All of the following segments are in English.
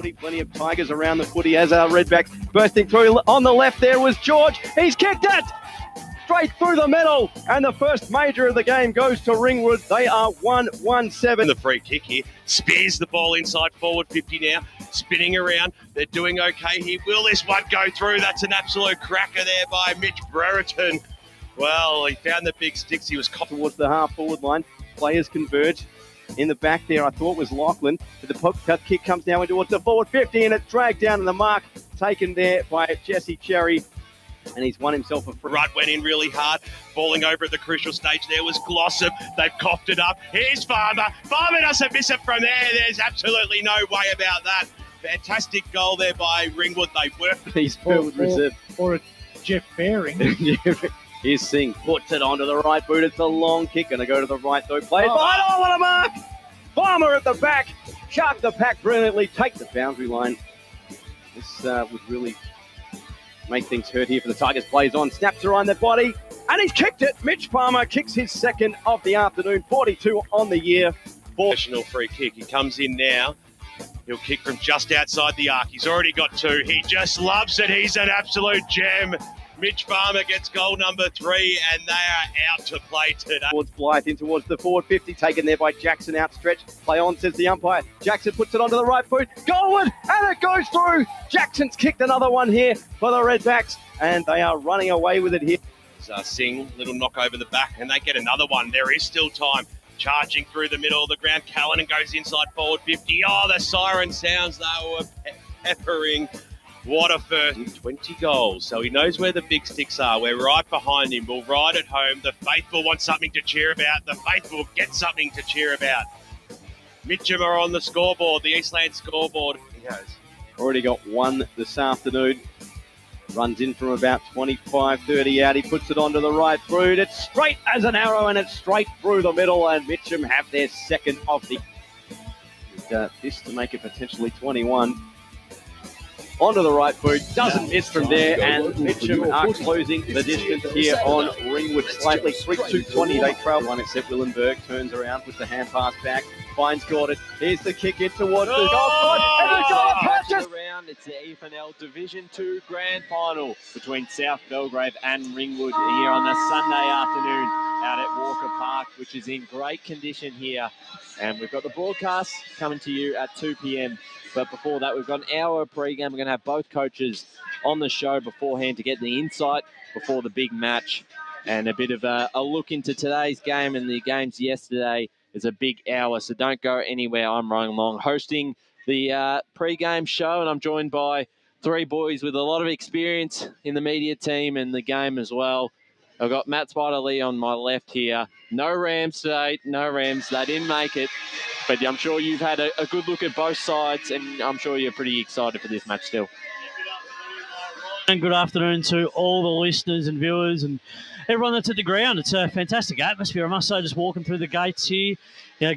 footy. Plenty of Tigers around the footy as our Redbacks bursting through. On the left there was George. He's kicked it straight through the middle, and the first major of the game goes to Ringwood. They are 1-1-7. The free kick here. Spears the ball inside forward 50 now. Spinning around. They're doing okay here. Will this one go through? That's an absolute cracker there by Mitch Brereton. Well, he found the big sticks. He was towards the half-forward line. Players converge. In the back there, I thought was Lachlan. But the poke cut kick comes down towards the forward 50, and it's dragged down to the mark. Taken there by Jesse Cherry. And he's won himself a free. Rudd went in really hard. Falling over at the crucial stage there was Glossop. They've coughed it up. Here's Farmer. Farmer doesn't miss it from there. There's absolutely no way about that. Fantastic goal there by Ringwood. They worked. He's filled reserve. Or a Jeff Baring. Here's Singh. Puts it onto the right boot. It's a long kick. Going to go to the right, though. Plays behind. Oh, what a mark! Farmer at the back. Shark the pack brilliantly. Take the boundary line. This would really make things hurt here for the Tigers. Plays on. Snaps around their body. And he's kicked it. Mitch Palmer kicks his second of the afternoon. 42 on the year. Professional free kick. He comes in now. He'll kick from just outside the arc. He's already got two. He just loves it. He's an absolute gem. Mitch Farmer gets goal number 3, and they are out to play today. Towards Blythe, in towards the forward 50, taken there by Jackson, outstretched. Play on, says the umpire. Jackson puts it onto the right boot. Goalward, and it goes through. Jackson's kicked another one here for the Redbacks, and they are running away with it here. Singh, little knock over the back, and they get another one. There is still time. Charging through the middle of the ground. Callanan goes inside forward 50. Oh, the siren sounds. They were peppering. What a first 20 goals. So he knows where the big sticks are. We're right behind him. We'll ride at home. The faithful want something to cheer about. The faithful get something to cheer about. Mitcham are on the scoreboard, the Eastland scoreboard. He goes. Already got one this afternoon. Runs in from about 25-30 out. He puts it onto the right boot. It's straight as an arrow, and it's straight through the middle. And Mitcham have their second of the... this to make it potentially 21. Onto the right boot, doesn't miss from there, and Mitcham are closing the distance here on Ringwood slightly. 3-2-20, they trail one, except Willenberg turns around, puts the hand pass back, finds Gordon. Here's the kick in towards the goal side, and the goal purchase. It's the EFNL Division 2 Grand Final between South Belgrave and Ringwood here on a Sunday afternoon out at Walker Park, which is in great condition here. And we've got the broadcast coming to you at 2 p.m. But before that, we've got an hour of pre-game. We're going to have both coaches on the show beforehand to get the insight before the big match. And a bit of a look into today's game and the games yesterday is a big hour. So don't go anywhere. I'm Ryan Long hosting the pre-game show, and I'm joined by three boys with a lot of experience in the media team and the game as well. I've got Matt Spider-Lee on my left here. No Rams today. No Rams. They didn't make it. But I'm sure you've had a good look at both sides, and I'm sure you're pretty excited for this match still. And good afternoon to all the listeners and viewers and everyone that's at the ground. It's a fantastic atmosphere, I must say, just walking through the gates here.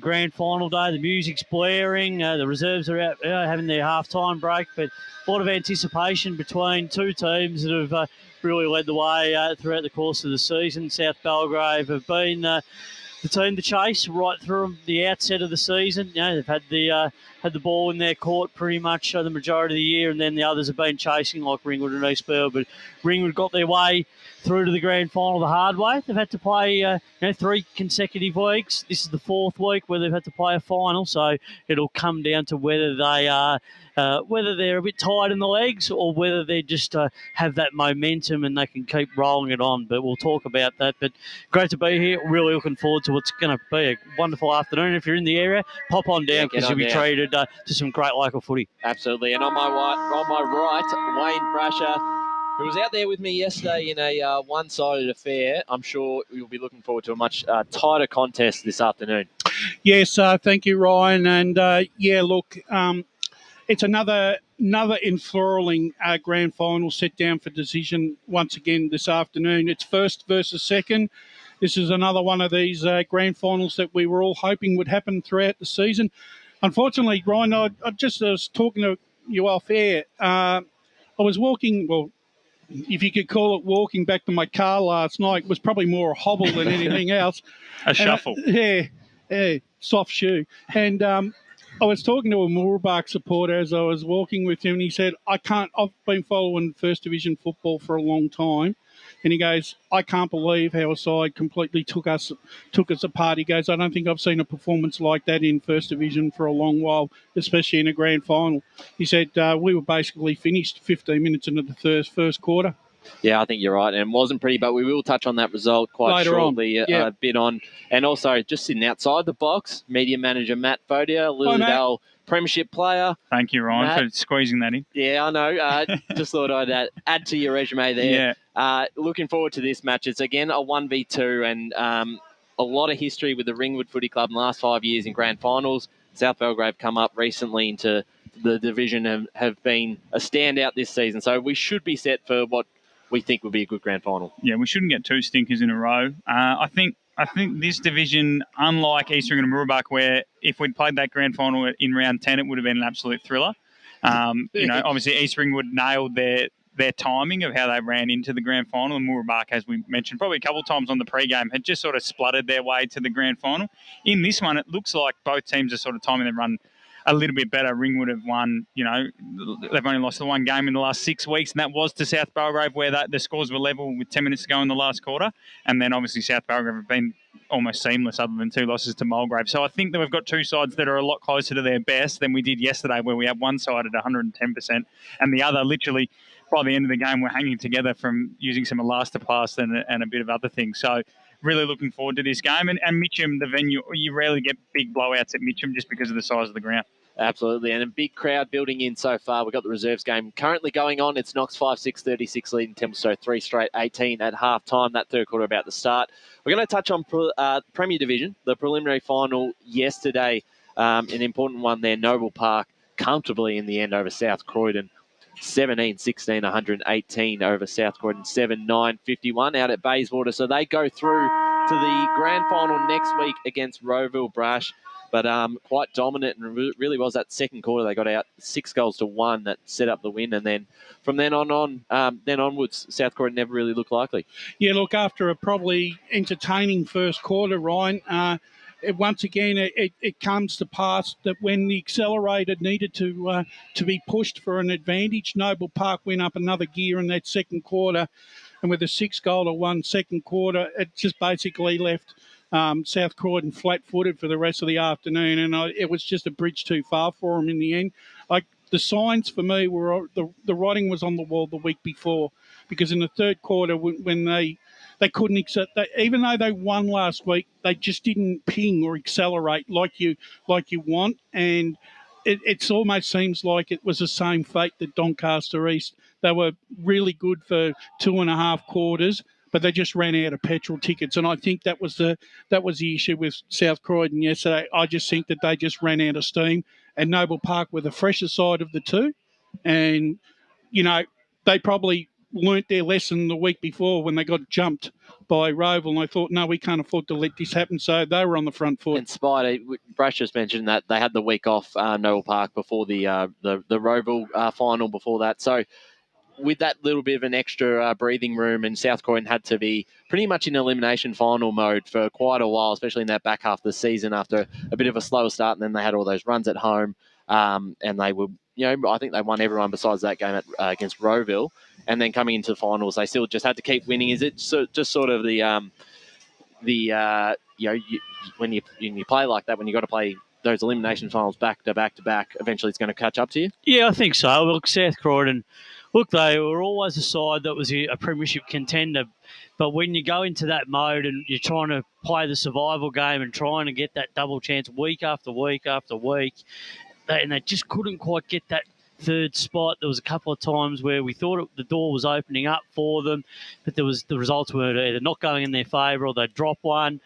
Grand final day, the music's blaring, the reserves are out having their half-time break, but a lot of anticipation between two teams that have really led the way throughout the course of the season. South Belgrave have been the team to chase right through the outset of the season. They've had the ball in their court pretty much the majority of the year, and then the others have been chasing like Ringwood and Eastland. But Ringwood got their way through to the grand final the hard way. They've had to play 3 consecutive weeks. This is the 4th week where they've had to play a final, so it'll come down to whether they are whether they're a bit tired in the legs or whether they just have that momentum and they can keep rolling it on. But we'll talk about that. But great to be here. Really looking forward to what's going to be a wonderful afternoon. If you're in the area, pop on down because you'll be treated to some great local footy. Absolutely. And on my right, Wayne Brasher, who was out there with me yesterday in a one-sided affair. I'm sure you'll be looking forward to a much tighter contest this afternoon. Yes, thank you, Ryan. And look, it's another enthralling grand final set down for decision once again this afternoon. It's first versus second. This is another one of these grand finals that we were all hoping would happen throughout the season. Unfortunately, Ryan, I was talking to you off air. I was walking, well, if you could call it walking back to my car last night. It was probably more a hobble than anything else. A shuffle. Yeah, soft shoe. And I was talking to a Moorabah supporter as I was walking with him, and he said, I've been following First Division football for a long time. And he goes, I can't believe how a side completely took us apart. He goes, I don't think I've seen a performance like that in First Division for a long while, especially in a grand final. He said, we were basically finished 15 minutes into the first quarter. Yeah, I think you're right. And it wasn't pretty, but we will touch on that result quite Later shortly, on. Yeah. a bit on. And also, just sitting outside the box, media manager Matt Fodia, Lilydale Premiership player. Thank you, Ryan, Matt, for squeezing that in. Yeah, I know. Just thought I'd add to your resume there. Yeah. Looking forward to this match. It's, again, a 1v2 and a lot of history with the Ringwood Footy Club in the last 5 years in grand finals. South Belgrave come up recently into the division and have been a standout this season. So we should be set for what we think would be a good grand final. Yeah, we shouldn't get two stinkers in a row. I think this division, unlike Eastland and Moorabah, where if we'd played that grand final in round 10, it would have been an absolute thriller. Obviously East Ringwood nailed their timing of how they ran into the grand final, and Moorabah, as we mentioned probably a couple of times on the pre-game, had just sort of spluttered their way to the grand final. In this one, it looks like both teams are sort of timing their run a little bit better. Ringwood have won, they've only lost the one game in the last 6 weeks, and that was to South Belgrave, where the scores were level with 10 minutes to go in the last quarter. And then obviously South Belgrave have been almost seamless other than 2 losses to Mulgrave. So I think that we've got two sides that are a lot closer to their best than we did yesterday, where we had one side at 110% and the other literally by the end of the game we're hanging together from using some elastoplast and a bit of other things. So really looking forward to this game. And Mitcham, the venue, you rarely get big blowouts at Mitcham just because of the size of the ground. Absolutely, and a big crowd building in so far. We've got the reserves game currently going on. It's Knox 5-6-36 leading Templestowe 3 straight 18 at half-time. That third quarter about to start. We're going to touch on Premier Division, the preliminary final yesterday. An important one there, Noble Park, comfortably in the end over South Croydon. 17-16, 118 over South Croydon, 7-9-51 out at Bayswater. So they go through to the grand final next week against Rowville Brash. But quite dominant, and really was that second quarter. They got out 6-1 that set up the win, and then from then onwards, South Croydon never really looked likely. Yeah, look, after a probably entertaining first quarter, Ryan, once again it comes to pass that when the accelerator needed to be pushed for an advantage, Noble Park went up another gear in that second quarter, and with a 6-1 second quarter, it just basically left South Croydon flat-footed for the rest of the afternoon, and it was just a bridge too far for them in the end. Like, the signs for me were the writing was on the wall the week before, because in the third quarter when they couldn't accept that, even though they won last week, they just didn't ping or accelerate like you want, and it almost seems like it was the same fate that Doncaster East. They were really good for 2.5 quarters, but they just ran out of petrol tickets. And I think that was the issue with South Croydon yesterday. I just think that they just ran out of steam, and Noble Park were the fresher side of the two. And, they probably learnt their lesson the week before when they got jumped by Rowville, and they thought, no, we can't afford to let this happen. So they were on the front foot. And Spider, Brash just mentioned that they had the week off Noble Park before the Rowville final before that. So with that little bit of an extra breathing room, and South Croydon had to be pretty much in elimination final mode for quite a while, especially in that back half of the season after a bit of a slower start, and then they had all those runs at home, and they were, I think they won everyone besides that game against Rowville, and then coming into the finals, they still just had to keep winning. Is it just sort of when you play like that, when you got to play those elimination finals back to back to back, eventually it's going to catch up to you? Yeah, I think so. Look, South Croydon, they were always a side that was a premiership contender. But when you go into that mode and you're trying to play the survival game and trying to get that double chance week after week after week, and they just couldn't quite get that third spot. There was a couple of times where we thought the door was opening up for them, but the results were either not going in their favour or they'd drop one.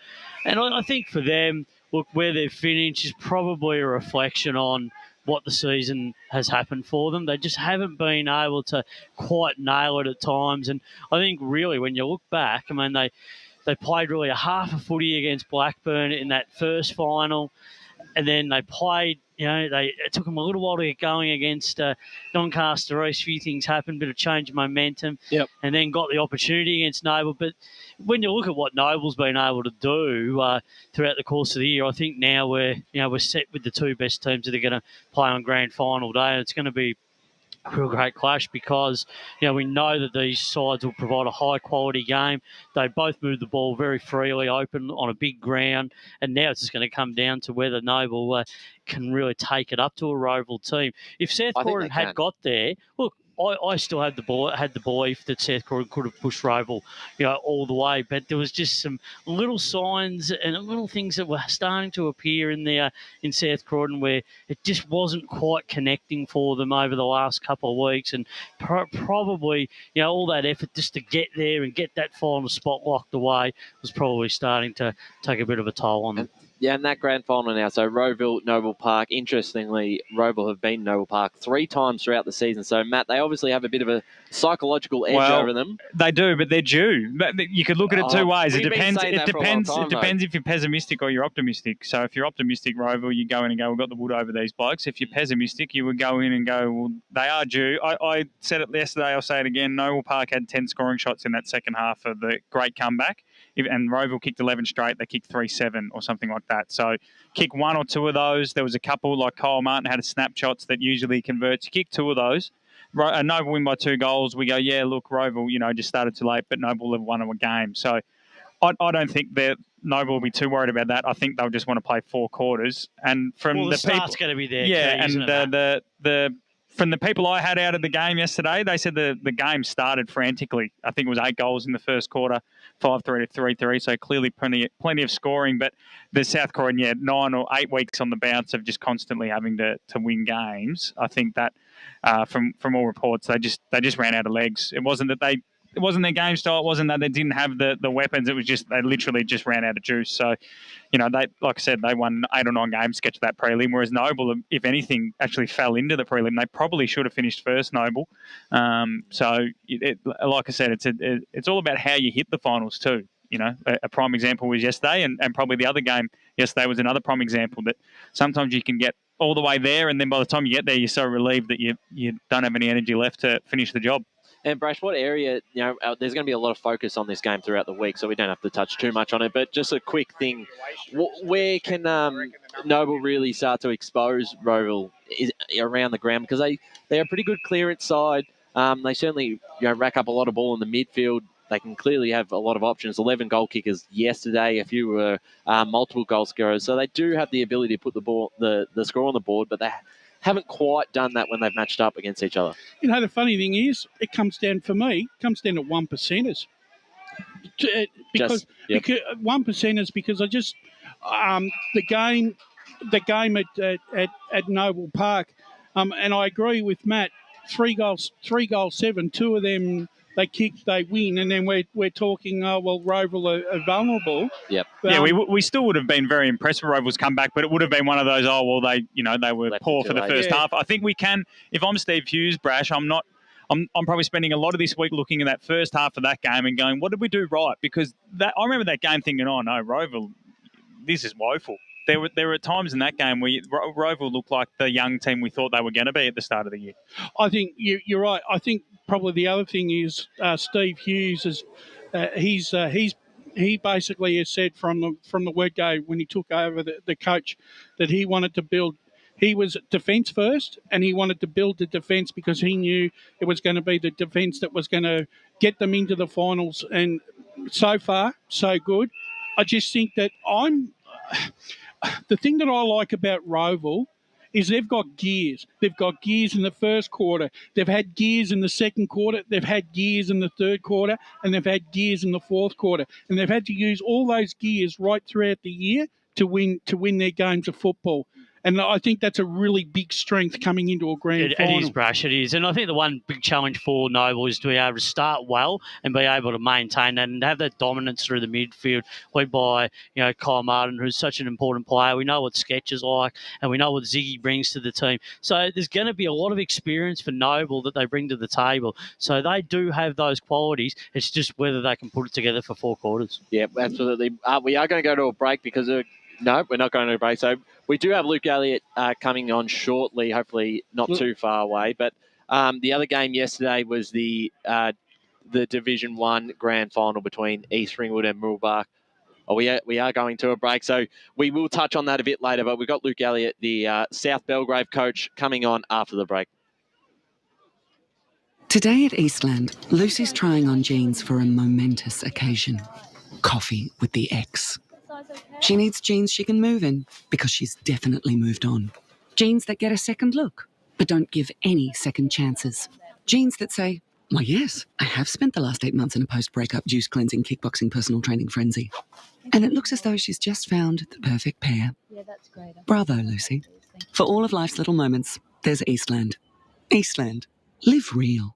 And I think for them, look, where they've finished is probably a reflection on what the season has happened for them. They just haven't been able to quite nail it at times. And I think really when you look back, I mean, they played really a half a footy against Blackburn in that first final, and then they played it took them a little while to get going against Doncaster East. A few things happened, bit of change of momentum, and then got the opportunity against Noble. But when you look at what Noble's been able to do throughout the course of the year, I think now we're set with the two best teams that are going to play on grand final day, and it's going to be a real great clash because we know that these sides will provide a high quality game. They both move the ball very freely, open on a big ground, and now it's just going to come down to whether Noble can really take it up to a Roval team. If South Croydon had got there, look, I still had the belief that South Croydon could have pushed Roval, all the way. But there was just some little signs and little things that were starting to appear in South Croydon where it just wasn't quite connecting for them over the last couple of weeks, and probably all that effort just to get there and get that final spot locked away was probably starting to take a bit of a toll on them. Yeah, and that grand final now. So Roval, Noble Park. Interestingly, Roval have been Noble Park 3 times throughout the season. So, Matt, they obviously have a bit of a psychological edge over them. They do, but they're due. You could look at it two ways. It depends. It depends if you're pessimistic or you're optimistic. So if you're optimistic, Roval, you go in and go, we've got the wood over these blokes. If you're pessimistic, you would go in and go, well, they are due. I said it yesterday. I'll say it again. Noble Park had 10 scoring shots in that second half of the great comeback. And Roval kicked 11 straight. They kicked 3-7 or something like that. So kick 1 or 2 of those. There was a couple like Kyle Martin had a snapshots that usually converts. You kick 2 of those. Noble win by 2 goals. We go, yeah, look, Roval, just started too late, but Noble have won a game. So I don't think that Noble will be too worried about that. I think they'll just want to play 4 quarters. And from the start's going to be there. Yeah, key, and from the people I had out of the game yesterday, they said the game started frantically. I think it was 8 goals in the first quarter, 5-3 to 3-3. So clearly plenty of scoring. But the South Croydon, 9 or 8 weeks on the bounce of just constantly having to win games. I think that from all reports, they just ran out of legs. It wasn't their game style. It wasn't that they didn't have the weapons. It was just they literally just ran out of juice. So, they, like I said, they won 8 or 9 games to get to that prelim, whereas Noble, if anything, actually fell into the prelim. They probably should have finished first, Noble. So, like I said, it's all about how you hit the finals too. A prime example was yesterday, and probably the other game yesterday was another prime example that sometimes you can get all the way there, and then by the time you get there, you're so relieved that you don't have any energy left to finish the job. And Brash, what area, there's going to be a lot of focus on this game throughout the week, so we don't have to touch too much on it, but just a quick thing. Where can Noble really start to expose Roval around the ground? Because they are a pretty good clearance side. They certainly rack up a lot of ball in the midfield. They can clearly have a lot of options. 11 goal kickers yesterday. A few were multiple goal scorers. So they do have the ability to put the score on the board, but they haven't quite done that when they've matched up against each other. The funny thing is, it comes down to 1 percenters. Because 1 percenters, because I just the game at Noble Park, and I agree with Matt. 3 goals, 7. 2 of them they kick, they win, and then we're talking, Roval are vulnerable. Yep. We still would have been very impressed with Roval's comeback, but it would have been one of those, they were poor for the first half. I think we can, if I'm Steve Hughes, Brash, I'm probably spending a lot of this week looking at that first half of that game and going, what did we do right? Because I remember that game thinking, oh no, Roval, this is woeful. There were times in that game where Roval looked like the young team we thought they were going to be at the start of the year. I think you're right. I think probably the other thing is Steve Hughes is he basically has said from the word go when he took over the coach that he wanted to build. He was defence first, and he wanted to build the defence because he knew it was going to be the defence that was going to get them into the finals. And so far, so good. I just think that the thing that I like about Roval is they've got gears. They've got gears in the first quarter. They've had gears in the second quarter. They've had gears in the third quarter. And they've had gears in the fourth quarter. And they've had to use all those gears right throughout the year to win their games of football. And I think that's a really big strength coming into a grand final. It is, Brash, it is. And I think the one big challenge for Noble is to be able to start well and be able to maintain that and have that dominance through the midfield, led by Kyle Martin, who's such an important player. We know what Sketch is like, and we know what Ziggy brings to the team. So there's going to be a lot of experience for Noble that they bring to the table. So they do have those qualities. It's just whether they can put it together for 4 quarters. Yeah, absolutely. We are going to go to a break because No, we're not going to break. So we do have Luke Elliott coming on shortly, hopefully not too far away. But the other game yesterday was the Division 1 Grand Final between East Ringwood and Mooroolbark. Oh, we are going to a break, so we will touch on that a bit later. But we've got Luke Elliott, the South Belgrave coach, coming on after the break. Today at Eastland, Lucy's trying on jeans for a momentous occasion. Coffee with the ex. She needs jeans she can move in because she's definitely moved on. Jeans that get a second look, but don't give any second chances. Jeans that say, why yes, I have spent the last 8 months in a post-breakup juice cleansing, kickboxing, personal training frenzy. And it looks as though she's just found the perfect pair. Yeah, that's great. Bravo, Lucy. For all of life's little moments, there's Eastland. Eastland. Live real.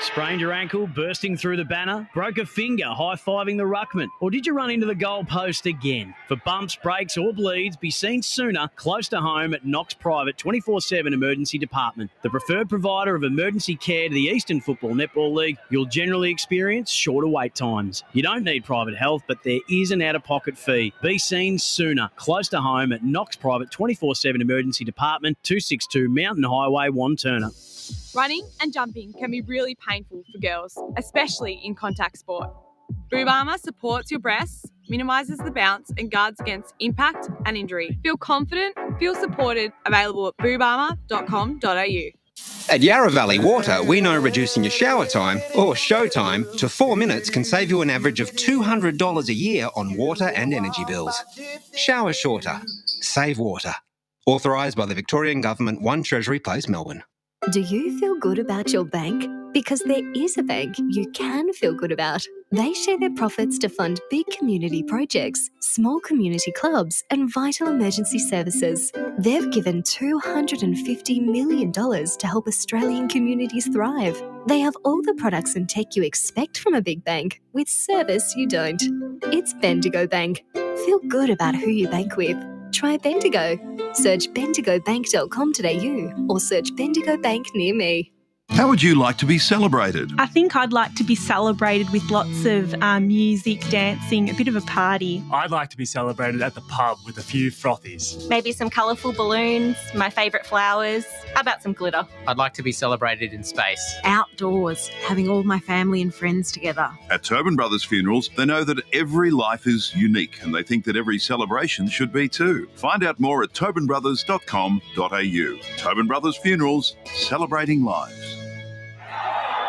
Sprained your ankle, bursting through the banner? Broke a finger, high-fiving the ruckman? Or did you run into the goal post again? For bumps, breaks or bleeds, be seen sooner, close to home at Knox Private 24/7 Emergency Department. The preferred provider of emergency care to the Eastern Football Netball League, you'll generally experience shorter wait times. You don't need private health, but there is an out-of-pocket fee. Be seen sooner, close to home at Knox Private 24/7 Emergency Department, 262 Mountain Highway, Wanturna. Running and jumping can be really painful for girls, especially in contact sport. Boob Armour supports your breasts, minimises the bounce and guards against impact and injury. Feel confident, feel supported, available at boobarmour.com.au. At Yarra Valley Water, we know reducing your shower time, or show time, to 4 minutes can save you an average of $200 a year on water and energy bills. Shower shorter. Save water. Authorised by the Victorian Government, 1 Treasury Place, Melbourne. Do you feel good about your bank? Because there is a bank you can feel good about. They share their profits to fund big community projects, small community clubs, and vital emergency services. They've given $250 million to help Australian communities thrive. They have all the products and tech you expect from a big bank, with service you don't. It's Bendigo Bank. Feel good about who you bank with. Try Bendigo. Search bendigobank.com.au or search Bendigo Bank near me. How would you like to be celebrated? I think I'd like to be celebrated with lots of music, dancing, a bit of a party. I'd like to be celebrated at the pub with a few frothies. Maybe some colourful balloons, my favourite flowers. How about some glitter? I'd like to be celebrated in space. Outdoors, having all my family and friends together. At Tobin Brothers Funerals, they know that every life is unique and they think that every celebration should be too. Find out more at tobinbrothers.com.au. Tobin Brothers Funerals, celebrating lives.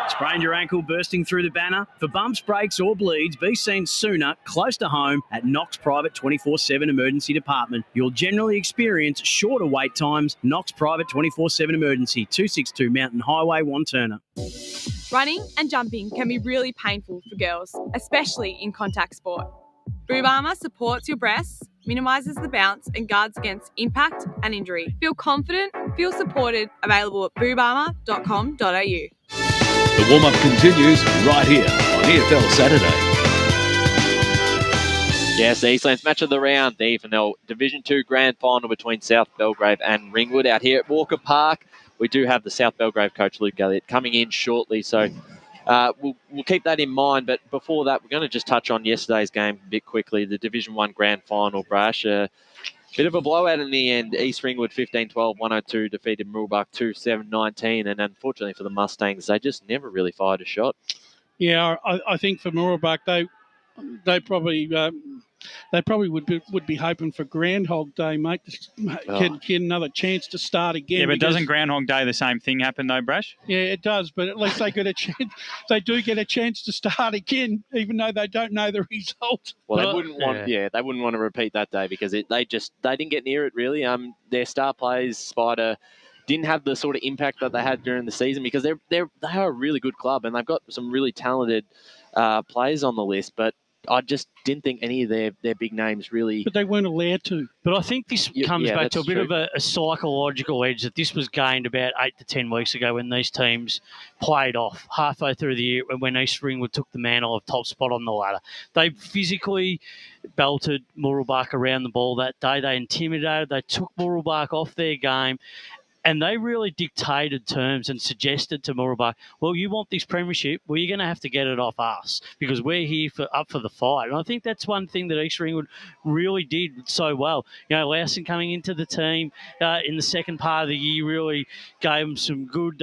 Sprained your ankle, bursting through the banner? For bumps, breaks or bleeds, be seen sooner, close to home at Knox Private 24/7 Emergency Department. You'll generally experience shorter wait times. Knox Private 24/7 Emergency, 262 Mountain Highway, Wanturna. Running and jumping can be really painful for girls, especially in contact sport. Boob Armour supports your breasts, minimises the bounce and guards against impact and injury. Feel confident, feel supported, available at boobarmour.com.au. The warm-up continues right here on EFL Saturday. Yes, the Eastland's match of the round, the EFNL Division 2 Grand Final between South Belgrave and Ringwood out here at Walker Park. We do have the South Belgrave coach, Luke Elliott, coming in shortly, so we'll keep that in mind. But before that, we're going to just touch on yesterday's game a bit quickly, the Division 1 Grand Final, Brash. Bit of a blowout in the end. East Ringwood 15-12, 102 defeated Mooroolbark 2-7-19. And unfortunately for the Mustangs, they just never really fired a shot. Yeah, I think for Mooroolbark, they probably would be hoping for Groundhog Day, mate, to get another chance to start again. Yeah, but doesn't Groundhog Day the same thing happen though, Brash? Yeah, it does, but at least they get a chance. They do get a chance to start again, even though they don't know the result. Well, they wouldn't want to repeat that day because they didn't get near it really. Their star players, Spider, didn't have the sort of impact that they had during the season because they are a really good club and they've got some really talented players on the list, but I just didn't think any of their big names really... But they weren't allowed to. But I think this comes back to a bit of a psychological edge that this was gained about 8 to 10 weeks ago when these teams played off halfway through the year when East Ringwood took the mantle of top spot on the ladder. They physically belted Mooroolbark around the ball that day. They intimidated. They took Mooroolbark off their game. And they really dictated terms and suggested to Mooroolbark, well, you want this premiership, well, you're going to have to get it off us because we're here up for the fight. And I think that's one thing that East Ringwood really did so well. Lawson coming into the team in the second part of the year really gave them some good,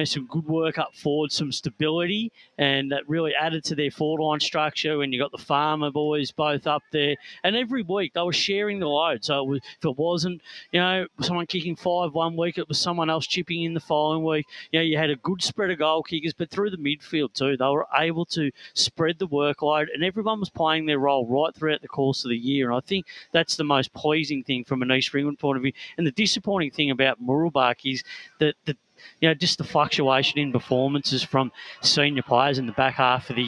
some good work up forward, some stability, and that really added to their forward line structure when you got the Farmer boys both up there. And every week they were sharing the load. So if it wasn't, someone kicking 5 1 week, it was someone else chipping in the following week. You had a good spread of goal kickers, but through the midfield too, they were able to spread the workload, and everyone was playing their role right throughout the course of the year. And I think that's the most pleasing thing from an East Ringwood point of view. And the disappointing thing about Mooroolbark is that just the fluctuation in performances from senior players in the back half of the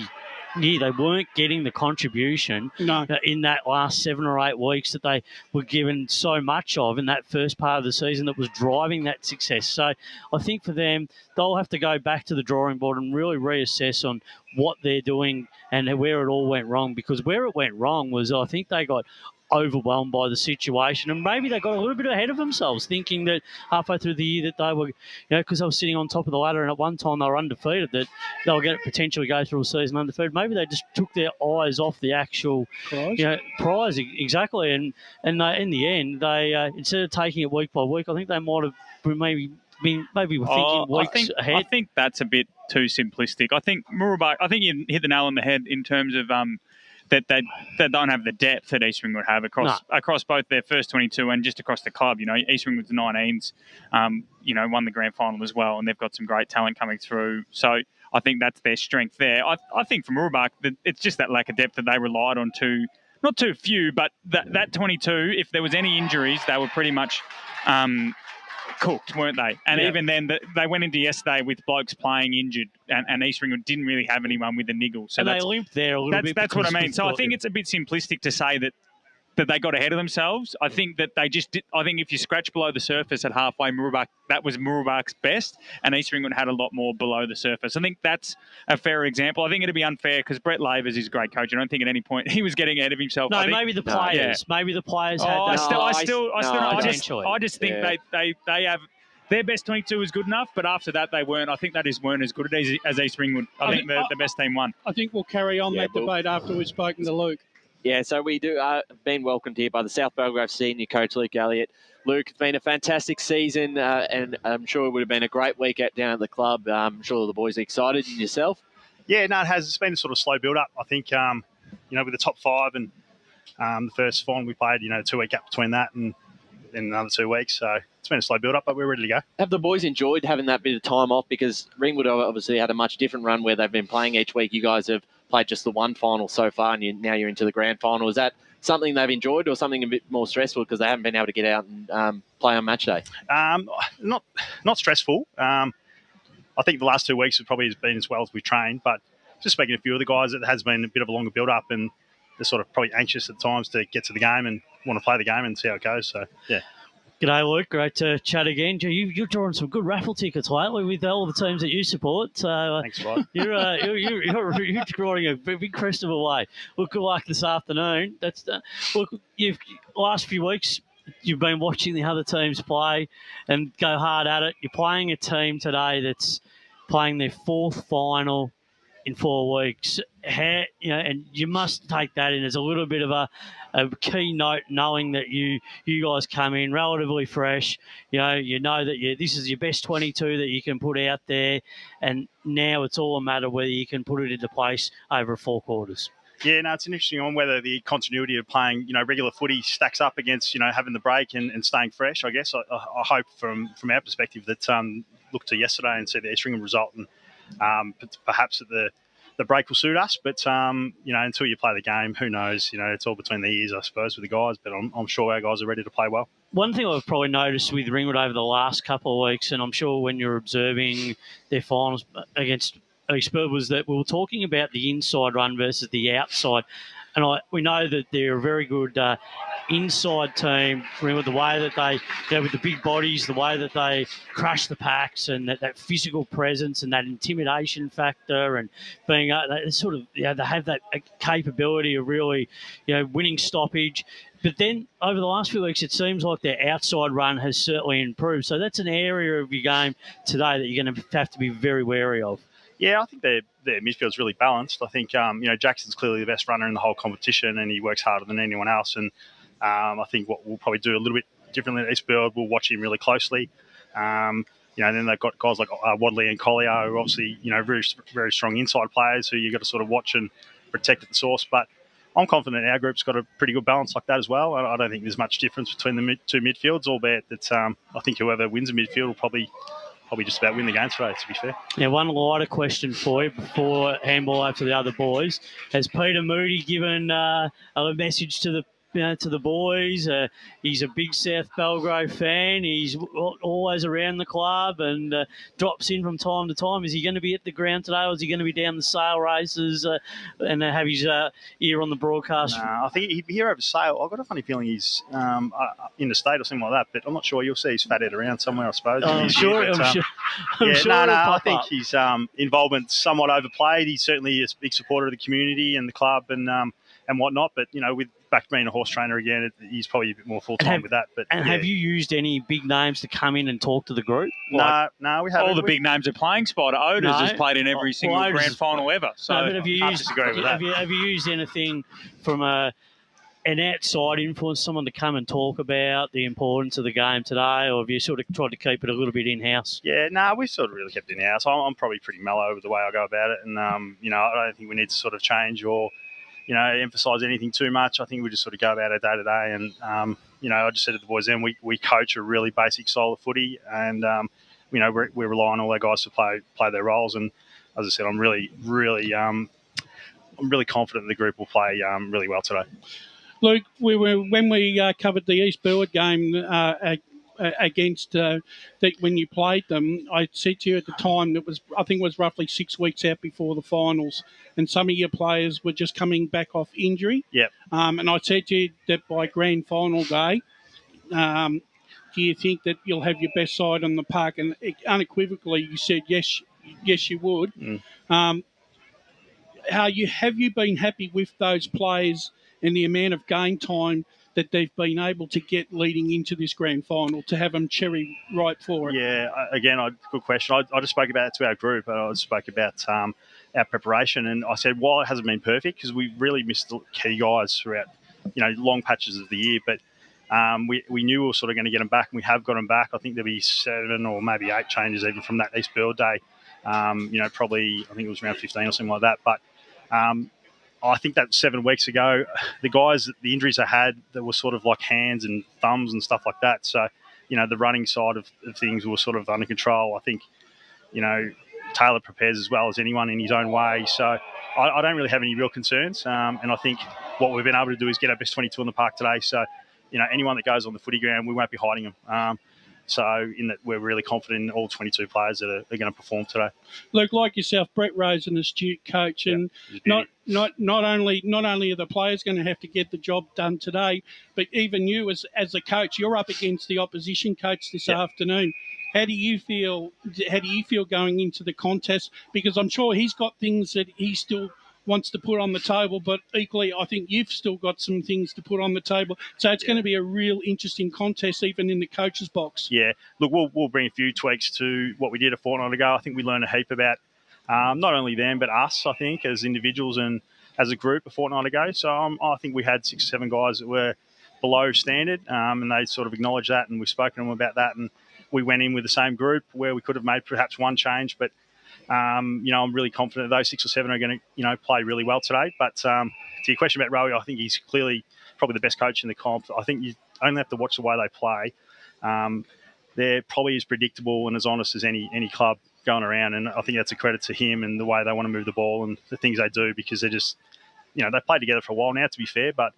year. They weren't getting the contribution in that last 7 or 8 weeks that they were given so much of in that first part of the season that was driving that success. So I think for them, they'll have to go back to the drawing board and really reassess on what they're doing and where it all went wrong, because where it went wrong was I think they got overwhelmed by the situation, and maybe they got a little bit ahead of themselves, thinking that halfway through the year that they were, because they were sitting on top of the ladder and at one time they were undefeated, that they'll potentially go through a season undefeated. Maybe they just took their eyes off the actual prize. Exactly, and they, in the end, they instead of taking it week by week, I think they might have maybe were thinking weeks ahead. I think that's a bit too simplistic. I think Mooroolbark, you hit the nail on the head in terms of that they don't have the depth that East Ringwood have across both their first 22 and just across the club. East Ringwood's 19s, won the grand final as well, and they've got some great talent coming through. So I think that's their strength there. I think for Mooroolbark, it's just that lack of depth that they relied on not too few, but that 22, if there was any injuries, they were pretty much cooked, weren't they? And even then, they went into yesterday with blokes playing injured, and East Ringwood didn't really have anyone with a niggle. So they limped there a little bit. That's what I mean. So I think it's a bit simplistic to say that they got ahead of themselves. I think that they just did. I think if you scratch below the surface at halfway, that was Mooroolbark's best, and East Ringwood had a lot more below the surface. I think that's a fair example. I think it'd be unfair because Brett Lavers is a great coach. I don't think at any point he was getting ahead of himself. Maybe the players. Maybe the players had that. I just think they have. Their best 22 is good enough, but after that they weren't. I think they just weren't as good as East Ringwood. I think the best team won. I think we'll carry on that debate after we've spoken to Luke. Yeah, so we do been welcomed here by the South Belgrave senior coach, Luke Elliott. Luke, it's been a fantastic season, and I'm sure it would have been a great week down at the club. I'm sure the boys are excited, and yourself? Yeah, no, it has. It's been a sort of slow build-up. I think, with the top 5 and the first final we played, 2-week gap between that and then another 2 weeks. So it's been a slow build-up, but we're ready to go. Have the boys enjoyed having that bit of time off? Because Ringwood obviously had a much different run where they've been playing each week. You guys have played just the one final so far, and now you're into the grand final. Is that something they've enjoyed or something a bit more stressful because they haven't been able to get out and play on match day? Not stressful. I think the last 2 weeks have probably been as well as we trained, but just speaking to a few of the guys, it has been a bit of a longer build-up, and they're sort of probably anxious at times to get to the game and want to play the game and see how it goes. So, yeah. G'day, Luke. Great to chat again. You're drawing some good raffle tickets lately with all the teams that you support. So thanks, Rod. You're drawing a big crest of a way. Well, good luck this afternoon. Last few weeks you've been watching the other teams play and go hard at it. You're playing a team today that's playing their 4th final in 4 weeks. And you must take that in as a little bit of a key note, knowing that you guys come in relatively fresh. You know that this is your best 22 that you can put out there, and now it's all a matter whether you can put it into place over 4 quarters. Yeah, no, it's an interesting one whether the continuity of playing, regular footy stacks up against, having the break and staying fresh. I guess I hope from our perspective that look to yesterday and see the East Ringwood result, and perhaps that the break will suit us. But until you play the game, who knows? It's all between the ears, I suppose, with the guys. But I'm sure our guys are ready to play well. One thing I've probably noticed with Ringwood over the last couple of weeks, and I'm sure when you're observing their finals against Eastburg, was that we were talking about the inside run versus the outside. And we know that they're a very good inside team, with the way that they, with the big bodies, the way that they crush the packs, and that physical presence and that intimidation factor, and being they have that capability of really, winning stoppage. But then over the last few weeks, it seems like their outside run has certainly improved. So that's an area of your game today that you're going to have to be very wary of. Yeah, I think their midfield's really balanced. I think Jackson's clearly the best runner in the whole competition, and he works harder than anyone else. And I think what we'll probably do a little bit differently at Eastfield, we'll watch him really closely. Then they've got guys like Wadley and Collier, who are obviously very very strong inside players who you've got to sort of watch and protect at the source. But I'm confident our group's got a pretty good balance like that as well. I don't think there's much difference between the two midfields, albeit that I think whoever wins the midfield will probably just about win the game today, to be fair. Now, one lighter question for you before handball over to the other boys. Has Peter Moody given a message to the boys? He's a big South Belgrave fan. He's always around the club and drops in from time to time. Is he going to be at the ground today, or is he going to be down the sail races and have his ear on the broadcast? I think he'd be here over sail. I've got a funny feeling he's in the state or something like that, but I'm not sure. You'll see his fat head around somewhere, I suppose. I'm sure. I think his involvement's somewhat overplayed. He's certainly a big supporter of the community and the club and whatnot, but with back being a horse trainer again, he's probably a bit more full-time with that. But have you used any big names to come in and talk to the group? No, we haven't. All the big names are playing. Spider Otis has played in every single grand final ever. So but have you used anything from an outside influence, someone to come and talk about the importance of the game today, or have you sort of tried to keep it a little bit in-house? Yeah, we've sort of really kept it in-house. I'm probably pretty mellow with the way I go about it, and I don't think we need to sort of change or emphasise anything too much. I think we just sort of go about our day to day. And, I just said to the boys then, we coach a really basic style of footy, and, we rely on all our guys to play their roles. And as I said, I'm really confident the group will play really well today. Luke, when we covered the East Burwood game against when you played them, I said to you at the time that I think it was roughly 6 weeks out before the finals, and some of your players were just coming back off injury. Yep. And I said to you that by grand final day, do you think that you'll have your best side on the park? And unequivocally, you said yes, you would. Have you been happy with those players and the amount of game time that they've been able to get leading into this grand final, to have them cherry ripe for it? Yeah, again, good question. I just spoke about it to our group, and I spoke about our preparation, and I said, while it hasn't been perfect, because we really missed the key guys throughout, long patches of the year, but we knew we were sort of going to get them back, and we have got them back. I think there'll be 7 or maybe 8 changes even from that East Build day. Probably, I think it was around 15 or something like that, but I think that 7 weeks ago, the guys, the injuries they had, that were sort of like hands and thumbs and stuff like that. So, the running side of things were sort of under control. I think, Taylor prepares as well as anyone in his own way. So I don't really have any real concerns. And I think what we've been able to do is get our best 22 in the park today. So, anyone that goes on the footy ground, we won't be hiding them. So in that, we're really confident in all 22 players that are going to perform today. Luke, like yourself, Brett Rose, an astute coach, and not only are the players going to have to get the job done today, but even you as a coach, you're up against the opposition coach this afternoon. How do you feel? How do you feel going into the contest? Because I'm sure he's got things that he still wants to put on the table, but equally, I think you've still got some things to put on the table. So it's going to be a real interesting contest, even in the coach's box. Yeah, look, we'll bring a few tweaks to what we did a fortnight ago. I think we learned a heap about not only them, but us, I think, as individuals and as a group a fortnight ago. So I think we had 6 or 7 guys that were below standard, and they sort of acknowledged that, and we've spoken to them about that. And we went in with the same group where we could have made perhaps one change, but I'm really confident those 6 or 7 are going to, play really well today. But to your question about Rowie, I think he's clearly probably the best coach in the comp. I think you only have to watch the way they play. They're probably as predictable and as honest as any club going around, and I think that's a credit to him and the way they want to move the ball and the things they do, because they're just, they've played together for a while now, to be fair, but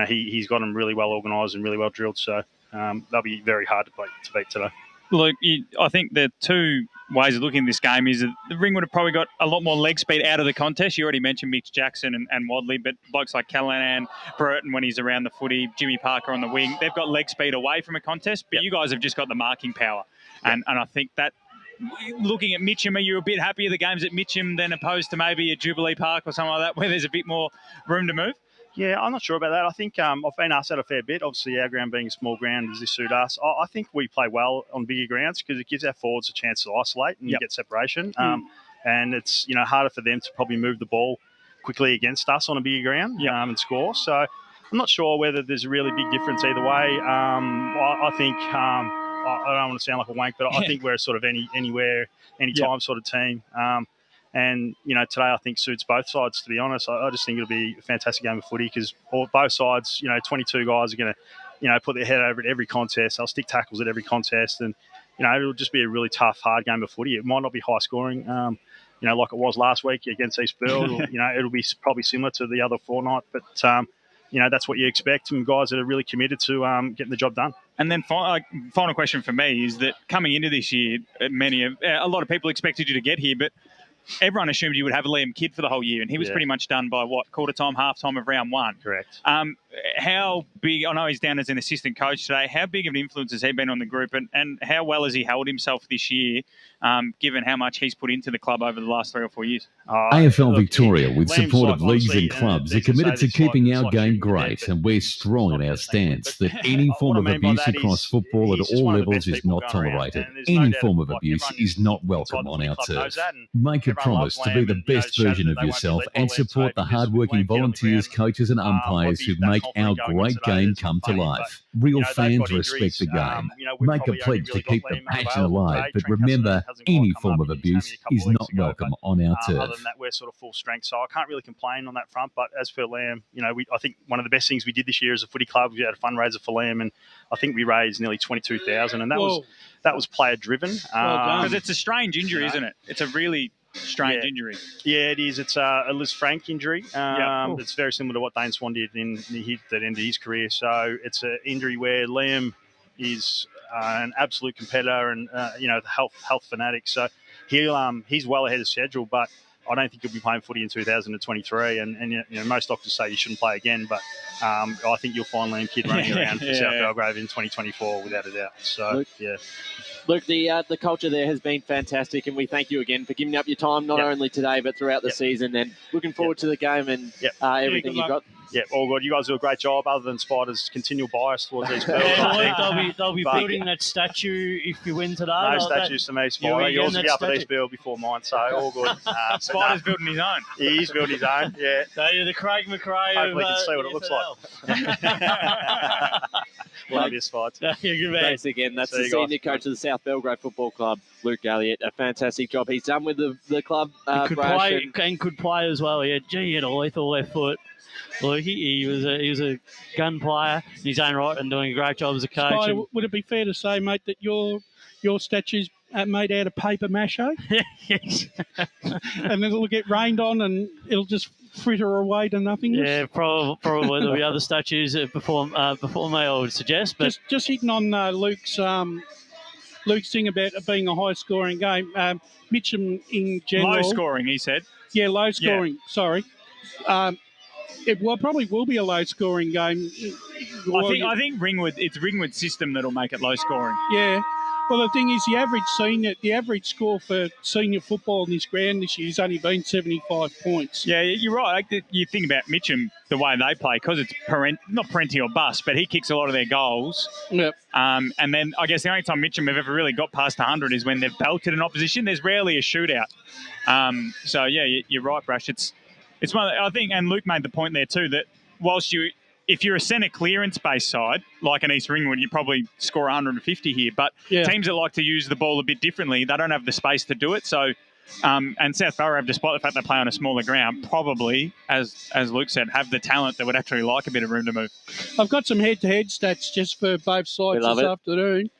he's got them really well organised and really well drilled. So they'll be very hard to beat today. Look, I think the 2 ways of looking at this game is that the Ringwood have probably got a lot more leg speed out of the contest. You already mentioned Mitch Jackson and Wadley, but blokes like Callanan, Burton when he's around the footy, Jimmy Parker on the wing, they've got leg speed away from a contest, but you guys have just got the marking power. And I think that, looking at Mitcham, are you a bit happier the games at Mitcham than opposed to maybe a Jubilee Park or something like that, where there's a bit more room to move? Yeah, I'm not sure about that. I think I've been asked that a fair bit. Obviously, our ground being a small ground, does this suit us? I think we play well on bigger grounds because it gives our forwards a chance to isolate and get separation. And it's harder for them to probably move the ball quickly against us on a bigger ground and score. So I'm not sure whether there's a really big difference either way. I think I don't want to sound like a wank, but I think we're sort of anywhere, anytime sort of team. And, today I think suits both sides, to be honest. I just think it'll be a fantastic game of footy because both sides, 22 guys are going to, put their head over at every contest. They'll stick tackles at every contest. And, it'll just be a really tough, hard game of footy. It might not be high scoring, like it was last week against East Bill. It'll be probably similar to the other fortnight. But, that's what you expect from guys that are really committed to getting the job done. And then final question for me is that coming into this year, a lot of people expected you to get here, but everyone assumed you would have Liam Kidd for the whole year, and he was pretty much done by quarter time, half time of round one. Correct. How big? I know he's down as an assistant coach today. How big of an influence has he been on the group, and how well has he held himself this year, given how much he's put into the club over the last 3 or 4 years? AFL Victoria, with support of leagues and clubs, are committed to keeping our game great, and we're strong in our stance that any form of abuse across football at all levels is not tolerated. Any form of abuse is not welcome on our turf. Make a promise to be the best version of yourself and support the hard-working volunteers, coaches and umpires who make our great game come to life. Real fans respect the game. Make a pledge to keep the passion alive, but remember, any form of abuse is not welcome on our turf. Other than that, we're sort of full strength, so I can't really complain on that front. But as for Liam, I think one of the best things we did this year as a footy club, we had a fundraiser for Liam, and I think we raised nearly 22,000, and that was player driven. Because it's a strange injury, isn't it? It's a really strange injury. Yeah, it is. It's a Liz Frank injury. It's very similar to what Dane Swan did in that ended his career. So it's an injury where Liam is an absolute competitor and health fanatic. So he's well ahead of schedule, but I don't think he'll be playing footy in 2023. And most doctors say you shouldn't play again, but I think you'll find Liam Kidd running around for South Belgrave in 2024 without a doubt. So Luke, the culture there has been fantastic, and we thank you again for giving up your time, not only today but throughout the season. And looking forward to the game and everything you've got. Yeah, all good. You guys do a great job, other than Spider's continual bias towards East Bill. They'll be building that statue if you win today. No statues to me, Spider. Yours will be up at East Bill before mine, so all good. Spider's building his own. He's building his own, yeah. So you're the Craig McRae. Hopefully you can see what it looks like. Love your Spider. Thanks again. That's the senior coach of the South Belgrave Football Club, Luke Elliott. A fantastic job he's done with the club. Could play as well. He had a lethal left foot. Luke, he was a gun player in his own right and doing a great job as a coach. Spider, would it be fair to say, mate, that your statue's made out of paper mache? Yes. And it'll get rained on and it'll just fritter away to nothingness? Yeah, probably there'll be other statues before me, I would suggest. But just hitting on Luke's thing about it being a high-scoring game. Mitcham in general... Low scoring, he said. Yeah, low scoring, sorry. It probably will be a low-scoring game. I think Ringwood. It's Ringwood's system that'll make it low-scoring. Yeah. Well, the thing is, the average score for senior football in this ground this year has only been 75 points. Yeah, you're right. You think about Mitcham, the way they play, because it's not Parenti or bust, but he kicks a lot of their goals. Yep. And then I guess the only time Mitcham have ever really got past 100 is when they've belted an opposition. There's rarely a shootout. So yeah, you're right, Brash. It's one. I think, and Luke made the point there too, that whilst if you're a centre clearance-based side, like an East Ringwood, you probably score 150 here. But teams that like to use the ball a bit differently, they don't have the space to do it. So, and South Belgrave, despite the fact they play on a smaller ground, probably, as Luke said, have the talent that would actually like a bit of room to move. I've got some head-to-head stats just for both sides this afternoon.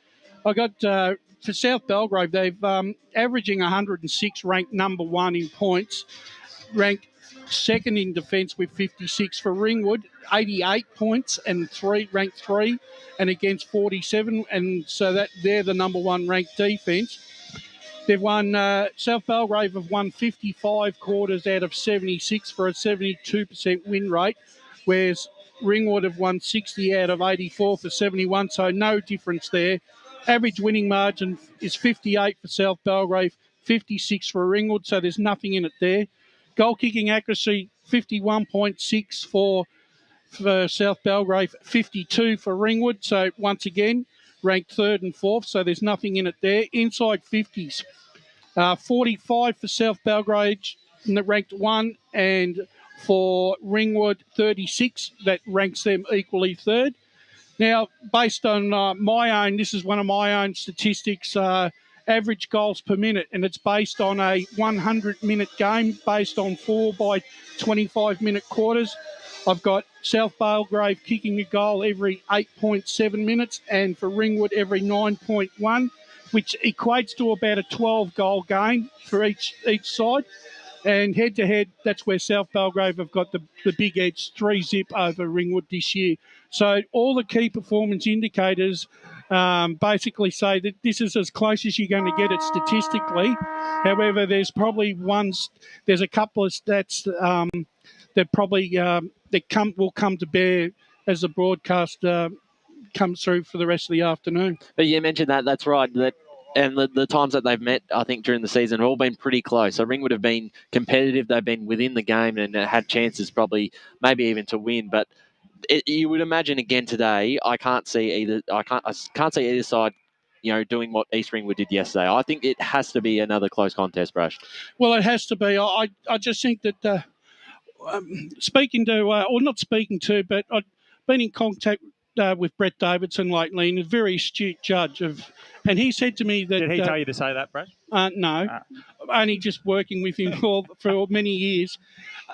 I got for South Belgrave, they've averaging 106, ranked number 1 in points, ranked second in defence with 56. For Ringwood, 88 points and ranked 3 and against 47, and so that they're the number 1 ranked defence. They've won, South Belgrave have won 55 quarters out of 76 for a 72% win rate, whereas Ringwood have won 60 out of 84 for 71, so no difference there. Average winning margin is 58 for South Belgrave, 56 for Ringwood, so there's nothing in it there. Goal kicking accuracy, 51.6 for for South Belgrave, 52 for Ringwood. So once again, ranked third and fourth. So there's nothing in it there. Inside 50s, 45 for South Belgrave, ranked one, and for Ringwood, 36. That ranks them equally third. Now, based on my own, this is one of my own statistics, average goals per minute, and it's based on a 100-minute game based on 4 by 25-minute quarters. I've got South Belgrave kicking a goal every 8.7 minutes, and for Ringwood every 9.1, which equates to about a 12-goal game for each side. And head-to-head, that's where South Belgrave have got the big edge, 3-zip over Ringwood this year. So all the key performance indicators basically say that this is as close as you're going to get it statistically. However, there's a couple of stats that probably will come to bear as the broadcast comes through for the rest of the afternoon. But you mentioned that, that's right. And the times that they've met, I think, during the season have all been pretty close. So Ringwood have been competitive. They've been within the game and had chances probably maybe even to win. But you would imagine again today, I can't see either side, doing what East Ringwood did yesterday. I think it has to be another close contest, Brush. Well, it has to be. I just think that but I've been in contact with Brett Davidson lately, and a very astute judge and he said to me that... Did he tell you to say that, Brad? No, only just working with him for many years.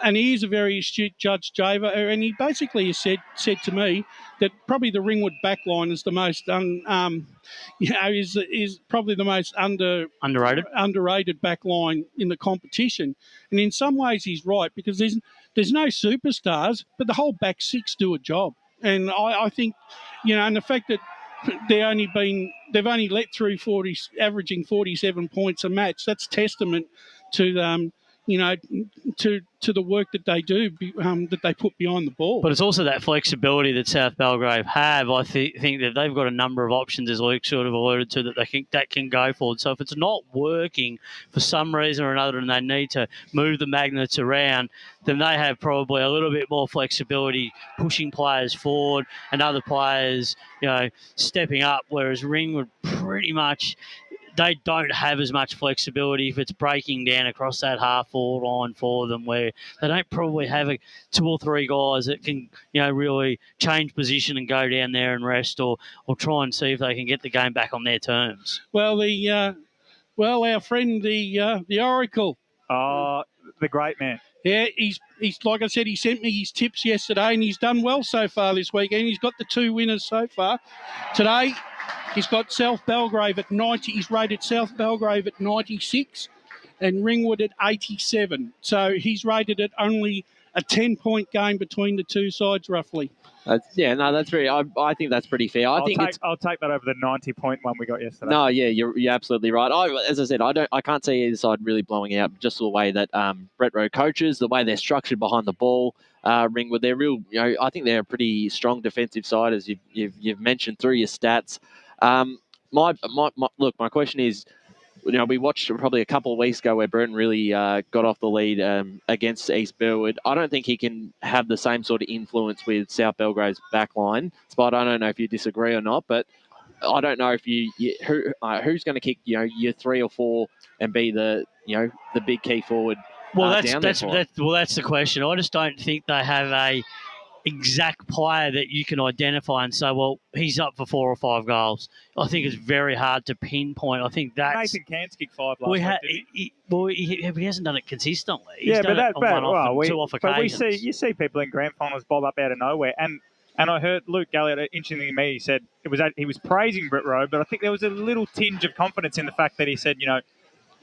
And he is a very astute judge, Java, and he basically said to me that probably the Ringwood backline is the most is probably the most underrated backline in the competition. And in some ways he's right, because there's no superstars, but the whole back six do a job. And I think, and the fact that they've only let through averaging 47 points a match, that's testament to to the work that they do, that they put behind the ball. But it's also that flexibility that South Belgrave have. I think that they've got a number of options, as Luke sort of alluded to, that can go forward. So if it's not working for some reason or another and they need to move the magnets around, then they have probably a little bit more flexibility pushing players forward and other players, stepping up, whereas Ringwood pretty much... they don't have as much flexibility if it's breaking down across that half-forward line for them, where they don't probably have two or three guys that can, really change position and go down there and rest or try and see if they can get the game back on their terms. Well, our friend, the Oracle. Oh, the great man. Yeah, he's like I said, he sent me his tips yesterday, and he's done well so far this weekend. He's got the two winners so far. Today, he's got South Belgrave at 90. He's rated South Belgrave at 96 and Ringwood at 87. So he's rated it only a 10-point game between the two sides, roughly. That's very. I think that's pretty fair. I'll take that over the 90-point one we got yesterday. No, yeah, you're absolutely right. As I said, I can't see either side really blowing out. Just the way that Brett Rowe coaches, the way they're structured behind the ball. Ringwood, they're real. I think they're a pretty strong defensive side, as you've mentioned through your stats. My question is, we watched probably a couple of weeks ago where Burton really got off the lead against East Burwood. I don't think he can have the same sort of influence with South Belgrave's back line. Spot, I don't know if you disagree or not, but I don't know if who's going to kick your 3 or 4 and be the big key forward. That's the question. I just don't think they have a exact player that you can identify and say, well, he's up for 4 or 5 goals. I think it's very hard to pinpoint. I think that's... Nathan Cairns kicked 5 last week, he hasn't done it consistently. He's done it on one-off and 2-off occasions. But you see people in grand finals bob up out of nowhere. And I heard Luke Galliot, interestingly to me, he said he was praising Brett Rowe, but I think there was a little tinge of confidence in the fact that he said,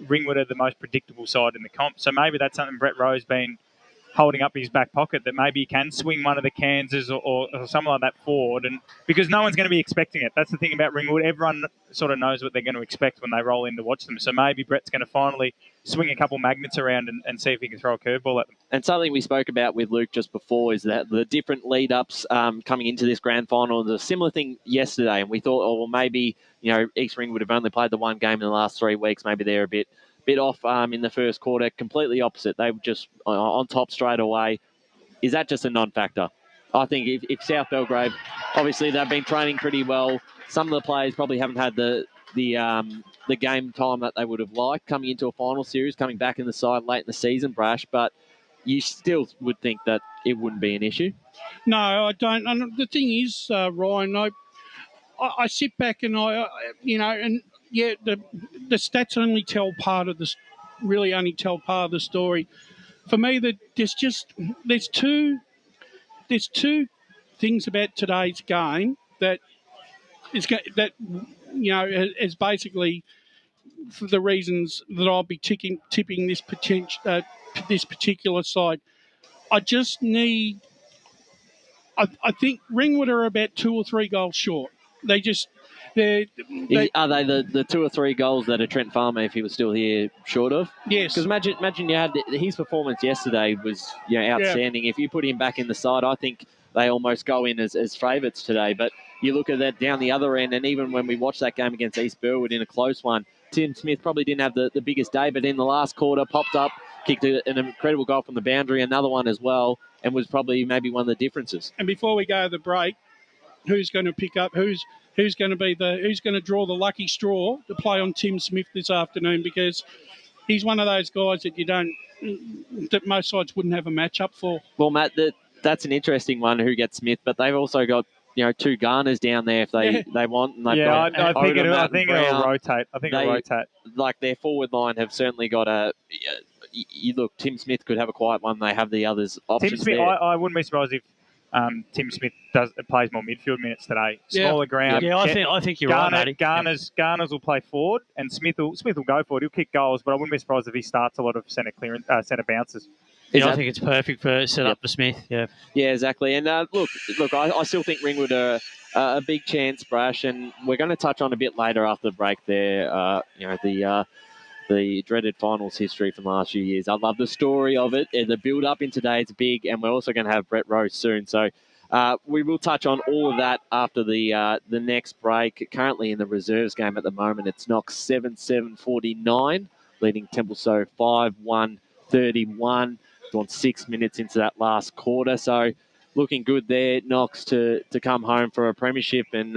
Ringwood are the most predictable side in the comp. So maybe that's something Brett Rowe's been holding up his back pocket, that maybe he can swing one of the Kansas or something like that forward, and because no one's going to be expecting it. That's the thing about Ringwood. Everyone sort of knows what they're going to expect when they roll in to watch them. So maybe Brett's going to finally swing a couple magnets around and see if he can throw a curveball at them. And something we spoke about with Luke just before is that the different lead-ups coming into this grand final. There's a similar thing yesterday, and we thought, maybe East Ringwood have only played the one game in the last 3 weeks. Maybe they're a bit off in the first quarter. Completely opposite. They were just on top straight away. Is that just a non-factor? I think if South Belgrave, obviously they've been training pretty well. Some of the players probably haven't had the game time that they would have liked coming into a final series, coming back in the side late in the season, Brash, but you still would think that it wouldn't be an issue. No, I don't. And the thing is, Ryan, I sit back and the stats only tell part of the story. For me, there's two things about today's game that is basically for the reasons that I'll be tipping this particular side. I think Ringwood are about 2 or 3 goals short. Are they the 2 or 3 goals that a Trent Farmer, if he was still here, short of? Yes. Because imagine you had his performance yesterday was outstanding. Yeah. If you put him back in the side, I think they almost go in as favourites today. But you look at that down the other end, and even when we watched that game against East Burwood in a close one, Tim Smith probably didn't have the biggest day, but in the last quarter popped up, kicked an incredible goal from the boundary, another one as well, and was probably maybe one of the differences. And before we go to the break, who's going to pick up? Who's going to draw the lucky straw to play on Tim Smith this afternoon? Because he's one of those guys that most sides wouldn't have a match-up for. Well, Matt, that's an interesting one, who gets Smith, but they've also got 2 Garners down there if they want. And they've got I think it'll rotate. I think it'll rotate. Like their forward line have certainly got Tim Smith could have a quiet one. They have the others options. Tim Smith, I wouldn't be surprised if Tim Smith plays more midfield minutes today. Smaller ground. Yeah, I think you're right, Matty. Garners will play forward, and Smith will go forward. He'll kick goals, but I wouldn't be surprised if he starts a lot of centre bounces. Yeah, I think it's perfect for set up for Smith. Yeah, exactly. And look, I still think Ringwood are a big chance, Brash, and we're going to touch on a bit later after the break there. The dreaded finals history from the last few years. I love the story of it. The build-up in today is big, and we're also going to have Brett Rose soon. So we will touch on all of that after the next break. Currently in the reserves game at the moment, it's Knox 7-7-49, leading Templestowe 5-1-31. Gone 6 minutes into that last quarter. So looking good there, Knox, to come home for a premiership, and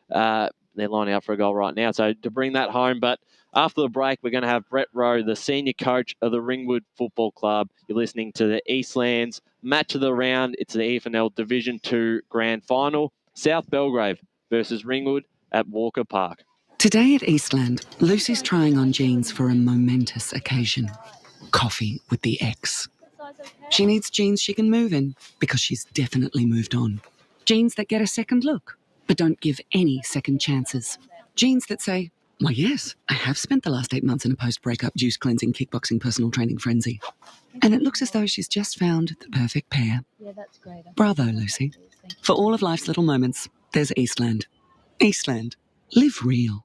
they're lining up for a goal right now. So to bring that home, but after the break, we're going to have Brett Rowe, the senior coach of the Ringwood Football Club. You're listening to the Eastland's match of the round. It's the EFNL Division 2 Grand Final. South Belgrave versus Ringwood at Walker Park. Today at Eastland, Lucy's trying on jeans for a momentous occasion. Coffee with the ex. She needs jeans she can move in because she's definitely moved on. Jeans that get a second look, but don't give any second chances. Jeans that say, "Why, yes, I have spent the last 8 months in a post-breakup juice cleansing, kickboxing, personal training frenzy." And it looks as though she's just found the perfect pair. Yeah, that's great. Bravo, Lucy. For all of life's little moments, there's Eastland. Eastland. Live real.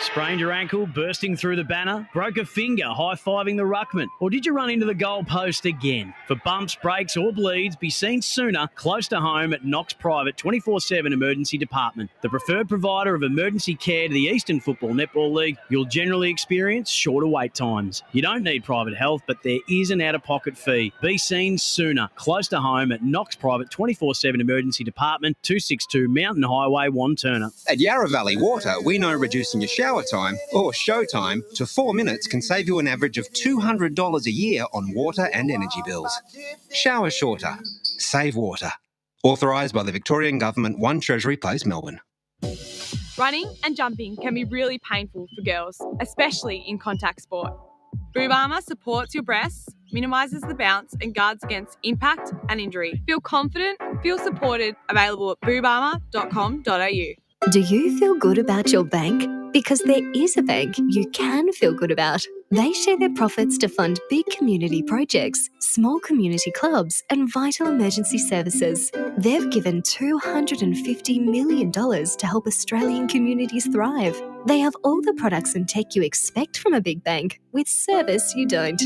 Sprained your ankle, bursting through the banner? Broke a finger, high-fiving the ruckman? Or did you run into the goal post again? For bumps, breaks or bleeds, be seen sooner, close to home at Knox Private 24/7 Emergency Department. The preferred provider of emergency care to the Eastern Football Netball League, you'll generally experience shorter wait times. You don't need private health, but there is an out-of-pocket fee. Be seen sooner, close to home at Knox Private 24/7 Emergency Department, 262 Mountain Highway, Wanturna. At Yarra Valley Water, we know reducing your shower time or show time to 4 minutes can save you an average of $200 a year on water and energy bills. Shower shorter. Save water. Authorised by the Victorian Government, 1 Treasury Place, Melbourne. Running and jumping can be really painful for girls, especially in contact sport. Boob Armour supports your breasts, minimises the bounce and guards against impact and injury. Feel confident, feel supported, available at boobarmour.com.au. Do you feel good about your bank? Because there is a bank you can feel good about. They share their profits to fund big community projects, small community clubs, and vital emergency services. They've given $250 million to help Australian communities thrive. They have all the products and tech you expect from a big bank, with service you don't.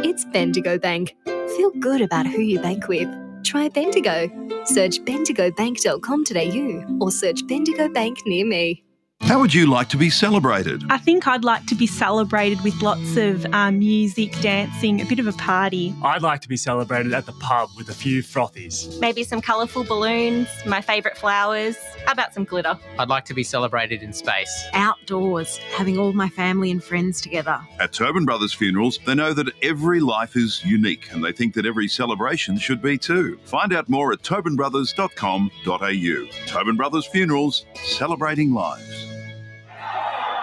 It's Bendigo Bank. Feel good about who you bank with. Try Bendigo. Search bendigobank.com.au or search Bendigo Bank near me. How would you like to be celebrated? I think I'd like to be celebrated with lots of music, dancing, a bit of a party. I'd like to be celebrated at the pub with a few frothies. Maybe some colourful balloons, my favourite flowers. How about some glitter? I'd like to be celebrated in space. Outdoors, having all my family and friends together. At Tobin Brothers Funerals, they know that every life is unique and they think that every celebration should be too. Find out more at tobinbrothers.com.au. Tobin Brothers Funerals, celebrating lives.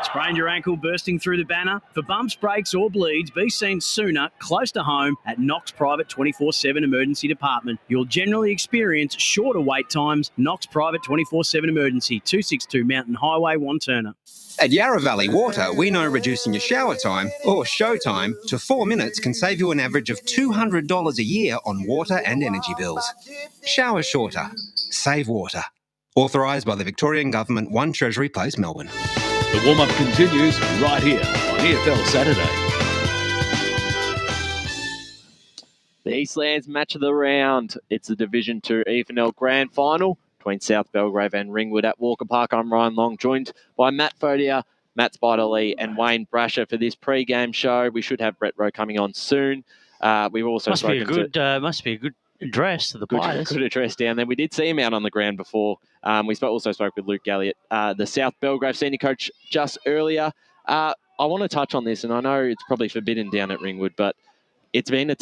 Sprained your ankle bursting through the banner? For bumps, breaks or bleeds, be seen sooner, close to home, at Knox Private 24/7 Emergency Department. You'll generally experience shorter wait times. Knox Private 24/7 Emergency, 262 Mountain Highway, Wanturna. At Yarra Valley Water, we know reducing your shower time, or show time, to 4 minutes can save you an average of $200 a year on water and energy bills. Shower shorter. Save water. Authorised by the Victorian Government, 1 Treasury Place, Melbourne. The warm-up continues right here on EFL Saturday. The Eastland's match of the round. It's the Division 2 EFNL Grand Final between South Belgrave and Ringwood at Walker Park. I'm Ryan Long, joined by Matt Fodia, Matt Spider-Lee and Wayne Brasher for this pre-game show. We should have Brett Rowe coming on soon. We've also must be a good address to the players. Good address down there. We did see him out on the ground before. We also spoke with Luke Galliot, the South Belgrave senior coach, just earlier. I want to touch on this, and I know it's probably forbidden down at Ringwood, but it's been an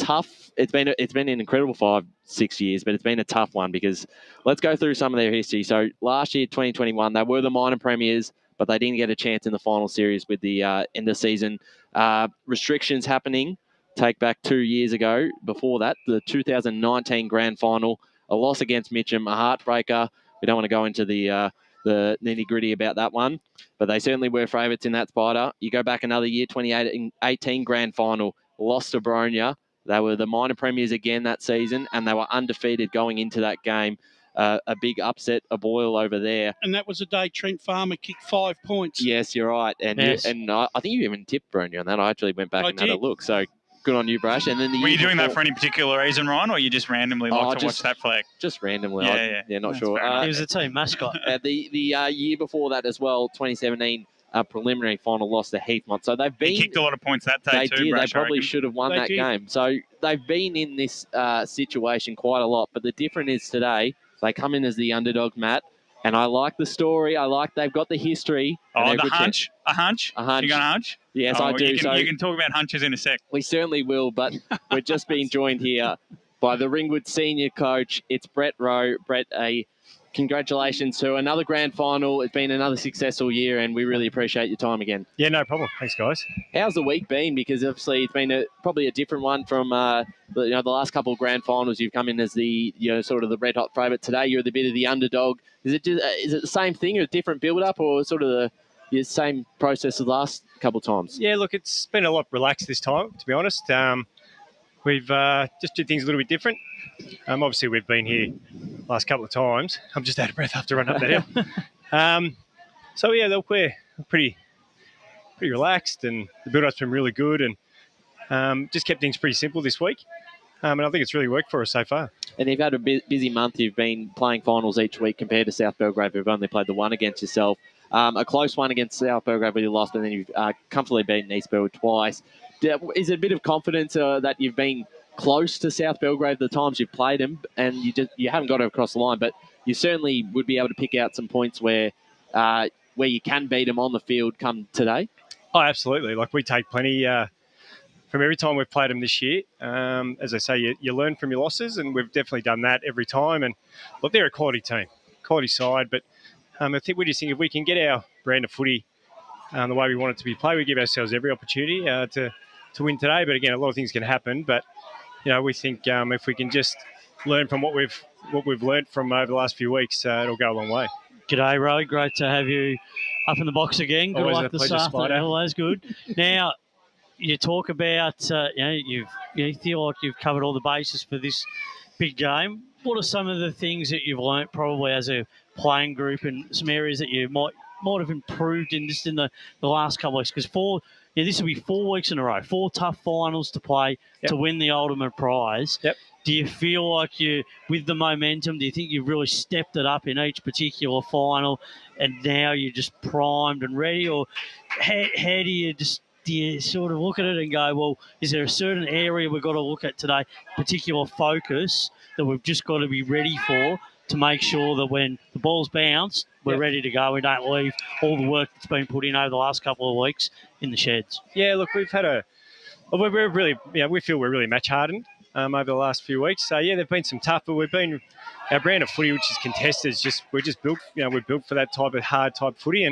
incredible 5-6 years, but it's been a tough one because let's go through some of their history. So last year, 2021, they were the minor premiers, but they didn't get a chance in the final series with the end of season restrictions happening. Take back 2 years ago. Before that, the 2019 Grand Final, a loss against Mitcham, a heartbreaker. We don't want to go into the nitty-gritty about that one, but they certainly were favourites in that, Spider. You go back another year, 2018 Grand Final, lost to Bronya. They were the minor premiers again that season, and they were undefeated going into that game. A big upset, a boil over there. And that was the day Trent Farmer kicked 5 points. Yes, you're right. And yes. I think you even tipped Bronya on that. I actually went back and had a look. So good on you, Brash. And then were you doing that for any particular reason, Ryan, or you just randomly like to watch that flag? Just randomly. Yeah, not sure. He was the team mascot. The year before that as well, 2017 preliminary final loss to Heathmont. So they've been. He kicked a lot of points that day too. Did. Brash, they probably should have won that game. So they've been in this situation quite a lot. But the difference is today they come in as the underdog, Matt. And I like the story. I like they've got the history. Oh, the hunch? A hunch? A hunch. You got a hunch? Yes, I do. You can talk about hunches in a sec. We certainly will, but we're just being joined here by the Ringwood senior coach. It's Brett Rowe. Brett, congratulations to another grand final. It's been another successful year, and we really appreciate your time again. Yeah, no problem. Thanks, guys. How's the week been? Because obviously it's been probably a different one from the last couple of grand finals. You've come in as the sort of the red hot favourite. Today you're the bit of the underdog. Is it the same thing, or a different build up, or sort of the same process as the last couple of times? Yeah, look, it's been a lot relaxed this time, to be honest. We've just did things a little bit different. Obviously, we've been here last couple of times. I'm just out of breath after running up that hill. So yeah, look, we're pretty relaxed, and the build-up's been really good, and just kept things pretty simple this week. And I think it's really worked for us so far. And you've had a busy month. You've been playing finals each week compared to South Belgrave, who've only played the one against yourself. A close one against South Belgrave, but you lost, and then you've comfortably beaten East Belgrave twice. Is it a bit of confidence that you've been close to South Belgrave the times you've played them, and you haven't got it across the line, but you certainly would be able to pick out some points where you can beat them on the field come today? Oh, absolutely. Like, we take plenty from every time we've played them this year. As I say, you learn from your losses, and we've definitely done that every time. And look, they're a quality team, quality side, but I think we just think if we can get our brand of footy the way we want it to be played, we give ourselves every opportunity to win today. But again, a lot of things can happen. But we think if we can just learn from what we've learned from over the last few weeks, it'll go a long way. G'day, Ro. Great to have you up in the box again. Good Always luck a pleasure, this Spider. afternoon. Always good. Now, you talk about you feel like you've covered all the bases for this big game. What are some of the things that you've learnt probably as a playing group, and some areas that you might have improved in just in the last couple of weeks? Because this will be 4 weeks in a row, 4 tough finals to play to win the ultimate prize. Yep. do you feel like with the momentum, do you think you've really stepped it up in each particular final and now you're just primed and ready? Or how do you sort of look at it and go, well, is there a certain area we've got to look at today, particular focus that we've just got to be ready for to make sure that when the ball's bounced, we're ready to go. We don't leave all the work that's been put in over the last couple of weeks in the sheds. Yeah, look, we feel we're really match hardened over the last few weeks. So yeah, there've been some tough, but our brand of footy, which is contested, we're just built. We're built for that type of hard type footy,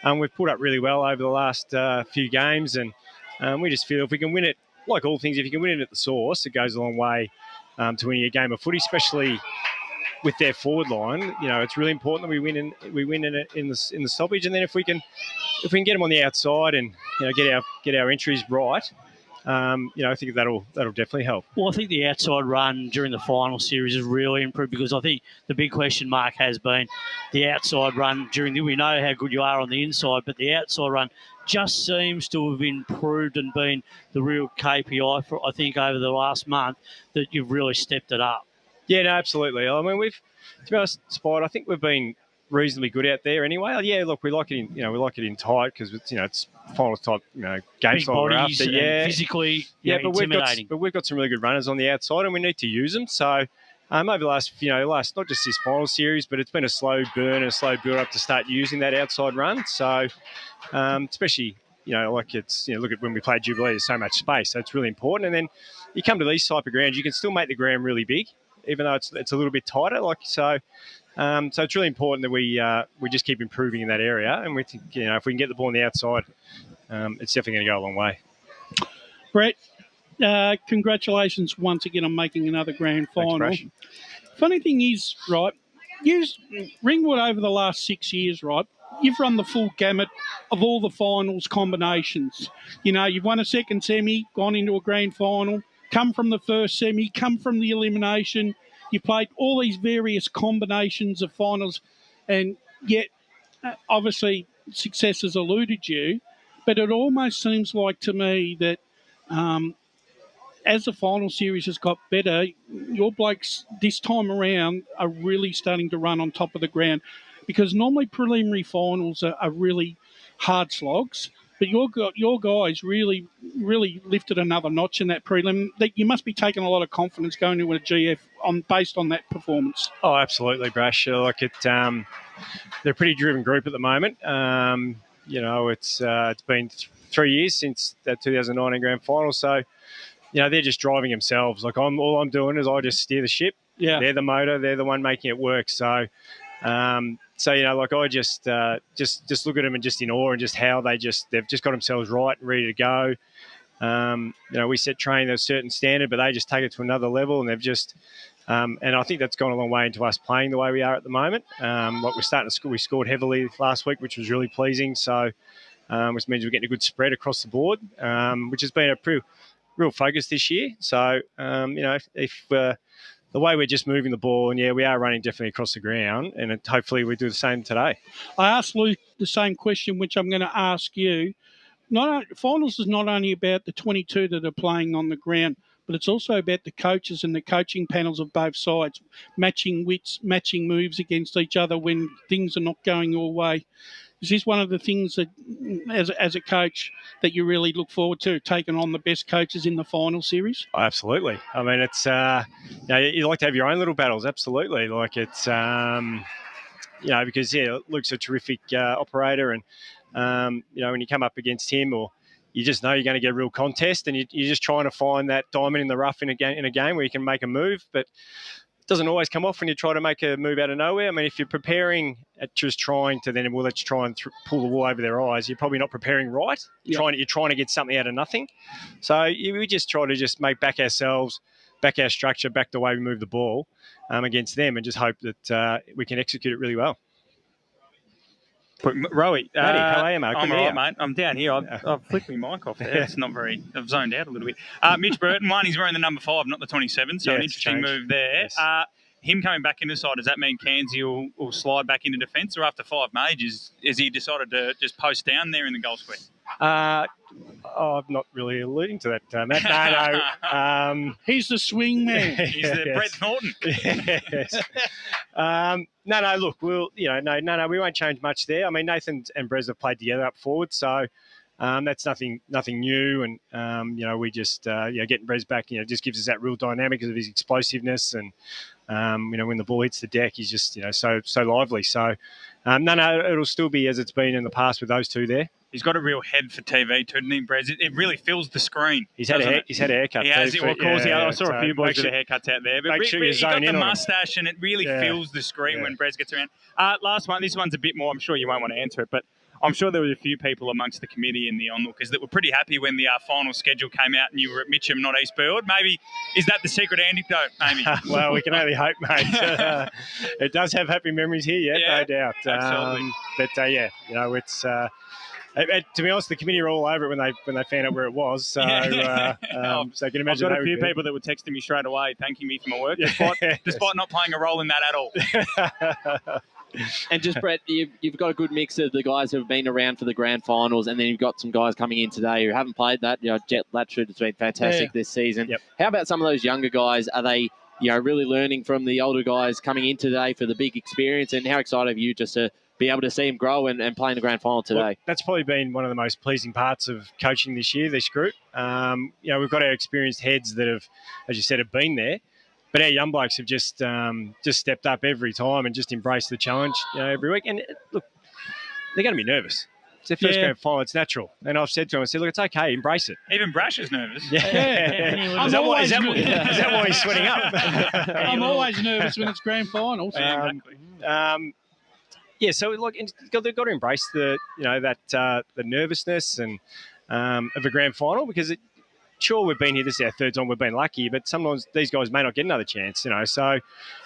and we've pulled up really well over the last few games, and we just feel if we can win it, like all things, if you can win it at the source, it goes a long way to winning a game of footy, especially with their forward line. It's really important that we win in the stoppage, and then if we can get them on the outside and get our entries right, I think that'll definitely help. Well, I think the outside run during the final series has really improved, because I think the big question mark has been the outside run we know how good you are on the inside, but the outside run just seems to have improved and been the real KPI for, I think, over the last month, that you've really stepped it up. Yeah, no, absolutely. I mean, to be honest, Spide, I think we've been reasonably good out there anyway. Yeah, look, we like it in tight, because it's finals type game big style we're bodies after. and Yeah, physically but intimidating. we've got some really good runners on the outside, and we need to use them. So over the last not just this final series, but it's been a slow burn and a slow build up to start using that outside run. So especially look at when we played Jubilee, there's so much space, so it's really important. And then you come to these type of grounds, you can still make the ground really big, even though it's a little bit tighter. So it's really important that we just keep improving in that area, and we think if we can get the ball on the outside, it's definitely going to go a long way. Brett, congratulations once again on making another grand final. Thanks, Brash. Funny thing is, right, Ringwood over the last 6 years, right, you've run the full gamut of all the finals combinations. You've won a second semi, gone into a grand final, come from the first semi, come from the elimination. You played all these various combinations of finals, and yet obviously success has eluded you. But it almost seems like to me that as the final series has got better, your blokes this time around are really starting to run on top of the ground, because normally preliminary finals are really hard slogs. But your guys really lifted another notch in that prelim. You must be taking a lot of confidence going to a GF based on that performance. Oh, absolutely, Brash. They're a pretty driven group at the moment. It's been 3 years since that 2019 grand final, so they're just driving themselves. All I'm doing is I just steer the ship. Yeah, they're the motor. They're the one making it work. So. I just look at them and just in awe, and just how they've just got themselves right and ready to go. We set training at a certain standard, but they just take it to another level, and they've just and I think that's gone a long way into us playing the way we are at the moment. We're starting to score. We scored heavily last week, which was really pleasing. So, which means we're getting a good spread across the board, which has been a real focus this year. So, if the way we're just moving the ball, and we are running definitely across the ground, and hopefully we do the same today. I asked Luke the same question, which I'm going to ask you. Finals is not only about the 22 that are playing on the ground, but it's also about the coaches and the coaching panels of both sides, matching wits, matching moves against each other when things are not going your way. Is this one of the things that, as a coach, that you really look forward to, taking on the best coaches in the final series? Oh, absolutely. I mean, it's you like to have your own little battles. Absolutely, because Luke's a terrific operator, and when you come up against him, or you just know you're going to get a real contest, and you're just trying to find that diamond in the rough in a game where you can make a move, but doesn't always come off when you try to make a move out of nowhere. I mean, if you're preparing at just trying to then, let's try and pull the wool over their eyes, you're probably not preparing right. You're trying to get something out of nothing. So we just try to just make back ourselves, back our structure, back the way we move the ball against them, and just hope that we can execute it really well. Rowie, Matty, how are you, mate? I'm all right, mate. I'm down here. I've flicked my mic off there. It's not very... I've zoned out a little bit. Mitch Burton, he's wearing the number 5, not the 27, so an interesting move there. Yes. Him coming back into the side, does that mean Cairnsey will slide back into defence, or after 5 majors, has he decided to just post down there in the goal square? I'm not really alluding to that, Matt. No. He's the swing man. He's the Brett Norton. Yes. No. Look, no. We won't change much there. I mean, Nathan and Brez have played together up forward, so that's nothing new. And we just getting Brez back, just gives us that real dynamic of his explosiveness, and when the ball hits the deck, he's just so lively. So no, it'll still be as it's been in the past with those two there. He's got a real head for TV, too, doesn't he, Brez? It really fills the screen. He's had a haircut. He has. Well, of course, I saw a few boys with their haircuts out there. But make sure you zone in on the mustache, and it really fills the screen when Brez gets around. Last one. This one's a bit more. I'm sure you won't want to answer it, but I'm sure there were a few people amongst the committee and the onlookers that were pretty happy when the final schedule came out and you were at Mitcham, not East Burwood. Maybe, is that the secret anecdote, maybe? Well, we can only hope, mate. It does have happy memories here, no doubt. Absolutely. It's... to be honest, the committee were all over it when they found out where it was. So, so you can imagine. I've got a few people that were texting me straight away, thanking me for my work, despite not playing a role in that at all. And just, Brett, you've got a good mix of the guys who have been around for the grand finals, and then you've got some guys coming in today who haven't played that. Jet Latchford has been fantastic this season. Yep. How about some of those younger guys? Are they really learning from the older guys coming in today for the big experience? And how excited are you just to be able to see them grow and play in the grand final today? Well, that's probably been one of the most pleasing parts of coaching this year, this group. We've got our experienced heads that have, as you said, have been there. But our young blokes have just stepped up every time and just embraced the challenge every week. And look, they're going to be nervous. It's their first grand final. It's natural. And I've said to them, look, it's okay. Embrace it. Even Brash is nervous. Is that why he's sweating up? I'm always nervous when it's grand finals. Exactly. So they've got to embrace the nervousness and of a grand final, because sure, we've been here, this is our third time, we've been lucky, but sometimes these guys may not get another chance, so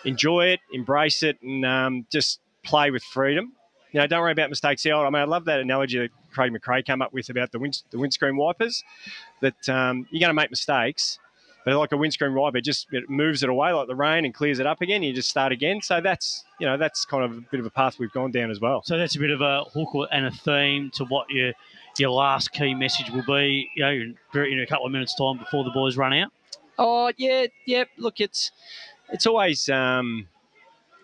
enjoy it, embrace it, and just play with freedom. Don't worry about mistakes. I love that analogy that Craig McRae came up with about the windscreen wipers, that you're going to make mistakes, but like a windscreen wiper, it moves it away like the rain and clears it up again. You just start again. So that's kind of a bit of a path we've gone down as well. So that's a bit of a hook and a theme to what your last key message will be, in a couple of minutes' time before the boys run out? Oh, yeah. Look, it's always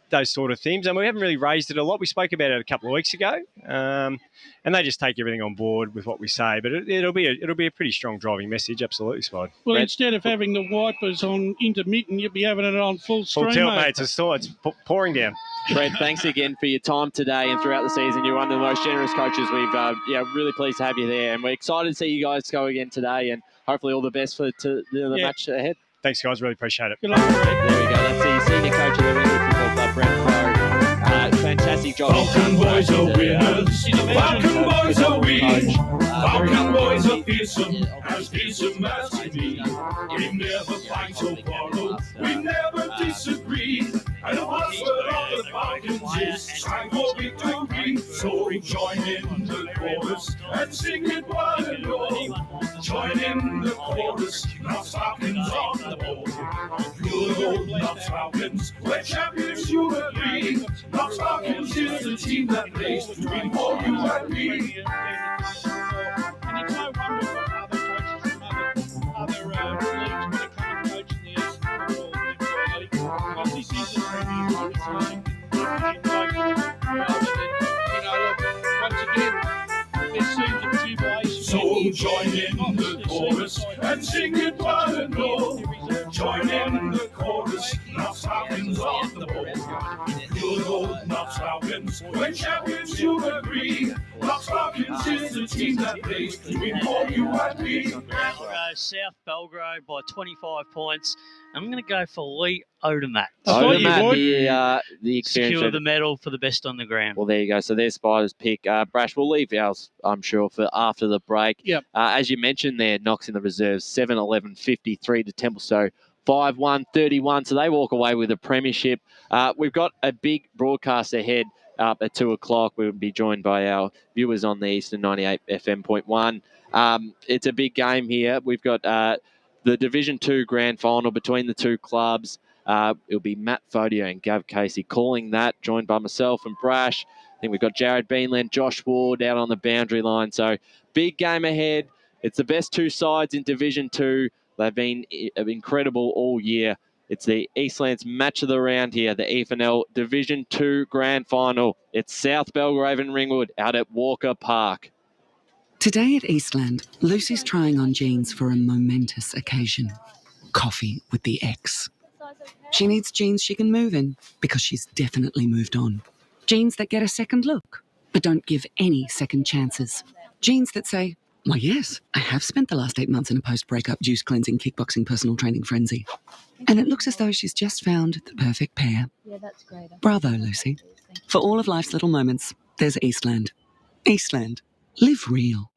those sort of themes, and we haven't really raised it a lot. We spoke about it a couple of weeks ago, and they just take everything on board with what we say. But it'll be a pretty strong driving message, absolutely, Spide. Well, instead of having the wipers on intermittent, you'll be having it on full stream. Full tilt, mate. It's pouring down. Brett, thanks again for your time today and throughout the season. You're one of the most generous coaches. We've really pleased to have you there, and we're excited to see you guys go again today, and hopefully all the best for the match ahead. Thanks, guys. Really appreciate it. Good luck. There we go. That's the senior coach of the Ringwood Football Club, Brett Crowe. Fantastic job. Falcon boys are winners. Falcon boys are we. Falcon boys are fearsome as we. We never fight or quarrel. We never disagree. And the password of the Falcons is time for victory. So join in the chorus and sing it one and all. Join in the chorus, Knox Falcons on the board. Good old Knox Falcons, we're champions, you agree. Knox Falcons is the team that plays to win for you and me. And it's no wonder what other coaches from other leagues when they come and coach in the East League, because this is the Premier once again, there seems a jubilation. So join in the chorus and sing it one and all. Join in the chorus, Knox Falcons on the board. Good old Knox Falcons, we're champions, you agree. Knox Falcons is the team that plays to win for you and me. South Belgrave by 25 points. I'm going to go for Lee Odermatt. The experience. Secure the medal for the best on the ground. Well, there you go. So there's Spider's pick. Brash, we'll leave ours, I'm sure, for after the break. Yep. As you mentioned there, Knox in the reserves, 7-11-53 to Templestowe, 5-1-31. So they walk away with a premiership. We've got a big broadcast ahead up at 2 o'clock. We'll be joined by our viewers on the Eastern 98 FM.1. It's a big game here. We've got the Division 2 Grand Final between the two clubs. It'll be Matt Fodio and Gav Casey calling that, joined by myself and Brash. I think we've got Jared Beanland, Josh Ward out on the boundary line. So big game ahead. It's the best two sides in Division 2. They've been incredible all year. It's the Eastland's match of the round here, the EFNL Division 2 Grand Final. It's South Belgrave and Ringwood out at Walker Park. Today at Eastland, Lucy's trying on jeans for a momentous occasion. Coffee with the ex. She needs jeans she can move in because she's definitely moved on. Jeans that get a second look, but don't give any second chances. Jeans that say, "Why, yes, I have spent the last 8 months in a post-breakup juice cleansing, kickboxing, personal training frenzy." And it looks as though she's just found the perfect pair. Yeah, that's great. Bravo, Lucy. For all of life's little moments, there's Eastland. Eastland. Live real.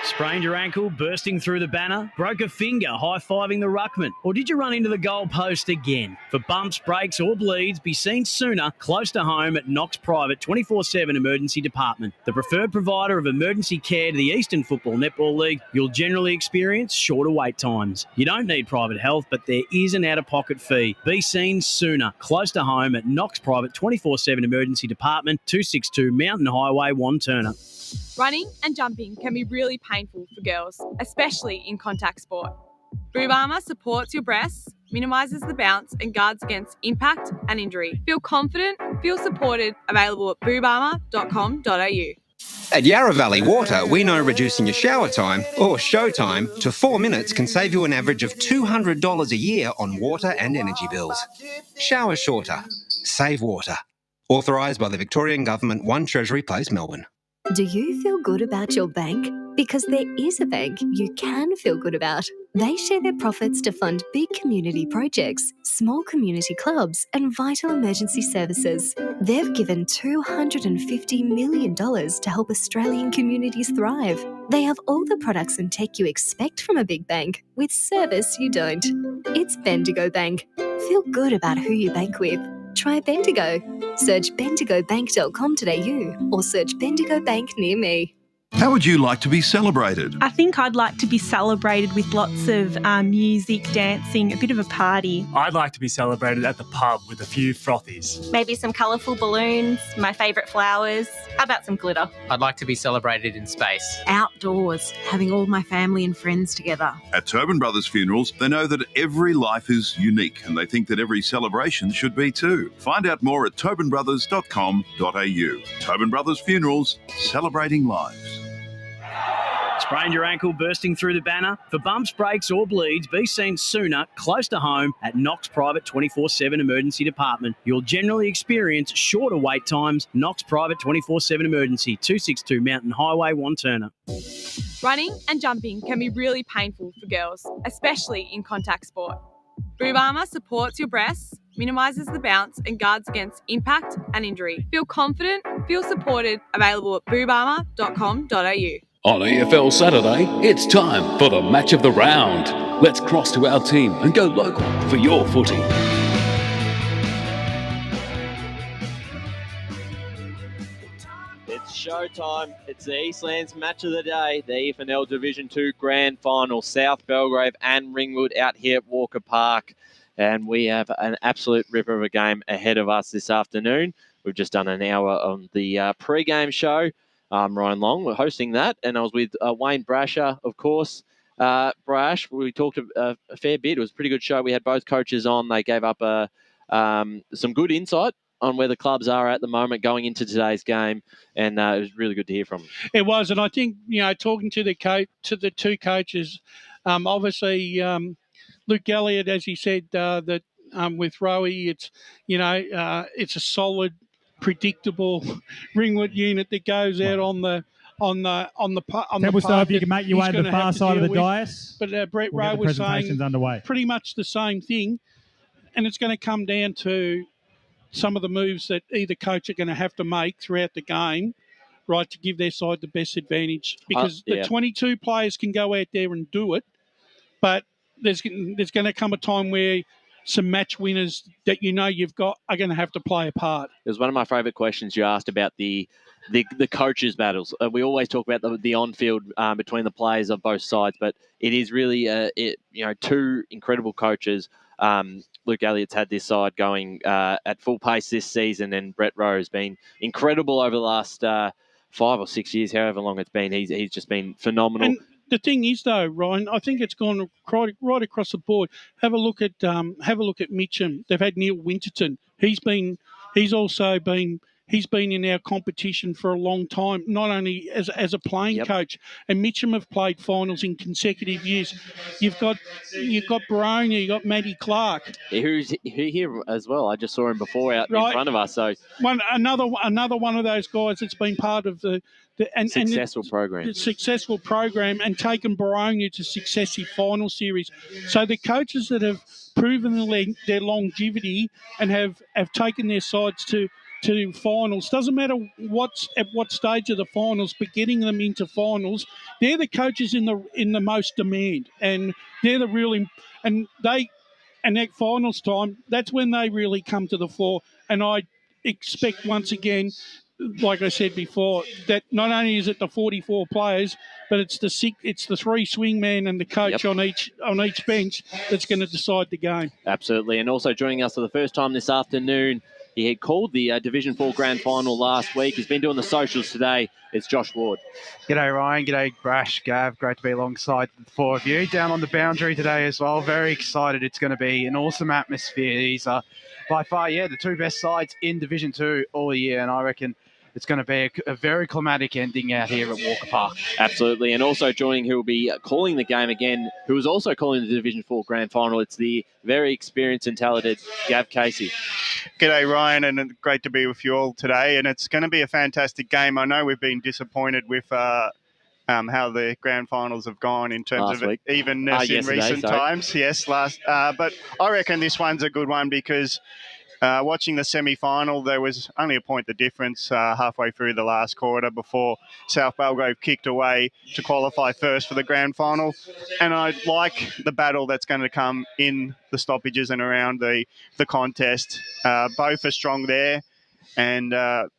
Sprained your ankle, bursting through the banner? Broke a finger, high-fiving the ruckman? Or did you run into the goal post again? For bumps, breaks or bleeds, be seen sooner, close to home at Knox Private 24/7 Emergency Department. The preferred provider of emergency care to the Eastern Football Netball League, you'll generally experience shorter wait times. You don't need private health, but there is an out-of-pocket fee. Be seen sooner, close to home at Knox Private 24/7 Emergency Department, 262 Mountain Highway, Wanturna. Running and jumping can be really painful for girls, especially in contact sport. Boob Armour supports your breasts, minimises the bounce and guards against impact and injury. Feel confident, feel supported, available at boobarmour.com.au. At Yarra Valley Water, we know reducing your shower time, or show time, to 4 minutes can save you an average of $200 a year on water and energy bills. Shower shorter. Save water. Authorised by the Victorian Government, 1 Treasury Place, Melbourne. Do you feel good about your bank? Because there is a bank you can feel good about. They share their profits to fund big community projects, small community clubs, and vital emergency services. They've given $250 million to help Australian communities thrive. They have all the products and tech you expect from a big bank, with service you don't. It's Bendigo Bank. Feel good about who you bank with. Try Bendigo. Search bendigobank.com.au or search Bendigo Bank near me. How would you like to be celebrated? I think I'd like to be celebrated with lots of music, dancing, a bit of a party. I'd like to be celebrated at the pub with a few frothies. Maybe some colourful balloons, my favourite flowers. How about some glitter? I'd like to be celebrated in space. Outdoors, having all my family and friends together. At Tobin Brothers Funerals, they know that every life is unique and they think that every celebration should be too. Find out more at tobinbrothers.com.au. Tobin Brothers Funerals, celebrating lives. Sprained your ankle, bursting through the banner? For bumps, breaks or bleeds, be seen sooner, close to home at Knox Private 24/7 Emergency Department. You'll generally experience shorter wait times. Knox Private 24/7 Emergency, 262 Mountain Highway, Wanturna. Running and jumping can be really painful for girls, especially in contact sport. Boob Armour supports your breasts, minimises the bounce and guards against impact and injury. Feel confident, feel supported, available at boobarmour.com.au. On EFL Saturday, it's time for the match of the round. Let's cross to our team and go local for your footy. It's showtime. It's the Eastland's match of the day, the EFNL Division 2 Grand Final. South Belgrave and Ringwood out here at Walker Park. And we have an absolute ripper of a game ahead of us this afternoon. We've just done an hour on the pre-game show. Ryan Long, we're hosting that, and I was with Wayne Brasher, of course. Brash, we talked a fair bit. It was a pretty good show. We had both coaches on. They gave up some good insight on where the clubs are at the moment going into today's game, and it was really good to hear from them. It was, and I think, talking to the two coaches, obviously Luke Elliott, as he said, that with Rowie, it's it's a solid, predictable Ringwood unit that goes out on the Templestowe, if you can make your way to the far side of the dais. But Brett Rowe was saying underway. Pretty much the same thing, and it's going to come down to some of the moves that either coach are going to have to make throughout the game, right, to give their side the best advantage. Because the 22 players can go out there and do it, but there's going to come a time where some match winners that you've got are going to have to play a part. It was one of my favourite questions you asked about the coaches' battles. We always talk about the on-field between the players of both sides, but it is really two incredible coaches. Luke Elliott's had this side going at full pace this season, and Brett Rowe's been incredible over the last 5 or 6 years, however long it's been. He's just been phenomenal. And the thing is, though, Ryan, I think it's gone right across the board. Have a look at Mitcham. They've had Neil Winterton. He's been in our competition for a long time, not only as a playing coach. And Mitcham have played finals in consecutive years. You've got Baroni, you've got Matty Clark. Who's here as well. I just saw him before out in front of us. So another one of those guys that's been part of the successful program and taken Baroni to successive final series. So the coaches that have proven their longevity and have taken their sides to finals, doesn't matter at what stage of the finals, but getting them into finals, they're the coaches in the most demand, and they're the real and at finals time, that's when they really come to the fore. And I expect once again, like I said before, that not only is it the 44 players, but it's the 3 swingmen and the coach on each bench that's going to decide the game. Absolutely. And also joining us for the first time this afternoon, he had called the Division 4 Grand Final last week. He's been doing the socials today. It's Josh Ward. G'day, Ryan. G'day, Brash, Gav. Great to be alongside the four of you. Down on the boundary today as well. Very excited. It's going to be an awesome atmosphere. These are by far, the two best sides in Division 2 all year, and I reckon it's going to be a very climatic ending out here at Walker Park. Absolutely. And also joining who will be calling the game again, who is also calling the Division 4 Grand Final, it's the very experienced and talented Gav Casey. G'day, Ryan, and great to be with you all today. And it's going to be a fantastic game. I know we've been disappointed with how the grand finals have gone in terms of evenness in recent times. Yes, but I reckon this one's a good one because watching the semi-final, there was only a point the difference halfway through the last quarter before South Belgrave kicked away to qualify first for the grand final. And I like the battle that's going to come in the stoppages and around the contest. Both are strong there, and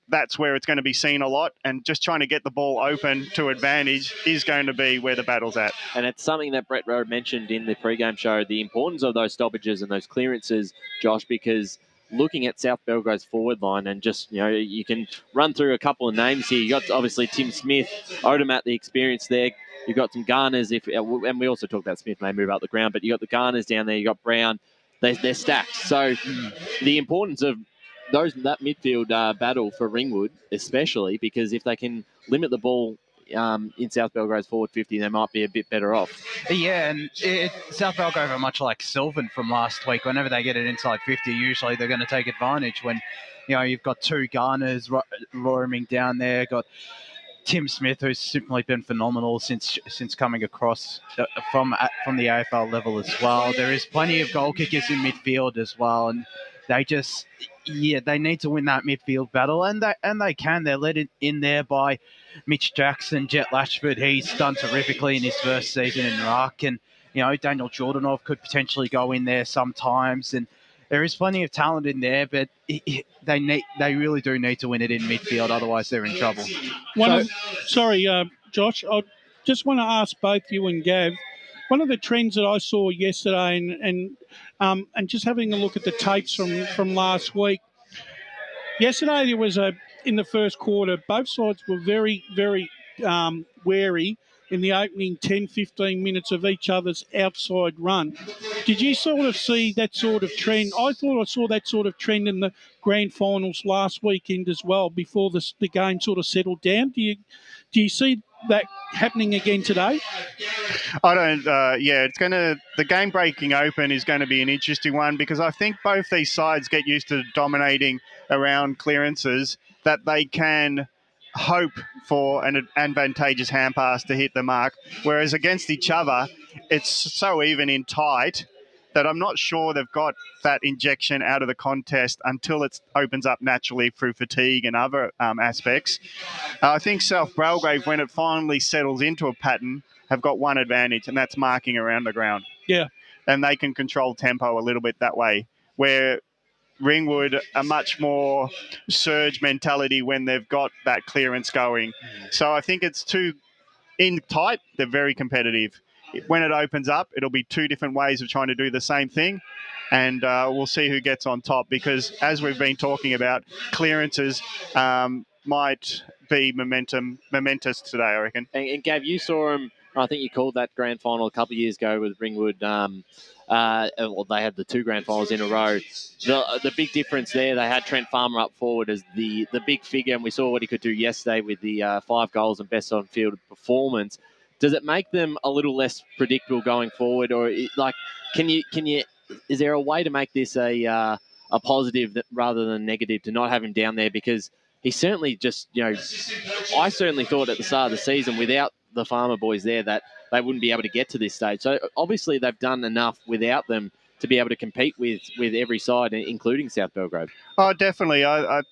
that's where it's going to be seen a lot. And just trying to get the ball open to advantage is going to be where the battle's at. And it's something that Brett Rowe mentioned in the pre-game show, the importance of those stoppages and those clearances, Josh, because looking at South Belgrave's forward line and just, you can run through a couple of names here. You got obviously Tim Smith, Odomat, the experience there. You've got some Garners, and we also talked about Smith may move up the ground, but you got the Garners down there. You got Brown. They're stacked. So the importance of that midfield battle for Ringwood, especially because if they can limit the ball in South Belgrave's forward 50, they might be a bit better off. Yeah, and South Belgrave are much like Sylvan from last week. Whenever they get it inside 50, usually they're going to take advantage. When you've got two Garners roaming down there, got Tim Smith, who's simply been phenomenal since coming across from the AFL level as well. There is plenty of goal kickers in midfield as well, and they just they need to win that midfield battle, and they can. They're led in there by Mitch Jackson, Jet Lashford. He's done terrifically in his first season in ruck, and Daniel Jordanov could potentially go in there sometimes, and there is plenty of talent in there, but they really do need to win it in midfield, otherwise they're in trouble. Josh, I just want to ask both you and Gav, one of the trends that I saw yesterday, and just having a look at the tapes from last week. Yesterday there was in the first quarter, both sides were very, very wary in the opening 10, 15 minutes of each other's outside run. Did you sort of see that sort of trend? I thought I saw that sort of trend in the grand finals last weekend as well, before the game sort of settled down. Do you see that happening again today? I don't. The game breaking open is going to be an interesting one, because I think both these sides get used to dominating around clearances, that they can hope for an advantageous hand pass to hit the mark. Whereas against each other, it's so even in tight that I'm not sure they've got that injection out of the contest until it opens up naturally through fatigue and other aspects. I think South Belgrave, when it finally settles into a pattern, have got one advantage, and that's marking around the ground. Yeah. And they can control tempo a little bit that way, where Ringwood are much more surge mentality when they've got that clearance going. So I think it's too in tight. They're very competitive. When it opens up, it'll be two different ways of trying to do the same thing. And we'll see who gets on top, because as we've been talking about, clearances might be momentous today, I reckon. And Gav, you saw them. I think you called that grand final a couple of years ago with Ringwood. Well, they had the 2 grand finals in a row. The big difference there, they had Trent Farmer up forward as the big figure, and we saw what he could do yesterday with the 5 goals and best on field performance. Does it make them a little less predictable going forward, or can you? Is there a way to make this a positive rather than negative to not have him down there? Because he certainly just, I certainly thought at the start of the season without the Farmer boys there that they wouldn't be able to get to this stage. So obviously they've done enough without them to be able to compete with every side, including South Belgrave. Oh, definitely. I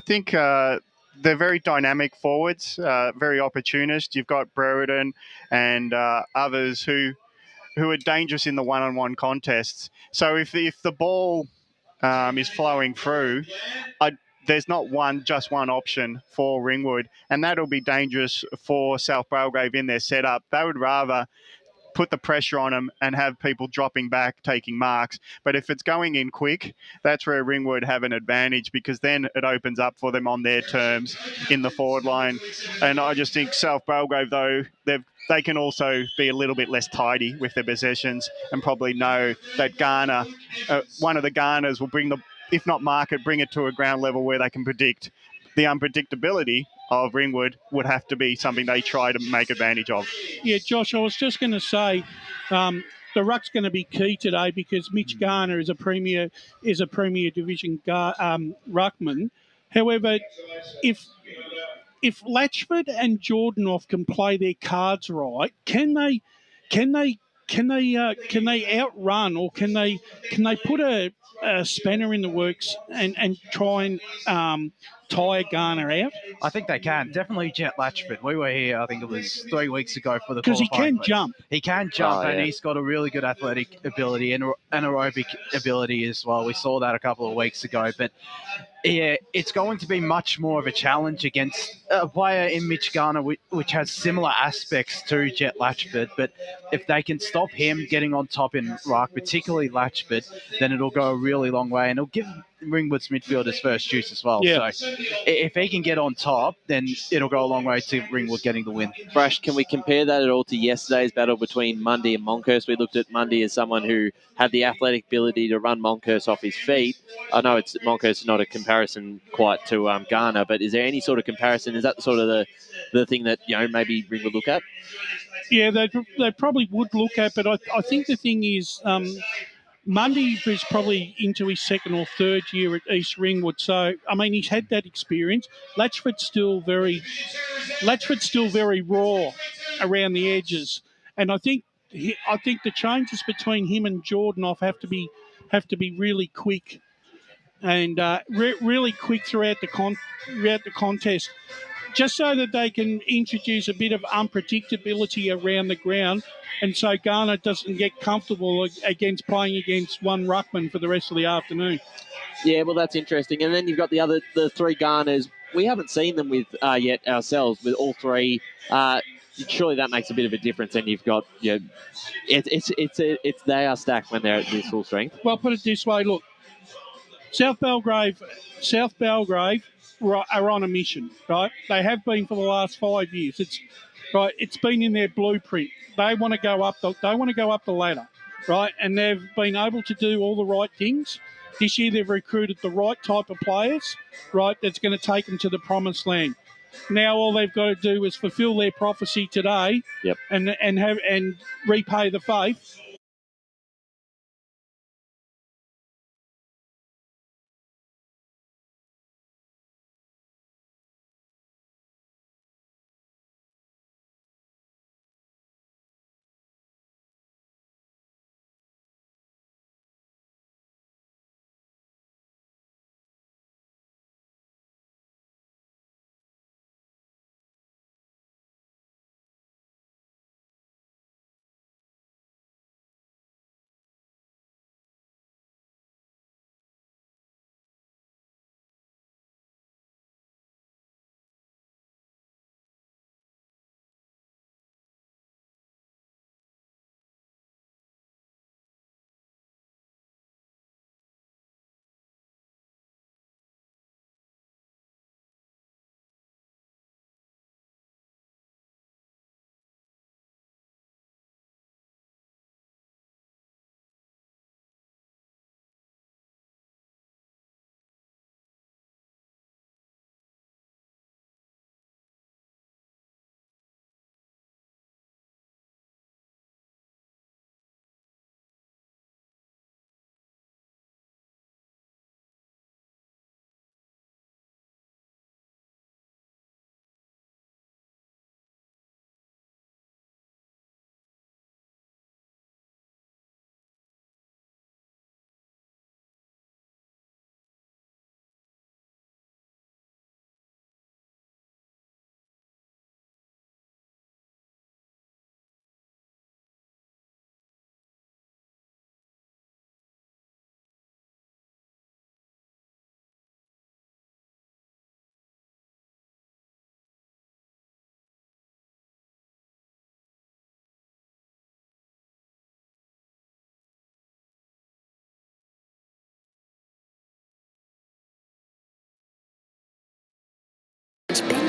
think they're very dynamic forwards, very opportunist. You've got Brereton and others who are dangerous in the one-on-one contests. So if the ball is flowing through, there's not just one option for Ringwood, and that'll be dangerous for South Belgrave in their setup. They would rather put the pressure on them and have people dropping back, taking marks. But if it's going in quick, that's where Ringwood have an advantage, because then it opens up for them on their terms in the forward line. And I just think South Belgrave, though, they can also be a little bit less tidy with their possessions and probably know that Garner, one of the Garners will bring if not mark it, bring it to a ground level where they can predict. The unpredictability of Ringwood would have to be something they try to make advantage of. Yeah, Josh, I was just going to say the ruck's going to be key today, because Mitch Garner is a premier division ruckman. However, if Latchford and Jordanoff can play their cards right, can they outrun, or can they put a spanner in the works and try and tire Garner out? I think they can. Definitely Jet Latchford. We were here, I think it was 3 weeks ago for the because he qualifying can jump. He can jump, Oh, and yeah. he's got a really good athletic ability and anaerobic ability as well. We saw that a couple of weeks ago. But yeah, it's going to be much more of a challenge against a player in Mitch Garner, which has similar aspects to Jet Latchford. But if they can stop him getting on top in ruck, particularly Latchford, then it'll go a really long way, and it'll give Ringwood's midfielders first juice as well. Yeah. So if he can get on top, then it'll go a long way to Ringwood getting the win. Brash, can we compare that at all to yesterday's battle between Mundy and Monkhurst? We looked at Mundy as someone who had the athletic ability to run Monkhurst off his feet. I know Monkhurst is not a comparison quite to Garner, but is there any sort of comparison? Is that sort of the thing that maybe Ringwood look at? Yeah, they probably would look at, but I think the thing is Mundy is probably into his 2nd or 3rd year at East Ringwood. So, I mean, he's had that experience. Latchford's still very raw around the edges. And I think the changes between him and Jordanoff have to be really quick, and really quick throughout the contest, just so that they can introduce a bit of unpredictability around the ground, and so Garner doesn't get comfortable playing against one ruckman for the rest of the afternoon. Yeah, well, that's interesting. And then you've got the 3 Garners. We haven't seen them with yet ourselves with all 3. Surely that makes a bit of a difference. And you've got they are stacked when they're at this full strength. Well, put it this way, look, South Belgrave are on a mission, right? They have been for the last 5 years. It's been in their blueprint. They want to go up the ladder, right? And they've been able to do all the right things. This year they've recruited the right type of players, right? That's going to take them to the promised land. Now all they've got to do is fulfil their prophecy today, and repay the faith.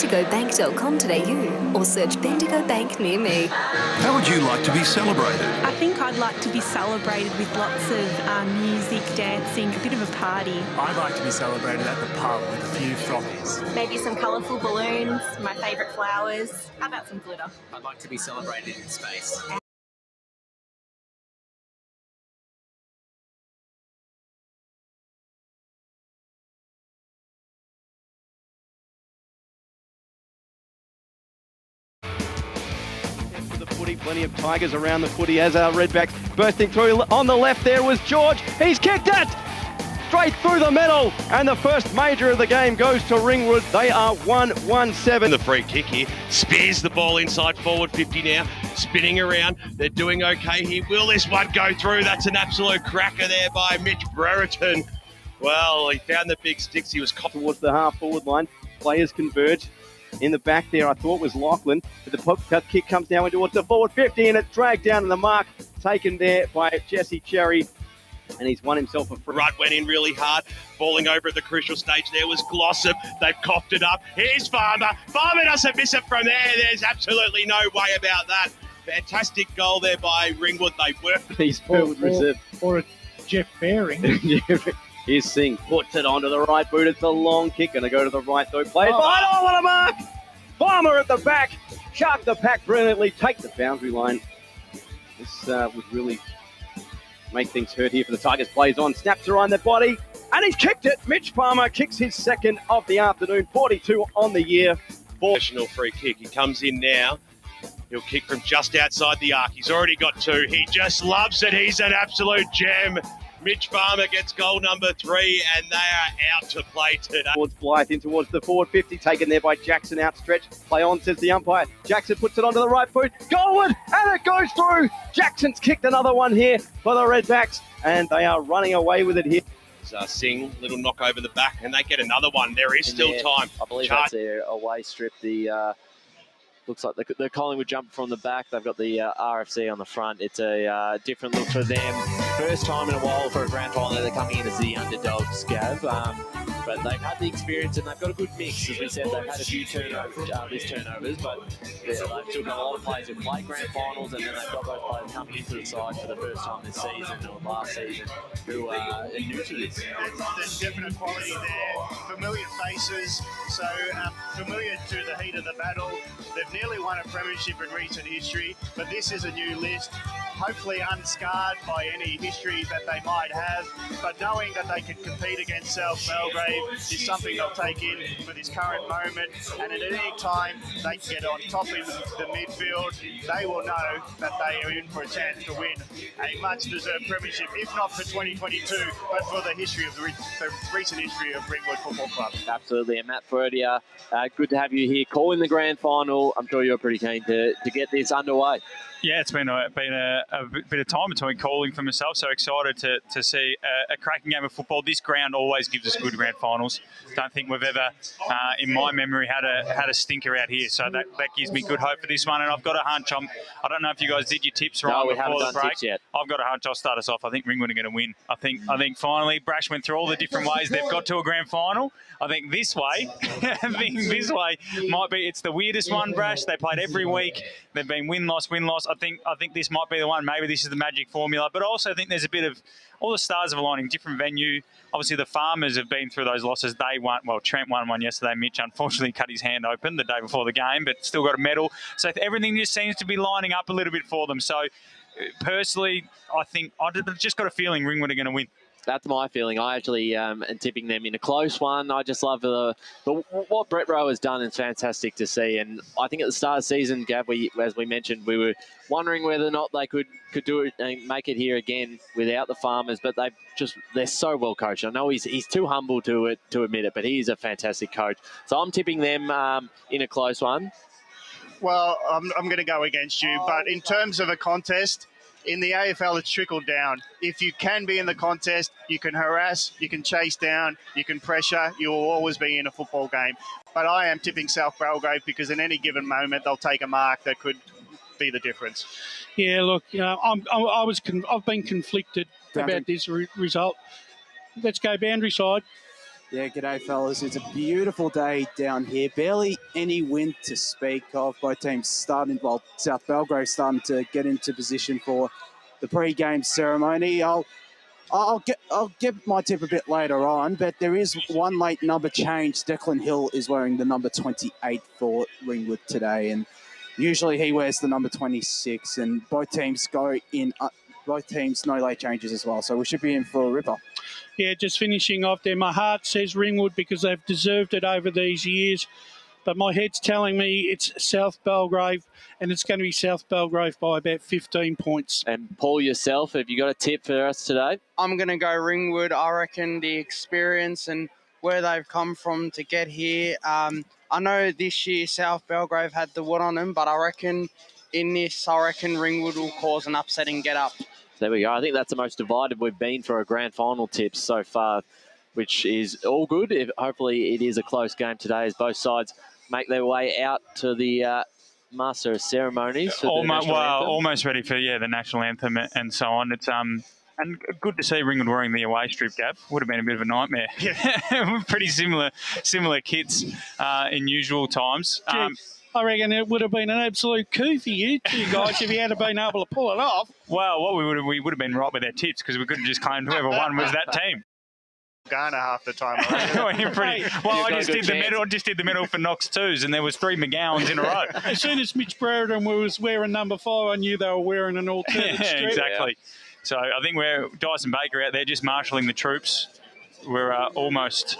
bendigobank.com.au or search Bendigo Bank near me. How would you like to be celebrated? I think I'd like to be celebrated with lots of music, dancing, a bit of a party. I'd like to be celebrated at the pub with a few frothies. Maybe some colourful balloons, my favourite flowers. How about some glitter? I'd like to be celebrated in space. Plenty of Tigers around the footy as our Redbacks bursting through. On the left there was George. He's kicked it straight through the middle, and the first major of the game goes to Ringwood. They are 1-1-7. The free kick here. Spears the ball inside forward 50 now. Spinning around. They're doing okay here. Will this one go through? That's an absolute cracker there by Mitch Brereton. Well, he found the big sticks. He was towards the half-forward line. Players converge. In the back there, I thought was Lachlan. But the poke cut kick comes down towards the forward 50, and it's dragged down to the mark. Taken there by Jesse Cherry. And he's won himself a free. Rudd went in really hard. Falling over at the crucial stage there was Glossop. They've coughed it up. Here's Farmer. Farmer doesn't miss it from there. There's absolutely no way about that. Fantastic goal there by Ringwood. They worked. He's forward reserve. Or a Jeff Baring. Here's Singh, puts it onto the right boot. It's a long kick, going to go to the right though. Played by, oh, what a mark! Farmer at the back, shark the pack brilliantly, take the boundary line. This would really make things hurt here for the Tigers. Plays on, snaps around their body, and he's kicked it. Mitch Palmer kicks his second of the afternoon, 42 on the year. Professional free kick. He comes in now. He'll kick from just outside the arc. He's already got two. He just loves it. He's an absolute gem. Mitch Farmer gets goal number 3, and they are out to play today. Towards Blythe, in towards the forward 50, taken there by Jackson, outstretched. Play on, says the umpire. Jackson puts it onto the right foot. Goalward, and it goes through. Jackson's kicked another one here for the Redbacks, and they are running away with it here. Singh, little knock over the back, and they get another one. There is still time. I believe that's their away strip. The looks like the Collingwood jumper from the back. They've got the RFC on the front. It's a different look for them. First time in a while for a grand final. They're coming in as the underdogs, Gav. But they've had the experience and they've got a good mix. As we said, they've had a few turnovers, but they've still got a lot of players who play grand finals, and then they've got those players coming into the side for the first time this season or last season who are new to this. There's definite quality there. Familiar faces, so familiar to the heat of the battle. They've nearly won a premiership in recent history, but this is a new list, hopefully unscarred by any history that they might have, but knowing that they can compete against South Belgrave is something they'll take in for this current moment, and at any time they can get on top in the midfield, they will know that they are in for a chance to win a much-deserved premiership, if not for 2022, but for the history of the recent history of Ringwood Football Club. Absolutely, and Matt Ferdia, good to have you here calling the grand final. I'm sure you're pretty keen to get this underway. Yeah, it's been a bit of time between calling for myself, so excited to see a cracking game of football. This ground always gives us good grand finals. Don't think we've ever, in my memory, had a stinker out here, so that gives me good hope for this one. And I've got a hunch. I don't know if you guys did your tips right before the break. Yet. I've got a hunch. I'll start us off. I think Ringwood are going to win. I think finally Brash went through all the different ways they've got to a grand final. I think this way, might be. It's the weirdest one, Brash. They played every week. They've been win-loss, win-loss. I think this might be the one. Maybe this is the magic formula. But I also think there's a bit of all the stars have aligning, different venue. Obviously, the Farmers have been through those losses. They won. Well, Trent won one yesterday. Mitch unfortunately cut his hand open the day before the game, but still got a medal. So everything just seems to be lining up a little bit for them. So personally, I think I've just got a feeling Ringwood are going to win. That's my feeling. I actually am tipping them in a close one. I just love what Brett Rowe has done. Is fantastic to see. And I think at the start of the season, Gav, as we mentioned, we were wondering whether or not they could do it and make it here again without the Farmers. But they're so well coached. I know he's too humble to admit it, but he's a fantastic coach. So I'm tipping them in a close one. Well, I'm going to go against you. But in terms of a contest, in the AFL, it's trickled down. If you can be in the contest, you can harass, you can chase down, you can pressure, you will always be in a football game. But I am tipping South Belgrave because in any given moment, they'll take a mark that could be the difference. Yeah, look, I've been conflicted about this result. Let's go boundary side. Yeah, g'day, fellas. It's a beautiful day down here. Barely any wind to speak of. Both teams starting, well, South Belgrave starting to get into position for the pre-game ceremony. I'll get my tip a bit later on, but there is one late number change. Declan Hill is wearing the number 28 for Ringwood today, and usually he wears the number 26. And both teams go in. Both teams no late changes as well, so we should be in for a ripper. Yeah, just finishing off there. My heart says Ringwood because they've deserved it over these years. But my head's telling me it's South Belgrave, and it's going to be South Belgrave by about 15 points. And Paul, yourself, have you got a tip for us today? I'm going to go Ringwood. I reckon the experience and where they've come from to get here. I know this year South Belgrave had the wood on them, but I reckon Ringwood will cause an upsetting get up. There we go. I think that's the most divided we've been for a grand final tips so far, which is all good. Hopefully it is a close game today as both sides make their way out to the Master of Ceremonies. For almost ready for the national anthem and so on. It's and good to see Ringwood wearing the away strip, Gav. Would have been a bit of a nightmare. Pretty similar kits in usual times. I reckon it would have been an absolute coup for you two guys if you had been able to pull it off. Well, what we would have been right with our tips because we could have just claimed whoever won was that team. Ghana half the time. I just did the medal for Knox twos, and there was 3 McGowans in a row. As soon as Mitch Brereton was wearing number 5, I knew they were wearing an alternate strip. Exactly. So I think we're Dyson Baker out there just marshalling the troops. We're almost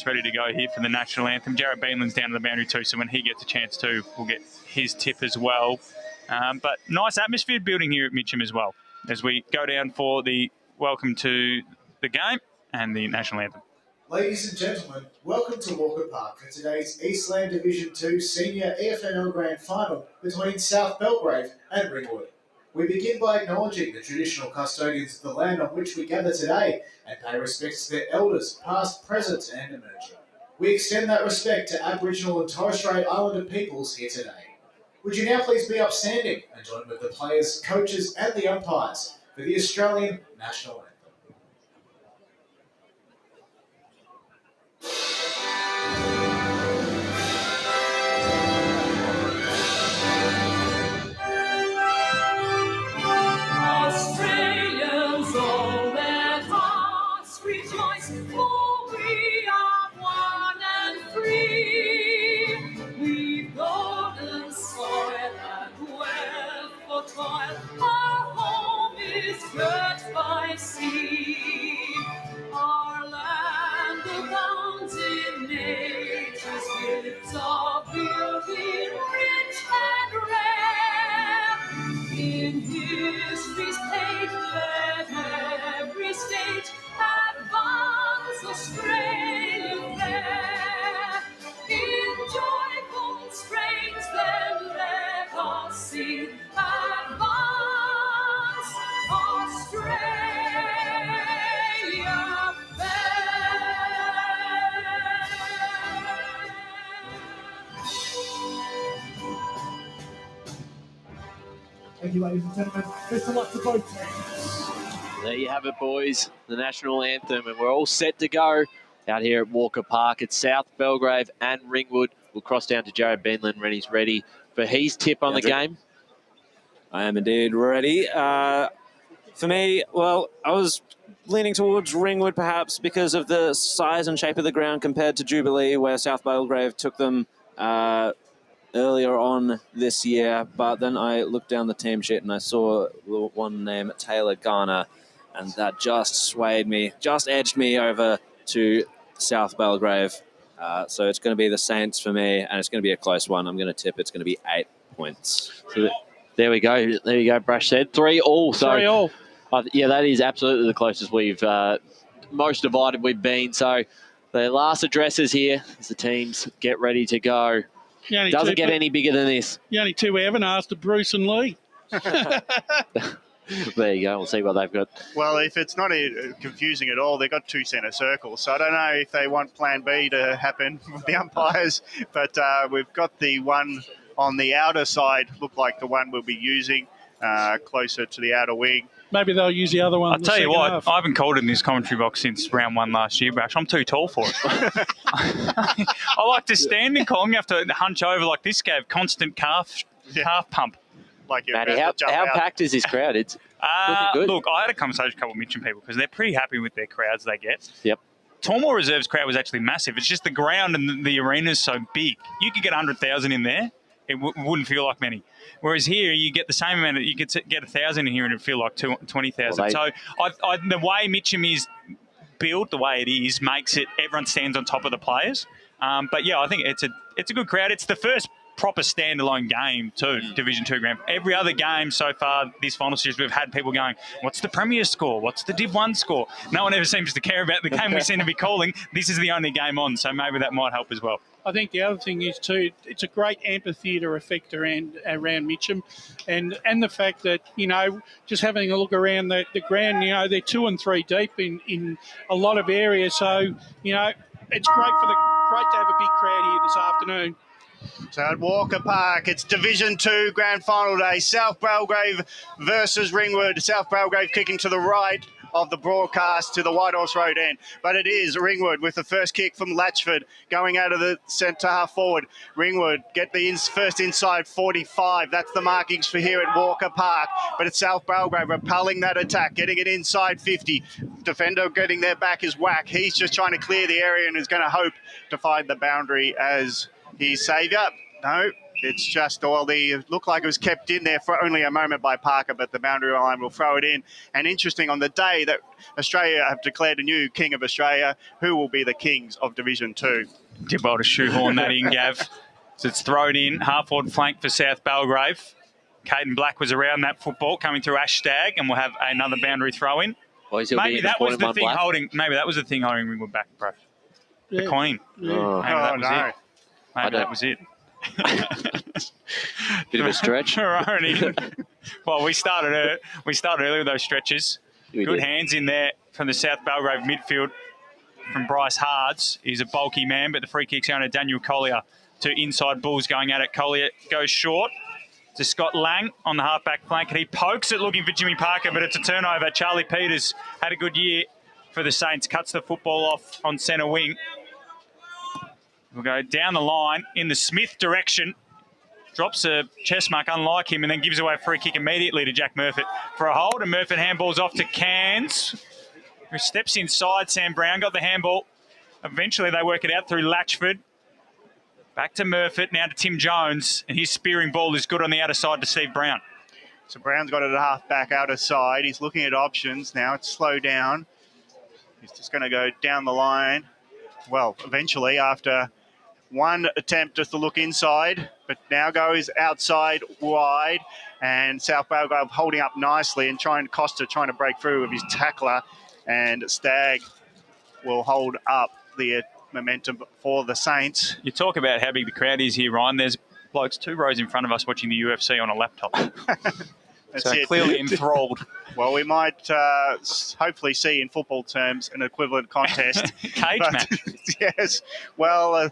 ready to go here for the national anthem. Jared Beanland's down to the boundary too, so when he gets a chance too, we'll get his tip as well. But nice atmosphere building here at Mitcham as well as we go down for the welcome to the game and the national anthem. Ladies and gentlemen, welcome to Walker Park for today's Eastland Division 2 Senior EFNL Grand Final between South Belgrave and Ringwood. We begin by acknowledging the traditional custodians of the land on which we gather today and pay respects to their elders, past, present and emerging. We extend that respect to Aboriginal and Torres Strait Islander peoples here today. Would you now please be upstanding and join with the players, coaches and the umpires for the Australian National Anthem. Australians, all their hearts rejoice, for we are one and free. We've golden soil and wealth for toil, our home is girt by sea. Our land abounds in nature's gifts of beauty, rich and rare. In history's page, let every state advance Australia fair. In joyful strains, then let us sing, advance Australia fair. Thank you, ladies and gentlemen. Best of luck to both teams. There you have it, boys, the national anthem, and we're all set to go out here at Walker Park. It's South Belgrave and Ringwood. We'll cross down to Jared Beanland when he's ready for his tip on the game. I am indeed ready. For me, well, I was leaning towards Ringwood perhaps because of the size and shape of the ground compared to Jubilee, where South Belgrave took them earlier on this year, but then I looked down the team sheet and I saw one name, Taylor Garner, and that just swayed me, just edged me over to South Belgrave. So it's going to be the Saints for me, and it's going to be a close one. I'm going to tip it's going to be 8 points. So there we go. There you go, Brash said. 3-3. So 3-3. Yeah, that is absolutely the closest we've, most divided we've been. So the last addresses here as the teams get ready to go. Doesn't get any bigger than this. The only two we haven't asked are Bruce and Lee. There you go. We'll see what they've got. Well, if it's not confusing at all, they've got 2 centre circles. So I don't know if they want plan B to happen with the umpires. But we've got the one on the outer side, look like the one we'll be using closer to the outer wing. maybe they'll use the other one. I'll tell you what, I haven't called it in this commentary box since round 1 last year, Brash. I'm too tall for it. I like to stand and call him. You have to hunch over like this, Gav. Constant calf pump. Like you're Matty, about to jump how out. packed is this crowd? It's looking good. Look, I had a conversation with a couple of Mitcham people because they're pretty happy with their crowds they get. Yep. Tormore Reserve's crowd was actually massive. It's just the ground and the arena's so big. You could get 100,000 in there. It wouldn't feel like many. Whereas here, you get the same amount. You get 1,000 in here and it'd feel like 20,000. Well, so the way Mitcham is built, the way it is, makes it everyone stands on top of the players. But yeah, I think it's a good crowd. It's the first proper standalone game too, Division 2 Grand. Every other game so far this final series, we've had people going, what's the Premier score? What's the Div 1 score? No one ever seems to care about the game we seem to be calling. This is the only game on, so maybe that might help as well. I think the other thing is too, it's a great amphitheatre effect around Mitcham, and the fact that, you know, just having a look around the ground, you know, they're 2 and 3 deep in a lot of areas. So, you know, it's great to have a big crowd here this afternoon. So at Walker Park, it's Division 2 Grand Final day. South Belgrave versus Ringwood. South Belgrave kicking to the right of the broadcast to the White Horse Road end. But it is Ringwood with the first kick from Latchford going out of the centre half forward. Ringwood get the first inside 45. That's the markings for here at Walker Park. But it's South Belgrave repelling that attack, getting it inside 50. Defender getting their back is Whack. He's just trying to clear the area and is going to hope to find the boundary as his saviour. No, it's just it looked like it was kept in there for only a moment by Parker, but the boundary line will throw it in. And interesting, on the day that Australia have declared a new King of Australia, who will be the Kings of Division 2? Did well to shoehorn that in, Gav. So it's thrown in, half-forward flank for South Belgrave. Caden Black was around that football coming through Ashtag, and we'll have another boundary throw in. Maybe that was the thing holding. Maybe that was the thing holding Ringwood back, bro. Yeah. The Queen. Yeah. Maybe that was it. Maybe that was it. Bit of a stretch. Well, we started early with those stretches. Good hands in there from the South Belgrave midfield from Bryce Hards. He's a bulky man, but the free kick's going to Daniel Collier to inside Bulls going at it. Collier goes short to Scott Lang on the half-back flank, and he pokes it looking for Jimmy Parker, but it's a turnover. Charlie Peters had a good year for the Saints, cuts the football off on centre wing. We'll go down the line in the Smith direction. Drops a chest mark unlike him and then gives away a free kick immediately to Jack Murfitt for a hold. And Murfitt handballs off to Cairns, who steps inside. Sam Brown got the handball. Eventually they work it out through Latchford. Back to Murfitt, now to Tim Jones. And his spearing ball is good on the outer side to Steve Brown. So Brown's got it at half-back outer side. He's looking at options now. It's slow down. He's just going to go down the line. Well, eventually after one attempt just to look inside, but now goes outside wide, and South Belgrave holding up nicely and Costa trying to break through with his tackler, and Stagg will hold up the momentum for the Saints. You talk about how big the crowd is here, Ryan. There's blokes 2 rows in front of us watching the UFC on a laptop. So clearly enthralled. Well, we might hopefully see in football terms an equivalent contest. Cage match. Yes. Well,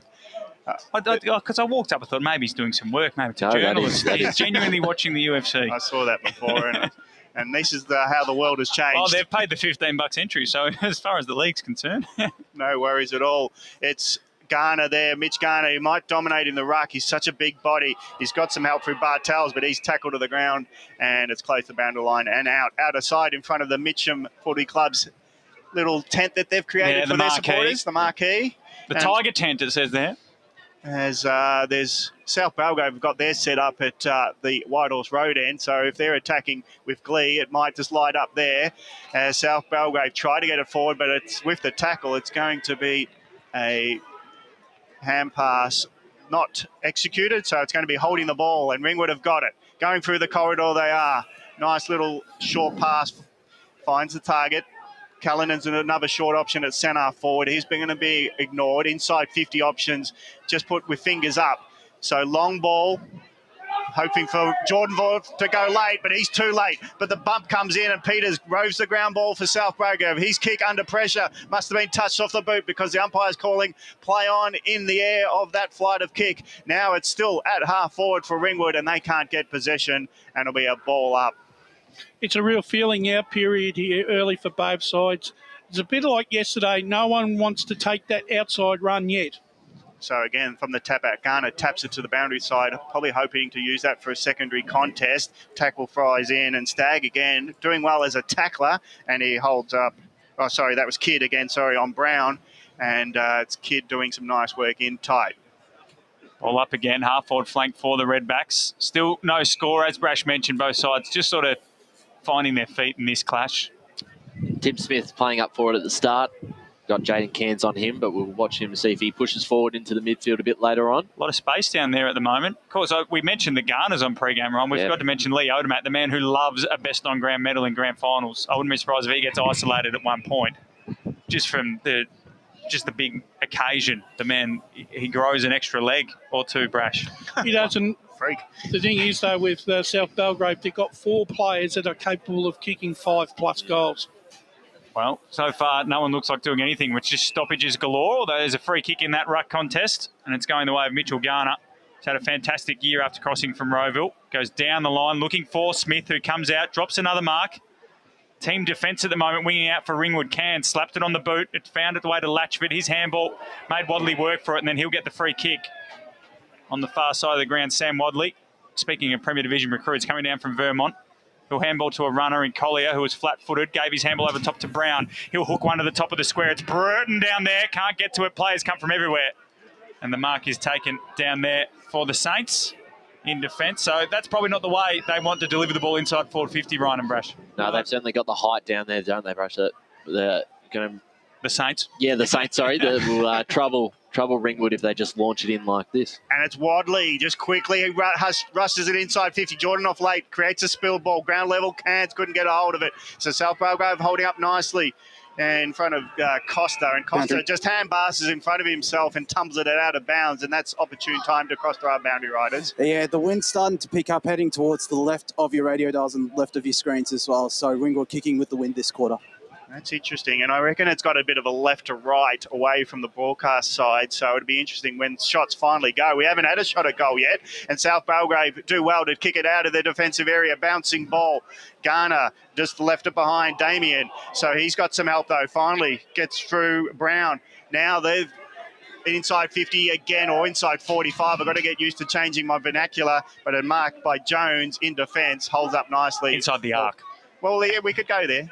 because I walked up, I thought maybe he's doing some work, maybe it's a journalist. He's genuinely watching the UFC. I saw that before, and this is how the world has changed. Well, they've paid the $15 entry, so as far as the league's concerned. No worries at all. It's Garner there, Mitch Garner, who might dominate in the ruck. He's such a big body. He's got some help through Bartels, but he's tackled to the ground, and it's close to the boundary line and out of sight in front of the Mitcham Footy Club's little tent that they've created for their supporters, the marquee. The Tiger tent, it says there. As there's South Belgrave have got theirs set up at the White Horse Road end, so if they're attacking with glee, it might just light up there. As South Belgrave try to get it forward, but it's with the tackle, it's going to be a hand pass not executed, so it's going to be holding the ball, and Ringwood have got it. Going through the corridor they are. Nice little short pass, finds the target. Callanan's another short option at centre forward. He's going to be ignored. Inside 50 options, just put with fingers up. So long ball, hoping for Jordan Vaught to go late, but he's too late. But the bump comes in and Peters roves the ground ball for South Belgrave. His kick under pressure must have been touched off the boot because the umpire's calling play on in the air of that flight of kick. Now it's still at half forward for Ringwood and they can't get possession, and it'll be a ball up It's a real feeling out period here early for both sides. It's a bit like yesterday. No one wants to take that outside run yet. So again, from the tap out, Garner taps it to the boundary side, probably hoping to use that for a secondary contest. Tackle flies in, and Stagg again doing well as a tackler, and he holds up. Oh, sorry, that was Kidd again. Sorry, on Brown, and it's Kidd doing some nice work in tight. Ball up again, half forward flank for the Redbacks. Still no score, as Brash mentioned. Both sides just sort of finding their feet in this clash. Tim Smith playing up for it at the start. Got Jaden Cairns on him, but we'll watch him to see if he pushes forward into the midfield a bit later on. A lot of space down there at the moment. Of course, we mentioned the Garners on pre-game, Ron. We've got to mention Lee Odermatt, the man who loves a best-on-ground medal in grand finals. I wouldn't be surprised if he gets isolated at one point, just from the big occasion. The man, he grows an extra leg or two, Brash. He doesn't. Freak. The thing is, though, with South Belgrave, they've got 4 players that are capable of kicking 5+ goals. Well, so far, no one looks like doing anything, which just stoppages galore, although there's a free kick in that ruck contest, and it's going the way of Mitchell Garner. He's had a fantastic year after crossing from Rowville. Goes down the line, looking for Smith, who comes out, drops another mark. Team defence at the moment, winging out for Ringwood. Cairns slapped it on the boot. It found its way to Latchford. His handball made Wadley work for it, and then he'll get the free kick. On the far side of the ground, Sam Wadley, speaking of Premier Division recruits, coming down from Vermont. He'll handball to a runner in Collier, who was flat-footed, gave his handball over top to Brown. He'll hook one to the top of the square. It's Burton down there. Can't get to it. Players come from everywhere. And the mark is taken down there for the Saints in defence. So that's probably not the way they want to deliver the ball inside forward 50, Ryan and Brash. No, they've certainly got the height down there, don't they, Brash? The Saints? Yeah, the Saints, sorry. That will trouble Ringwood if they just launch it in like this. And it's Wadley, just quickly, he rushes it inside 50. Jordan off late, creates a spill ball. Ground level, Cairns couldn't get a hold of it. So South Belgrave holding up nicely in front of Costa. And Costa just hand passes in front of himself and tumbles it out of bounds. And that's opportune time to cross to our boundary riders. Yeah, the wind's starting to pick up, heading towards the left of your radio dials and left of your screens as well. So Ringwood kicking with the wind this quarter. That's interesting, and I reckon it's got a bit of a left to right away from the broadcast side, so it'll be interesting when shots finally go. We haven't had a shot at goal yet, and South Belgrave do well to kick it out of their defensive area. Bouncing ball. Garner just left it behind Damien, so he's got some help, though. Finally gets through Brown. Now they've inside 50 again, or inside 45. I've got to get used to changing my vernacular, but a mark by Jones in defence holds up nicely. Inside the arc. Well, yeah, we could go there.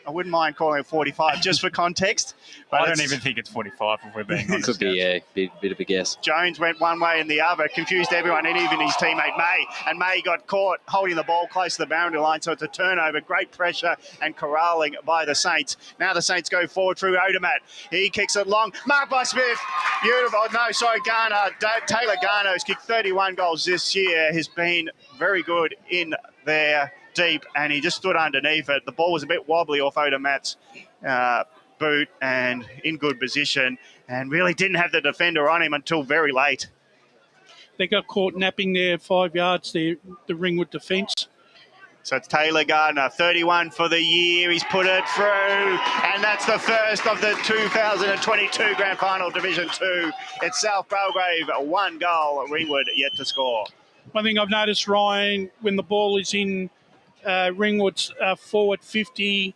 I wouldn't mind calling it 45 just for context. But I don't even think it's 45 if we're being honest. Could be a bit of a guess. Jones went one way and the other, confused everyone, and even his teammate May. And May got caught holding the ball close to the boundary line, so it's a turnover. Great pressure and corralling by the Saints. Now the Saints go forward through Odermatt. He kicks it long. Marked by Smith. Beautiful. No, sorry, Garner. Taylor Garner, who's kicked 31 goals this year, has been very good in there. Deep, and he just stood underneath it. The ball was a bit wobbly off Odermatt's boot and in good position, and really didn't have the defender on him until very late. They got caught napping there 5 yards there, the Ringwood defence. So it's Taylor Gardner, 31 for the year. He's put it through, and that's the first of the 2022 Grand Final Division 2. It's South Belgrave, 1 goal. Ringwood yet to score. One thing I've noticed, Ryan, when the ball is in Ringwood's forward 50,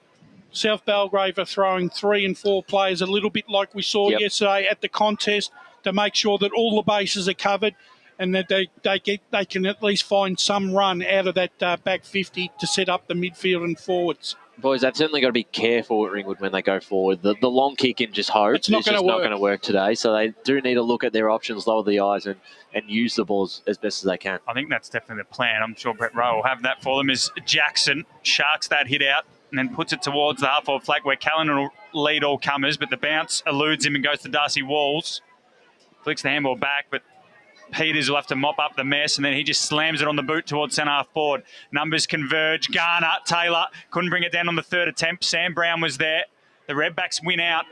South Belgrave are throwing 3 and 4 players, a little bit like we saw yesterday at the contest, to make sure that all the bases are covered and that they can at least find some run out of that back 50 to set up the midfield and forwards. Boys, they've certainly got to be careful at Ringwood when they go forward. The long kick in just hope is just not going to work today. So they do need to look at their options, lower the eyes, and use the balls as best as they can. I think that's definitely the plan. I'm sure Brett Rowe will have that for them as Jackson sharks that hit out and then puts it towards the half-forward flag where Callan will lead all comers, but the bounce eludes him and goes to Darcy Walls. Flicks the handball back, but Peters will have to mop up the mess, and then he just slams it on the boot towards centre half forward. Numbers converge. Garner, Taylor couldn't bring it down on the third attempt. Sam Brown was there. The Redbacks win out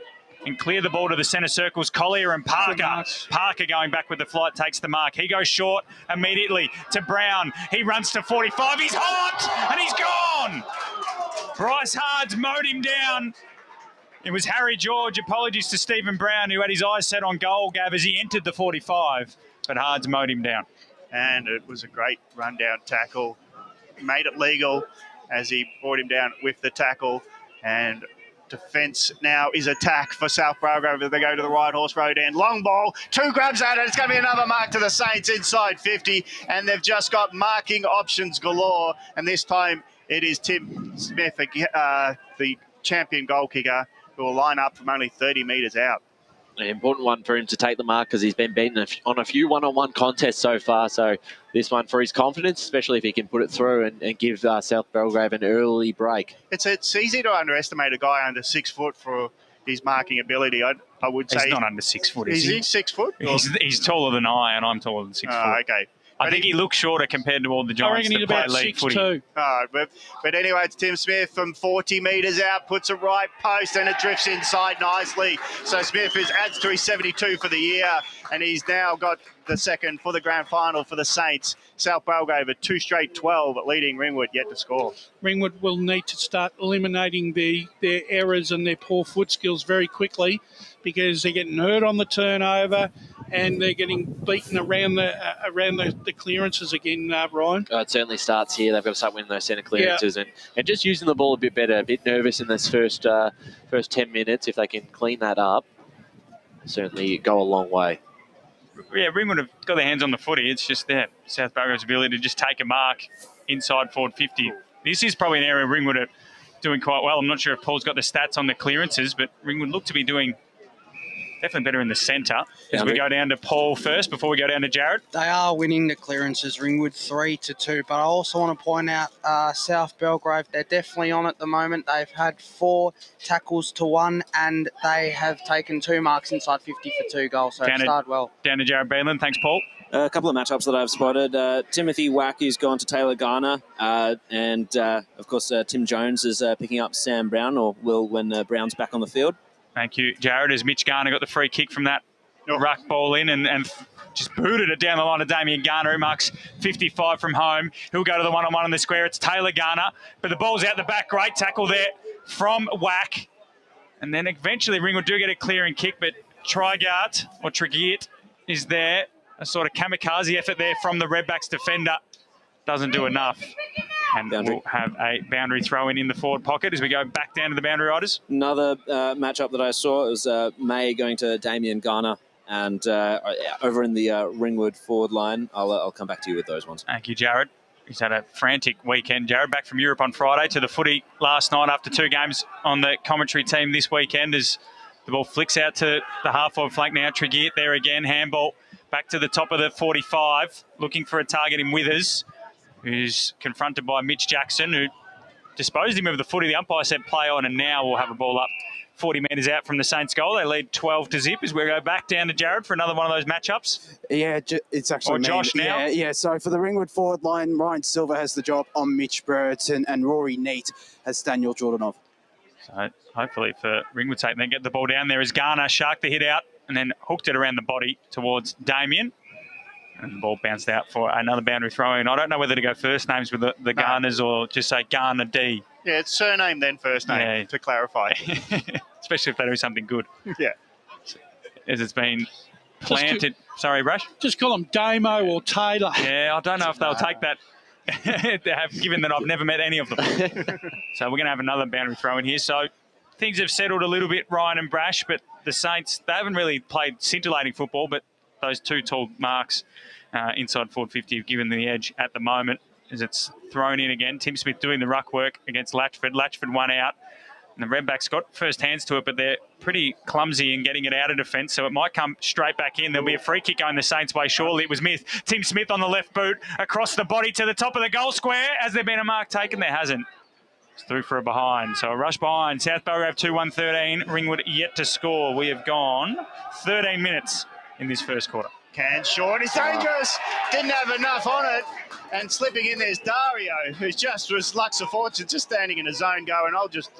and clear the ball to the centre circles. Collier and Parker. Parker going back with the flight takes the mark. He goes short immediately to Brown. He runs to 45. He's hot and he's gone. Bryce Hards mowed him down. It was Harry George. Apologies to Stephen Brown, who had his eyes set on goal, Gav, as he entered the 45. But Hards mowed him down. And it was a great rundown tackle. Made it legal. as he brought him down with the tackle. And defence now is attack for South Belgrave as they go to the right horse road end. Long ball, 2 grabs at it. It's going to be another mark to the Saints inside 50. And they've just got marking options galore. And this time it is Tim Smith, the champion goal kicker, who will line up from only 30 metres out. An important one for him to take the mark because he's been beaten on a few one-on-one contests so far. So this one for his confidence, especially if he can put it through and give South Belgrave an early break. It's easy to underestimate a guy under 6 foot for his marking ability. I would say he's not under 6 foot, is he? Is he 6 foot? He's taller than I, and I'm taller than 6 foot. Okay. I think he looks shorter compared to all the Giants that play league footy. But anyway, it's Tim Smith from 40 metres out, puts a right post, and it drifts inside nicely. So Smith adds to his 72 for the year, and he's now got the second for the grand final for the Saints. South Belgrave at 2 straight 12, leading Ringwood yet to score. Ringwood will need to start eliminating their errors and their poor foot skills very quickly, because they're getting hurt on the turnover and they're getting beaten around the clearances again, Ryan. It certainly starts here. They've got to start winning those centre clearances and just using the ball a bit better. A bit nervous in this first 10 minutes. If they can clean that up, certainly go a long way. Yeah, Ringwood have got their hands on the footy. It's just South Belgrave's ability to just take a mark inside forward 50. This is probably an area Ringwood are doing quite well. I'm not sure if Paul's got the stats on the clearances, but Ringwood look to be doing definitely better in the centre. As we go down to Paul first before we go down to Jared. They are winning the clearances, Ringwood 3-2. But I also want to point out South Belgrave, they're definitely on at the moment. They've had 4 tackles to 1 and they have taken 2 marks inside 50 for 2 goals. So it started well. Down to Jared Beelan. Thanks, Paul. A couple of matchups that I've spotted. Timothy Wacky's gone to Taylor Garner, and of course Tim Jones is picking up Sam Brown, or will when Brown's back on the field. Thank you, Jared. As Mitch Garner got the free kick from that ruck ball in and just booted it down the line of Damien Garner, who marks 55 from home. He'll go to the one-on-one in the square. It's Taylor Garner, but the ball's out the back. Great tackle there from Wack. And then eventually Ringwood do get a clearing kick, but Trigart or Trigiert is there. A sort of kamikaze effort there from the Redbacks defender. Doesn't do enough. And we'll have a boundary throw in the forward pocket as we go back down to the boundary riders. Another matchup that I saw was May going to Damien Garner, and over in the Ringwood forward line. I'll come back to you with those ones. Thank you, Jared. He's had a frantic weekend. Jared back from Europe on Friday to the footy last night after 2 games on the commentary team this weekend as the ball flicks out to the half-forward flank now. Trigiert there again, handball back to the top of the 45, looking for a target in Withers, who's confronted by Mitch Jackson, who disposed him of the footy. The umpire said play on, and now we'll have a ball up 40 metres out from the Saints goal. They lead 12-0 as we go back down to Jared for another one of those matchups. Yeah, it's actually Josh now. Yeah, so for the Ringwood forward line, Ryan Silver has the job on Mitch Burton, and Rory Neat has Daniel Jordanov. So hopefully for Ringwood's sake, they get the ball down there as Garner sharked the hit out and then hooked it around the body towards Damien. And the ball bounced out for another boundary throw in. I don't know whether to go first names with the Garners or just say Garner D. Yeah, it's surname then first name, to clarify. Especially if they do something good. Yeah. As it's been planted. Sorry, Rush? Just call them Damo or Taylor. Yeah, I don't know if they'll take that, given that I've never met any of them. So we're going to have another boundary throw in here. So things have settled a little bit, Ryan and Brash, but the Saints, they haven't really played scintillating football, but those 2 tall marks inside forward 50 have given the edge at the moment as it's thrown in again. Tim Smith doing the ruck work against Latchford. Latchford one out. And the Redbacks got first hands to it, but they're pretty clumsy in getting it out of defence, so it might come straight back in. There'll be a free kick going the Saints' way, surely. It was Tim Smith on the left boot, across the body to the top of the goal square. Has there been a mark taken? There hasn't. It's through for a behind. So a rush behind. South Belgrave 2-1-13. Ringwood yet to score. We have gone 13 minutes in this first quarter. Can short. He's dangerous. Didn't have enough on it. And slipping in there's Dario, who's just was luck of fortune, just standing in a zone going, I'll just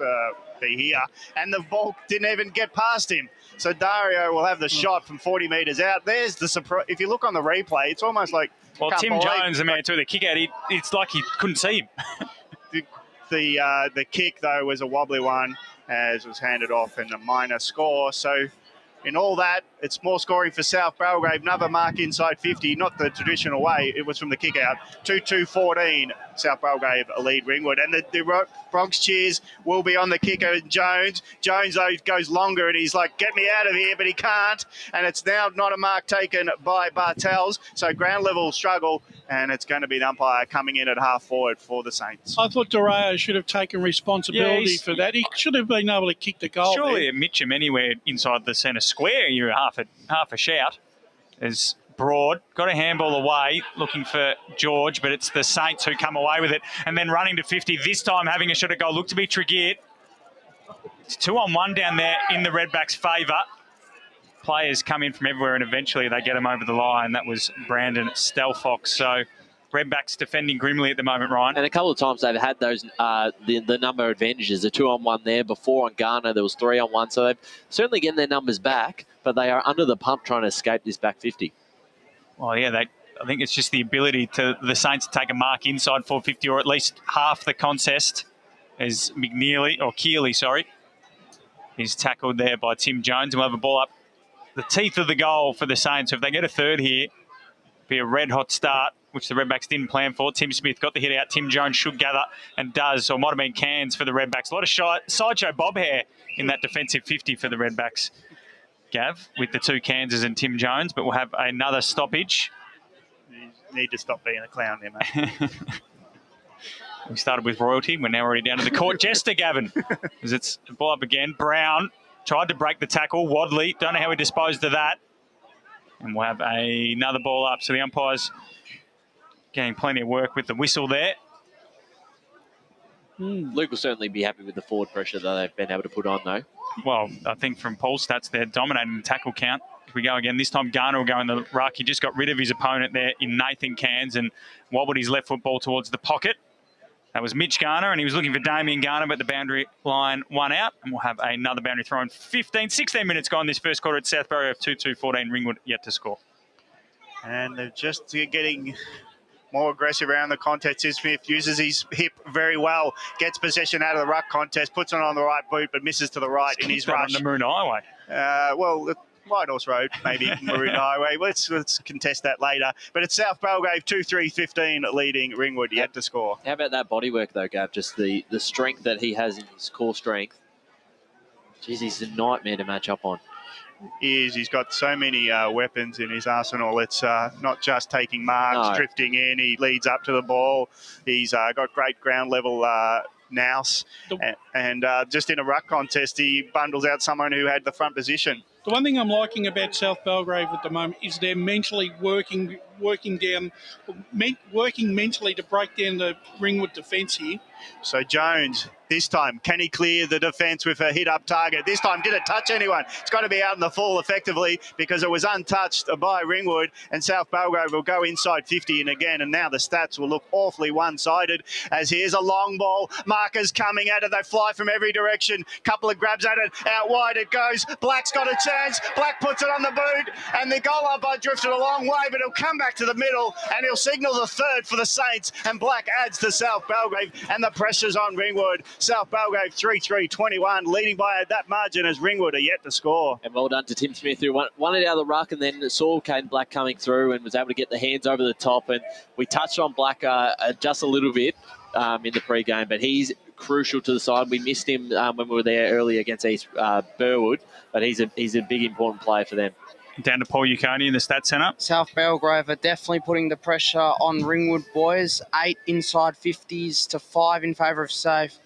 be here. And the ball didn't even get past him. So Dario will have the shot from 40 metres out. There's the surprise. If you look on the replay, it's almost like... Well, Tim Jones, the man threw the kick out. It's like he couldn't see him. The kick, though, was a wobbly one, as was handed off in a minor score. So in all that, it's more scoring for South Belgrave. Another mark inside 50, not the traditional way. It was from the kick out. 2-2-14, South Belgrave lead Ringwood. And the Bronx cheers will be on the kicker, Jones. Jones, though, goes longer and he's like, get me out of here, but he can't. And it's now not a mark taken by Bartels. So ground level struggle, and it's going to be an umpire coming in at half forward for the Saints. I thought Doreo should have taken responsibility for that. He should have been able to kick the goal. Surely at Mitcham anywhere inside the centre square, you're half a shout. As Broad got a handball away, looking for George, but it's the Saints who come away with it. And then running to 50, this time having a shot at goal. Looked to be Tregear. It's 2-on-1 down there in the Redbacks' favour. Players come in from everywhere and eventually they get them over the line. That was Brandon Stelfox. So Redbacks defending grimly at the moment, Ryan. And a couple of times they've had those the number advantages. The 2-on-1 there. Before on Garner, there was 3-on-1. So they've certainly getting their numbers back, but they are under the pump trying to escape this back 50. Well, yeah, I think it's just the ability to the Saints to take a mark inside 450 or at least half the contest as Keeley, is tackled there by Tim Jones. And we'll have a ball up the teeth of the goal for the Saints. So if they get a third here, it'll be a red-hot start, which the Redbacks didn't plan for. Tim Smith got the hit out. Tim Jones should gather and does. So it might have been cans for the Redbacks. A lot of sideshow bob hair in that defensive 50 for the Redbacks, Gav, with the two Kansas and Tim Jones. But we'll have another stoppage. You need to stop being a clown there, mate. We started with royalty. We're now already down to the court jester, Gavin. As it's a ball up again. Brown tried to break the tackle. Wadley, don't know how he disposed of that. And we'll have another ball up. So the umpire's getting plenty of work with the whistle there. Luke will certainly be happy with the forward pressure that they've been able to put on, though. Well, I think from Paul's stats, they're dominating the tackle count. If we go again, this time Garner will go in the ruck. He just got rid of his opponent there in Nathan Cairns and wobbled his left foot ball towards the pocket. That was Mitch Garner, and he was looking for Damien Garner, but the boundary line one out. And we'll have another boundary throw in 16 minutes gone this first quarter at South Belgrave. 2-2-14, Ringwood yet to score. And they're just getting more aggressive around the contest. Tim Smith uses his hip very well, gets possession out of the ruck contest, puts it on the right boot, but misses to the right in his rush. On the Maroon Highway. White Horse Road, maybe Maroon Highway. Let's contest that later. But it's South Belgrave 2-3-15 leading Ringwood yet to score. How about that bodywork though, Gav? Just the strength that he has in his core strength. Jeez, he's a nightmare to match up on. He's got so many weapons in his arsenal. It's not just taking marks, drifting in. He leads up to the ball. He's got great ground level nous. And just in a ruck contest, he bundles out someone who had the front position. The one thing I'm liking about South Belgrave at the moment is they're mentally working mentally to break down the Ringwood defence here. So Jones, this time, can he clear the defence with a hit-up target? This time, did it touch anyone? It's got to be out in the full effectively because it was untouched by Ringwood, and South Belgrave will go inside 50 and again, and now the stats will look awfully one-sided as here's a long ball. Markers coming at it. They fly from every direction. Couple of grabs at it. Out wide it goes. Black's got a chance. Black puts it on the boot, and the goal umpire drifted a long way, but he'll come back to the middle, and he'll signal the third for the Saints, and Black adds to South Belgrave, and the pressure's on Ringwood. South Belgrave 3-3-21, leading by that margin as Ringwood are yet to score. And well done to Tim Smith, who won it out of the ruck and then saw Caden Black coming through and was able to get the hands over the top. And we touched on Black just a little bit in the pre-game, but he's crucial to the side. We missed him when we were there early against East Burwood, but he's a big, important player for them. Down to Paul Uconi in the stats centre. South Belgrave are definitely putting the pressure on Ringwood boys. 8 inside 50s to 5 in favour of South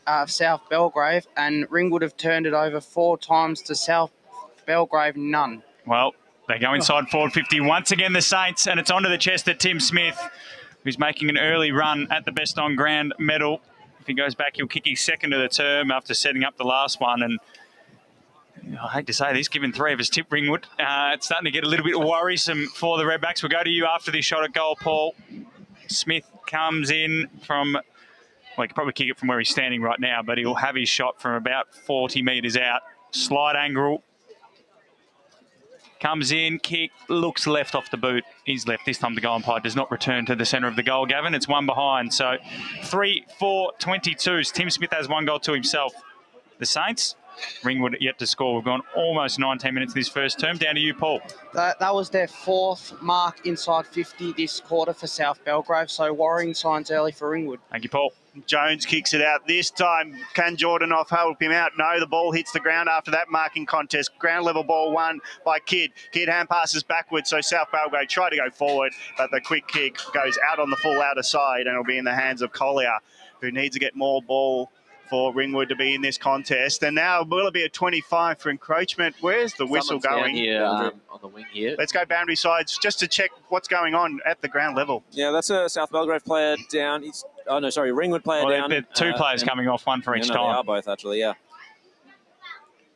Belgrave, and Ringwood have turned it over 4 times to South Belgrave, none. Well, they go inside forward 50 once again, the Saints, and it's onto the chest of Tim Smith, who's making an early run at the Best on Ground medal. If he goes back, he'll kick his second of the term after setting up the last one, and I hate to say this, given 3 of us tip Ringwood, it's starting to get a little bit worrisome for the Redbacks. We'll go to you after this shot at goal, Paul. Smith comes in from, well, he could probably kick it from where he's standing right now, but he'll have his shot from about 40 metres out. Slide angle. Comes in, kick, looks left off the boot. He's left. This time the goal umpire does not return to the centre of the goal, Gavin. It's one behind. So 3-4-22. Tim Smith has 1 goal to himself. The Saints Ringwood yet to score. We've gone almost 19 minutes in this first term. Down to you, Paul. That was their 4th mark inside 50 this quarter for South Belgrave, so worrying signs early for Ringwood. Thank you, Paul. Jones kicks it out this time. Can Jordanoff help him out? No, the ball hits the ground after that marking contest. Ground level ball won by Kidd. Kidd hand passes backwards, so South Belgrave try to go forward, but the quick kick goes out on the full outer side and it'll be in the hands of Collier, who needs to get more ball for Ringwood to be in this contest. And now will it be a 25 for encroachment? Where's the whistle Someone's going? down here, on the wing here. Let's go boundary sides just to check what's going on at the ground level. Yeah, that's a South Belgrave player down. Ringwood player down. There are 2 players coming off, one for each time. They are both, actually, yeah.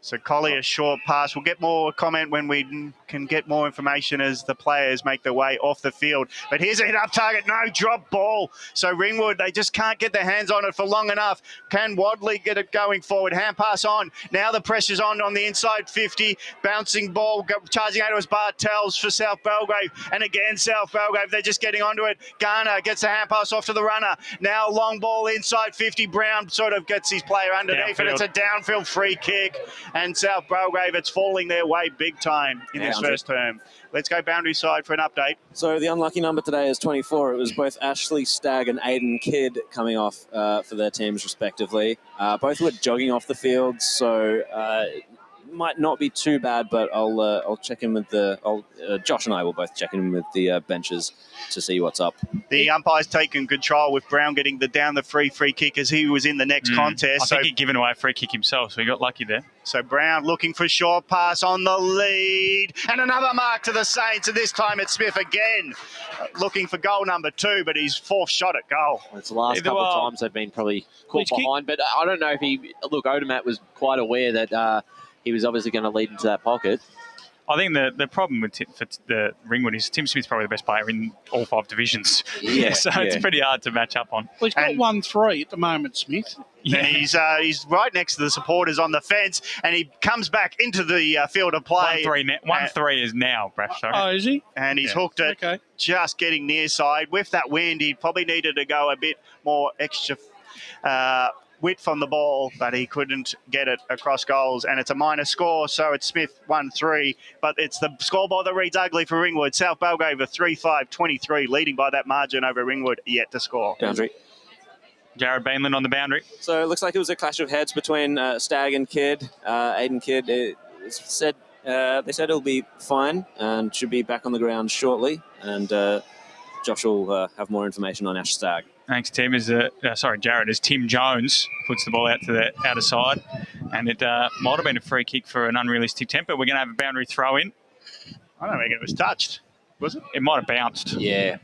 So Collier's short pass. We'll get more comment when we can get more information as the players make their way off the field. But here's a hit up target. No, drop ball. So Ringwood, they just can't get their hands on it for long enough. Can Wadley get it going forward? Hand pass on. Now the pressure's on the inside 50. Bouncing ball, charging out to Bartels for South Belgrave. And again, South Belgrave, they're just getting onto it. Garner gets the hand pass off to the runner. Now long ball inside 50. Brown sort of gets his player underneath, and it's a downfield free kick. And South Belgrave, it's falling their way big time in this first term. Let's go boundary side for an update. So the unlucky number today is 24. It was both Ashley Stagg and Aiden Kidd coming off for their teams respectively. Both were jogging off the field, so it might not be too bad, but I'll check in with Josh and I will both check in with the benches to see what's up. The umpire's taken control with Brown getting down the free kick as he was in the next contest. I think he'd given away a free kick himself, so he got lucky there. So Brown looking for a short pass on the lead. And another mark to the Saints, and this time it's Smith again. Looking for goal number 2, but his 4th shot at goal. It's the last couple of times they've been probably caught behind, but I don't know if Odermatt was quite aware that he was obviously going to lead into that pocket. I think the problem with for the Ringwood is Tim Smith's probably the best player in all 5 divisions. So it's pretty hard to match up on. Well, he's got 1-3 at the moment, Smith. Yeah. And he's right next to the supporters on the fence, and he comes back into the field of play. 1-3 is now, Brash. Sorry. Oh, is he? And he's hooked it, just getting near side. With that wind, he probably needed to go a bit more extra width on the ball, but he couldn't get it across goals, and it's a minor score, so it's Smith 1-3, but it's the scoreboard that reads ugly for Ringwood. South Belgrave a 3-5-23, leading by that margin over Ringwood, yet to score. Boundary. Jared Bainland on the boundary. So it looks like it was a clash of heads between Stagg and Kidd. Aiden Kidd they said it'll be fine and should be back on the ground shortly, and Josh will have more information on Ash Stagg. Thanks, Tim. Jared, as Tim Jones puts the ball out to the outer side. And it might have been a free kick for an unrealistic temper. We're going to have a boundary throw in. I don't reckon it was touched, was it? It might have bounced. Yeah.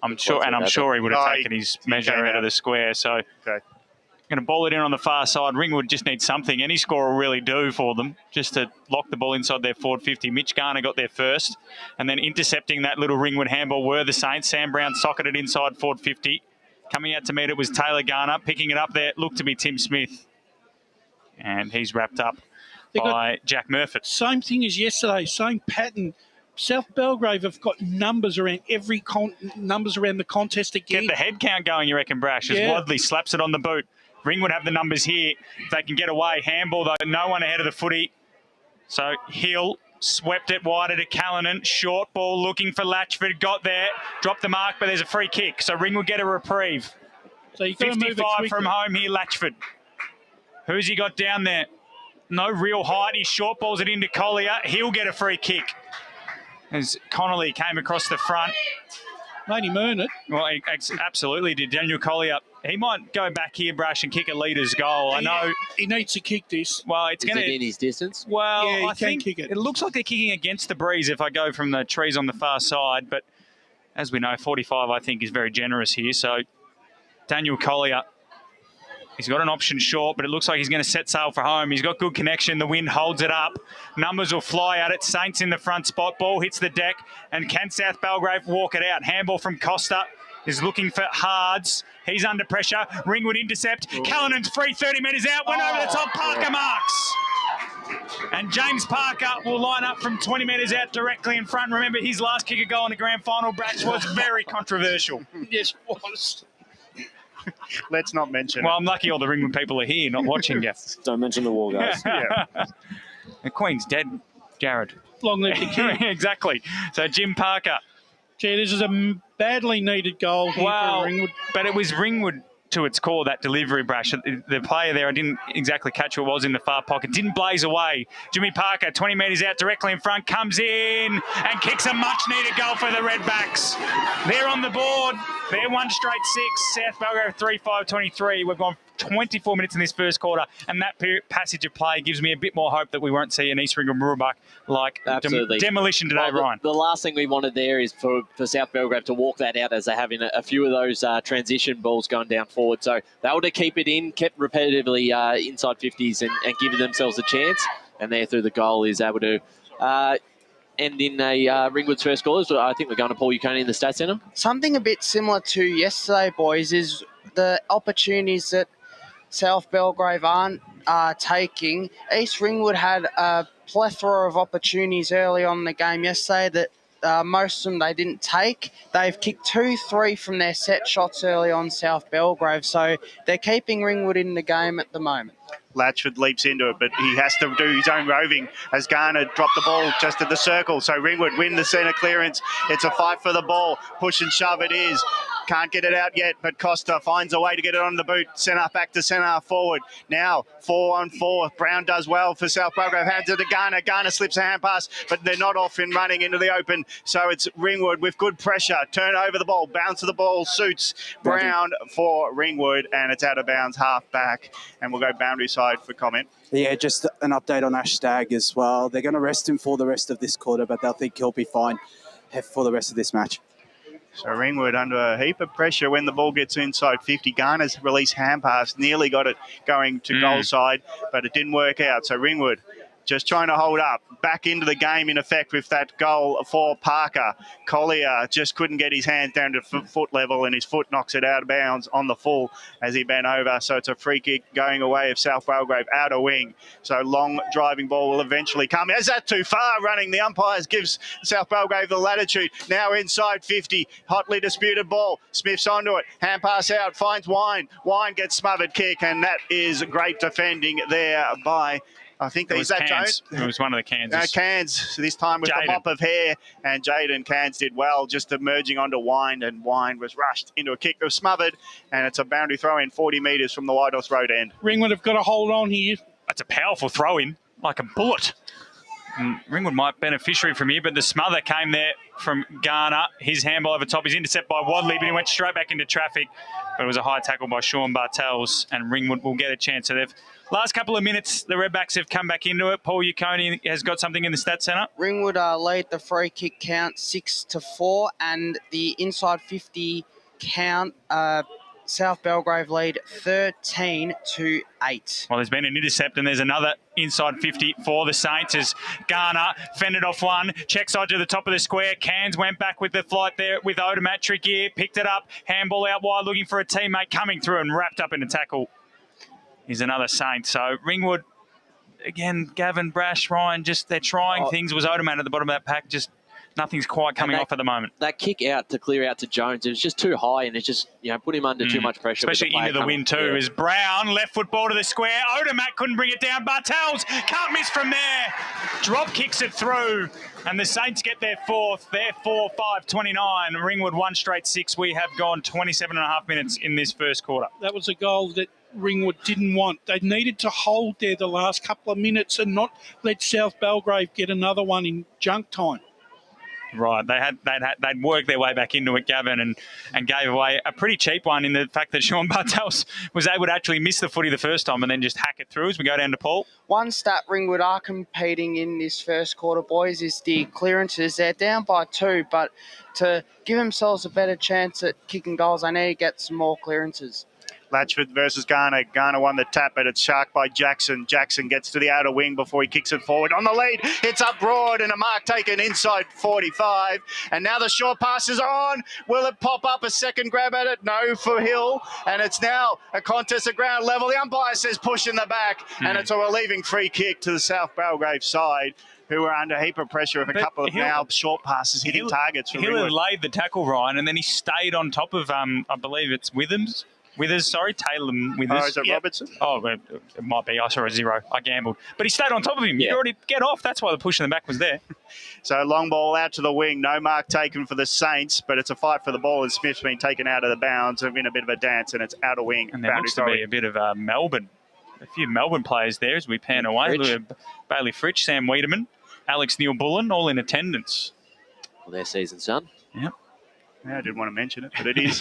I'm sure he would have taken his measure out of the square. So going to ball it in on the far side. Ringwood just needs something. Any score will really do for them just to lock the ball inside their forward 50. Mitch Garner got there first. And then intercepting that little Ringwood handball were the Saints. Sam Brown socketed inside forward 50. Coming out to meet it was Taylor Garner. Picking it up there looked to be Tim Smith. And he's wrapped up by Jack Murphy. Same thing as yesterday, same pattern. South Belgrave have got numbers around numbers around the contest again. Get the head count going, you reckon, Brash, as Wadley slaps it on the boot. Ringwood have the numbers here. If they can get away. Handball, though, no one ahead of the footy. So Hill swept it wider to Callanan. Short ball looking for Latchford. Got there. Dropped the mark, but there's a free kick. So Ringwood get a reprieve. So you've 55 from home here, Latchford. Who's he got down there? No real height. He short balls it into Collier. He'll get a free kick. As Connolly came across the front. Made him earn it. Well, he absolutely did. Daniel Collier. He might go back here, Brash, and kick a leader's goal. I know he needs to kick this. Well, it's going to in his distance. Well, yeah, I think kick it. It looks like they're kicking against the breeze if I go from the trees on the far side. But as we know, 45 I think is very generous here. So Daniel Collier, he's got an option short, but it looks like he's going to set sail for home. He's got good connection. The wind holds it up. Numbers will fly at it. Saints in the front spot. Ball hits the deck. And can South Belgrave walk it out? Handball from Costa is looking for Hards. He's under pressure. Ringwood intercept. Callanan's free, 30 metres out. Went over the top. Parker marks. And James Parker will line up from 20 metres out directly in front. Remember, his last kick of goal in the grand final, Brash, was very controversial. Yes, it was. Let's not mention Well, I'm lucky all the Ringwood people are here, not watching, Gaff. Don't mention the war, guys. Yeah. The Queen's dead, Jared. Long live the king. Exactly. So Jim Parker. Gee, this is a badly needed goal here for Ringwood. But it was Ringwood to its core, that delivery, Brash. The player there, I didn't exactly catch who it was in the far pocket, didn't blaze away. Jimmy Parker, 20 metres out, directly in front, comes in and kicks a much-needed goal for the Redbacks. They're on the board. They're 1 straight 6. South Belgrave 3-5-23. We've gone 24 minutes in this first quarter, and that passage of play gives me a bit more hope that we won't see an East Ringwood Murrabbuck like demolition today, Ryan. The last thing we wanted there is for South Belgrave to walk that out as they're having a few of those transition balls going down forward. So they were to keep it in, kept repetitively inside 50s and giving themselves a chance. And there through the goal is able to end in a Ringwood's first goal. So I think we're going to Paul Uconi in the Stats Centre. Something a bit similar to yesterday, boys, is the opportunities that South Belgrave aren't taking. East Ringwood had a plethora of opportunities early on in the game yesterday that most of them they didn't take. They've kicked 2-3 from their set shots early on, South Belgrave, so they're keeping Ringwood in the game at the moment. Latchford leaps into it, but he has to do his own roving as Garner dropped the ball just at the circle. So Ringwood win the centre clearance. It's a fight for the ball. Push and shove it is. Can't get it out yet, but Costa finds a way to get it on the boot. Centre back to centre forward. Now 4-on-4. Brown does well for South Belgrave. Hands it to Garner. Garner slips a hand pass, but they're not off in running into the open. So it's Ringwood with good pressure. Turn over the ball. Bounce of the ball suits Brown for Ringwood, and it's out of bounds half back. And we'll go boundary side for comment. Yeah, just an update on Ash Stagg as well. They're going to rest him for the rest of this quarter, but they'll think he'll be fine for the rest of this match. So Ringwood under a heap of pressure when the ball gets inside 50. Garner's release hand pass nearly got it going to goal side, but it didn't work out. So Ringwood just trying to hold up. Back into the game, in effect, with that goal for Parker. Collier just couldn't get his hands down to foot level, and his foot knocks it out of bounds on the full as he bent over. So it's a free kick going away of South Belgrave, outer wing. So long driving ball will eventually come. Is that too far running? The umpires gives South Belgrave the latitude. Now inside 50, hotly disputed ball. Smith's onto it. Hand pass out, finds Wine. Wine gets smothered kick, and that is great defending there by... I think that is that Jones. It was one of the Cans. Cans, this time with Jaden. the mop of hair, and Jaden Cans did well, just emerging onto Wine, and Wine was rushed into a kick that was smothered, and it's a boundary throw in 40 metres from the Whitehorse Road end. Ringwood have got to hold on here. That's a powerful throw in, like a bullet. And Ringwood might beneficiary from here, but the smother came there from Garner. His handball over top. He's intercepted by Wadley, but he went straight back into traffic. But it was a high tackle by Sean Bartels, and Ringwood will get a chance. So they've last couple of minutes, the Redbacks have come back into it. Paul Uconi has got something in the Stats Centre. Ringwood lead the free kick count 6-4, and the inside 50 count, South Belgrave lead 13-8. Well, there's been an intercept, and there's another inside 50 for the Saints as Garner fended off one, check side to the top of the square. Cairns went back with the flight there with Odomat. Trickier picked it up, handball out wide, looking for a teammate coming through and wrapped up in a tackle. Is another Saint. So Ringwood, again, Gavin, Brash, Ryan, just they're trying things. Was Odomat at the bottom of that pack, just nothing's quite coming off at the moment. That kick out to clear out to Jones, it was just too high, and it's just, put him under too much pressure. Especially into the wind too. Is Brown, left foot ball to the square. Odomat couldn't bring it down. Bartels can't miss from there. Drop kicks it through, and the Saints get their fourth. They're 4-5-29. Ringwood 1 straight 6. We have gone 27.5 minutes in this first quarter. That was a goal that Ringwood didn't want. They needed to hold there the last couple of minutes and not let South Belgrave get another one in junk time. Right, they'd worked their way back into it, Gavin, and gave away a pretty cheap one in the fact that Sean Bartels was able to actually miss the footy the first time and then just hack it through as we go down to Paul. One stat Ringwood are competing in this first quarter, boys, is the clearances. They're down by 2, but to give themselves a better chance at kicking goals, they need to get some more clearances. Latchford versus Garner. Garner won the tap, but it's sharked by Jackson. Jackson gets to the outer wing before he kicks it forward. On the lead, it's up broad and a mark taken inside 45. And now the short pass is on. Will it pop up a second grab at it? No for Hill. And it's now a contest at ground level. The umpire says push in the back. And it's a relieving free kick to the South Belgrave side, who are under a heap of pressure of a couple of now short passes hitting targets. Hill laid the tackle, Ryan, and then he stayed on top of, I believe it's Withams. Withers, sorry, Taylor Withers. Oh, is it Robertson? Oh, it might be. I saw a 0. I gambled. But he stayed on top of him. Yeah. You'd already get off. That's why the push in the back was there. So long ball out to the wing. No mark taken for the Saints, but it's a fight for the ball as Smith's been taken out of the bounds. They've been a bit of a dance, and it's out of wing. And there looks to be a bit of Melbourne. A few Melbourne players there as we pan away. Bailey Fritsch, Sam Wiedemann, Alex Neil-Bullen, all in attendance. Well, their season's done. Yep. Yeah, I didn't want to mention it, but it is.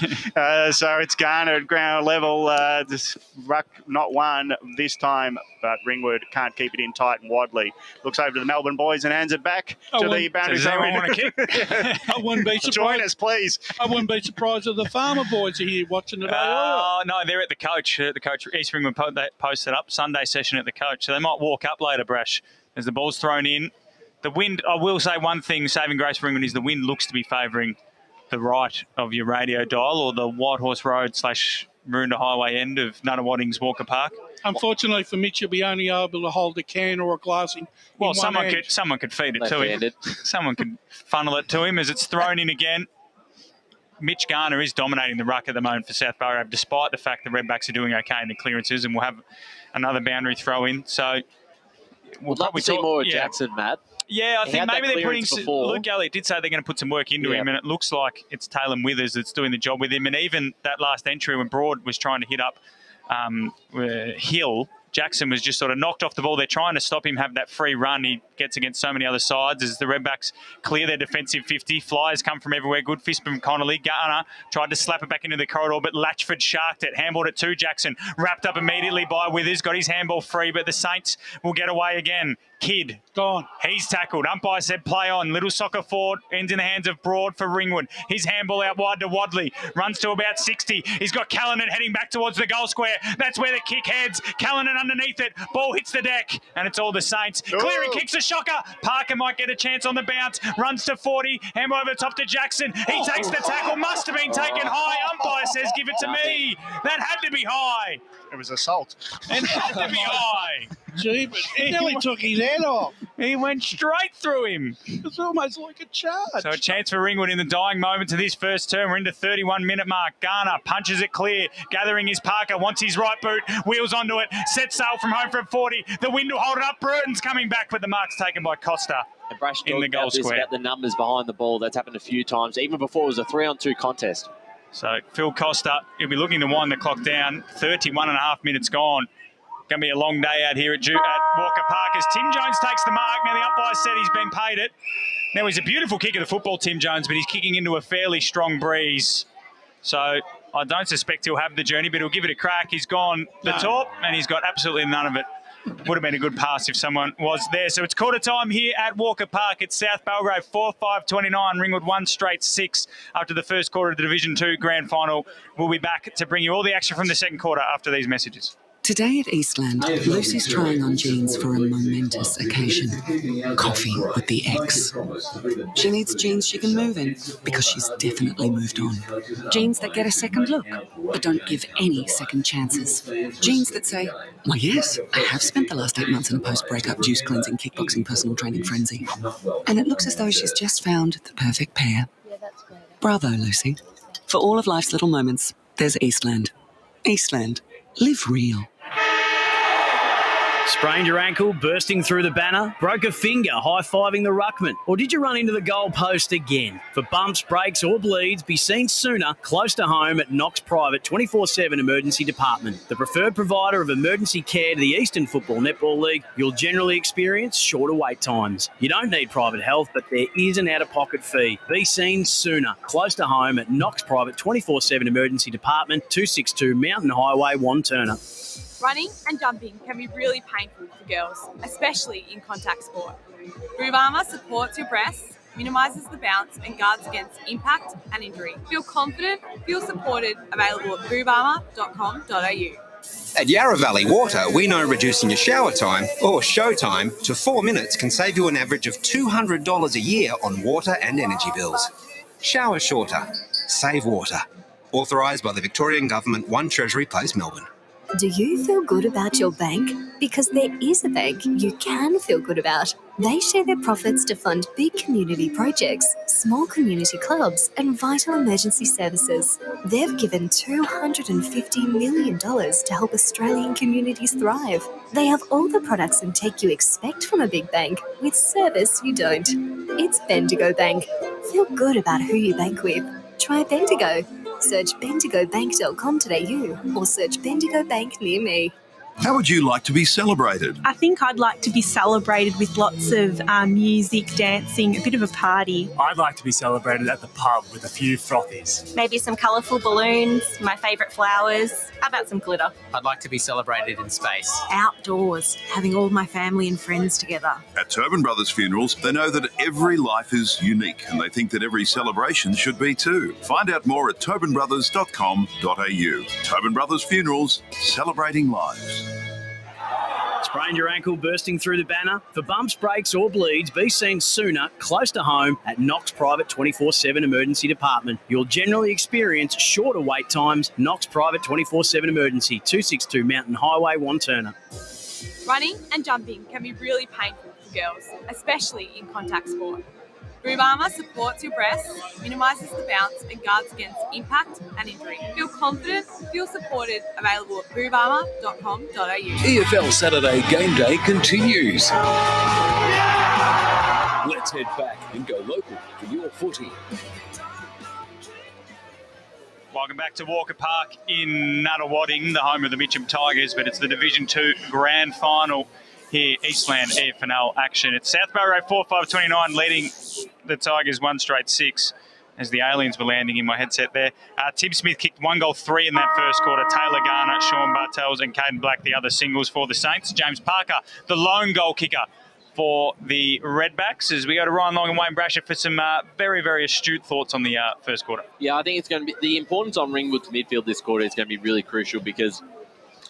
So it's Garner at ground level. Just ruck not one this time, but Ringwood can't keep it in tight, and Wadley looks over to the Melbourne boys and hands it back to the boundary. Does anyone want to kick? I wouldn't be surprised. Join us, please. I wouldn't be surprised if the Farmer boys are here watching today. Oh, no, they're at the coach. East Ringwood posted up Sunday session at the coach, so they might walk up later, Brash, as the ball's thrown in. The wind, I will say one thing, saving grace for Ringwood is the wind looks to be favouring the right of your radio dial, or the Whitehorse Road / Maroondah Highway end of Nunawading's Walker Park. Unfortunately for Mitch, you'll be only able to hold a can or a glass in Well, one someone hand. could feed it to him. Someone could funnel it to him as it's thrown in again. Mitch Garner is dominating the ruck at the moment for South Belgrave, despite the fact the Redbacks are doing okay in the clearances, and we'll have another boundary throw in. So we'll probably see more of Jackson, Matt. Yeah, I think maybe they're putting before. Luke Elliott did say they're going to put some work into him, and it looks like it's Taylor Withers that's doing the job with him. And even that last entry when Broad was trying to hit up Hill, Jackson was just sort of knocked off the ball. They're trying to stop him have that free run he gets against so many other sides as the Redbacks clear their defensive 50. Flyers come from everywhere. Good fist from Connolly. Garner tried to slap it back into the corridor, but Latchford sharked it, handballed it to Jackson. Wrapped up immediately by Withers. Got his handball free, but the Saints will get away again. Kidd. Gone. He's tackled. Umpire said play on. Little soccer forward ends in the hands of Broad for Ringwood. His handball out wide to Wadley. Runs to about 60. He's got Callanan heading back towards the goal square. That's where the kick heads. Callanan underneath it. Ball hits the deck. And it's all the Saints. Cleary kicks a shocker. Parker might get a chance on the bounce. Runs to 40. Handball over the top to Jackson. He takes the tackle. Must have been taken high. Umpire says give it to me. That had to be high. It was assault. It had to be high. Gee, but he nearly took his head off. He went straight through him. It's almost like a charge. So a chance for Ringwood in the dying moments of this first term. We're into 31-minute mark. Garner punches it clear. Gathering his Parker. Wants his right boot. Wheels onto it. Sets sail from home from 40. The wind will hold it up. Burton's coming back, but the mark's taken by Costa. And Brash in the goal square. About the numbers behind the ball. That's happened a few times, even before it was a 3-on-2 contest. So Phil Costa, he'll be looking to wind the clock down. 31.5 minutes gone. Going to be a long day out here at Walker Park as Tim Jones takes the mark. Now the umpire said he's been paid it. Now he's a beautiful kick of the football, Tim Jones, but he's kicking into a fairly strong breeze. So I don't suspect he'll have the journey, but he'll give it a crack. He's gone the top and he's got absolutely none of it. Would have been a good pass if someone was there. So it's quarter time here at Walker Park. It's South Belgrave 4-5-29. Ringwood 1 straight 6 after the first quarter of the Division 2 Grand Final. We'll be back to bring you all the action from the second quarter after these messages. Today at Eastland, Lucy's trying on jeans for a momentous occasion. Coffee with the ex. She needs jeans she can move in because she's definitely moved on. Jeans that get a second look but don't give any second chances. Jeans that say, "Why yes, I have spent the last 8 months in a post-breakup juice cleansing, kickboxing, personal training frenzy." And it looks as though she's just found the perfect pair. Bravo, Lucy. For all of life's little moments, there's Eastland. Eastland. Live real. Sprained your ankle, bursting through the banner? Broke a finger, high-fiving the ruckman? Or did you run into the goal post again? For bumps, breaks or bleeds, be seen sooner, close to home at Knox Private 24/7 Emergency Department. The preferred provider of emergency care to the Eastern Football Netball League, you'll generally experience shorter wait times. You don't need private health, but there is an out-of-pocket fee. Be seen sooner, close to home at Knox Private 24/7 Emergency Department, 262 Mountain Highway, Wanturna. Running and jumping can be really painful for girls, especially in contact sport. Boob Armour supports your breasts, minimises the bounce and guards against impact and injury. Feel confident, feel supported, available at boobarmour.com.au. At Yarra Valley Water, we know reducing your shower time, or show time, to 4 minutes can save you an average of $200 a year on water and energy bills. Shower shorter. Save water. Authorised by the Victorian Government, 1 Treasury Place, Melbourne. Do you feel good about your bank? Because there is a bank you can feel good about. They share their profits to fund big community projects, small community clubs, and vital emergency services. They've given $250 million to help Australian communities thrive. They have all the products and tech you expect from a big bank, with service you don't. It's Bendigo Bank. Feel good about who you bank with. Try Bendigo. Search bendigobank.com.au or search Bendigo Bank near me. How would you like to be celebrated? I think I'd like to be celebrated with lots of music, dancing, a bit of a party. I'd like to be celebrated at the pub with a few frothies. Maybe some colourful balloons, my favourite flowers. How about some glitter? I'd like to be celebrated in space. Outdoors, having all my family and friends together. At Tobin Brothers Funerals, they know that every life is unique and they think that every celebration should be too. Find out more at tobinbrothers.com.au. Tobin Brothers Funerals, celebrating lives. Sprained your ankle bursting through the banner? For bumps, breaks or bleeds, be seen sooner, close to home at Knox Private 24/7 Emergency Department. You'll generally experience shorter wait times. Knox Private 24/7 Emergency, 262 Mountain Highway, Wanturna. Running and jumping can be really painful for girls, especially in contact sport. Boob Armour supports your breasts, minimises the bounce and guards against impact and injury. Feel confident, feel supported, available at boobarmour.com.au. EFL Saturday Game Day continues. Let's head back and go local for your footy. Welcome back to Walker Park in Nuttawading, the home of the Mitcham Tigers, but it's the Division 2 Grand Final here, Eastland EFNL action. It's South Belgrave 4-5-29 leading the Tigers 1 straight 6 as the aliens were landing in my headset there. Tim Smith kicked 1 goal 3 in that first quarter. Taylor Garner, Sean Bartels and Caden Black, the other singles for the Saints. James Parker, the lone goal kicker for the Redbacks, as we go to Ryan Long and Wayne Brasher for some very, very astute thoughts on the first quarter. Yeah, I think it's going to be the importance on Ringwood's midfield this quarter is going to be really crucial because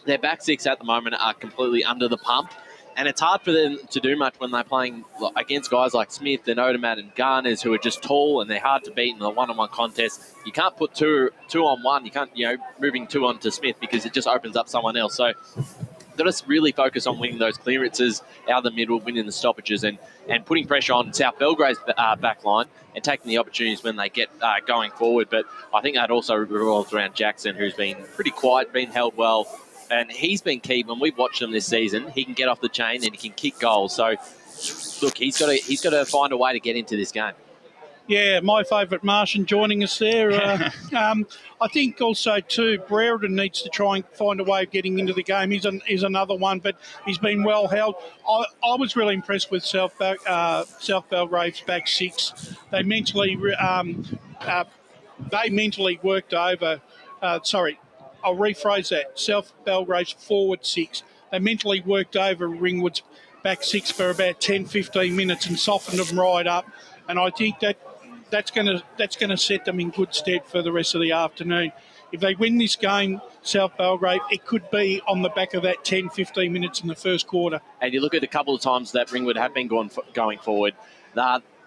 their back six at the moment are completely under the pump. And it's hard for them to do much when they're playing against guys like Smith and Odermatt and Garners, who are just tall and they're hard to beat in a one-on-one contest. You can't put two on one. You can't, moving 2 on to Smith because it just opens up someone else. So let us really focus on winning those clearances out of the middle, winning the stoppages and putting pressure on South Belgrave's back line and taking the opportunities when they get going forward. But I think that also revolves around Jackson, who's been pretty quiet, been held well. And he's been key. When we've watched him this season, he can get off the chain and he can kick goals. So, look, he's got to find a way to get into this game. Yeah, my favourite Martian joining us there. I think also, too, Brereton needs to try and find a way of getting into the game. He's another one, but he's been well held. I was really impressed with South Belgrave's back six. They mentally worked over... I'll rephrase that. South Belgrave's forward six. They mentally worked over Ringwood's back six for about 10, 15 minutes and softened them right up. And I think that's going to set them in good stead for the rest of the afternoon. If they win this game, South Belgrave, it could be on the back of that 10, 15 minutes in the first quarter. And you look at a couple of times that Ringwood have been going forward.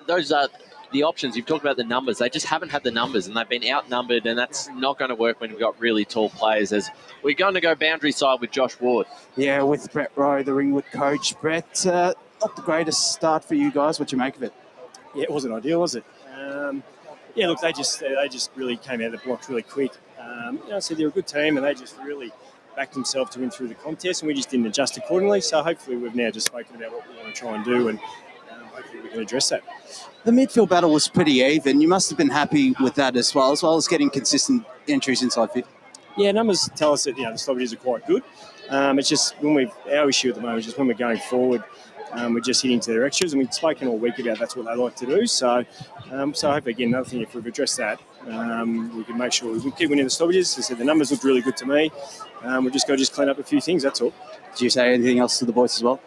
Those are the options. You've talked about the numbers. They just haven't had the numbers, and they've been outnumbered, and that's not going to work when you've got really tall players. As we're going to go boundary side with Josh Ward. Yeah, with Brett Rowe, the Ringwood coach. Brett, not the greatest start for you guys. What you make of it? Yeah, it wasn't ideal, was it? Look, they just really came out of the blocks really quick. So they're a good team, and they just really backed themselves to win through the contest, and we just didn't adjust accordingly. So hopefully we've now just spoken about what we want to try and do, and hopefully we can address that. The midfield battle was pretty even. You must have been happy with that as well as getting consistent entries inside 50. Yeah, numbers tell us that the stoppages are quite good. It's just our issue at the moment is just when we're going forward, we're just hitting to their extras, and we've spoken all week about that's what they like to do. So I hope, again, another thing, if we've addressed that, we can make sure we keep winning the stoppages. As I said, the numbers look really good to me. We've just got to clean up a few things, that's all. Did you say anything else to the boys as well?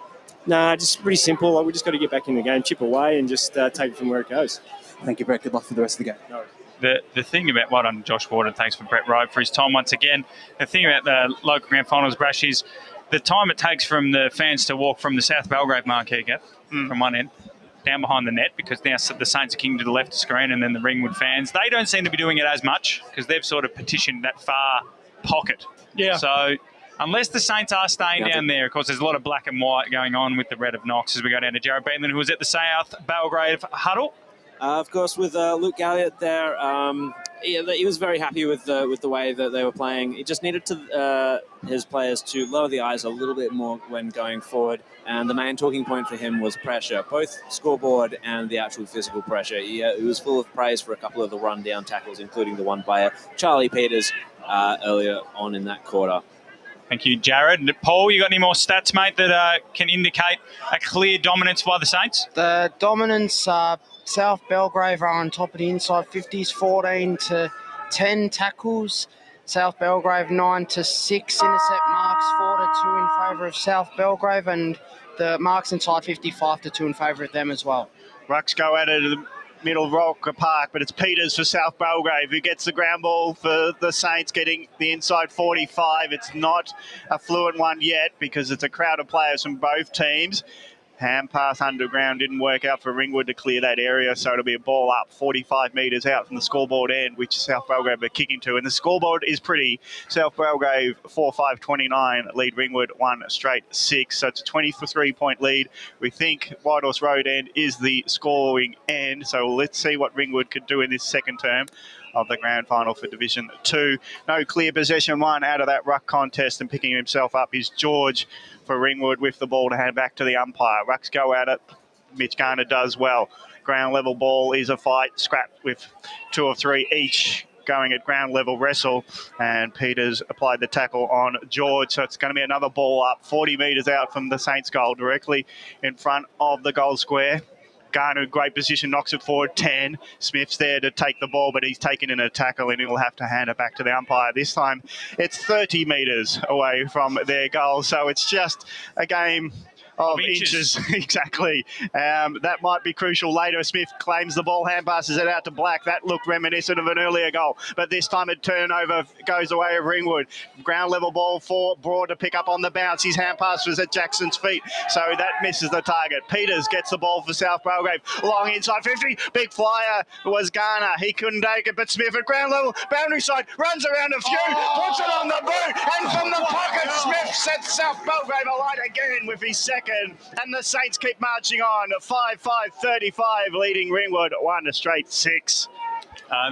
Nah, just pretty simple. We just got to get back in the game, chip away, and just take it from where it goes. Thank you, Brett. Good luck for the rest of the game. No. The thing about well done, Josh Ward, and thanks for Brett Rowe for his time once again. The thing about the local grand finals, Brash, is the time it takes from the fans to walk from the South Belgrave marquee gap from one end down behind the net, because now the Saints are kicking to the left of the screen, and then the Ringwood fans, they don't seem to be doing it as much because they've sort of petitioned that far pocket. Yeah. So Unless the Saints are staying down there. Of course, there's a lot of black and white going on with the red of Knox as we go down to Jared Beanland, who was at the South Belgrave huddle. Of course, with Luke Galliot there, he was very happy with the way that they were playing. He just needed his players to lower the eyes a little bit more when going forward. And the main talking point for him was pressure, both scoreboard and the actual physical pressure. He was full of praise for a couple of the run-down tackles, including the one by Charlie Peters earlier on in that quarter. Thank you, Jared. Paul, you got any more stats, mate, that can indicate a clear dominance by the Saints? The dominance, South Belgrave are on top of the inside 50s, 14 to 10 tackles. South Belgrave 9 to 6 intercept marks, 4 to 2 in favour of South Belgrave, and the marks inside 55 to 2 in favour of them as well. Rucks go at it middle of Rocker Park, but it's Peters for South Belgrave who gets the ground ball for the Saints, getting the inside 45. It's not a fluent one yet because it's a crowd of players from both teams. Hand pass underground didn't work out for Ringwood to clear that area, so it'll be a ball up 45 metres out from the scoreboard end, which South Belgrave are kicking to. And the scoreboard is pretty. South Belgrave 4-5-29, lead Ringwood 1-6. So it's a 23-point lead. We think White Horse Road end is the scoring end. So let's see what Ringwood could do in this second term of the grand final for Division 2. No clear possession one out of that ruck contest, and picking himself up is George for Ringwood with the ball to hand back to the umpire. Rucks go at it. Mitch Garner does well. Ground level ball is a fight. Scrap with 2 of 3 each going at ground level wrestle, and Peters applied the tackle on George. So it's going to be another ball up 40 metres out from the Saints goal, directly in front of the goal square. Garner, great position, knocks it forward 10. Smith's there to take the ball, but he's taken in a tackle and he'll have to hand it back to the umpire. This time it's 30 metres away from their goal, so it's just a game of inches. Exactly. That might be crucial later. Smith claims the ball, hand passes it out to Black. That looked reminiscent of an earlier goal, but this time a turnover goes away of Ringwood. Ground level ball for Broad to pick up on the bounce. His hand pass was at Jackson's feet, so that misses the target. Peters gets the ball for South Belgrave. Long inside 50. Big flyer was Garner. He couldn't take it, but Smith at ground level, boundary side, runs around a few, puts it on the boot, and from the pocket, Smith sets South Belgrave alight again with his second. And the Saints keep marching on. 5-5-35, leading Ringwood 1-6.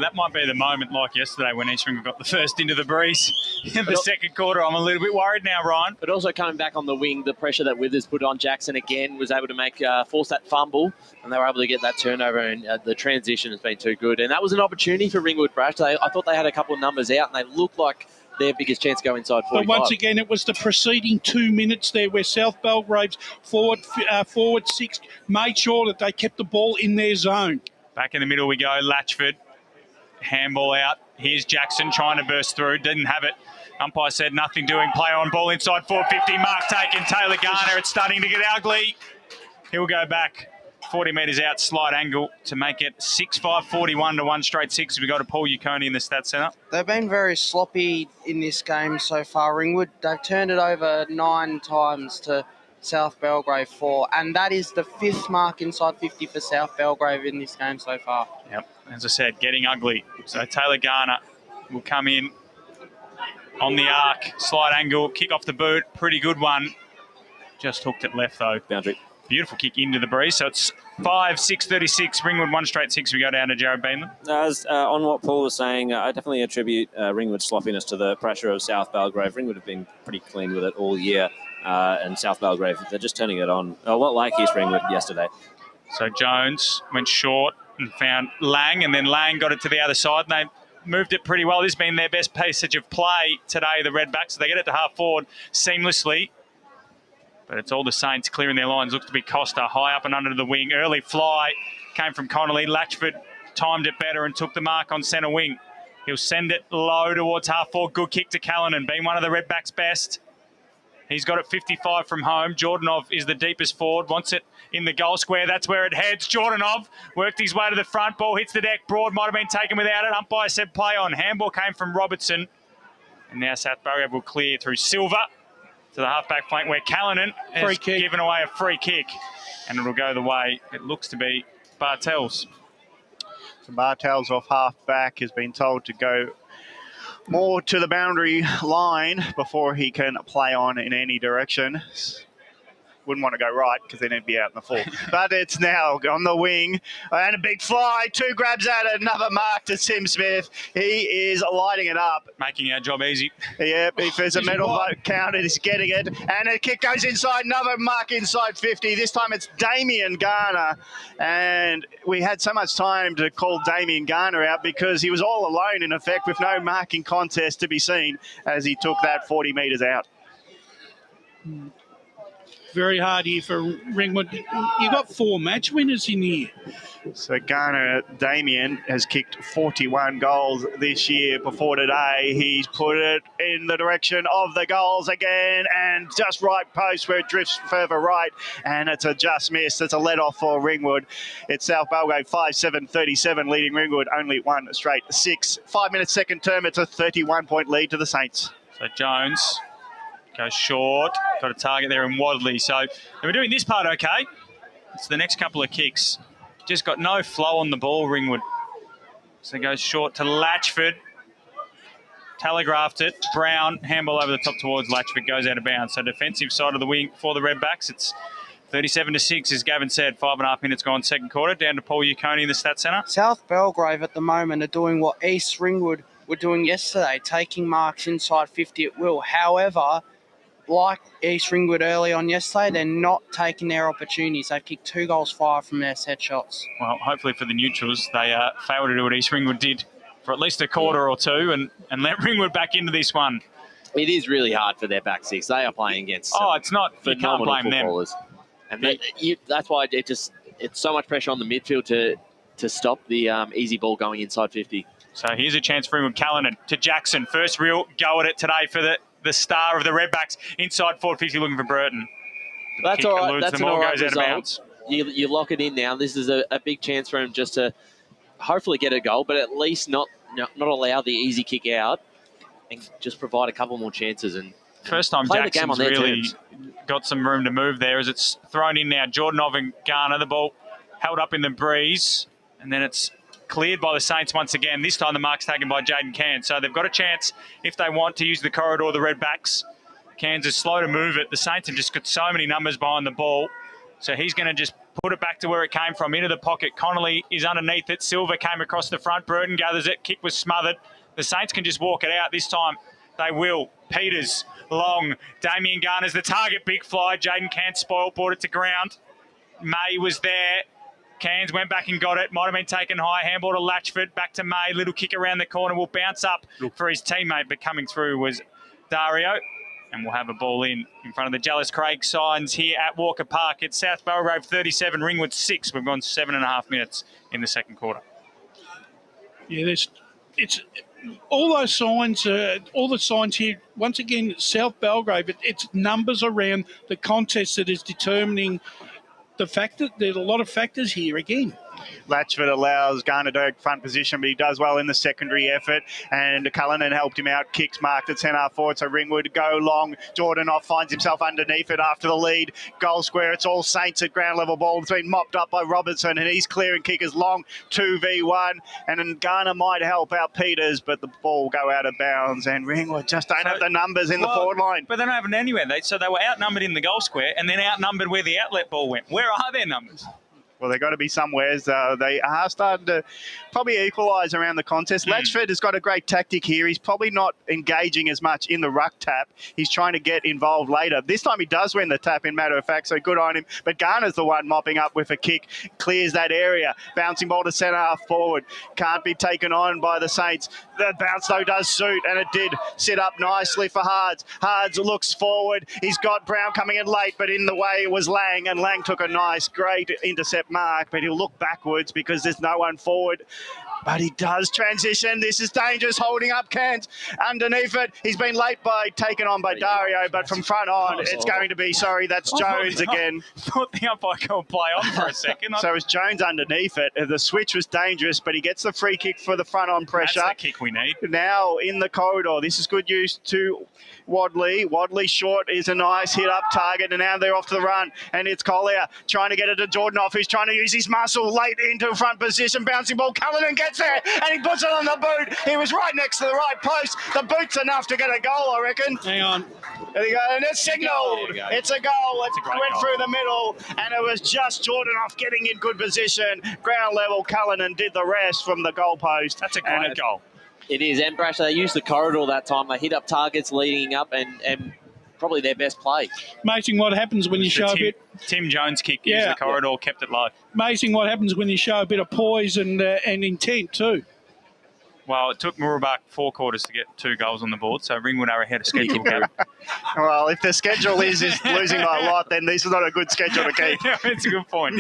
That might be the moment like yesterday when East Ringwood got the first into the breeze in the second quarter. I'm a little bit worried now, Ryan. But also coming back on the wing, the pressure that Withers put on Jackson again was able to force that fumble, and they were able to get that turnover, and the transition has been too good. And that was an opportunity for Ringwood, Brash. I thought they had a couple of numbers out, and they looked like their biggest chance to go inside 45. But once again, it was the preceding 2 minutes there where South Belgrave's forward six made sure that they kept the ball in their zone. Back in the middle we go, Latchford. Handball out. Here's Jackson trying to burst through. Didn't have it. Umpire said nothing doing. Play on, ball inside 450. Mark taken. Taylor Garner. It's starting to get ugly. He'll go back 40 metres out, slight angle to make it 6-5-41 to 1-6. We got to Paul Uconi in the Stats Centre. They've been very sloppy in this game so far, Ringwood. They've turned it over 9 times to South Belgrave 4, and that is the 5th mark inside 50 for South Belgrave in this game so far. Yep, as I said, getting ugly. So Taylor Garner will come in on the arc, slight angle, kick off the boot, pretty good one. Just hooked it left though. Boundary. Beautiful kick into the breeze. So it's 5-6-36. Ringwood 1-6. We go down to Jared Beanland. As on what Paul was saying, I definitely attribute Ringwood's sloppiness to the pressure of South Belgrave. Ringwood have been pretty clean with it all year, and South Belgrave, they're just turning it on a lot like East Ringwood yesterday. So Jones went short and found Lang, and then Lang got it to the other side, and they moved it pretty well. This has been their best passage of play today, the Redbacks. So they get it to half forward seamlessly. But it's all the Saints clearing their lines. Looks to be Costa high up and under the wing. Early fly came from Connolly. Latchford timed it better and took the mark on centre wing. He'll send it low towards half forward. Good kick to Callanan, being one of the Redbacks' best. He's got it 55 from home. Jordanov is the deepest forward. Wants it in the goal square. That's where it heads. Jordanov worked his way to the front. Ball hits the deck. Broad might have been taken without it. Umpire said play on. Handball came from Robertson. And now South Belgrave will clear through Silver to the halfback flank where Callanan has given away a free kick. And it'll go the way it looks to be Bartels. So Bartels off halfback has been told to go more to the boundary line before he can play on in any direction. Wouldn't want to go right because then he'd be out in the full. But it's now on the wing and a big fly. 2 grabs at it, another mark to Tim Smith. He is lighting it up. Making our job easy. Yep, if there's a medal vote counted, he's getting it. And a kick goes inside, another mark inside 50. This time it's Damien Garner. And we had so much time to call Damien Garner out because he was all alone in effect with no marking contest to be seen as he took that 40 metres out. Very hard here for Ringwood. You've got 4 match winners in here. So Garner Damien has kicked 41 goals this year. Before today, he's put it in the direction of the goals again and just right post where it drifts further right. And it's a just miss. It's a let-off for Ringwood. It's South Belgrave 5-7-37 leading Ringwood only 1 straight 6. 5 minutes second term. It's a 31-point lead to the Saints. So Jones goes short, got a target there in Wadley. So we're doing this part okay. It's the next couple of kicks. Just got no flow on the ball, Ringwood. So it goes short to Latchford. Telegraphed it. Brown, handball over the top towards Latchford, goes out of bounds. So defensive side of the wing for the Redbacks. It's 37-6, as Gavin said. 5.5 minutes gone second quarter. Down to Paul Uconi in the Stats Centre. South Belgrave at the moment are doing what East Ringwood were doing yesterday, taking marks inside 50 at will. However, like East Ringwood early on yesterday, they're not taking their opportunities. They've kicked 2 goals fired from their set shots. Well, hopefully for the neutrals, they failed to do what East Ringwood did for at least a quarter or two and let Ringwood back into this one. It is really hard for their back six. They are playing against it's not. You can't blame footballers. Them. And that's why it's so much pressure on the midfield to stop the easy ball going inside 50. So here's a chance for Ringwood. Callanan to Jackson. First real go at it today for the star of the Redbacks. Inside 450 looking for Burton. That's all right. That's an all right result. You lock it in now. This is a big chance for him just to hopefully get a goal, but at least not allow the easy kick out and just provide a couple more chances. And first time Jackson's really got some room to move there as it's thrown in now. Jordanov and Garner, the ball held up in the breeze, and then it's cleared by the Saints once again. This time the mark's taken by Jaden Cairns. So they've got a chance, if they want, to use the corridor of the Redbacks. Cairns is slow to move it. The Saints have just got so many numbers behind the ball. So he's going to just put it back to where it came from, into the pocket. Connolly is underneath it. Silver came across the front. Burton gathers it. Kick was smothered. The Saints can just walk it out. This time they will. Peters, long. Damien Garner's the target. Big fly. Jaden Cairns spoiled, brought it to ground. May was there. Cairns went back and got it. Might have been taken high. Handball to Latchford. Back to May. Little kick around the corner. Will bounce up for his teammate. But coming through was Dario. And we'll have a ball in front of the Jealous Craig signs here at Walker Park. It's South Belgrave 37, Ringwood 6. We've gone 7.5 minutes in the second quarter. Yeah, it's all those signs, all the signs here. Once again, South Belgrave, it's numbers around the contest that is determining the fact that there's a lot of factors here again. Latchford allows Garner to front position, but he does well in the secondary effort. And Cullinan helped him out. Kicks marked at centre forward. So Ringwood go long. Jordanov finds himself underneath it after the lead. Goal square. It's all Saints at ground level ball. It's been mopped up by Robertson, and he's clearing kickers long. 2v1. And then Garner might help out Peters, but the ball will go out of bounds. And Ringwood just don't have the numbers in the forward line. But they don't have it anywhere. So they were outnumbered in the goal square and then outnumbered where the outlet ball went. Where are their numbers? Well, they've got to be somewhere. They are starting to probably equalise around the contest. Latchford has got a great tactic here. He's probably not engaging as much in the ruck tap. He's trying to get involved later. This time he does win the tap, in matter of fact, so good on him. But Garner's the one mopping up with a kick. Clears that area. Bouncing ball to centre half forward. Can't be taken on by the Saints. The bounce, though, does suit, and it did sit up nicely for Hards. Hards looks forward. He's got Brown coming in late, but in the way was Lang, and Lang took a nice, great intercept mark, but he'll look backwards because there's no one forward. But he does transition. This is dangerous, holding up Cairns underneath it. He's been taken on by Dario, but from front on, it's going to be, that's Jones again. Thought the umpire could play on for a second. So it's Jones underneath it. The switch was dangerous, but he gets the free kick for the front on pressure. That's the kick we need. Now in the corridor. This is good use to Wadley. Wadley short is a nice hit-up target, and now they're off to the run. And it's Collier trying to get it to Jordanov, who's trying to use his muscle late into front position. Bouncing ball. Cullinan gets gets there and he puts it on the boot. He was right next to the right post. The boot's enough to get a goal, I reckon. Hang on. There you go, and it's signalled. It's a goal. It went through the middle, and it was just Jordanoff getting in good position. Ground level, Cullinan did the rest from the goal post. That's a great goal. It is, and Brash, they used the corridor that time. They hit up targets leading up, and probably their best play. Amazing what happens when you show a bit. Tim Jones kick, used the corridor, kept it low. Amazing what happens when you show a bit of poise and intent too. Well, it took Murabak 4 quarters to get 2 goals on the board, so Ringwood are ahead of schedule. Well, if the schedule is losing by a lot, then this is not a good schedule to keep. That's a good point.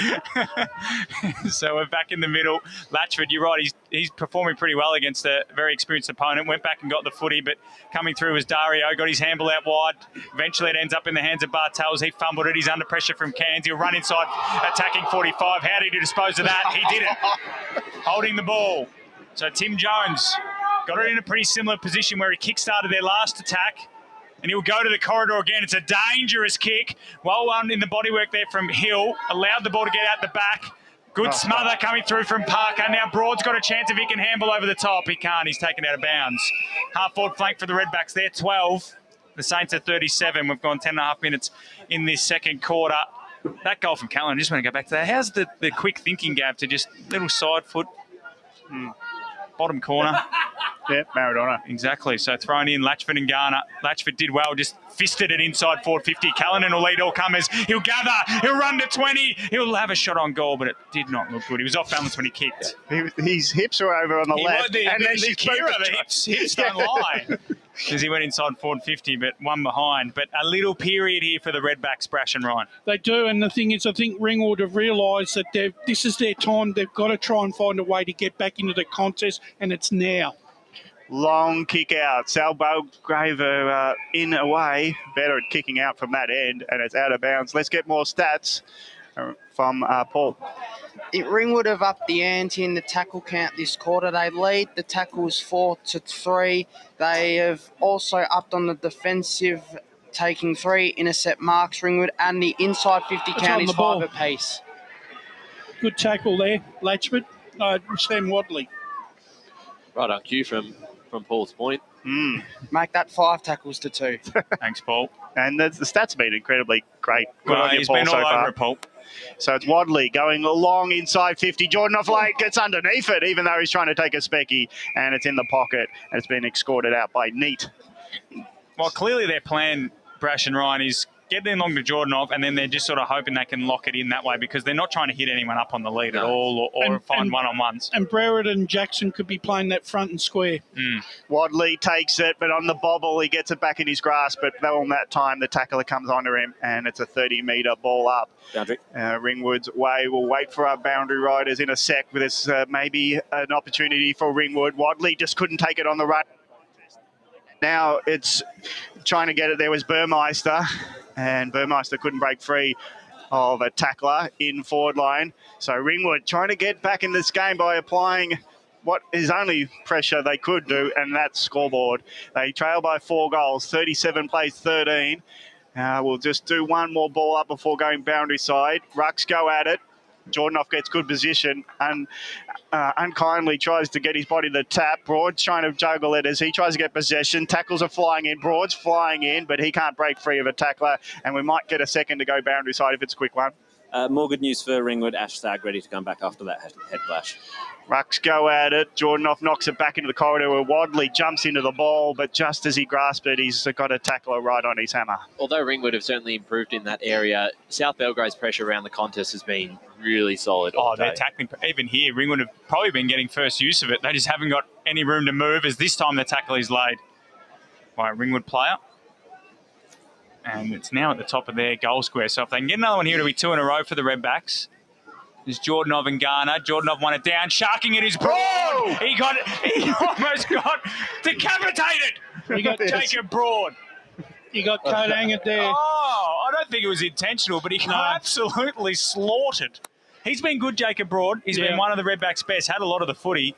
So we're back in the middle. Latchford, you're right, he's performing pretty well against a very experienced opponent. Went back and got the footy, but coming through was Dario, got his handball out wide. Eventually it ends up in the hands of Bartels. He fumbled it. He's under pressure from Cairns. He'll run inside, attacking 45. How did he dispose of that? He didn't. Holding the ball. So Tim Jones got it in a pretty similar position where he kick-started their last attack, and he'll go to the corridor again. It's a dangerous kick. Well done in the bodywork there from Hill. Allowed the ball to get out the back. Good smother coming through from Parker. Now Broad's got a chance if he can handle over the top. He can't. He's taken out of bounds. Half-forward flank for the Redbacks. They're 12. The Saints are 37. We've gone 10.5 minutes in this second quarter. That goal from Callan, I just want to go back to that. How's the quick thinking, Gav, to just little side foot, bottom corner? Yeah, Maradona. Exactly. So thrown in Latchford and Garner. Latchford did well, just fisted it inside forward 50. Callanan will lead all comers. He'll gather. He'll run to 20. He'll have a shot on goal, but it did not look good. He was off balance when he kicked. His hips were over on the left. And then the hips don't lie. Because he went inside forward 50, but one behind. But a little period here for the Redbacks, Brash and Ryan. They do, and the thing is, I think Ringwood have realised that this is their time. They've got to try and find a way to get back into the contest, and it's now. Long kick out. Sal Belgrave in away. Better at kicking out from that end, and it's out of bounds. Let's get more stats from Paul. Ringwood have upped the ante in the tackle count this quarter. They lead the tackles 4-3. They have also upped on the defensive, taking 3 intercept marks, Ringwood, and the inside 50 count is 5 apiece. Good tackle there, Latchford. Sam Wadley. Right on cue from Paul's point. Make that 5 tackles to 2. Thanks, Paul. And the stats have been incredibly great. Good Well, on you, he's Paul, been so all far. over it, Paul. So it's Wadley going along inside 50. Jordanoff late gets underneath it, even though he's trying to take a specky, and it's in the pocket, and it's been escorted out by Neat. Well, clearly their plan, Brash and Ryan, is get them along to Jordanoff, and then they're just sort of hoping they can lock it in that way because they're not trying to hit anyone up on the lead at all or find one-on-ones. And Broward and Jackson could be playing that front and square. Wadley takes it, but on the bobble, he gets it back in his grasp. But on that time, the tackler comes onto him, and it's a 30-metre ball up. Boundary. Ringwood's way. We'll wait for our boundary riders in a sec. There's maybe an opportunity for Ringwood. Wadley just couldn't take it on the run. Now it's trying to get it. There was Burmeister, and Burmeister couldn't break free of a tackler in forward line. So Ringwood trying to get back in this game by applying what is only pressure they could do, and that's scoreboard. They trail by 4 goals, 37 plays 13. We'll just do one more ball up before going boundary side. Rucks go at it. Jordanoff gets good position and unkindly tries to get his body to the tap. Broad's trying to juggle it as he tries to get possession. Tackles are flying in. Broad's flying in, but he can't break free of a tackler, and we might get a second to go boundary side if it's a quick one. More good news for Ringwood. Ash Stagg ready to come back after that head clash. Rucks go at it. Jordanoff knocks it back into the corridor where Wadley jumps into the ball, but just as he grasps it, he's got a tackler right on his hammer. Although Ringwood have certainly improved in that area, South Belgrave's pressure around the contest has been really solid. They're tackling. Even here, Ringwood have probably been getting first use of it. They just haven't got any room to move as this time the tackle is laid by a Ringwood player. And it's now at the top of their goal square. So if they can get another one here, it'll be 2 in a row for the Redbacks. There's Jordanov and Garner. Jordanov won it down. Sharking it is Broad. Oh! He almost got decapitated. You got Jacob Broad. You got coat angered there. Oh, I don't think it was intentional, but he got absolutely slaughtered. He's been good, Jacob Broad. He's been one of the Redbacks' best. Had a lot of the footy.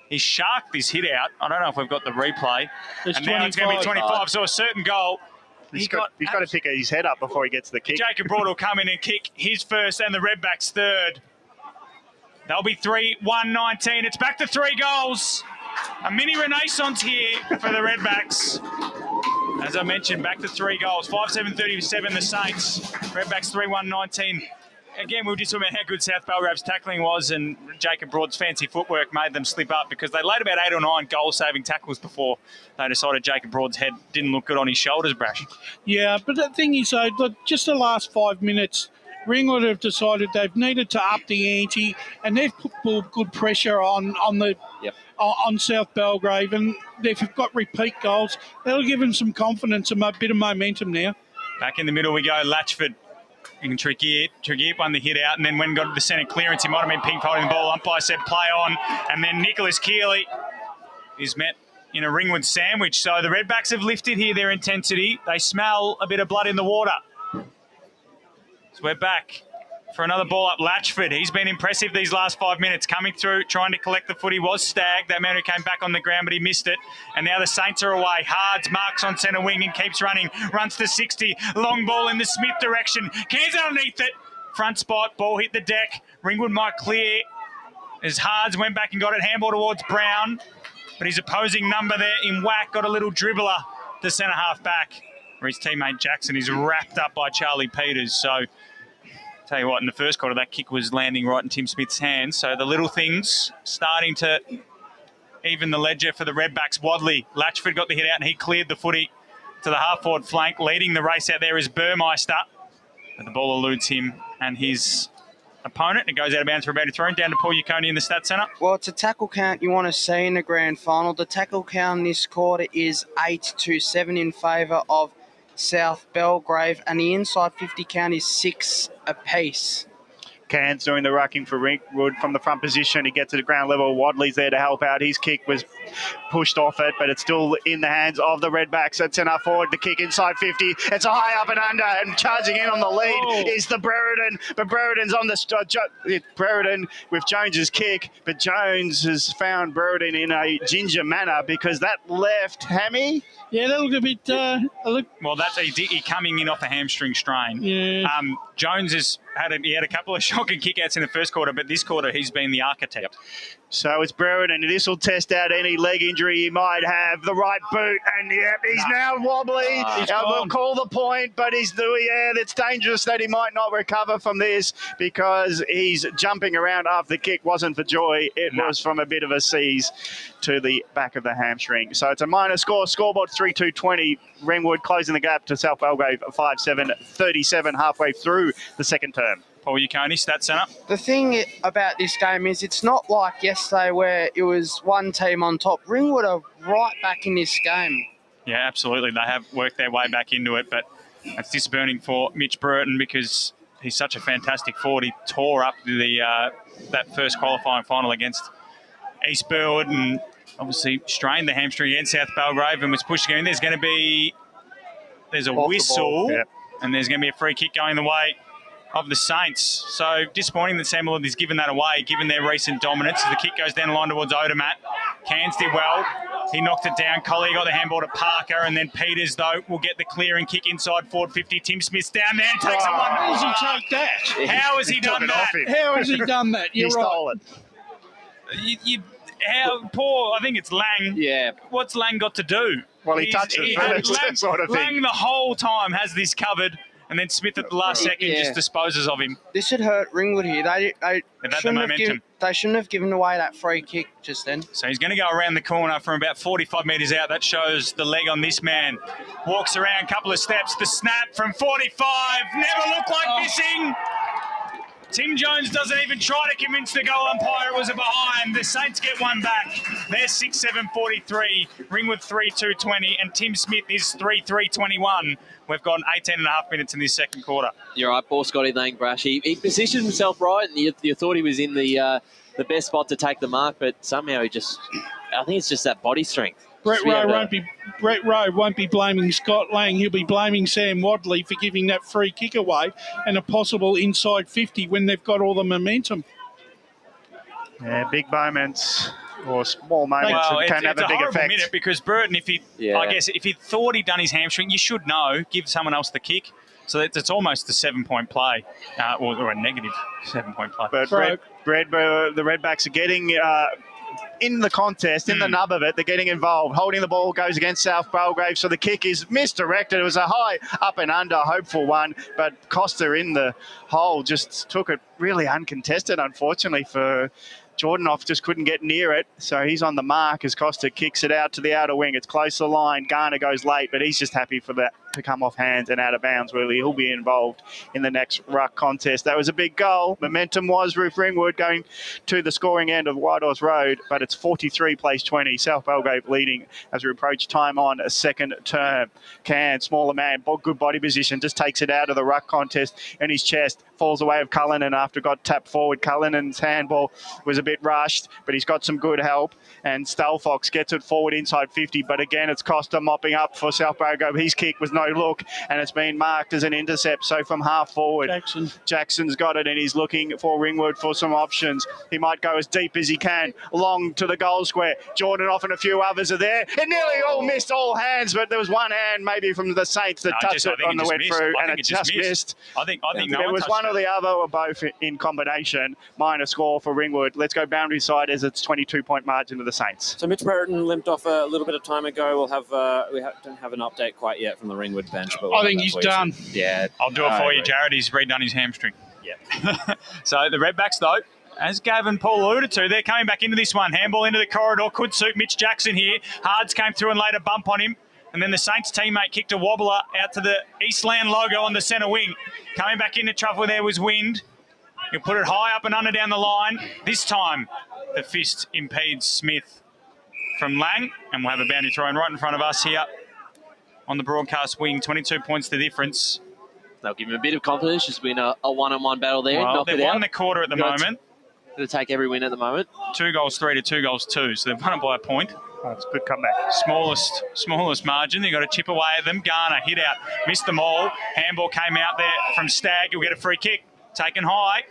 He sharked this hit out. I don't know if we've got the replay. And now it's going to be 25. So a certain goal. He's got to pick his head up before he gets the kick. Jacob Broad will come in and kick his first and the Redbacks' third. They'll be 3-1-19. It's back to 3 goals. A mini renaissance here for the Redbacks. As I mentioned, back to 3 goals. 5-7-37 the Saints. Redbacks 3-1-19. Again, we were just talking about how good South Belgrave's tackling was, and Jacob Broad's fancy footwork made them slip up because they laid about 8 or 9 goal-saving tackles before they decided Jacob Broad's head didn't look good on his shoulders, Brash. Yeah, but the thing is, though, look, just the last 5 minutes, Ringwood have decided they've needed to up the ante, and they've put good pressure on South Belgrave, and they've got repeat goals. That'll give them some confidence and a bit of momentum now. Back in the middle we go, Latchford. You can tricky it, won the hit out, and then when got to the centre clearance, he might have been ping holding the ball. Umpire said play on, and then Nicholas Keeley is met in a Ringwood sandwich. So the Redbacks have lifted here their intensity. They smell a bit of blood in the water. So we're back for another ball up. Latchford, he's been impressive these last 5 minutes, coming through, trying to collect the foot. He was Stagg, that man who came back on the ground, but he missed it. And now the Saints are away. Hards marks on centre wing and keeps running. Runs to 60. Long ball in the Smith direction. Cairns underneath it. Front spot, ball hit the deck. Ringwood might clear as Hards went back and got it. Handball towards Brown. But his opposing number there in whack got a little dribbler to centre half back, where his teammate Jackson is wrapped up by Charlie Peters. So tell you what, in the first quarter, that kick was landing right in Tim Smith's hands. So the little things starting to even the ledger for the Redbacks. Wadley, Latchford got the hit out and he cleared the footy to the half-forward flank. Leading the race out there is Burmeister. But the ball eludes him and his opponent. It goes out of bounds for a boundary throw down to Paul Yukoni in the stat centre. Well, it's a tackle count you want to see in the grand final. The tackle count in this quarter is 8-7 in favour of South Belgrave, and the inside 50 count is 6 apiece. Cairns doing the rucking for Ringwood from the front position. He gets to the ground level. Wadley's there to help out. His kick was pushed off it, but it's still in the hands of the Redbacks. It's enough forward. The kick inside 50. It's a high up and under, and charging in on the lead is the Brereton. But Brereton's on the Brereton with Jones's kick, but Jones has found Brereton in a ginger manner because that left hammy. Yeah, that looked a bit. Well, that's he coming in off a hamstring strain. Yeah. Jones had a couple of shocking kickouts in the first quarter, but this quarter he's been the architect. So it's Brereton, and this will test out any leg injury he might have. The right boot, and he's now wobbly. We'll call the point, but it's dangerous that he might not recover from this because he's jumping around after the kick. Wasn't for joy. It was from a bit of a seize to the back of the hamstring. So it's a minor score. Scoreboard 3-2-20. Ringwood closing the gap to South Belgrave 5-7-37 halfway through the second term. Paul Yukoni, Stat Centre. The thing about this game is it's not like yesterday where it was one team on top. Ringwood are right back in this game. Yeah, absolutely. They have worked their way back into it, but it's disappointing for Mitch Brereton because he's such a fantastic forward. He tore up that first qualifying final against East Burwood and obviously strained the hamstring against South Belgrave and was pushed again. There's a whistle and there's going to be a free kick going the way of the Saints. So disappointing that Sam Willard has given that away, given their recent dominance. As the kick goes down the line towards Odermatt. Cairns did well. He knocked it down. Collier got the handball to Parker, and then Peters, though, will get the clearing kick inside forward 50. Tim Smith's down there and takes it one. How does he take that? How has he done that? How has he done that? You're he right. stole it. I think it's Lang. Yeah. What's Lang got to do? Well, he touched it. That sort of thing. Lang the whole time has this covered. And then Smith at the last second just disposes of him. This should hurt Ringwood here. They shouldn't have given away that free kick just then. So he's going to go around the corner from about 45 metres out. That shows the leg on this man. Walks around, couple of steps. The snap from 45. Never looked like missing. Tim Jones doesn't even try to convince the goal umpire it was a behind. The Saints get one back. They're 6-7-43. Ringwood 3-2-20. And Tim Smith is 3-3-21. We've got 18 and a half minutes in this second quarter. You're right, poor Scotty Lang, Brash. He positioned himself right, and you thought he was in the best spot to take the mark, but somehow I think it's just that body strength. Brett Rowe won't be blaming Scott Lang. He'll be blaming Sam Wadley for giving that free kick away and a possible inside 50 when they've got all the momentum. Yeah, big moments or small moments can have a big effect. Minute because Burton, if he thought he'd done his hamstring, you should know, give someone else the kick. So it's almost a 7-point play, or a negative 7-point play. But the Redbacks are getting in the contest, in the nub of it. They're getting involved. Holding the ball goes against South Belgrave, so the kick is misdirected. It was a high up and under, hopeful one, but Costa in the hole just took it really uncontested, unfortunately for Jordanoff. Just couldn't get near it, so he's on the mark as Costa kicks it out to the outer wing. It's close to the line. Garner goes late, but he's just happy for that to come off hands and out of bounds. Really, he'll be involved in the next ruck contest. That was a big goal. Momentum was Ruth Ringwood going to the scoring end of Whitehorse Road, but it's 43 plays 20. South Belgrave leading as we approach time on a second term. Smaller man, good body position, just takes it out of the ruck contest in his chest. Falls away of Cullinan after got tapped forward. Cullinan's handball was a bit rushed, but he's got some good help. And Stalfox gets it forward inside 50, but again, it's Costa mopping up for South Belgrave. His kick was no look, and it's been marked as an intercept. So from half forward, Jackson's got it, and he's looking for Ringwood for some options. He might go as deep as he can, long to the goal square. Jordanoff and a few others are there. It nearly all missed all hands, but there was one hand maybe from the Saints that touched it on the way through, and it just missed. I think there was one or the other or both in combination. Minor score for Ringwood. Let's go boundary side as it's 22-point margin to the Saints. So Mitch Brereton limped off a little bit of time ago. We'll have don't have an update quite yet from the Ringwood bench, but I think he's done. Yeah, I'll do it for you, Jared. He's redone his hamstring. Yeah. So the Redbacks, though, as Gavin Paul alluded to, they're coming back into this one. Handball into the corridor. Could suit Mitch Jackson here. Hards came through and laid a bump on him. And then the Saints teammate kicked a wobbler out to the Eastland logo on the centre wing. Coming back into trouble there was Wind. He'll put it high up and under down the line. This time, the fist impedes Smith from Lang. And we'll have a boundary throw in right in front of us here on the broadcast wing. 22 points the difference. They'll give him a bit of confidence. Just win a one-on-one battle there. Well, knock they've it won out. the quarter at the moment. Going to take every win at the moment. 2 goals 3 to 2 goals 2. So they've won it by a point. That's a good comeback. Smallest margin. They've got to chip away at them. Garner hit out. Missed them all. Handball came out there from Stagg. He'll get a free kick. Taken high.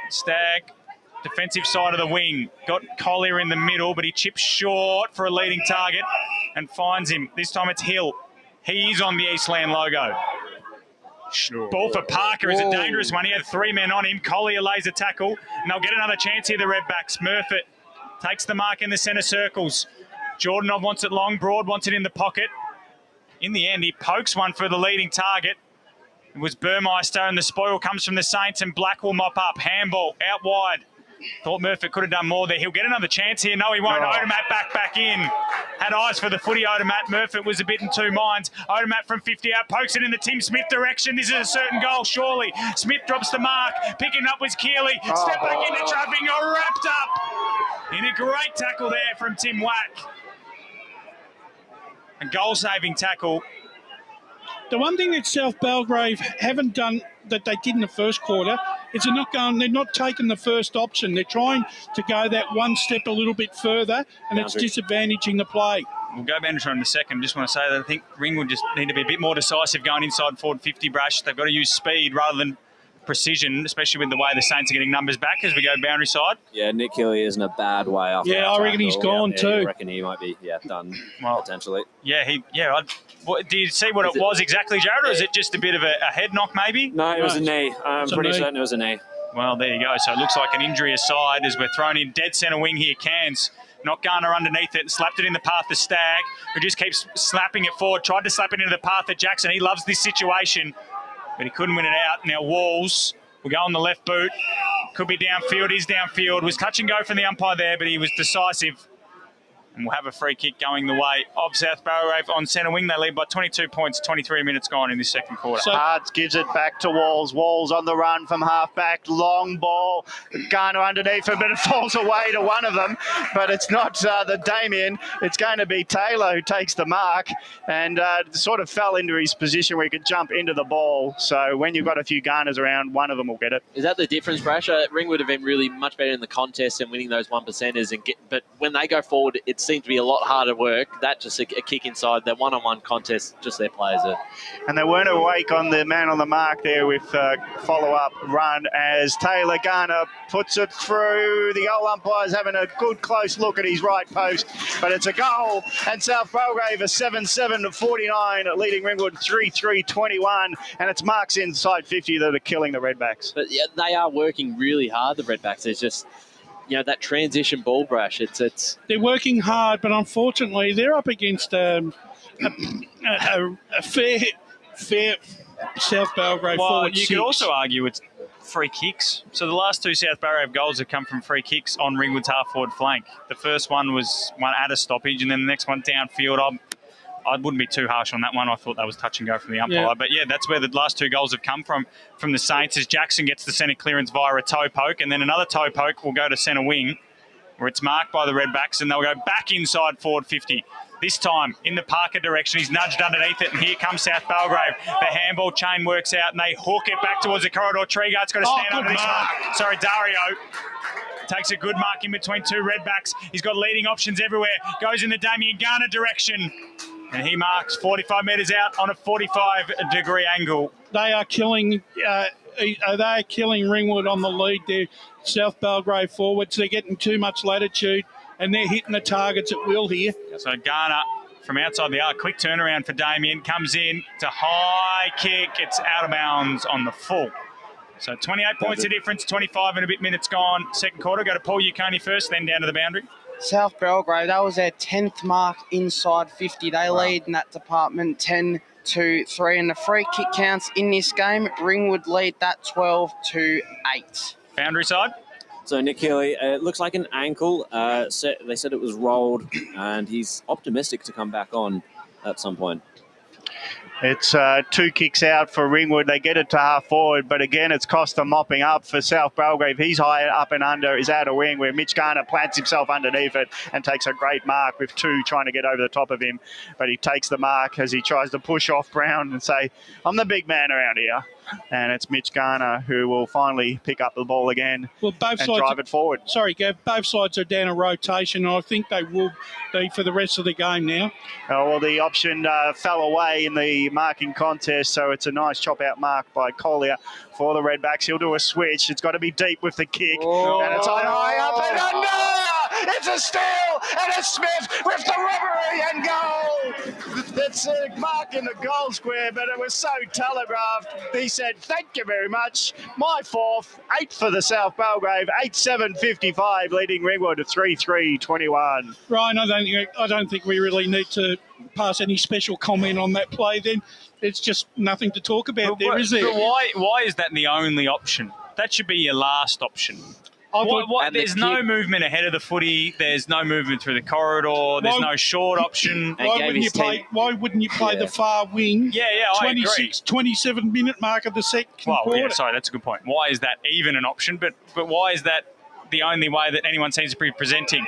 Stagg, defensive side of the wing. Got Collier in the middle, but he chips short for a leading target and finds him. This time it's Hill. He's on the Eastland logo. Ball for Parker is a dangerous one. He had 3 men on him. Collier lays a tackle, and they'll get another chance here, the Redbacks. Murfitt takes the mark in the centre circles. Jordanov wants it long. Broad wants it in the pocket. In the end, he pokes one for the leading target. It was Burmeister, and the spoil comes from the Saints, and Black will mop up. Handball out wide. Thought Murfitt could have done more there. He'll get another chance here. No, he won't. Odomat back in. Had eyes for the footy, Odomat. Murfitt was a bit in two minds. Odomat from 50 out, pokes it in the Tim Smith direction. This is a certain goal, surely. Smith drops the mark. Picking up was Keeley. Step back into traffic. Got wrapped up. In a great tackle there from Tim Wack. A goal-saving tackle. The one thing that South Belgrave haven't done that they did in the first quarter is they're not taking the first option. They're trying to go that one step a little bit further, and it's disadvantaging the play. We'll go Bandershaw in a second. Just want to say that I think Ringwood just need to be a bit more decisive going inside forward 50 Brash. They've got to use speed rather than precision, especially with the way the Saints are getting numbers back as we go boundary side. Yeah, Nick Keeley is in a bad way after that I reckon he's gone too. I reckon he might be done potentially. Yeah, do you see what it was exactly, Jared, or is it just a bit of a head knock maybe? No, it was a knee. I'm pretty certain it was a knee. Well, there you go. So it looks like an injury aside as we're thrown in dead centre wing here. Cairns, not Garner underneath it, and slapped it in the path of Stagg, who just keeps slapping it forward. Tried to slap it into the path of Jackson. He loves this situation, but he couldn't win it out. Now Walls will go on the left boot. Could be downfield. He's downfield. Was touch and go from the umpire there, but he was decisive. And we'll have a free kick going the way of South Belgrave on centre wing. They lead by 22 points, 23 minutes gone in this second quarter. Hards gives it back to Walls. Walls on the run from half-back. Long ball. Garner underneath it, but it falls away to one of them. But it's not the Damien. It's going to be Taylor who takes the mark and sort of fell into his position where he could jump into the ball. So when you've got a few Garners around, one of them will get it. Is that the difference, Brash? Ringwood have been really much better in the contest and winning those 1%ers. But when they go forward, it's seemed to be a lot harder work. That just a kick inside. That one-on-one contest, just their players are. And they weren't awake on the man on the mark there with follow-up run as Taylor Garner puts it through. The goal umpire's having a good close look at his right post, but it's a goal. And South Belgrave are 7-7-49, leading Ringwood 3-3-21. And it's marks inside 50 that are killing the Redbacks. But yeah, they are working really hard, the Redbacks. There's just, that transition ball, Brash. It's They're working hard, but unfortunately they're up against a fair South Belgrave forward. You could also argue it's free kicks. So the last two South Belgrave goals have come from free kicks on Ringwood's half-forward flank. The first one was one at a stoppage, and then the next one downfield. I wouldn't be too harsh on that one. I thought that was touch and go from the umpire. Yeah. But, that's where the last two goals have come from the Saints, as Jackson gets the centre clearance via a toe poke, and then another toe poke will go to centre wing, where it's marked by the Redbacks, and they'll go back inside forward 50. This time, in the Parker direction, he's nudged underneath it, and here comes South Belgrave. The handball chain works out, and they hook it back towards the corridor. Treeguard's got to stand under this one. Sorry, Dario takes a good mark in between two Redbacks. He's got leading options everywhere. Goes in the Damien Garner direction. And he marks 45 metres out on a 45-degree angle. They are killing Ringwood on the lead there. South Belgrave forwards, they're getting too much latitude and they're hitting the targets at will here. So Garner from outside the arc, quick turnaround for Damien, comes in, it's a high kick, it's out of bounds on the full. So 28 points of difference, 25 and a bit minutes gone. Second quarter, go to Paul Uconi first, then down to the boundary. South Belgrave, that was their 10th mark inside 50. They lead in that department 10-3. And the free kick counts in this game. Ringwood lead that 12-8. Boundary side. So Nick Healy, it looks like an ankle. They said it was rolled, and he's optimistic to come back on at some point. It's two kicks out for Ringwood. They get it to half forward, but again, it's Costa mopping up for South Belgrave. He's high up and under, is out of wing, where Mitch Garner plants himself underneath it and takes a great mark with two trying to get over the top of him. But he takes the mark as he tries to push off Brown and say, I'm the big man around here. And it's Mitch Garner who will finally pick up the ball again and drive it forward. Sorry, Gav, both sides are down a rotation. I think they will be for the rest of the game now. Well, the option fell away in the marking contest, so it's a nice chop-out mark by Collier for the Redbacks. He'll do a switch. It's got to be deep with the kick. And it's on high up and under! It's a steal! And it's Smith with the robbery and goal! It's a mark in the goal square, but it was so telegraphed. He said, thank you very much. My fourth, 8 for the South Belgrave, 8-7-55, leading Ringwood to 3-3-21. Ryan, I don't think we really need to pass any special comment on that play then. There's just nothing to talk about there, is there? But why is that the only option? That should be your last option. There's no movement ahead of the footy. There's no movement through the corridor. There's no short option. Why wouldn't you play the far wing? Yeah, I agree. 27-minute mark of the second quarter. Yeah, sorry, that's a good point. Why is that even an option? But why is that the only way that anyone seems to be presenting?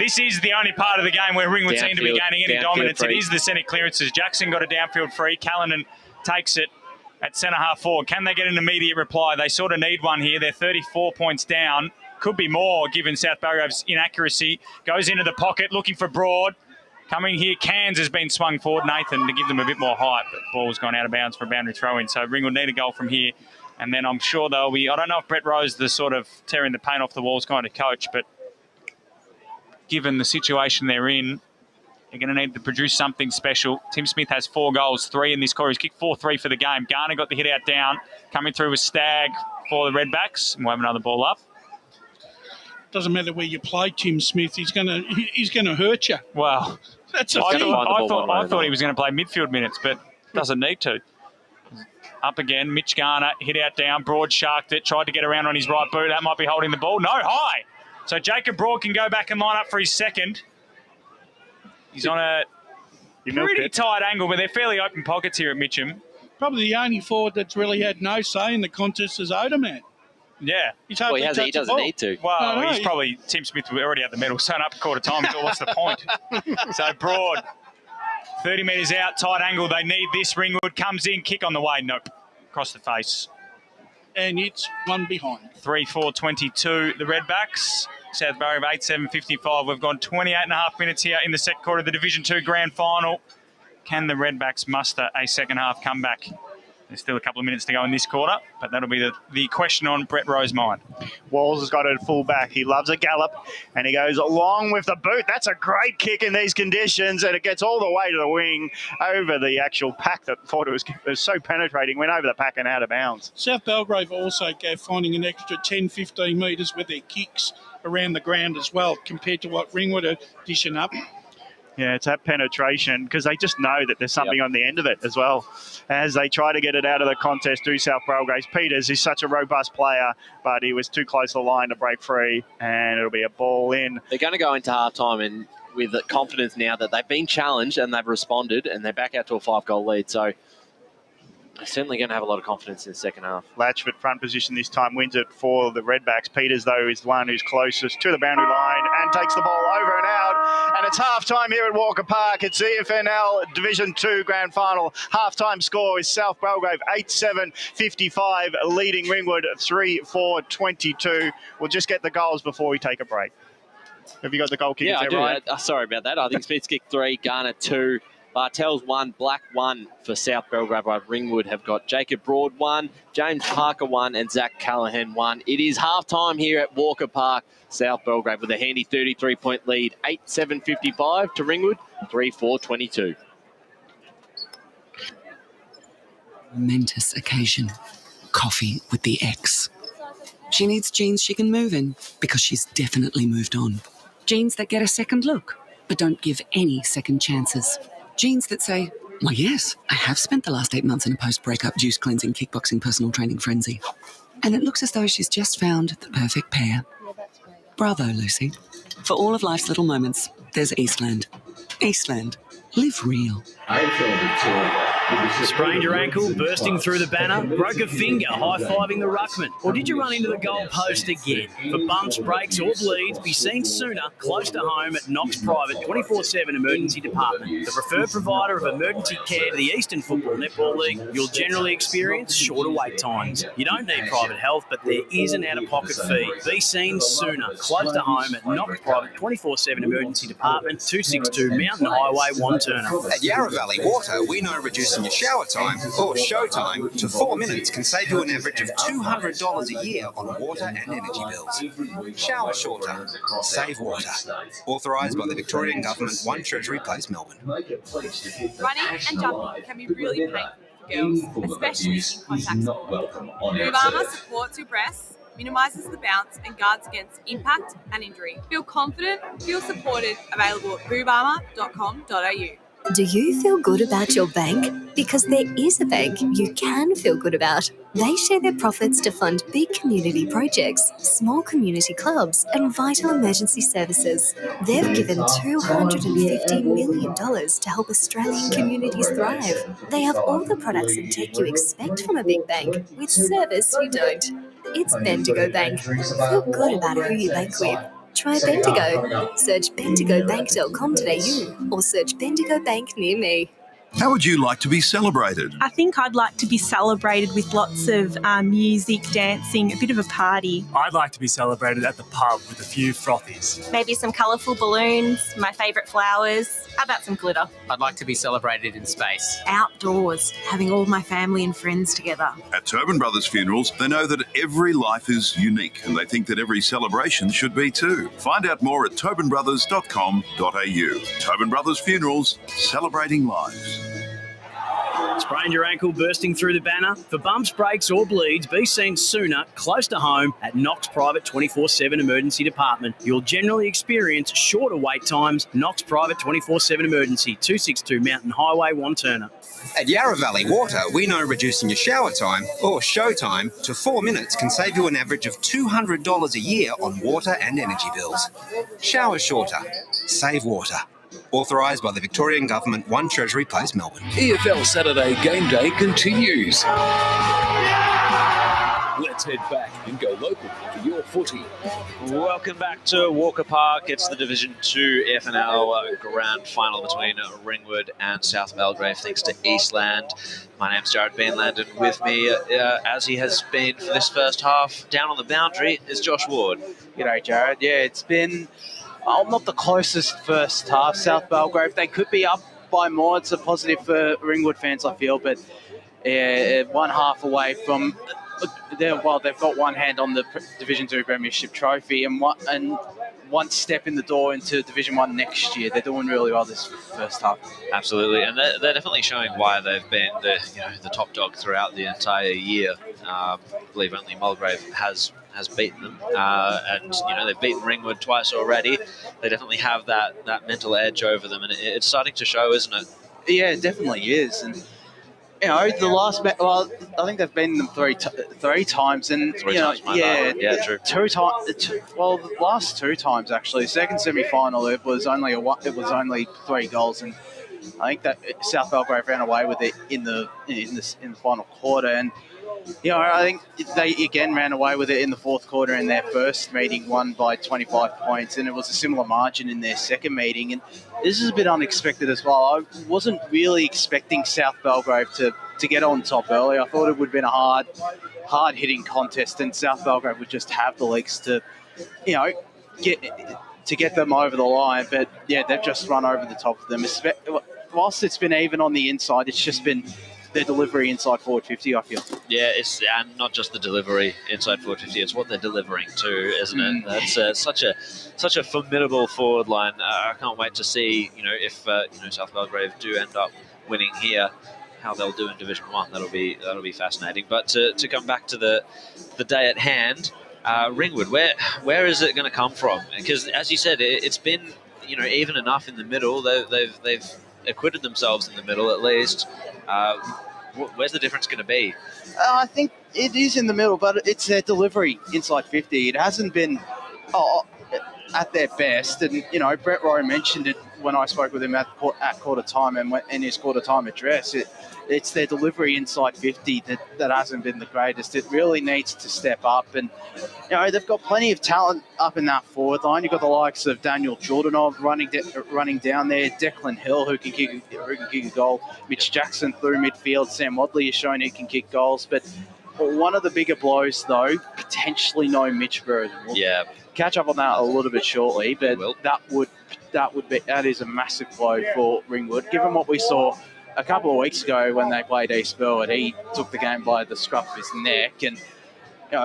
This is the only part of the game where Ringwood seem to be gaining any dominance. It is the centre clearances. Jackson got a downfield free. Callanan takes it at centre half forward. Can they get an immediate reply? They sort of need one here. They're 34 points down. Could be more given South Belgrave's inaccuracy. Goes into the pocket looking for Broad. Coming here, Cairns has been swung forward, Nathan, to give them a bit more height. But ball's gone out of bounds for a boundary throw-in. So Ringwood need a goal from here. And then I'm sure they'll be... I don't know if Brett Rose, the sort of tearing the paint off the walls kind of coach, but given the situation they're in, they're going to need to produce something special. Tim Smith has 4 goals, 3 in this quarter. He's kicked 4-3 for the game. Garner got the hit out down. Coming through with Stagg for the Redbacks. And we'll have another ball up. Doesn't matter where you play Tim Smith, he's gonna hurt you. Well, that's a I thing. thought he was going to play midfield minutes, but doesn't need to. Up again, Mitch Garner hit out down. Broad sharked it, tried to get around on his right boot. That might be holding the ball. No, high. So Jacob Broad can go back and line up for his second. He's on a pretty tight angle, but they're fairly open pockets here at Mitcham. Probably the only forward that's really had no say in the contest is Odermatt. Yeah. He doesn't need to. Well, he's probably... Tim Smith already had the medal sewn up quarter time. So what's the point? So Broad, 30 metres out, tight angle. They need this. Ringwood comes in, kick on the way. Nope. Across the face. And it's one behind. 3-4-22, the Redbacks. South Belgrave 8-7-55. We've gone 28.5 minutes here in the second quarter of the Division 2 Grand Final. Can the Redbacks muster a second-half comeback? There's still a couple of minutes to go in this quarter, but that'll be the question on Brett Rowe's mind. Walls has got it at full back. He loves a gallop, and he goes along with the boot. That's a great kick in these conditions, and it gets all the way to the wing over the actual pack that thought it was so penetrating, went over the pack and out of bounds. South Belgrave also finding an extra 10, 15 metres with their kicks around the ground as well, compared to what Ringwood are dishing up. Yeah, it's that penetration because they just know that there's something on the end of it as well as they try to get it out of the contest to South Belgrave. Peters is such a robust player, but he was too close to the line to break free, and it'll be a ball in. They're going to go into halftime and with confidence now that they've been challenged and they've responded, and they're back out to a 5-goal lead. So they're certainly going to have a lot of confidence in the second half. Latchford front position this time wins it for the Redbacks. Peters, though, is the one who's closest to the boundary line and takes the ball over and out. And it's half-time here at Walker Park. It's EFNL Division 2 Grand Final. Half-time score is South Belgrave 8-7-55, leading Ringwood 3-4-22. We'll just get the goals before we take a break. Have you got the goal kickers Yeah, I there, do. Ryan? Sorry about that. I think Smith's kicked 3, Garner 2. Bartels 1, Black 1 for South Belgrave. Ringwood have got Jacob Broad 1, James Parker 1, and Zach Callahan 1. It is half-time here at Walker Park. South Belgrave with a handy 33-point lead, 8-7-55 to Ringwood, 3-4-22. Momentous occasion. Coffee with the ex. She needs jeans she can move in because she's definitely moved on. Jeans that get a second look, but don't give any second chances. Jeans that say, well, yes, I have spent the last 8 months in a post-breakup juice-cleansing, kickboxing, personal training frenzy. And it looks as though she's just found the perfect pair. Bravo, Lucy. For all of life's little moments, there's Eastland. Eastland. Live real. Sprained your ankle, bursting through the banner, broke a finger, high-fiving the ruckman, or did you run into the goal post again? For bumps, breaks or bleeds, be seen sooner, close to home at Knox Private 24/7 Emergency Department. The preferred provider of emergency care to the Eastern Football Netball League, you'll generally experience shorter wait times. You don't need private health, but there is an out-of-pocket fee. Be seen sooner, close to home at Knox Private 24/7 Emergency Department, 262 Mountain Highway, Wanturna. At Yarra Valley Water, we know reducing your shower time or show time to 4 minutes can save you an average of $200 a year on water and energy bills. Shower shorter, save water. Authorised by the Victorian Government, 1 Treasury Place, Melbourne. Running and jumping can be really painful for girls, especially in contact sport. Boob Armour supports your breasts, minimises the bounce and guards against impact and injury. Feel confident, feel supported, available at boobarmour.com.au. Do you feel good about your bank? Because there is a bank you can feel good about. They share their profits to fund big community projects, small community clubs, and vital emergency services. They've given $250 million to help Australian communities thrive. They have all the products and tech you expect from a big bank, with service you don't. It's Bendigo Bank. Feel good about who you bank with. Try Bendigo. Search bendigobank.com.au or search Bendigo Bank near me. How would you like to be celebrated? I think I'd like to be celebrated with lots of music, dancing, a bit of a party. I'd like to be celebrated at the pub with a few frothies. Maybe some colourful balloons, my favourite flowers. How about some glitter? I'd like to be celebrated in space. Outdoors, having all my family and friends together. At Tobin Brothers Funerals, they know that every life is unique and they think that every celebration should be too. Find out more at tobinbrothers.com.au. Tobin Brothers Funerals, celebrating lives. Sprained your ankle, bursting through the banner? For bumps, breaks or bleeds, be seen sooner, close to home at Knox Private 24/7 Emergency Department. You'll generally experience shorter wait times. Knox Private 24/7 Emergency, 262 Mountain Highway, Wanturna. At Yarra Valley Water, we know reducing your shower time or show time to 4 minutes can save you an average of $200 a year on water and energy bills. Shower shorter, save water. Authorised by the Victorian Government, 1 Treasury Place, Melbourne. EFL Saturday Game Day continues. Let's Let's head back and go local for your footy. Welcome back to Walker Park. It's the Division 2 EFNL Grand Final between Ringwood and South Belgrave, thanks to Eastland. My name's Jared Beanland, and with me, as he has been for this first half, down on the boundary, is Josh Ward. G'day, Jared. Yeah, it's been not the closest first half. South Belgrave, they could be up by more. It's a positive for Ringwood fans, I feel, but one half away from... they've got one hand on the Division 2 Premiership trophy and one step in the door into Division 1 next year. They're doing really well this first half. Absolutely, and they're definitely showing why they've been the top dog throughout the entire year. I believe only Mulgrave has beaten them, and they've beaten Ringwood twice already. They definitely have that mental edge over them, and it's starting to show, isn't it? Yeah, it definitely is, and the last I think they've beaten them three times, and true. 2 times. Well, the last 2 times actually. Second semi-final, it was only 3 goals, and I think that South Belgrave ran away with it in the final quarter, and I think they again ran away with it in the fourth quarter in their first meeting, won by 25 points, and it was a similar margin in their second meeting. And this is a bit unexpected as well. I wasn't really expecting South Belgrave to get on top early. I thought it would have been a hard-hitting contest, and South Belgrave would just have the legs to, get them over the line. But yeah, they've just run over the top of them. Whilst it's been even on the inside, it's just been their delivery inside forward 50, I feel. Yeah, and not just the delivery inside forward 50, it's what they're delivering too, isn't it? That's such a formidable forward line. I can't wait to see, if South Belgrave do end up winning here, how they'll do in Division 1. That'll be fascinating. But to come back to the day at hand, Ringwood, where is it going to come from? Because as you said, it's been even enough in the middle. They've acquitted themselves in the middle at least. Where's the difference going to be? I think it is in the middle, but it's their delivery inside 50. It hasn't been at their best. And, Brett Rowe mentioned it when I spoke with him at quarter time and in his quarter time address. It's their delivery inside 50 that hasn't been the greatest. It really needs to step up. And, they've got plenty of talent up in that forward line. You've got the likes of Daniel Jordanov running down there, Declan Hill, who can kick a goal, Mitch Jackson through midfield, Sam Wadley has shown he can kick goals. But one of the bigger blows, though, potentially no Mitch Burden. Yeah. Catch up on that a little bit shortly, but that is a massive blow for Ringwood, given what we saw a couple of weeks ago when they played East Burwood. He took the game by the scruff of his neck, and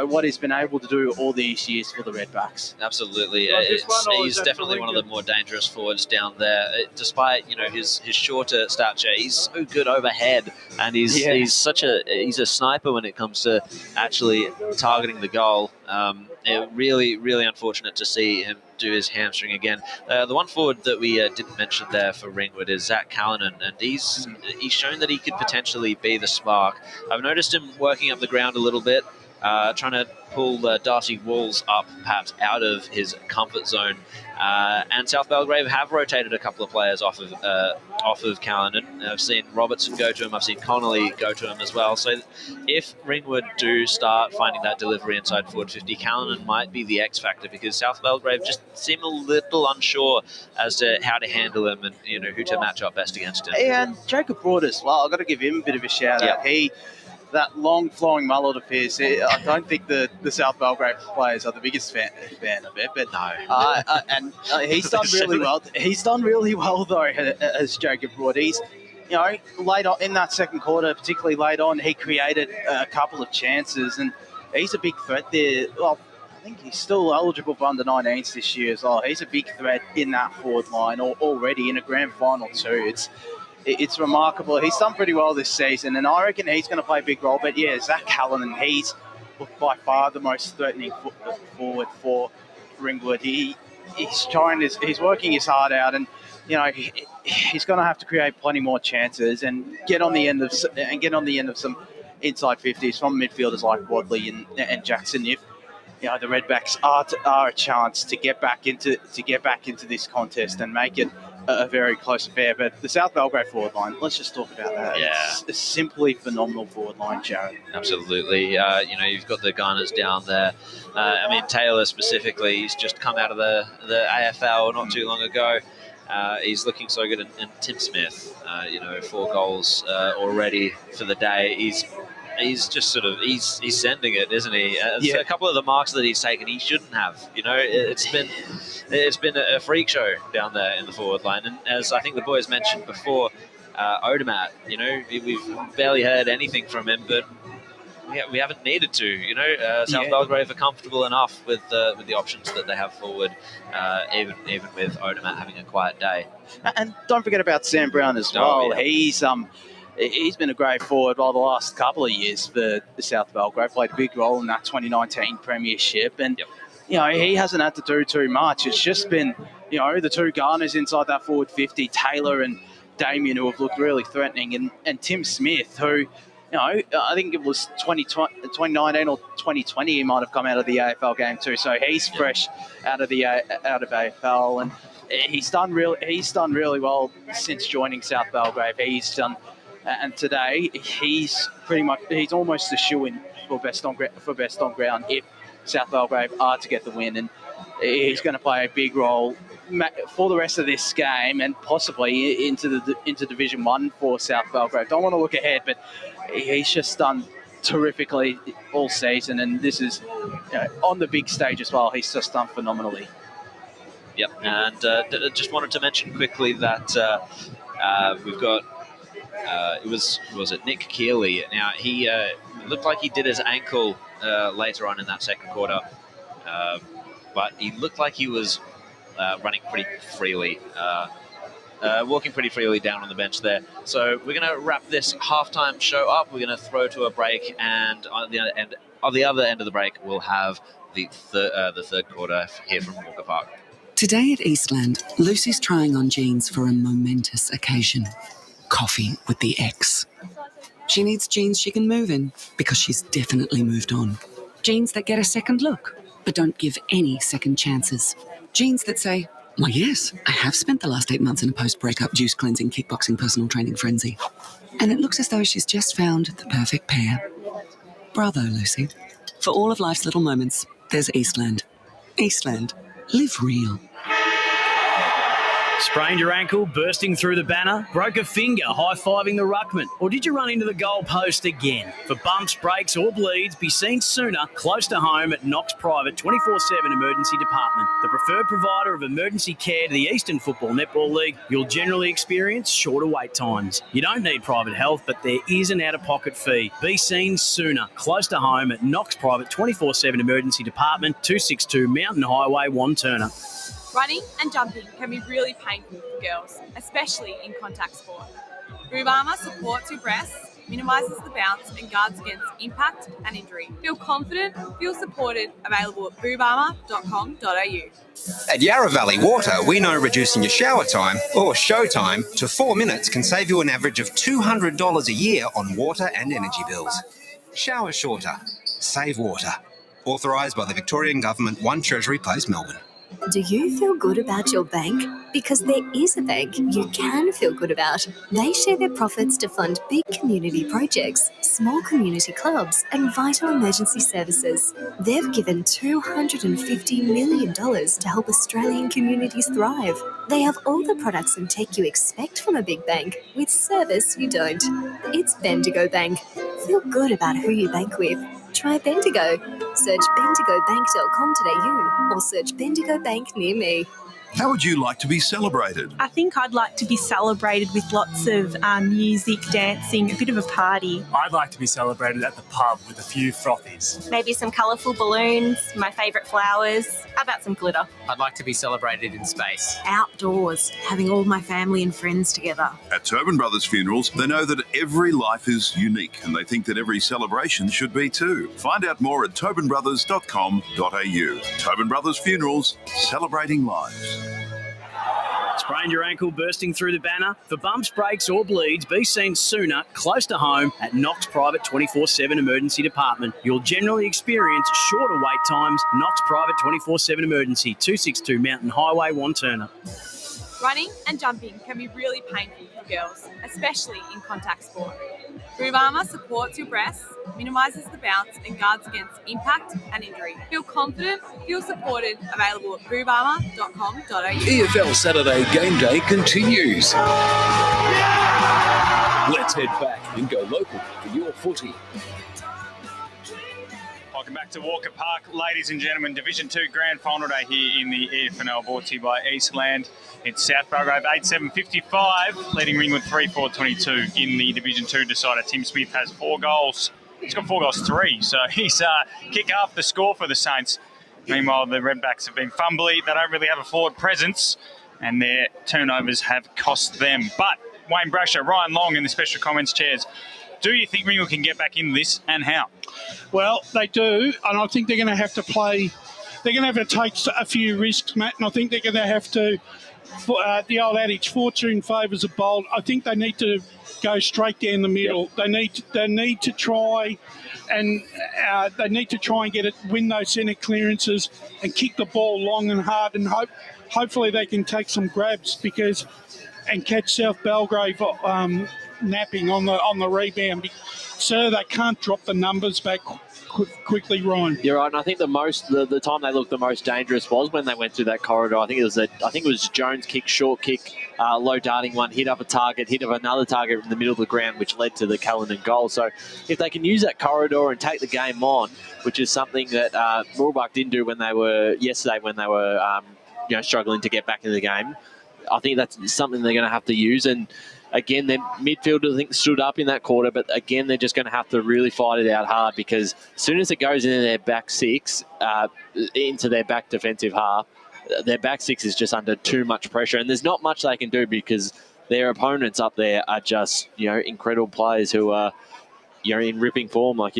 what he's been able to do all these years for the Redbacks. Absolutely, he's definitely one of the more dangerous forwards down there. Despite his shorter stature, he's so good overhead, and he's a sniper when it comes to actually targeting the goal. Really, really unfortunate to see him do his hamstring again. The one forward that we didn't mention there for Ringwood is Zach Callanan, and he's shown that he could potentially be the spark. I've noticed him working up the ground a little bit, trying to pull Darcy Walls up perhaps out of his comfort zone. And South Belgrave have rotated a couple of players off of Callanan. I've seen Robertson go to him. I've seen Connolly go to him as well. So if Ringwood do start finding that delivery inside forward 50, Callanan might be the X factor, because South Belgrave just seem a little unsure as to how to handle him and who to match up best against him. And Jacob Broad as well. I've got to give him a bit of a shout out. That long flowing mullet of his, I don't think the South Belgrave players are the biggest fan of it, but no. He's done really well. He's done really well though, as Jacob Broad. He's late on in that second quarter, particularly late on, he created a couple of chances, and he's a big threat there. Well, I think he's still eligible for under 19s this year as well. He's a big threat in that forward line already in a grand final too. It's remarkable. He's done pretty well this season, and I reckon he's going to play a big role. But yeah, Zach Callanan, he's by far the most threatening forward for Ringwood. He's working his heart out, and he's going to have to create plenty more chances and get on the end of some inside 50s from midfielders like Wadley and Jackson. If the Redbacks are a chance to get back into this contest and make it a very close affair. But the South Belgrave forward line, let's just talk about that. Yeah. It's a simply phenomenal forward line, Jared. Absolutely. You've got the Gunners down there. Taylor specifically, he's just come out of the AFL not too long ago. He's looking so good. And Tim Smith, 4 goals already for the day. He's just he's sending it, isn't he? A couple of the marks that he's taken, he shouldn't have. It's been a freak show down there in the forward line. And as I think the boys mentioned before, Odermatt, we've barely heard anything from him, but we haven't needed to. South Belgrave are comfortable enough with the options that they have forward, even with Odermatt having a quiet day. And don't forget about Sam Brown as well. Oh, yeah. He's been a great forward by the last couple of years for the South Belgrave. Played a big role in that 2019 premiership, and he hasn't had to do too much. It's just been the 2 Garners inside that forward 50, Taylor and Damien, who have looked really threatening, and Tim Smith, who I think it was 2019 or 2020 he might have come out of the AFL game too. So he's fresh out of AFL, and he's done really well since joining South Belgrave. And today he's almost a shoo-in for best on ground if South Belgrave are to get the win, and he's going to play a big role for the rest of this game and possibly into Division 1 for South Belgrave. Don't want to look ahead, but he's just done terrifically all season, and this is on the big stage as well. He's just done phenomenally. Yep, and just wanted to mention quickly that we've got was it Nick Keeley? Now he looked like he did his ankle later on in that second quarter, but he looked like he was running pretty freely, walking pretty freely down on the bench there. So we're going to wrap this halftime show up. We're going to throw to a break, and on the other end of the break, we'll have the third quarter here from Walker Park. Today at Eastland, Lucy's trying on jeans for a momentous occasion. Coffee with the ex. She needs jeans she can move in because she's definitely moved on. Jeans that get a second look, but don't give any second chances. Jeans that say, well, yes, I have spent the last 8 months in a post-breakup juice cleansing, kickboxing, personal training frenzy. And it looks as though she's just found the perfect pair. Bravo, Lucy. For all of life's little moments, there's Eastland. Eastland. Live real. Sprained your ankle, bursting through the banner? Broke a finger, high-fiving the ruckman? Or did you run into the goal post again? For bumps, breaks or bleeds, be seen sooner, close to home at Knox Private 24/7 Emergency Department. The preferred provider of emergency care to the Eastern Football Netball League. You'll generally experience shorter wait times. You don't need private health, but there is an out-of-pocket fee. Be seen sooner, close to home at Knox Private 24/7 Emergency Department, 262 Mountain Highway, Wantirna. Running and jumping can be really painful for girls, especially in contact sport. Boob Armour supports your breasts, minimises the bounce and guards against impact and injury. Feel confident, feel supported, available at boobarmour.com.au. At Yarra Valley Water, we know reducing your shower time, or show time, to 4 minutes can save you an average of $200 a year on water and energy bills. Shower shorter. Save water. Authorised by the Victorian Government, 1 Treasury Place, Melbourne. Do you feel good about your bank? Because there is a bank you can feel good about. They share their profits to fund big community projects, small community clubs, and vital emergency services. They've given $250 million to help Australian communities thrive. They have all the products and tech you expect from a big bank, with service you don't. It's Bendigo Bank. Feel good about who you bank with. Try Bendigo. Search bendigobank.com.au or search Bendigo Bank near me. How would you like to be celebrated? I think I'd like to be celebrated with lots of music, dancing, a bit of a party. I'd like to be celebrated at the pub with a few frothies. Maybe some colourful balloons, my favourite flowers. How about some glitter? I'd like to be celebrated in space. Outdoors, having all my family and friends together. At Tobin Brothers Funerals, they know that every life is unique and they think that every celebration should be too. Find out more at tobinbrothers.com.au. Tobin Brothers Funerals, celebrating lives. Sprained your ankle, bursting through the banner? For bumps, breaks or bleeds, be seen sooner, close to home at Knox Private 24/7 Emergency Department. You'll generally experience shorter wait times. Knox Private 24/7 Emergency, 262 Mountain Highway, Wantirna. Running and jumping can be really painful for girls, especially in contact sport. Boob Armour supports your breasts, minimises the bounce and guards against impact and injury. Feel confident, feel supported, available at boobarmour.com.au. EFL Saturday Game Day continues. Let's head back and go local for your footy. Welcome back to Walker Park, ladies and gentlemen. Division 2 Grand Final Day here in the EFNL, brought to you by Eastland. It's South Belgrave 8-7-55, leading Ringwood 3-4-22 in the Division 2 decider. Tim Smith has 4 goals. He's got 4 goals, 3, so he's kick half the score for the Saints. Meanwhile, the Redbacks have been fumbly. They don't really have a forward presence, and their turnovers have cost them. But Wayne Brasher, Ryan Long in the special comments chairs. Do you think Ringwood can get back into this, and how? Well, they do, and I think they're going to have to play. They're going to have to take a few risks, Matt, and I think they're going to have to. The old adage, fortune favours a bold. I think they need to go straight down the middle. Yep. They need to try, and they need to try and get it, win those centre clearances, and kick the ball long and hard, and hopefully they can take some grabs and catch South Belgrave napping on the rebound. So they can't drop the numbers back quickly, Ryan. You're right, and I think the time they looked the most dangerous was when they went through that corridor. I think it was Jones' kick, short kick, low darting one, hit up a target, hit up another target in the middle of the ground, which led to the Callanan goal. So if they can use that corridor and take the game on, which is something that Moorbuck didn't do when they were struggling to get back into the game, I think that's something they're going to have to use. And again, their midfielder, I think, stood up in that quarter, but again, they're just going to have to really fight it out hard, because as soon as it goes into their back six, into their back defensive half, their back six is just under too much pressure, and there's not much they can do because their opponents up there are just, incredible players who are, in ripping form. Like,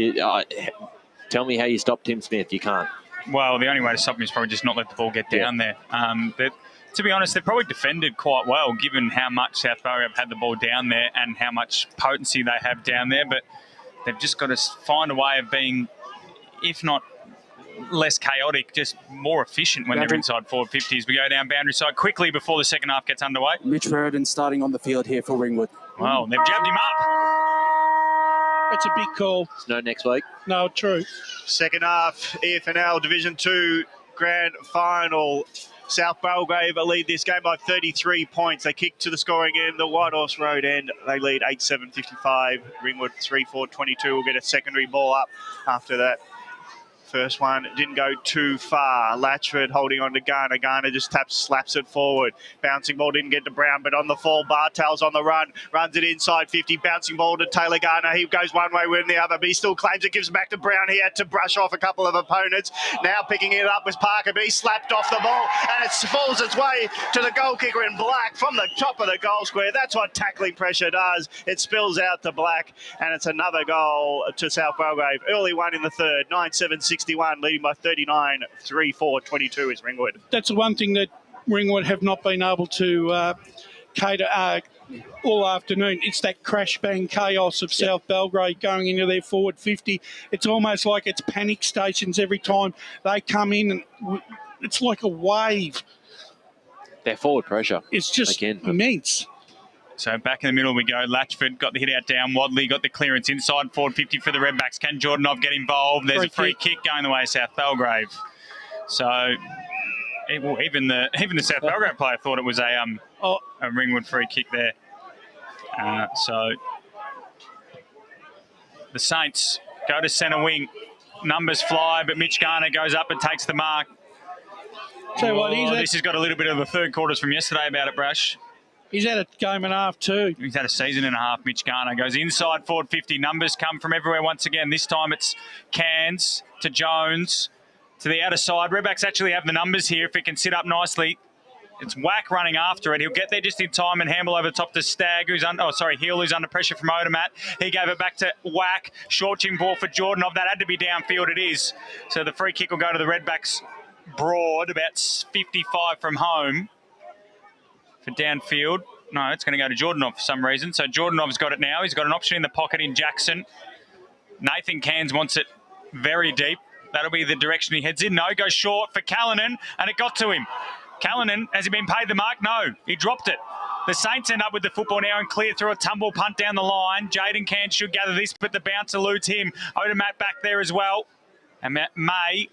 tell me how you stop Tim Smith. You can't. Well, the only way to stop him is probably just not let the ball get down there. But to be honest, they've probably defended quite well, given how much South Belgrave had the ball down there and how much potency they have down there. But they've just got to find a way of being, if not less chaotic, just more efficient when they're inside forward 50s. We go down boundary side quickly before the second half gets underway. Mitch Sheridan starting on the field here for Ringwood. Well, they've jabbed him up. That's a big call. No next week. No, true. Second half, EFNL Division 2 Grand Final. South Belgrave lead this game by 33 points. They kick to the scoring end, the White Horse Road end. They lead 8-7-55. Ringwood 3-4-22 will get a secondary ball up after that. First one didn't go too far. Latchford holding on to Garner. Garner just slaps it forward. Bouncing ball didn't get to Brown, but on the fall, Bartel's on the run. Runs it inside 50. Bouncing ball to Taylor Garner. He goes one way, win the other, but he still claims it. Gives it back to Brown. He had to brush off a couple of opponents. Now picking it up was Parker, but he slapped off the ball, and it falls its way to the goal kicker in black from the top of the goal square. That's what tackling pressure does. It spills out to black, and it's another goal to South Belgrave. Early one in the third, 9-7-61, leading by 39, 3-4-22 is Ringwood. That's the one thing that Ringwood have not been able to cater all afternoon. It's that crash bang chaos of South Belgrave going into their forward 50. It's almost like it's panic stations every time they come in, and it's like a wave. Their forward pressure. It's just immense. So back in the middle we go. Latchford got the hit out down. Wadley got the clearance inside forward 50 for the Redbacks. Can Jordanov get involved? There's a free kick going the way of South Belgrave. So even the South Belgrave player thought it was a Ringwood free kick there. So the Saints go to centre wing. Numbers fly, but Mitch Garner goes up and takes the mark. This has got a little bit of the third quarters from yesterday about it, Brash. He's had a game and a half too. He's had a season and a half, Mitch Garner. Goes inside forward 50. Numbers come from everywhere once again. This time it's Cairns to Jones to the outer side. Redbacks actually have the numbers here if it can sit up nicely. It's Wack running after it. He'll get there just in time and handle over the top to Stagg, Hill, who's under pressure from Odermatt. He gave it back to Wack. Short chin ball for Jordanov. That had to be downfield. It is. So the free kick will go to the Redbacks broad, about 55 from home. For downfield. No, it's going to go to Jordanov for some reason. So Jordanov's got it now. He's got an option in the pocket in Jackson. Nathan Cairns wants it very deep. That'll be the direction he heads in. No, goes short for Callanan, and it got to him. Callanan, has he been paid the mark? No, he dropped it. The Saints end up with the football now and clear through a tumble punt down the line. Jaden Cairns should gather this, but the bounce eludes him. Over Matt back there as well. And Matt May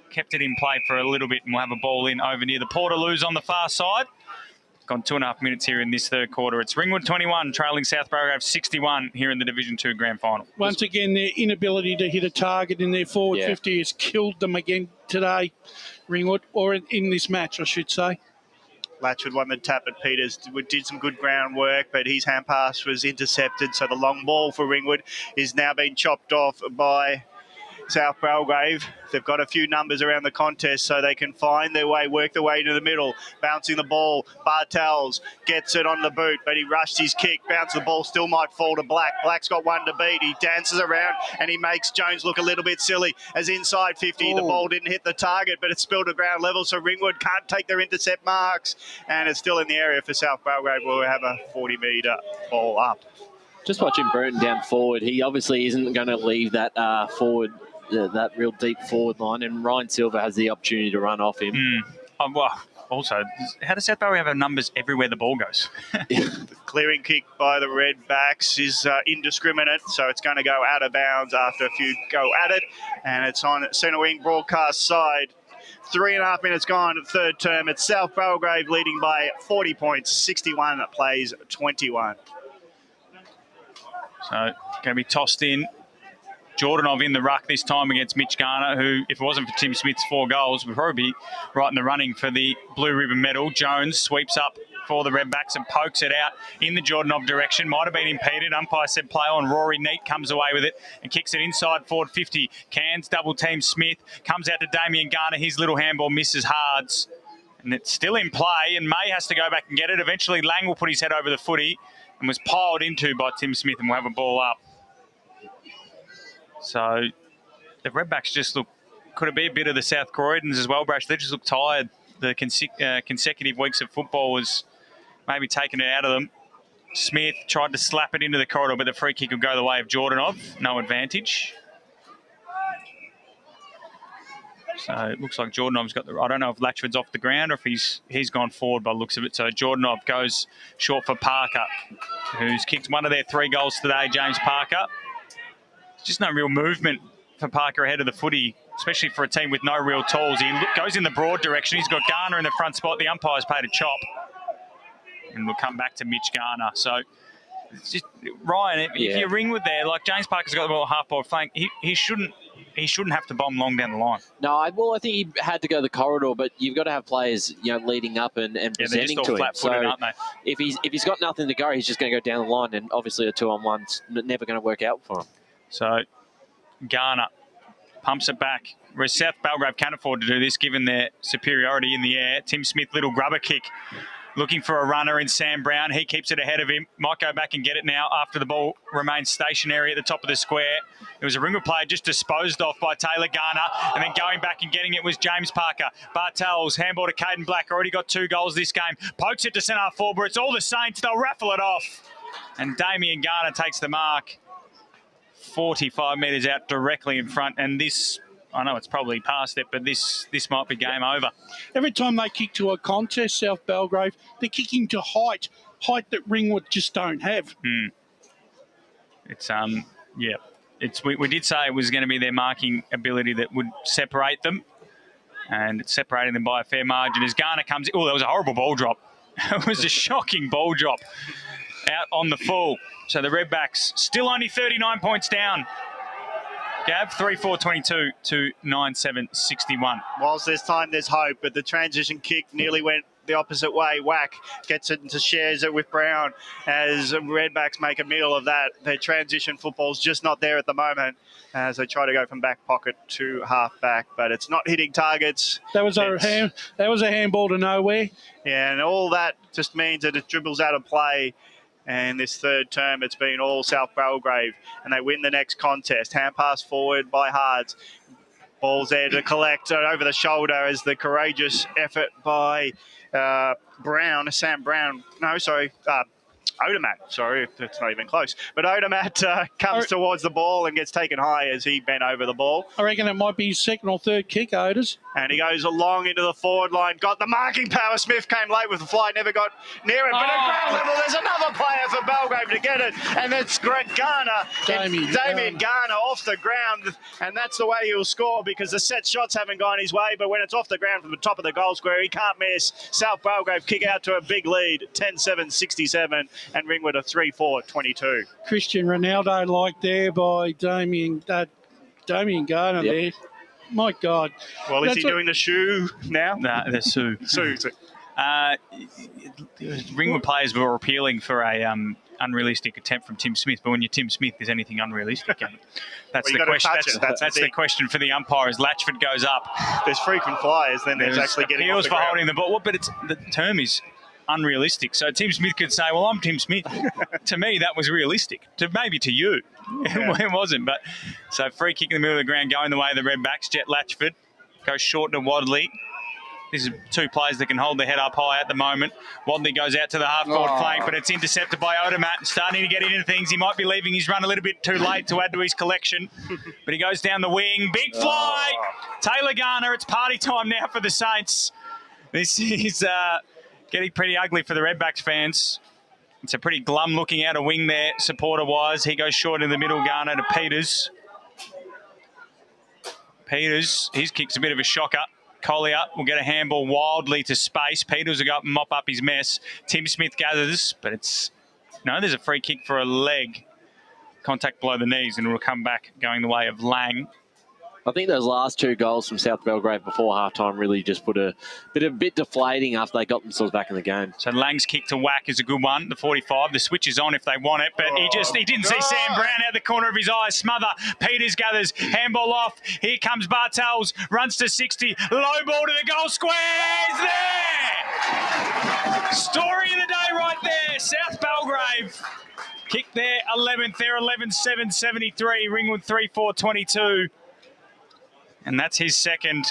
kept it in play for a little bit, and we'll have a ball in over near the Portaloos on the far side. Gone 2.5 minutes here in this third quarter. It's Ringwood 21, trailing South Belgrave 61 here in the Division 2 Grand Final. Once again, their inability to hit a target in their forward 50 has killed them again today, Ringwood, or in this match, I should say. Latchwood won the tap at Peters, did some good groundwork, but his hand pass was intercepted, so the long ball for Ringwood is now being chopped off by South Belgrave. They've got a few numbers around the contest, so they can find their way, work their way into the middle. Bouncing the ball, Bartels gets it on the boot, but he rushed his kick. Bounce the ball, still might fall to Black. Black's got one to beat. He dances around and he makes Jones look a little bit silly as inside 50. The ball didn't hit the target, but it's spilled to ground level, so Ringwood can't take their intercept marks, and it's still in the area for South Belgrave. We'll have a 40-metre ball up. Just watching Burton down forward, he obviously isn't going to leave that forward, that real deep forward line, and Ryan Silver has the opportunity to run off him. Well, also, how does South Belgrave have numbers everywhere the ball goes? The clearing kick by the Redbacks is indiscriminate, so it's going to go out of bounds after a few go at it, and it's on centre wing broadcast side. 3.5 minutes gone at third term. It's South Belgrave leading by 40 points, 61 plays 21. So, going to be tossed in. Jordanov in the ruck this time against Mitch Garner, who, if it wasn't for Tim Smith's 4 goals, would probably be right in the running for the Blue Ribbon medal. Jones sweeps up for the Redbacks and pokes it out in the Jordanov direction. Might have been impeded. Umpire said play on. Rory Neat comes away with it and kicks it inside forward 50. Cairns double team Smith. Comes out to Damien Garner. His little handball misses Hards. And it's still in play, and May has to go back and get it. Eventually, Lang will put his head over the footy and was piled into by Tim Smith, and we'll have a ball up. So the Redbacks just look, could it be a bit of the South Croydons as well, Brash? They just look tired. The consecutive weeks of football was maybe taking it out of them. Smith tried to slap it into the corridor, but the free kick would go the way of Jordanov. No advantage. So it looks like Jordanov's got the... I don't know if Latchford's off the ground or if he's gone forward by the looks of it. So Jordanov goes short for Parker, who's kicked one of their 3 goals today, James Parker. Just no real movement for Parker ahead of the footy, especially for a team with no real tools. He goes in the broad direction. He's got Garner in the front spot. The umpire's paid a chop. And we'll come back to Mitch Garner. So, it's just, Ryan, if you're Ringwood there, like James Parker's got the ball half-forward flank, he shouldn't have to bomb long down the line. No, I think he had to go the corridor, but you've got to have players, leading up and presenting to him. Flat-footed, aren't they? If he's got nothing to go, he's just going to go down the line, and obviously a 2-on-1's never going to work out for him. So Garner pumps it back. Whereas South Belgrave can't afford to do this given their superiority in the air. Tim Smith, little grubber kick. Looking for a runner in Sam Brown. He keeps it ahead of him. Might go back and get it now after the ball remains stationary at the top of the square. It was a Ringwood player just disposed of by Taylor Garner. And then going back and getting it was James Parker. Bartels, handball to Caden Black. Already got 2 goals this game. Pokes it to centre forward. It's all the Saints. They'll raffle it off. And Damien Garner takes the mark. 45 metres out directly in front, and this, I know it's probably past it, but this might be game over. Every time they kick to a contest, South Belgrave, they're kicking to height that Ringwood just don't have. It's we did say it was going to be their marking ability that would separate them, and it's separating them by a fair margin. As Garner comes, that was a horrible ball drop. It was a shocking ball drop out on the full. So the Redbacks still only 39 points down. Gav, 3-4-22 to 9-7-61. Whilst there's time, there's hope, but the transition kick nearly went the opposite way. Whack gets it into shares it with Brown as Redbacks make a meal of that. Their transition football's just not there at the moment as they try to go from back pocket to half back, but it's not hitting targets. That was a handball to nowhere. Yeah, and all that just means that it dribbles out of play. And this third term, it's been all South Belgrave, and they win the next contest. Hand pass forward by Hards. Ball's there to collect over the shoulder as the courageous effort by Brown, Sam Brown. No, sorry, Odermatt, sorry, it's not even close. But Odermatt comes towards the ball and gets taken high as he bent over the ball. I reckon it might be his second or third kick, Oders. And he goes along into the forward line. Got the marking power. Smith came late with the fly, never got near it. But at ground level, there's another player for Belgrave to get it. And that's Garner. Damien Garner off the ground. And that's the way he'll score because the set shots haven't gone his way. But when it's off the ground from the top of the goal square, he can't miss. South Belgrave kick out to a big lead, 10-7-67. And Ringwood a 3-4-22. Christian Ronaldo like there by Damien Garner there. My God. Well, is he doing the shoe now? No, the Sue. Ringwood players were appealing for a unrealistic attempt from Tim Smith, but when you're Tim Smith, is anything unrealistic? That's the question. That's the question for the umpire. As Latchford goes up, there's frequent flyers. Then there's actually getting appeals off the for ground. holding the ball. But the term is unrealistic. So Tim Smith could say, "Well, I'm Tim Smith." To me, that was realistic. Maybe to you, it wasn't. But so free kick in the middle of the ground, going the way of the Redbacks. Jet Latchford goes short to Wadley. This is two players that can hold their head up high at the moment. Wadley goes out to the half-court flank, but it's intercepted by Odermatt, starting to get into things. He might be leaving his run a little bit too late to add to his collection, but he goes down the wing. Big fly! Taylor Garner, it's party time now for the Saints. This is getting pretty ugly for the Redbacks fans. It's a pretty glum-looking out of wing there, supporter-wise. He goes short in the middle, Garner to Peters. Peters, his kick's a bit of a shocker. Collier will get a handball wildly to space. Peters will go up and mop up his mess. Tim Smith gathers, but there's a free kick for a leg. Contact below the knees, and it will come back going the way of Lang. I think those last two goals from South Belgrave before halftime really just put a bit deflating after they got themselves back in the game. So Lang's kick to Whack is a good one, the 45. The switch is on if they want it, but he didn't see Sam Brown out the corner of his eye. Smother. Peters gathers. Handball off. Here comes Bartels. Runs to 60. Low ball to the goal squares. There! Story of the day right there. South Belgrave. Kick there, 11th there, 11-7-73. Ringwood 3-4-22. And that's his second.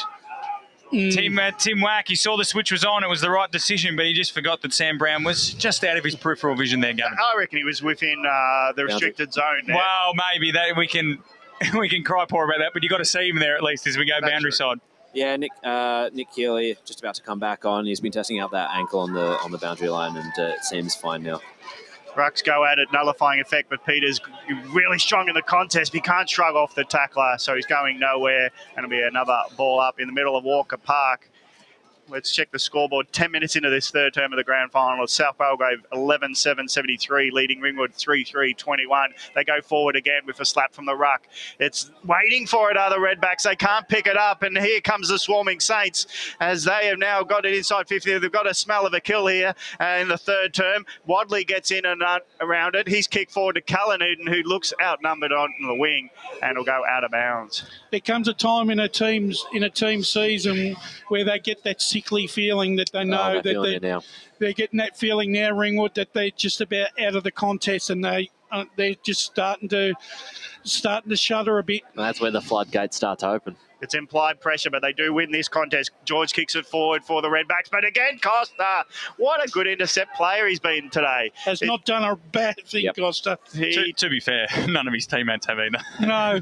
Tim Wack, he saw the switch was on. It was the right decision, but he just forgot that Sam Brown was just out of his peripheral vision there, Gavin. I reckon he was within the restricted zone there. Well, maybe we can cry poor about that, but you've got to see him there at least as we go boundary side. Yeah, Nick Keeley just about to come back on. He's been testing out that ankle on the boundary line, and it seems fine now. Rucks go at it, nullifying effect, but Peters really strong in the contest. He can't shrug off the tackler, so he's going nowhere. And it'll be another ball up in the middle of Walker Park. Let's check the scoreboard. 10 minutes into this third term of the grand final. South Belgrave 11-7-73, leading Ringwood 3-3-21. They go forward again with a slap from the ruck. It's waiting for it, are the Redbacks. They can't pick it up, and here comes the swarming Saints as they have now got it inside 50. They've got a smell of a kill here in the third term. Wadley gets in and around it. He's kicked forward to Cullinuden, who looks outnumbered on the wing, and will go out of bounds. There comes a time in a team season where they get that sickly feeling that they know that they're getting that feeling now, Ringwood, that they're just about out of the contest, and they're just starting to shudder a bit. And that's where the floodgates start to open. It's implied pressure, but they do win this contest. George kicks it forward for the Redbacks, but again, Costa. What a good intercept player he's been today. Has not done a bad thing, Costa. To be fair, none of his teammates have either. No.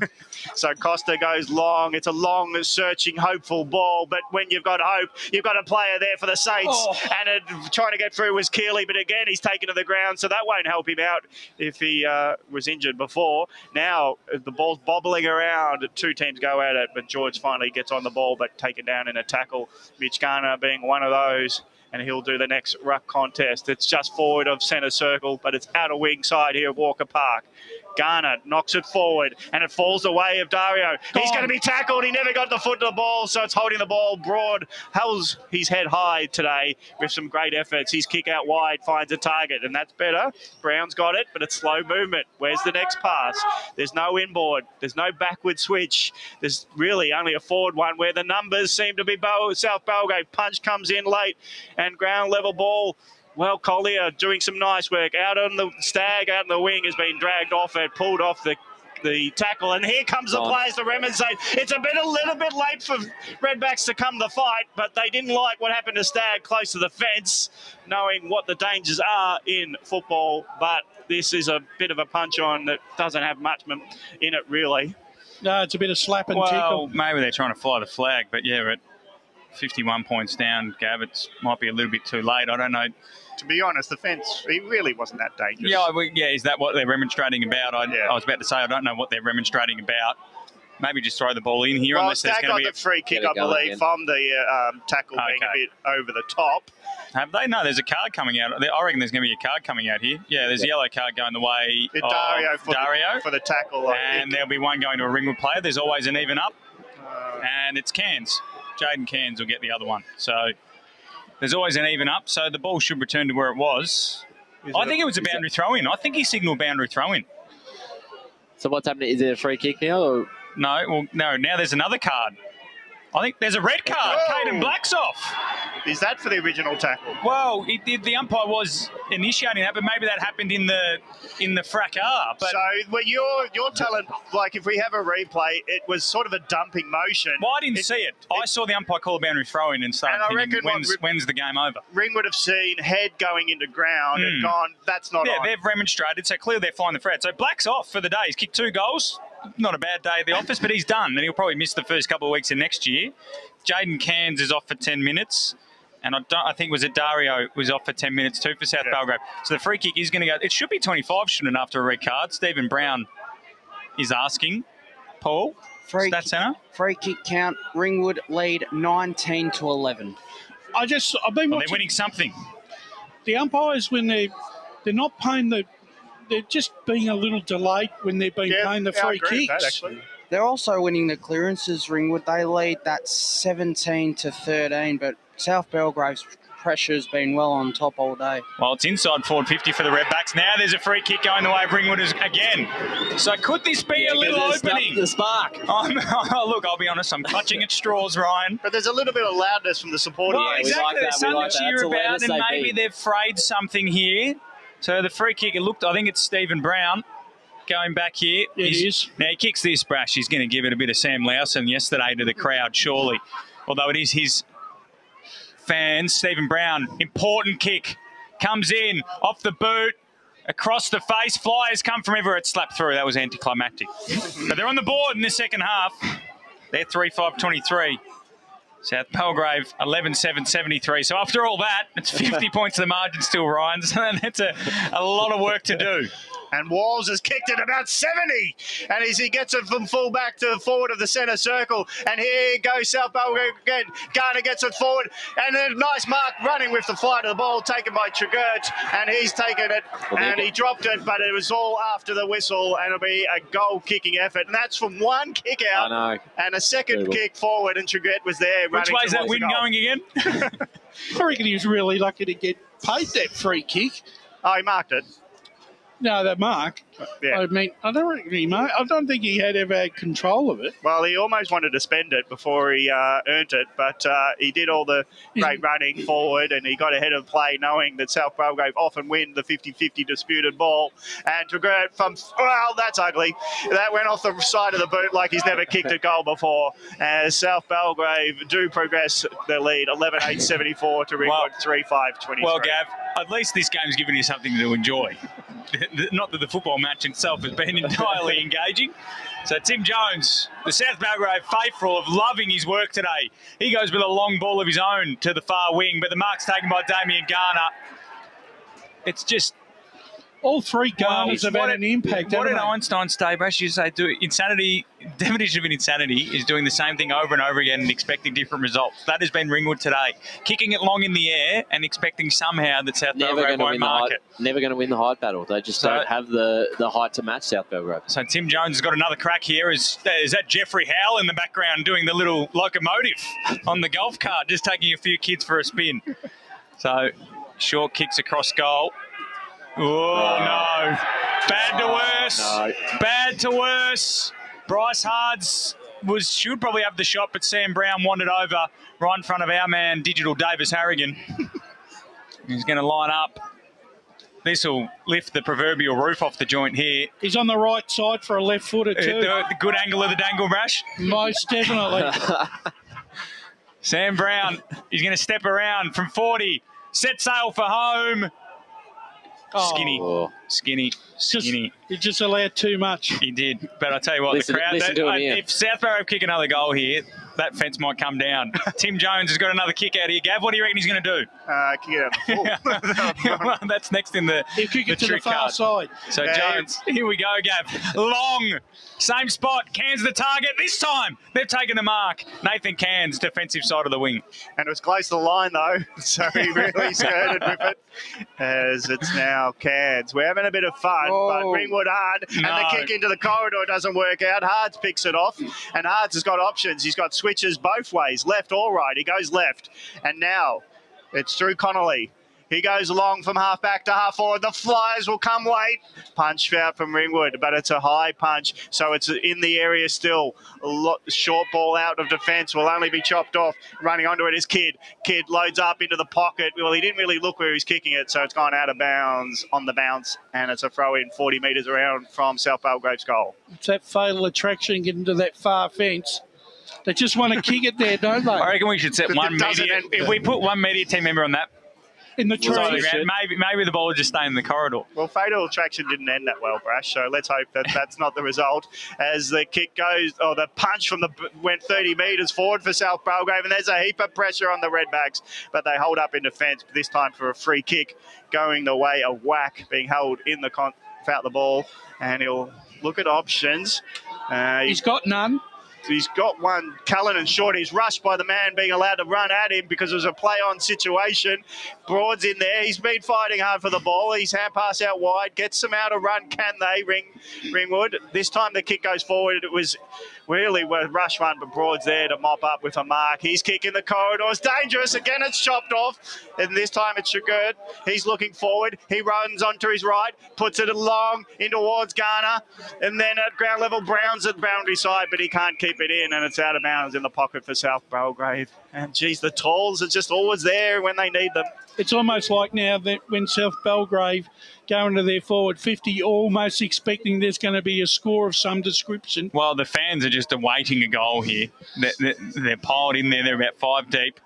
So Costa goes long. It's a long, searching, hopeful ball, but when you've got hope, you've got a player there for the Saints, and trying to get through was Keeley, but again, he's taken to the ground, so that won't help him out if he was injured before. Now, the ball's bobbling around. Two teams go at it, but George finally gets on the ball, but taken down in a tackle. Mitch Garner being one of those, and he'll do the next ruck contest. It's just forward of centre circle, but it's out of wing side here at Walker Park. Garner knocks it forward, and it falls away of Dario. He's going to be tackled. He never got the foot to the ball, so it's holding the ball broad. Holds his head high today with some great efforts. His kick out wide finds a target, and that's better. Brown's got it, but it's slow movement. Where's the next pass? There's no inboard. There's no backward switch. There's really only a forward one where the numbers seem to be South Belgrave. Punch comes in late, and ground level ball. Well, Collier doing some nice work. Out on the Stag, out on the wing, has been dragged off it, pulled off the the tackle, and here comes the players to Redmond zone. It's a little bit late for Redbacks to come to the fight, but they didn't like what happened to Stag close to the fence, knowing what the dangers are in football. But this is a bit of a punch-on that doesn't have much in it, really. No, it's a bit of slap and well, tickle. Maybe they're trying to fly the flag, but yeah, at 51 points down, Gav, it might be a little bit too late. I don't know. To be honest, the fence, it really wasn't that dangerous. Yeah, is that what they're remonstrating about? I was about to say, I don't know what they're remonstrating about. Maybe just throw the ball in here. Well, unless there's Stag going to got be the free kick, I believe, from the tackle being a bit over the top. Have they? No, there's a card coming out. I reckon there's going to be a card coming out here. Yeah, there's a yellow card going the way of Dario for the tackle. And there'll be one going to a Ringwood player. There's always an even up. And it's Cairns. Jaden Cairns will get the other one. So there's always an even up. So the ball should return to where it was. I think it was a boundary throw-in. I think he signalled boundary throw-in. So what's happening? Is it a free kick now? Or? No, now there's another card. I think there's a red card. Caden Black's off. Is that for the original tackle? Well, the umpire was initiating that, but maybe that happened in the fracas. But so, well, you're telling, like, if we have a replay, it was sort of a dumping motion. Well, I didn't see it. I saw the umpire call a boundary throw-in and started thinking, when's the game over? Ring would have seen head going into ground and gone, that's not on. Yeah, they've remonstrated, so clearly they're flying the flag. So Black's off for the day. He's kicked 2 goals. Not a bad day at the office, but he's done, and he'll probably miss the first couple of weeks of next year. Jaden Cairns is off for 10 minutes, and I think Dario was off for 10 minutes too for South Belgrave. So the free kick is going to go. It should be 25, shouldn't it, after a red card? Stephen Brown is asking. Paul, Stat Centre. Free kick count. Ringwood lead 19-11. I've been watching. They're winning something. The umpires, when they're not paying they're just being a little delayed when they've been paying the free kicks. They're also winning the clearances, Ringwood. They lead that 17-13, but South Belgrave's pressure's been well on top all day. Well, it's inside forward 50 for the Redbacks. Now there's a free kick going the way of Ringwood again. So could this be a little opening? The spark. Look, I'll be honest, I'm clutching at straws, Ryan. But there's a little bit of loudness from the supporters. Well, exactly. There's something to cheer about, and maybe they've frayed something here. So the free kick, I think it's Stephen Brown going back here. It is. Now he kicks this, Brash. He's going to give it a bit of Sam Lowson yesterday to the crowd, surely. Although it is his fans. Stephen Brown, important kick. Comes in, off the boot, across the face. Flyers come from everywhere. It slapped through. That was anticlimactic. But they're on the board in the second half. They're 3-5-23. South Belgrave, 11-7-73. So after all that, it's 50 points to the margin still, Ryan. So that's a lot of work to do. And Walls has kicked it about 70. And as he gets it from full back to the forward of the centre circle. And here goes South Belgrave again. Garner gets it forward. And a nice mark running with the flight of the ball taken by Trigert. And he's taken it. And he dropped it, but it was all after the whistle. And it'll be a goal-kicking effort. And that's from one kick out. I know. And a second kick forward. And Trigert was there. Which way is that win going again? I reckon he was really lucky to get paid that free kick. Oh, he marked it. No, that mark. Yeah. I mean, I don't think he had ever had control of it. Well, he almost wanted to spend it before he earned it, but he did all the great running forward and he got ahead of play knowing that South Belgrave often win the 50-50 disputed ball. And Trigert that's ugly. That went off the side of the boot like he's never kicked a goal before. As South Belgrave do progress their lead, 11-8-74 to Ringwood, 3-5-23. Well, Gav, at least this game's given you something to enjoy. Not that the football match itself has been entirely engaging. So Tim Jones, the South Belgrave faithful, of loving his work today. He goes with a long ball of his own to the far wing, but the mark's taken by Damien Garner. It's just... All three Garners have had an impact. What did Einstein say, Brash? You say insanity, definition of insanity is doing the same thing over and over again and expecting different results. That has been Ringwood today. Kicking it long in the air and expecting somehow that South Belgrave won't mark it. Never going to win the height battle. They just don't have the height to match South Belgrave. So Tim Jones has got another crack here. Is that Jeffrey Howell in the background doing the little locomotive on the golf cart, just taking a few kids for a spin. So short kicks across goal. Oh, no. Bad to worse. No. Bad to worse. Bryce Hards should probably have the shot, but Sam Brown wandered over right in front of our man, Digital Davis Harrigan. He's going to line up This will lift the proverbial roof off the joint here. He's on the right side for a left footer too. The good angle of the dangle, Brash. Most definitely. Sam Brown, he's going to step around from 40. Set sail for home. Skinny. He just allowed too much. He did. But I tell you what, the crowd, if South Barrow kick another goal here, that fence might come down. Tim Jones has got another kick out here. Gav, what do you reckon he's going to do? Kick it out the full. Well, that's next in the He'll kick it to the trick far card. side. So Jones, here we go, Gav. Long, same spot. Cairns the target. This time, they've taken the mark. Nathan Cairns, defensive side of the wing. And it was close to the line, though, so he really skirted with it. As it's now Cairns. We're having a bit of fun, but Ringwood hard, and the kick into the corridor doesn't work out. Hards picks it off, and Hards has got options. He's got switches both ways, left or right. He goes left, and now it's through Connolly. He goes long from half back to half forward. The Flyers will come late. Punch out from Ringwood, but it's a high punch, so it's in the area still. Short ball out of defence will only be chopped off. Running onto it is Kidd. Kidd loads up into the pocket. Well, he didn't really look where he was kicking it, so it's gone out of bounds on the bounce, and it's a throw in 40 metres around from South Belgrave's goal. It's that fatal attraction getting to that far fence. They just want to kick it there, don't they? I reckon we should set one media. If we put one media team member on that, in the trees. Maybe the ball will just stay in the corridor. Well, fatal attraction didn't end that well, Brash, so let's hope that that's not the result. As the kick goes, or the punch went 30 metres forward for South Belgrave, and there's a heap of pressure on the Redbacks, but they hold up in defence, this time for a free kick, going the way of Whack, being held in the without the ball, and he'll look at options. He's got none. He's got one. Cullinan short. He's rushed by the man being allowed to run at him because it was a play-on situation. Broad's in there. He's been fighting hard for the ball. He's hand pass out wide. Gets them out of run. Can they? Ringwood. This time the kick goes forward. It was really a rush run, but Broad's there to mop up with a mark. He's kicking the corridor. It's dangerous. Again, it's chopped off. And this time it's Shagurt. He's looking forward. He runs onto his right, puts it long in towards Garner. And then at ground level, Brown's at the boundary side, but he can't keep it in, and it's out of bounds in the pocket for South Belgrave. And, geez, the Talls are just always there when they need them. It's almost like now that when South Belgrave go into their forward 50, almost expecting there's going to be a score of some description. Well, the fans are just awaiting a goal here. They're piled in there. They're about 5 deep.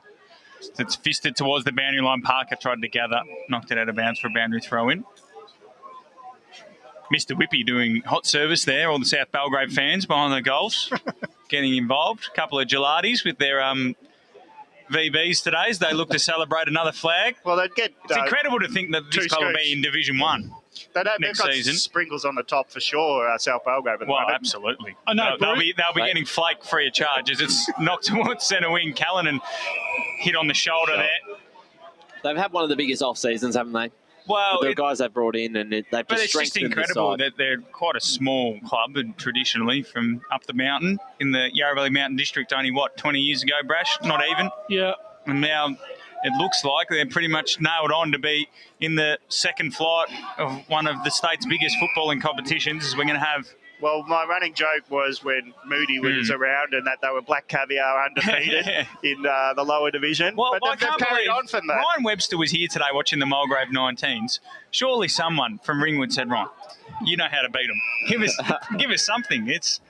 It's fisted towards the boundary line. Parker tried to gather, knocked it out of bounds for a boundary throw-in. Mr. Whippy doing hot service there, all the South Belgrave fans behind the goals getting involved. A couple of gelatis with their VBs today as they look to celebrate another flag. Well, they'd get... It's incredible to think that this club will be in Division 1 next season. Sprinkles on the top for sure, South Belgrave. Well, absolutely. I know, they'll be getting flake free of charge as it's knocked towards centre wing. Callanan hit on the shoulder there. They've had one of the biggest off seasons, haven't they? Well, the guys they've brought in, and they've just strengthened the side. But it's just incredible that they're quite a small club, and traditionally from up the mountain in the Yarra Valley Mountain District. Only 20 years ago, Brash? Not even. Yeah. And now it looks like they're pretty much nailed on to be in the second flight of one of the state's biggest footballing competitions. As we're going to have. Well, my running joke was when Moody was around and that they were Black Caviar undefeated in the lower division. Well, but they've carried on from that. Ryan Webster was here today watching the Mulgrave 19s. Surely someone from Ringwood said, Ryan, you know how to beat them. Give us something. It's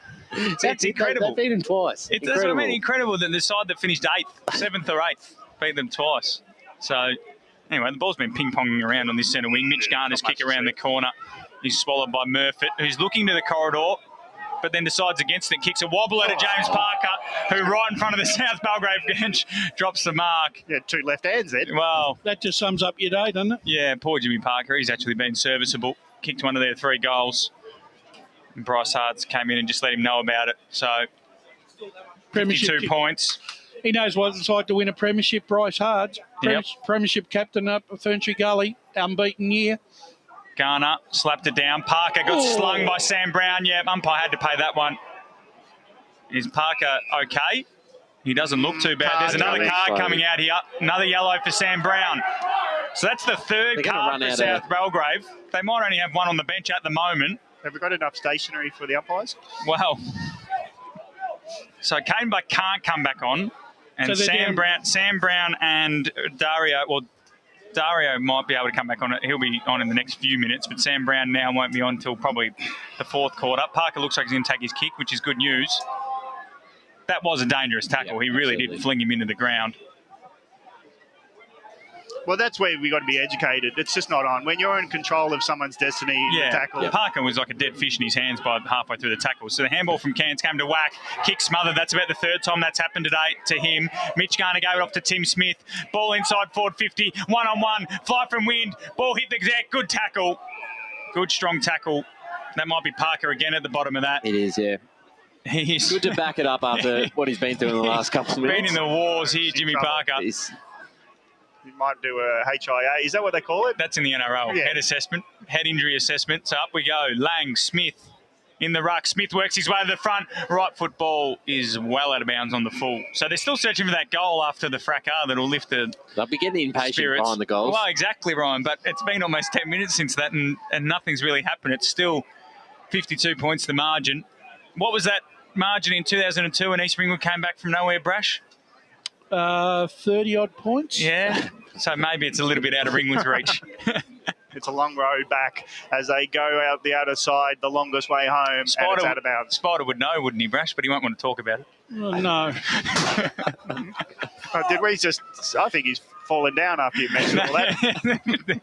incredible. They beat them twice. That's what I mean. Incredible that the side that finished 7th or 8th beat them twice. So, anyway, the ball's been ping-ponging around on this centre wing. Mitch Garner's kick around the corner. He's swallowed by Murfitt, who's looking to the corridor, but then decides against it, kicks a wobble at James Parker, who right in front of the South Belgrave bench drops the mark. Yeah, 2 left hands then. Well, that just sums up your day, doesn't it? Yeah, poor Jimmy Parker. He's actually been serviceable. Kicked one of their 3 goals. And Bryce Hards came in and just let him know about it. So, 52 points. He knows what it's like to win a premiership, Bryce Hards. Premiership captain up at Ferntree Gully, unbeaten year. Garner slapped it down. Parker got slung by Sam Brown. Yeah, umpire had to pay that one. Is Parker okay? He doesn't look too bad. There's another card coming out here. Another yellow for Sam Brown. So that's the 3rd card for South Belgrave. They might only have one on the bench at the moment. Have we got enough stationery for the umpires? Well, so Cadenbuck can't come back on. And so Sam Brown and Dario, well, Dario might be able to come back on it. He'll be on in the next few minutes, but Sam Brown now won't be on until probably the fourth quarter. Parker looks like he's going to take his kick, which is good news. That was a dangerous tackle. He really did fling him into the ground. Well, that's where we got to be educated. It's just not on. When you're in control of someone's destiny, the tackle. Parker was like a dead fish in his hands by halfway through the tackle. So the handball from Cairns came to whack. Kick smothered. That's about the third time that's happened today to him. Mitch Garner gave it off to Tim Smith. Ball inside forward 50. 1-on-1. Fly from wind. Ball hit the exec. Good tackle. Good, strong tackle. That might be Parker again at the bottom of that. It is, yeah. He's good to back it up after what he's been through in the last couple of minutes. Been in the wars here, Jimmy Parker. You might do a HIA. Is that what they call it? That's in the NRL. Yeah. Head assessment, head injury assessment. So up we go. Lang, Smith in the ruck. Smith works his way to the front. Right foot ball is well out of bounds on the full. So they're still searching for that goal after the fracas that'll lift the They'll be getting impatient spirits behind the goals. Well, exactly, Ryan. But it's been almost 10 minutes since that and nothing's really happened. It's still 52 points the margin. What was that margin in 2002 when East Ringwood came back from nowhere, Brash? 30-odd points. Yeah, so maybe it's a little bit out of Ringwood's reach. It's a long road back as they go out the other side, the longest way home, and it's out of bounds. Spider would know, wouldn't he, Brash? But he won't want to talk about it. Oh, no. Did we just... I think he's fallen down after you mentioned all that.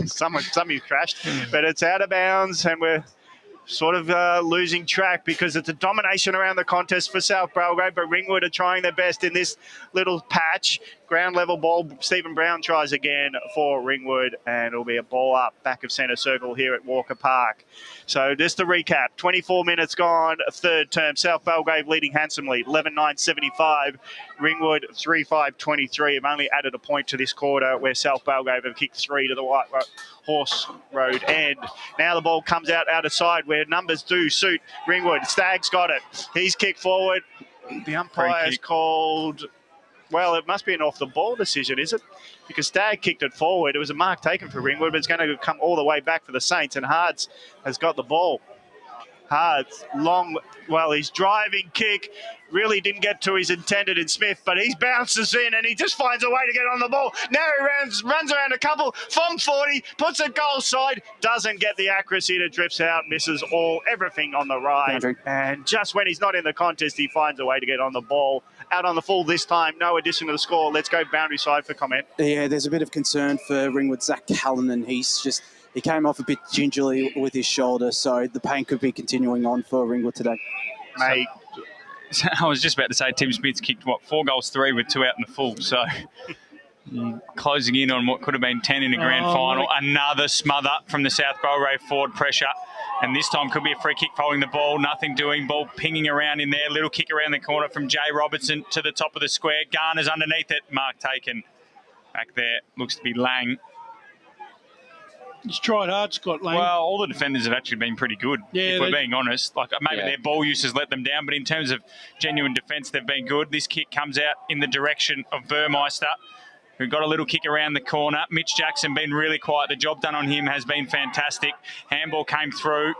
Somebody's crashed. But it's out of bounds, and we're sort of losing track because it's a domination around the contest for South Belgrave, but Ringwood are trying their best in this little patch. Ground level ball, Stephen Brown tries again for Ringwood, and it'll be a ball up back of centre circle here at Walker Park. So just to recap, 24 minutes gone, third term. South Belgrave leading handsomely, 11-9-75. Ringwood 3-5-23. Have only added a point to this quarter where South Belgrave have kicked 3 to the White Horse Road end. Now the ball comes out of side where numbers do suit Ringwood. Stagg's got it. He's kicked forward. The umpire's called... Well, it must be an off-the-ball decision, is it? Because Stagg kicked it forward. It was a mark taken for Ringwood, but it's going to come all the way back for the Saints, and Hards has got the ball. Hards, long, well, his driving kick really didn't get to his intended in Smith, but he bounces in and he just finds a way to get on the ball. Now he runs around a couple from 40, puts a goal side, doesn't get the accuracy, and it drifts out, misses everything on the right. And just when he's not in the contest, he finds a way to get on the ball. Out on the full this time, no addition to the score. Let's go boundary side for comment. Yeah, there's a bit of concern for Ringwood. Zach Callanan, he came off a bit gingerly with his shoulder, so the pain could be continuing on for Ringwood today. Mate. So I was just about to say Tim Smith's kicked, 4 goals, 3 with 2 out in the full. So closing in on what could have been 10 in a grand final. Another smother from the South Belgrave forward pressure. And this time could be a free kick following the ball. Nothing doing. Ball pinging around in there. Little kick around the corner from Jay Robertson to the top of the square. Garner's underneath it. Mark taken. Back there. Looks to be Lang. He's tried hard, Scott Lang. Well, all the defenders have actually been pretty good, if we're being honest. Like maybe their ball use has let them down, but in terms of genuine defence, they've been good. This kick comes out in the direction of Burmeister, who got a little kick around the corner. Mitch Jackson been really quiet. The job done on him has been fantastic. Handball came through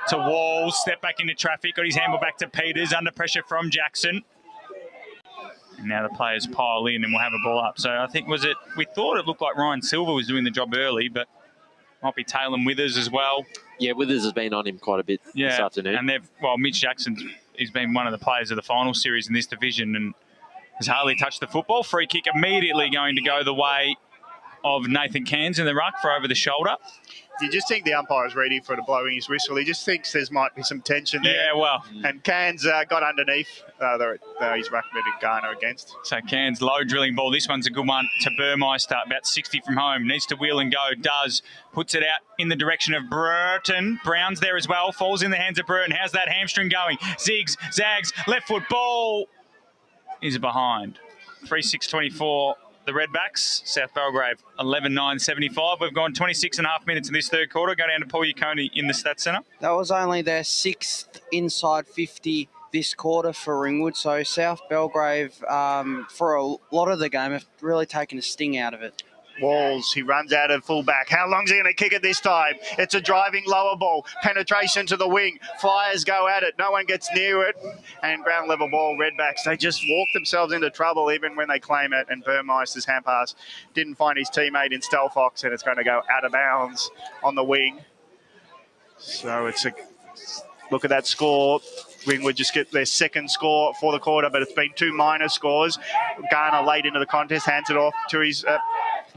to Walls, stepped back into traffic, got his handball back to Peters, under pressure from Jackson. And now the players pile in and we'll have a ball up. So I think, we thought it looked like Ryan Silver was doing the job early, but might be Taylor Withers as well. Yeah, Withers has been on him quite a bit this afternoon. And Mitch Jackson, he's been one of the players of the final series in this division and has hardly touched the football. Free kick immediately going to go the way of Nathan Cairns in the ruck for over the shoulder. You just think the umpire's ready for the blowing his whistle. He just thinks there might be some tension there. Yeah, well. And Cairns got underneath. He's recommended Garner against. So Cairns, low drilling ball. This one's a good one to Burmeister, about 60 from home. Needs to wheel and go. Does. Puts it out in the direction of Burton. Brown's there as well. Falls in the hands of Burton. How's that hamstring going? Zigs, zags, left foot ball is behind. 3-6-24. The Redbacks, South Belgrave, 11-9-75. We've gone 26 and a half minutes in this third quarter. Go down to Paul Uconi in the Stats Centre. That was only their 6th inside 50 this quarter for Ringwood. So South Belgrave, for a lot of the game, have really taken a sting out of it. Walls, he runs out of fullback. How long's he going to kick it this time? It's a driving lower ball. Penetration to the wing. Flyers go at it. No one gets near it. And ground level ball, Redbacks. They just walk themselves into trouble even when they claim it. And Burmeister's hand pass didn't find his teammate in Stelfox, and it's going to go out of bounds on the wing. So it's a look at that score. Ringwood just get their second score for the quarter, but it's been 2 minor scores. Garner late into the contest, hands it off to his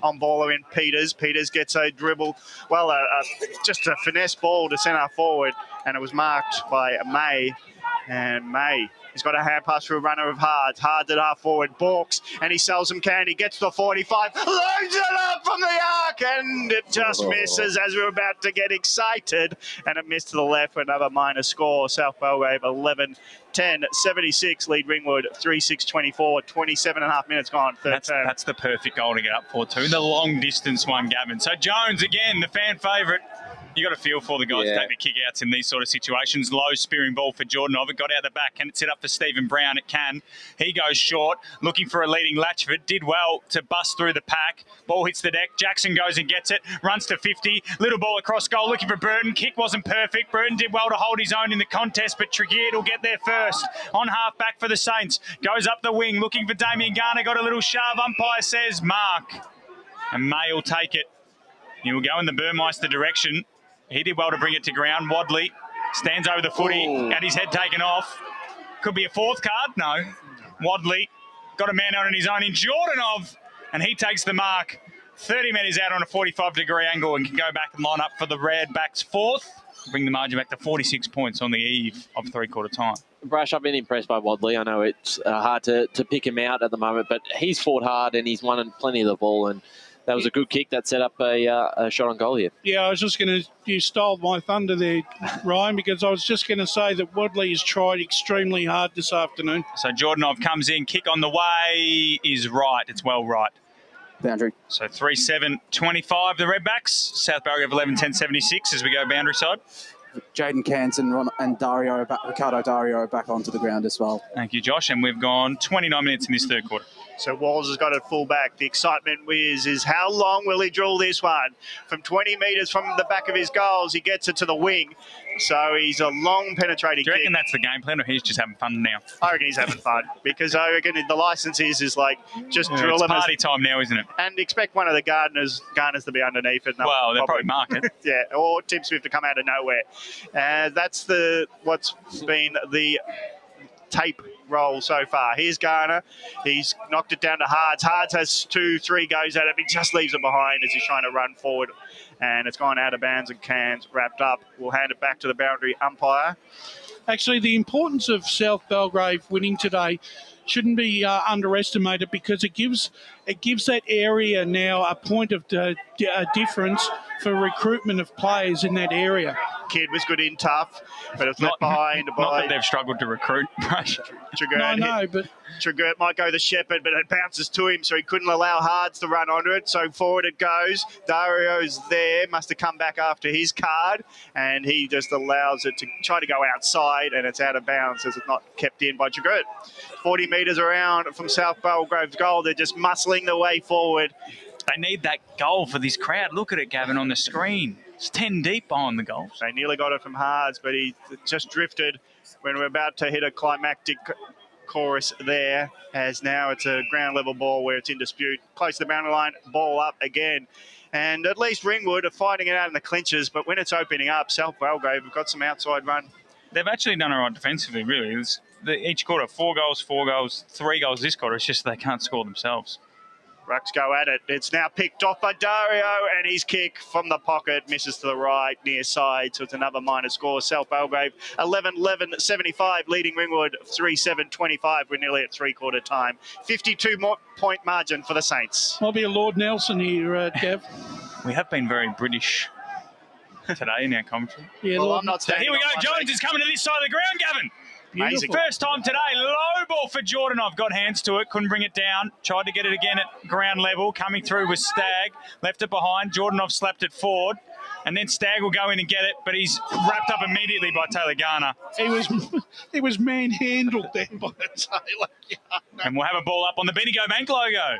on-baller in Peters. Peters gets a dribble, just a finesse ball to centre forward, and it was marked by May. And May, he's got a hand pass for a runner of Hards. Hards at half forward, balks, and he sells some candy, gets to the 45, loads it up from the arc, and it just misses as we were about to get excited, and it missed to the left for another minor score. South Belgrave 11-10, 76 lead Ringwood 3-6-24, 27.5 minutes gone. That's the perfect goal to get up for too. The long distance one, Gavin. So Jones again, the fan favourite. You got to feel for the guys to take the kick-outs in these sort of situations. Low spearing ball for Jordanov. It got out the back. Can it set up for Stephen Brown? It can. He goes short, looking for a leading Latchford. Did well to bust through the pack. Ball hits the deck. Jackson goes and gets it. Runs to 50. Little ball across goal, looking for Burton. Kick wasn't perfect. Burton did well to hold his own in the contest, but Tregear will get there first. On half back for the Saints. Goes up the wing, looking for Damien Garner. Got a little shove. Umpire says mark. And May will take it. He will go in the Burmeister direction. He did well to bring it to ground. Wadley stands over the footy, had his head taken off. Could be a fourth card. No. Wadley got a man on his own in Jordanov, and he takes the mark. 30 metres out on a 45-degree angle and can go back and line up for the Redbacks fourth. Bring the margin back to 46 points on the eve of three-quarter time. Brash, I've been impressed by Wadley. I know it's hard to pick him out at the moment, but he's fought hard and he's won plenty of the ball, and that was a good kick that set up a shot on goal here. Yeah, I was just going to... You stole my thunder there, Ryan, because I was just going to say that Wadley has tried extremely hard this afternoon. So Jordanov comes in, kick on the way is right. It's well right. Boundary. So 3-7-25, the Redbacks. South Belgrave 11-10-76 as we go boundary side. Jaden Canton and Ricardo Dario are back onto the ground as well. Thank you, Josh. And we've gone 29 minutes in this third quarter. So Walls has got it full back. The excitement is how long will he drill this one? From 20 metres from the back of his goals, he gets it to the wing. So he's a long penetrating kick. Do you reckon that's the game plan, or he's just having fun now? I reckon he's having fun, because I reckon the licence is like just drill him. It's party time now, isn't it? And expect one of the Garners to be underneath it. Well, they'll probably mark it. Yeah, or Tim Smith to come out of nowhere. That's what's been the tape roll so far. Here's Garner. He's knocked it down to Hards. Hards has 2-3 goes at it. He just leaves it behind as he's trying to run forward. And it's gone out of bounds and cans wrapped up. We'll hand it back to the boundary umpire. Actually, the importance of South Belgrave winning today shouldn't be underestimated, because it gives that area now a point of difference for recruitment of players in that area. Kid was good in tough, but it's left behind by... Not that they've struggled to recruit. But... Trigert might go the shepherd, but it bounces to him, so he couldn't allow Hards to run onto it. So forward it goes. Dario's there, must have come back after his card, and he just allows it to try to go outside, and it's out of bounds as it's not kept in by Trigert. 40 metres around from South Belgrave's goal. They're just muscling their way forward. They need that goal for this crowd. Look at it, Gavin, on the screen. It's 10 deep behind the goals. They nearly got it from Hards, but he just drifted when we're about to hit a climactic chorus there, as now it's a ground level ball where it's in dispute. Close to the boundary line, ball up again. And at least Ringwood are fighting it out in the clinches, but when it's opening up, South Belgrave have got some outside run. They've actually done all right defensively, really. Each quarter, 4 goals, 3 goals this quarter. It's just they can't score themselves. Rucks go at it. It's now picked off by Dario, and his kick from the pocket misses to the right, near side. So it's another minor score. South Belgrave 11-11-75, leading Ringwood 3-7-25. We're nearly at three-quarter time. 52-point margin for the Saints. Might be a Lord Nelson here, Kev. We have been very British today in our commentary. Yeah, well, I'm not so here we go. Jones is coming to this side of the ground, Gavin. Amazing. First time today, low ball for Jordanov. Got hands to it, couldn't bring it down. Tried to get it again at ground level. Coming through was Stagg. Left it behind. Jordanov slapped it forward. And then Stagg will go in and get it, but he's wrapped up immediately by Taylor Garner. He was manhandled there by Taylor Garner. And we'll have a ball up on the Bendigo Bank logo.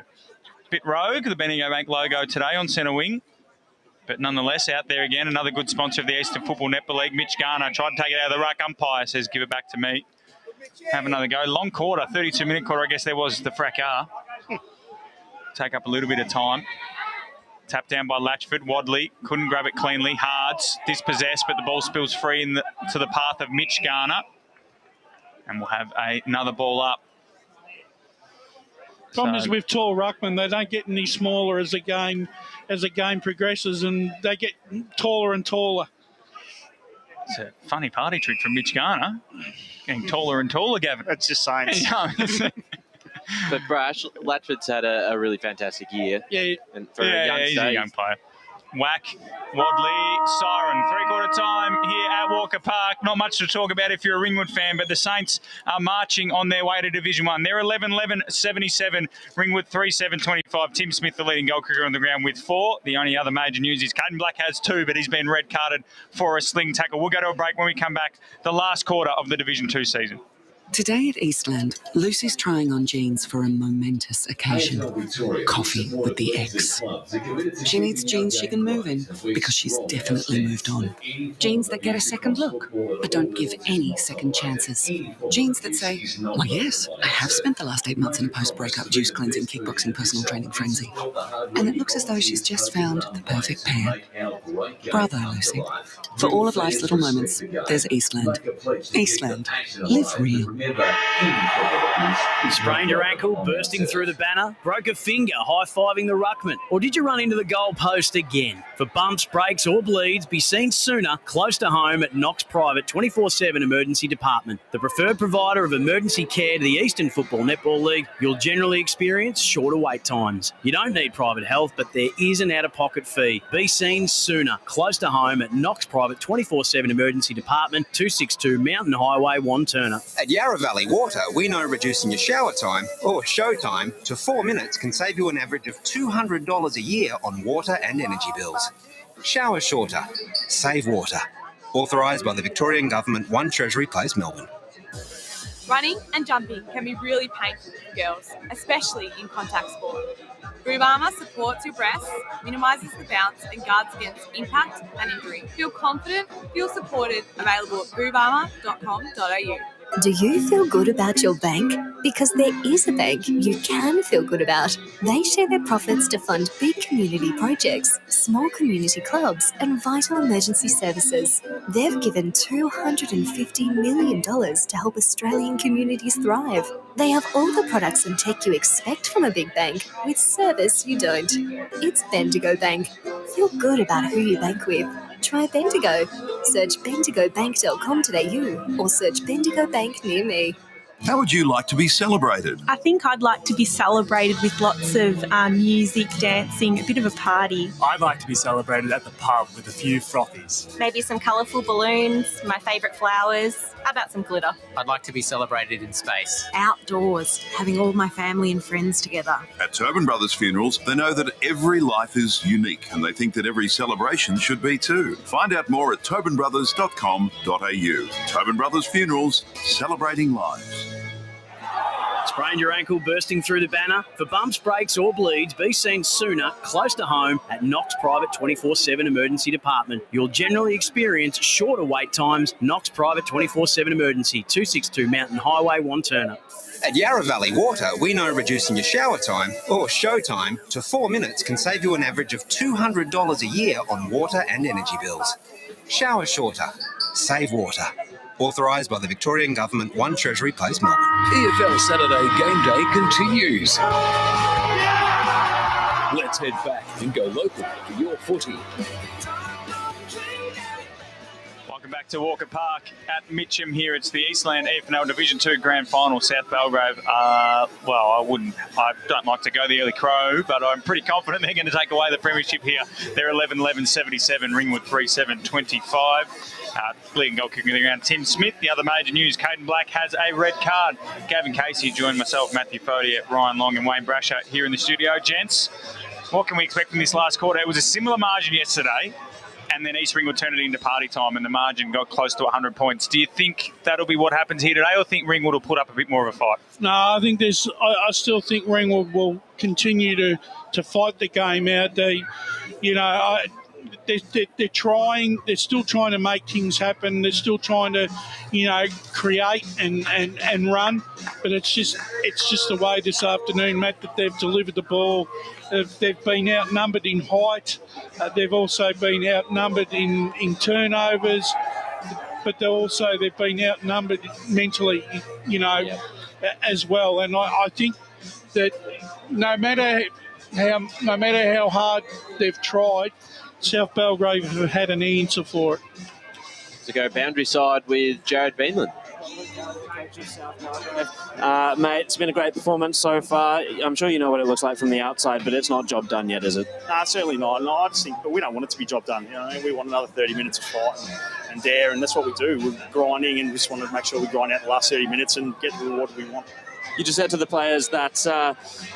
bit rogue, the Bendigo Bank logo today on centre wing. But nonetheless, out there again, another good sponsor of the Eastern Football Netball League. Mitch Garner tried to take it out of the ruck. Umpire says, give it back to me. Have another go. Long quarter, 32-minute quarter. I guess there was the fracas. Take up a little bit of time. Tapped down by Latchford. Wadley couldn't grab it cleanly. Hards dispossessed, but the ball spills free to the path of Mitch Garner. And we'll have another ball up. Problem is with tall ruckmen, they don't get any smaller as the game progresses, and they get taller and taller. It's a funny party trick from Mitch Garner. Getting taller and taller, Gavin. That's just science. But Brash, Latford's had a really fantastic year. Yeah, and for a young he's stage. a young player. Whack, Wadley, siren. Three-quarter time here at Walker Park. Not much to talk about if you're a Ringwood fan, but the Saints are marching on their way to Division 1. They're 11-11-77. Ringwood 3-7-25. Tim Smith, the leading goal kicker on the ground with 4. The only other major news is Caden Black has 2, but he's been red-carded for a sling tackle. We'll go to a break. When we come back, the last quarter of the Division 2 season. Today at Eastland, Lucy's trying on jeans for a momentous occasion. Coffee with the ex. She needs jeans she can move in because she's definitely moved on. Jeans that get a second look, but don't give any second chances. Jeans that say, "Why yes, I have spent the last 8 months in a post-breakup juice cleansing, kickboxing, personal training frenzy." And it looks as though she's just found the perfect pair. Bravo, Lucy. For all of life's little moments, there's Eastland. Eastland. Live real. Sprained your ankle, bursting through the banner? Broke a finger, high-fiving the ruckman? Or did you run into the goal post again? For bumps, breaks or bleeds, be seen sooner, close to home at Knox Private 24/7 Emergency Department. The preferred provider of emergency care to the Eastern Football Netball League, you'll generally experience shorter wait times. You don't need private health, but there is an out-of-pocket fee. Be seen sooner, close to home at Knox Private 24/7 Emergency Department, 262 Mountain Highway, Wanturna. At Yarra Valley Water, we know reducing your shower time, or show time, to 4 minutes can save you an average of $200 a year on water and energy bills. Shower shorter. Save water. Authorised by the Victorian Government, 1 Treasury Place, Melbourne. Running and jumping can be really painful for girls, especially in contact sport. Boob Armour supports your breasts, minimises the bounce and guards against impact and injury. Feel confident, feel supported. Available at boobarmour.com.au. Do you feel good about your bank? Because there is a bank you can feel good about. They share their profits to fund big community projects, small community clubs, and vital emergency services. They've given $250 million to help Australian communities thrive. They have all the products and tech you expect from a big bank, with service you don't. It's Bendigo Bank. Feel good about who you bank with. Try Bendigo. Search bendigobank.com.au or search Bendigo Bank near me. How would you like to be celebrated? I think I'd like to be celebrated with lots of music, dancing, a bit of a party. I'd like to be celebrated at the pub with a few frothies. Maybe some colourful balloons, my favourite flowers. How about some glitter? I'd like to be celebrated in space. Outdoors, having all my family and friends together. At Tobin Brothers Funerals, they know that every life is unique and they think that every celebration should be too. Find out more at tobinbrothers.com.au. Tobin Brothers Funerals, celebrating lives. Sprained your ankle, bursting through the banner? For bumps, breaks or bleeds, be seen sooner, close to home at Knox Private 24/7 Emergency Department. You'll generally experience shorter wait times. Knox Private 24/7 Emergency, 262 Mountain Highway, Wanturna. At Yarra Valley Water, we know reducing your shower time, or show time, to 4 minutes can save you an average of $200 a year on water and energy bills. Shower shorter. Save water. Authorised by the Victorian Government, 1 Treasury Place, Melbourne. EFL Saturday Game Day continues. Let's head back and go local for your footy. Welcome back to Walker Park at Mitcham here. It's the Eastland EFNL Division 2 Grand Final. South Belgrave, I don't like to go the early crow, but I'm pretty confident they're going to take away the premiership here. They're 11-11-77, Ringwood 3-7-25. Leading goal kicking around Tim Smith. The other major news, Caden Black has a red card. Gavin Casey joined myself, Matthew Fodier, Ryan Long and Wayne Brasher here in the studio. Gents, what can we expect from this last quarter? It was a similar margin yesterday, and then East Ringwood turned it into party time and the margin got close to 100 points. Do you think that'll be what happens here today, or think Ringwood will put up a bit more of a fight? No, I think I still think Ringwood will continue to fight the game out. They're trying. They're still trying to make things happen. They're still trying to, create and run. But it's just the way this afternoon, Matt, that they've delivered the ball. They've been outnumbered in height. They've also been outnumbered in turnovers. But they've been outnumbered mentally, as well. And I think that no matter how hard they've tried, South Belgrave have had an answer for it. To go boundary side with Jared Beanland. Mate, it's been a great performance so far. I'm sure you know what it looks like from the outside, but it's not job done yet, is it? Nah, certainly not. No, I just think, but we don't want it to be job done. We want another 30 minutes of fight and dare, and that's what we do. We're grinding, and we just want to make sure we grind out the last 30 minutes and get the reward we want. You just said to the players that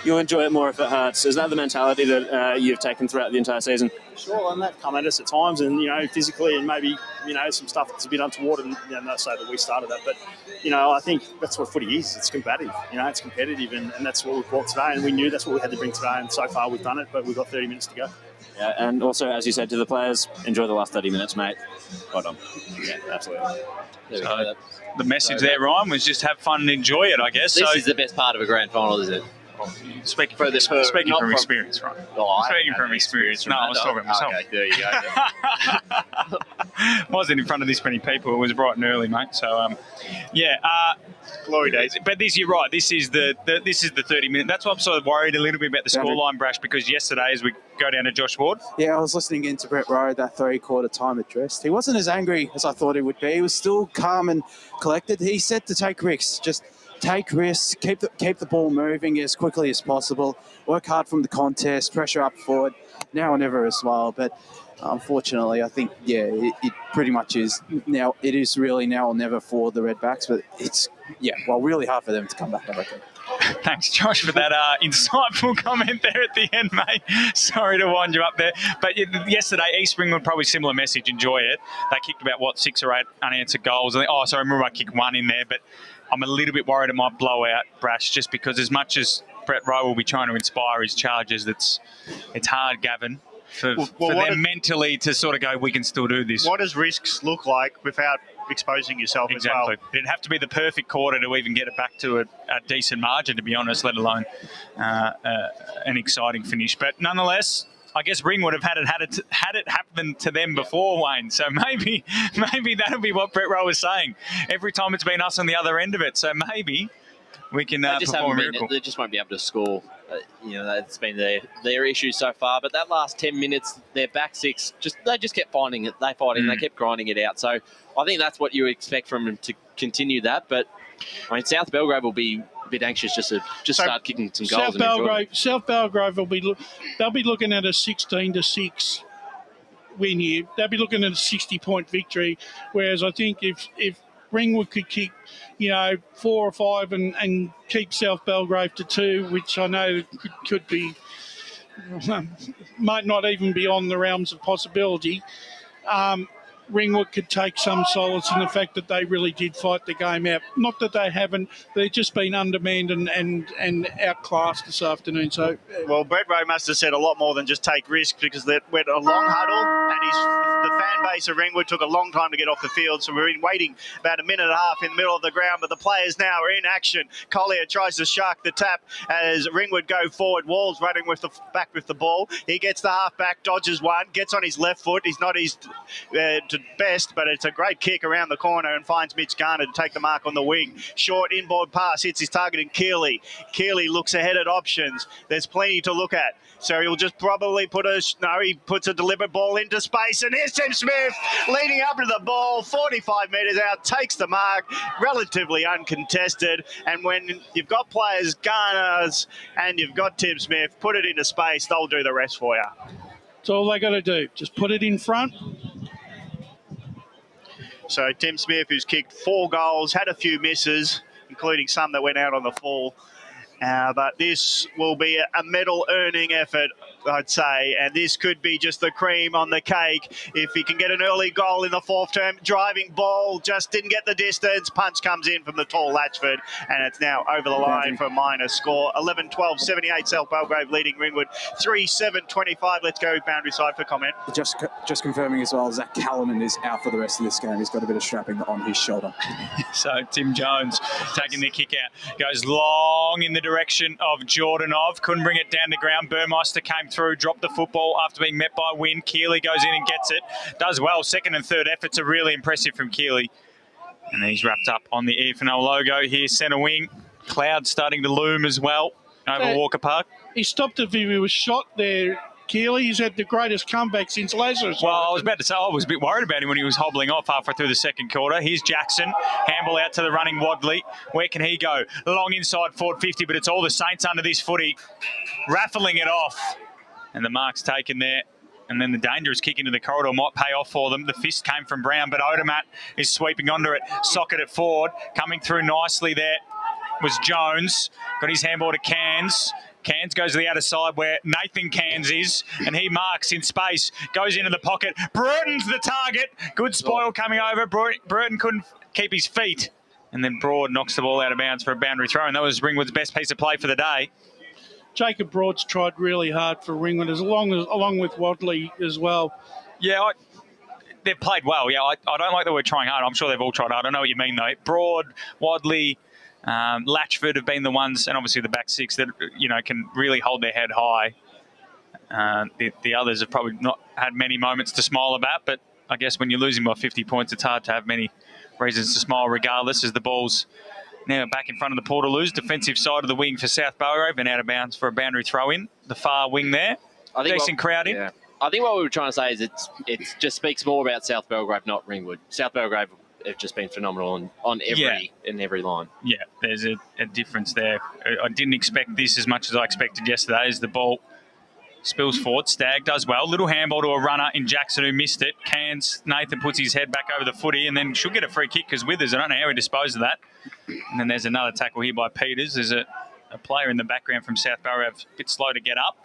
you'll enjoy it more if it hurts. Is that the mentality that you've taken throughout the entire season? Sure, and that come at us at times, and physically, and maybe some stuff that's a bit untoward, and not say that we started that, but I think that's what footy is. It's combative, it's competitive, and that's what we've brought today, and we knew that's what we had to bring today, and so far we've done it, but we've got 30 minutes to go. Yeah, and also, as you said to the players, enjoy the last 30 minutes, mate. Well done. Yeah, absolutely. So the message there, Ryan, was just have fun and enjoy it, I guess. This is the best part of a grand final, isn't it? Speaking from experience, right? Speaking from experience. No, I was talking about myself. Okay, there you go. Wasn't in front of this many people. It was bright and early, mate. So, glory days. But you're right. This is the 30-minute. That's why I'm sort of worried a little bit about the scoreline, Brash, because yesterday, as we go down to Josh Ward. Yeah, I was listening into Brett Rowe, that three-quarter time address. He wasn't as angry as I thought he would be. He was still calm and collected. He said to take risks, just take risks, keep the ball moving as quickly as possible, work hard from the contest, pressure up forward, now or never as well. But unfortunately, I think, it pretty much is now. It is really now or never for the Redbacks, but it's, really hard for them to come back, I reckon. Thanks, Josh, for that insightful comment there at the end, mate. Sorry to wind you up there. But yesterday, East Ringwood, probably similar message, enjoy it. They kicked about, 6 or 8 unanswered goals. Remember I kicked one in there, but I'm a little bit worried it might blow out, Brash, just because as much as Brett Rowe will be trying to inspire his charges, it's hard, Gavin, for them mentally to sort of go, we can still do this. What does risks look like without exposing yourself as well? It'd have to be the perfect quarter to even get it back to a decent margin, to be honest, let alone an exciting finish. But nonetheless, I guess Ringwood have had it happen to them before, Wayne. So maybe that'll be what Brett Rowe was saying. Every time it's been us on the other end of it. So maybe we can perform a miracle. They just won't be able to score. That's been their issue so far. But that last 10 minutes, their back six, they just kept finding it. They kept grinding it out. So I think that's what you expect from them to continue that. But South Belgrave will be a bit anxious just to start kicking some goals. South Belgrave they'll be looking at a 16-6 win here. They'll be looking at a 60-point victory. Whereas I think if Ringwood could kick, 4 or 5 and keep South Belgrave to 2, which I know could be, might not even be on the realms of possibility. Ringwood could take some solace in the fact that they really did fight the game out. Not that they haven't; they've just been undermanned and outclassed this afternoon. So, well, Brett Rowe must have said a lot more than just take risks, because they went a long huddle, and the fan base of Ringwood took a long time to get off the field. So we're waiting about a minute and a half in the middle of the ground, but the players now are in action. Collier tries to shark the tap as Ringwood go forward. Wall's running back with the ball. He gets the half back, dodges one, gets on his left foot. He's not his best, but it's a great kick around the corner and finds Mitch Garner to take the mark on the wing. Short inboard pass hits his target in Keeley. Keeley looks ahead at options. There's plenty to look at. So he'll just probably he puts a deliberate ball into space, and here's Tim Smith leading up to the ball, 45 metres out, takes the mark, relatively uncontested. And when you've got players, Garners, and you've got Tim Smith, put it into space, they'll do the rest for you. That's all they got to do. Just put it in front. So Tim Smith, who's kicked 4 goals, had a few misses, including some that went out on the full. But this will be a medal-earning effort I'd say, and this could be just the cream on the cake if he can get an early goal in the fourth term. Driving ball, just didn't get the distance. Punch comes in from the tall Latchford, and it's now over the line for a minor score. 11-12, 78 South Belgrave leading Ringwood. 3-7-25. Let's go boundary side for comment. Just confirming as well, Zach Callanan is out for the rest of this game. He's got a bit of strapping on his shoulder. So Tim Jones taking the kick out. Goes long in the direction of Jordanov. Couldn't bring it down the ground. Burmeister came through, dropped the football after being met by Wynn. Keeley goes in and gets it. Does well. Second and third efforts are really impressive from Keeley. And he's wrapped up on the EFNL logo here. Centre wing. Clouds starting to loom as well over Walker Park. He stopped if he was shot there, Keeley. He's had the greatest comeback since Lazarus. Well, I was about to say, I was a bit worried about him when he was hobbling off halfway through the second quarter. Here's Jackson. Handball out to the running Wadley. Where can he go? Long inside forward 50, but it's all the Saints under this footy. Raffling it off. And the mark's taken there. And then the dangerous kick into the corridor might pay off for them. The fist came from Brown, but Odermatt is sweeping onto it. Socket it forward. Coming through nicely there was Jones. Got his handball to Cairns. Cairns goes to the outer side where Nathan Cairns is, and he marks in space, goes into the pocket. Burton's the target. Good spoil coming over. Burton couldn't keep his feet. And then Broad knocks the ball out of bounds for a boundary throw, and that was Ringwood's best piece of play for the day. Jacob Broad's tried really hard for Ringwood, along with Wadley as well. Yeah, they've played well. Yeah, I don't like the word trying hard. I'm sure they've all tried hard. I know what you mean, though. Broad, Wadley, Latchford have been the ones, and obviously the back six that can really hold their head high. The others have probably not had many moments to smile about, but I guess when you're losing by 50 points, it's hard to have many reasons to smile regardless, as the ball's now back in front of the Portaloos, defensive side of the wing for South Belgrave, and out of bounds for a boundary throw-in. The far wing there. Decent crowd in. Yeah. I think what we were trying to say is it just speaks more about South Belgrave, not Ringwood. South Belgrave have just been phenomenal in every line. Yeah, there's a difference there. I didn't expect this as much as I expected yesterday, as the ball spills forward. Stagg does well. Little handball to a runner in Jackson who missed it. Nathan puts his head back over the footy and then should get a free kick because Withers, I don't know how he disposed of that. And then there's another tackle here by Peters. There's a player in the background from South Belgrave, a bit slow to get up.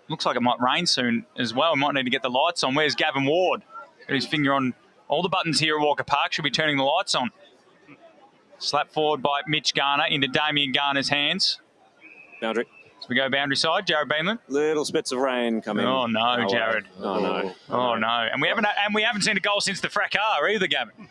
Looks like it might rain soon as well. We might need to get the lights on. Where's Gavin Ward? Got his finger on all the buttons here at Walker Park. Should be turning the lights on. Slap forward by Mitch Garner into Damien Garner's hands. Boundary. So we go boundary side. Jared Beanland. Little spits of rain coming. Oh no, Jared. Oh no. Oh no. And we haven't seen a goal since the fracas either, Gavin.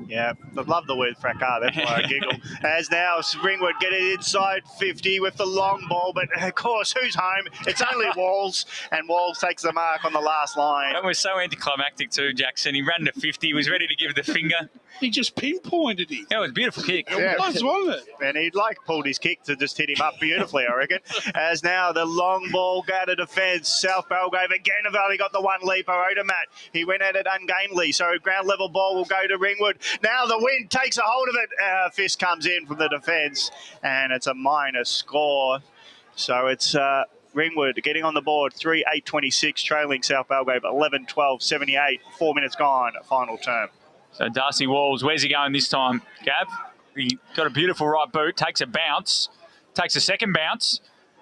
Yeah, I love the word fracas. That's why I giggle. As now Ringwood get it inside 50 with the long ball, but of course, who's home? It's only Walls, and Walls takes the mark on the last line. That was so anticlimactic too, Jackson. He ran to 50, he was ready to give the finger. He just pinpointed it. That was a beautiful kick. It was, wasn't it? And he'd pulled his kick to just hit him up beautifully, I reckon. As now the long ball go to defence. South Belgrave again have only got the one leaper. Odermatt, he went at it ungainly, so ground level ball will go to Ringwood. Now the wind takes a hold of it. Fist comes in from the defence, and it's a minor score. So it's Ringwood getting on the board, 3-8-26, trailing South Belgrave 11-12, 78, 4 minutes gone, final term. So Darcy Walls, where's he going this time, Gav? He got a beautiful right boot, takes a bounce, takes a second bounce,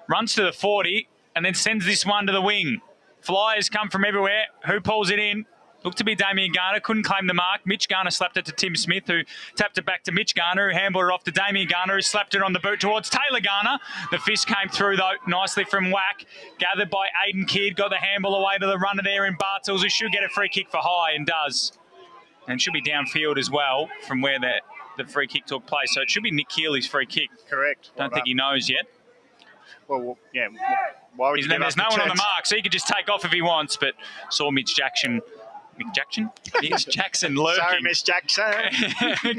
runs to the 40, and then sends this one to the wing. Flyers come from everywhere. Who pulls it in? Looked to be Damien Garner, couldn't claim the mark. Mitch Garner slapped it to Tim Smith, who tapped it back to Mitch Garner, who handballed it off to Damien Garner, who slapped it on the boot towards Taylor Garner. The fist came through, though, nicely from Whack. Gathered by Aiden Kidd, got the handball away to the runner there in Bartels, who should get a free kick for high, and does. And should be downfield as well from where the free kick took place. So it should be Nick Keeley's free kick. Correct. Don't think he knows yet. Well, yeah. Why would there's no one on the mark, so he could just take off if he wants, but saw Mitch Jackson lurking. Sorry, Miss Jackson.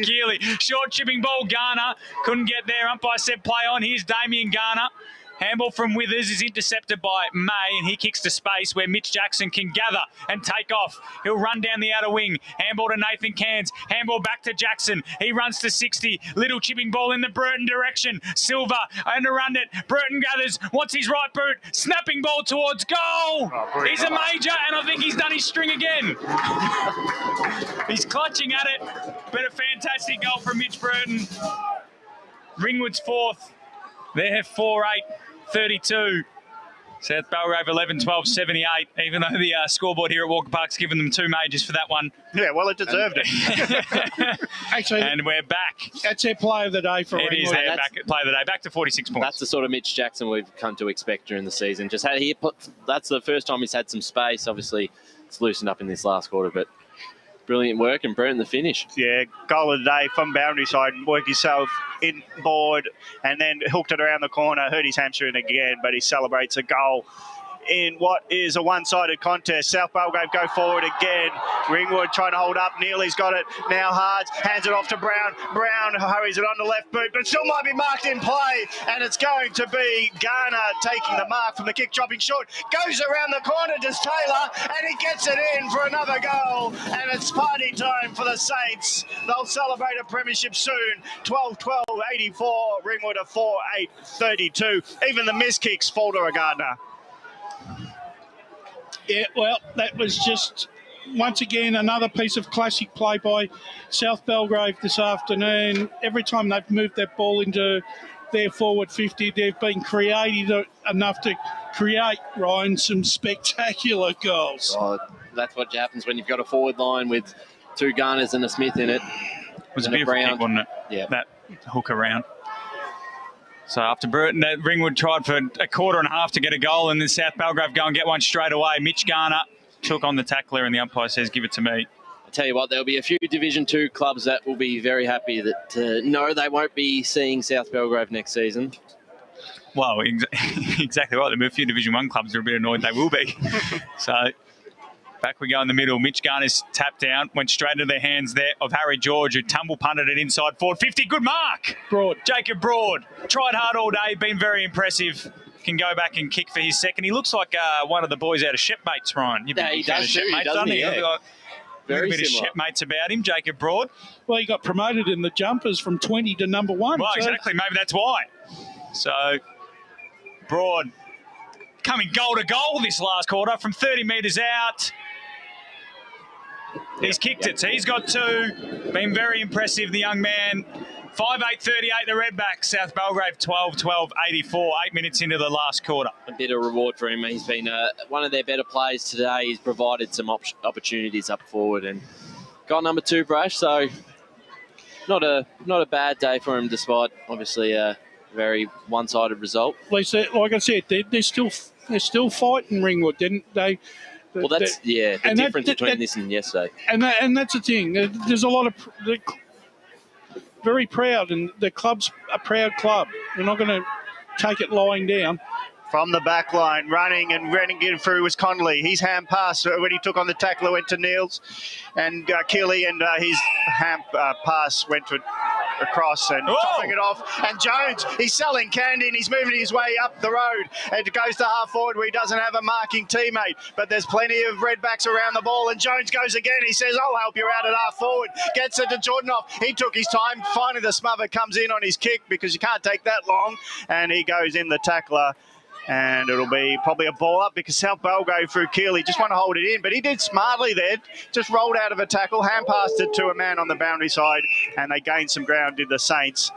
Keeley, short chipping ball, Garner. Couldn't get there. Umpire said play on. Here's Damien Garner. Handball from Withers is intercepted by May, and he kicks to space where Mitch Jackson can gather and take off. He'll run down the outer wing. Handball to Nathan Cairns. Handball back to Jackson. He runs to 60. Little chipping ball in the Burton direction. Silva and around it. Burton gathers. Wants his right boot. Snapping ball towards goal. He's a major, and I think he's done his string again. He's clutching at it, but a fantastic goal from Mitch Burton. Ringwood's fourth. They're 4-8. 32. South Belgrave 11-12-78, even though the scoreboard here at Walker Park's given them 2 majors for that one. Yeah, well, it deserved it. Actually, and we're back. That's their play of the day for It Ringwood. is their play of the day. Back to 46 points. That's the sort of Mitch Jackson we've come to expect during the season. That's the first time he's had some space. Obviously, it's loosened up in this last quarter, but brilliant work and burnt the finish. Yeah, goal of the day from boundary side. Worked himself in board and then hooked it around the corner. Hurt his hamstring again, but he celebrates a goal in what is a one-sided contest. South Belgrave go forward again. Ringwood trying to hold up. Neely's got it. Now Hards hands it off to Brown. Brown hurries it on the left boot, but still might be marked in play. And it's going to be Garner taking the mark from the kick, dropping short. Goes around the corner, does Taylor, and he gets it in for another goal. And it's party time for the Saints. They'll celebrate a premiership soon. 12-12-84. Ringwood a 4-8-32. Even the miss kicks fall to a Gardner. Yeah, well, that was just, once again, another piece of classic play by South Belgrave this afternoon. Every time they've moved that ball into their forward 50, they've been creative enough to create, Ryan, some spectacular goals. Oh, that's what happens when you've got a forward line with 2 Garners and a Smith in it. It was a beautiful kick, wasn't it? Yeah. That hook around. So after Burton, Ringwood tried for a quarter and a half to get a goal, and then South Belgrave go and get one straight away. Mitch Garner took on the tackler, and the umpire says, give it to me. I tell you what, there'll be a few Division 2 clubs that will be very happy that no, they won't be seeing South Belgrave next season. Well, exactly right. There'll be a few Division 1 clubs that are a bit annoyed they will be. So back we go in the middle. Mitch Garner's tapped down, went straight into the hands there of Harry George, who tumble punted it inside forward. 50, good mark. Broad. Jacob Broad. Tried hard all day, been very impressive. Can go back and kick for his second. He looks like one of the boys out of Shipmates, Ryan. Yeah, he does too, doesn't he? Yeah. Very bit similar. of Shipmates about him, Jacob Broad. Well, he got promoted in the jumpers from 20 to number 1. Well, exactly. Maybe that's why. So, Broad coming goal to goal this last quarter from 30 metres out. He's kicked it, so he's got 2. Been very impressive, the young man. 5-8-38, the Redbacks. South Belgrave 12-12-84, 8 minutes into the last quarter. A bit of reward for him. He's been one of their better players today. He's provided some opportunities up forward and got number 2 Brash, so not a bad day for him, despite obviously a very one-sided result. Like I said, they're still fighting Ringwood, didn't they? Well, that's the difference between this and yesterday. And that's the thing. There's a lot of very proud, and the club's a proud club. We're not going to take it lying down. From the back line, running it through was Connolly. His hand pass when he took on the tackler went to Niels and Keeley, and his hand pass went across and topping it off. And Jones, he's selling candy and he's moving his way up the road. And it goes to half forward where he doesn't have a marking teammate, but there's plenty of Redbacks around the ball. And Jones goes again. He says, I'll help you out at half forward. Gets it to Jordanoff. He took his time. Finally, the smother comes in on his kick because you can't take that long. And he goes in the tackler. And it'll be probably a ball up because South Belgrave through Keeley just want to hold it in. But he did smartly there, just rolled out of a tackle, hand passed it to a man on the boundary side, and they gained some ground, did the Saints.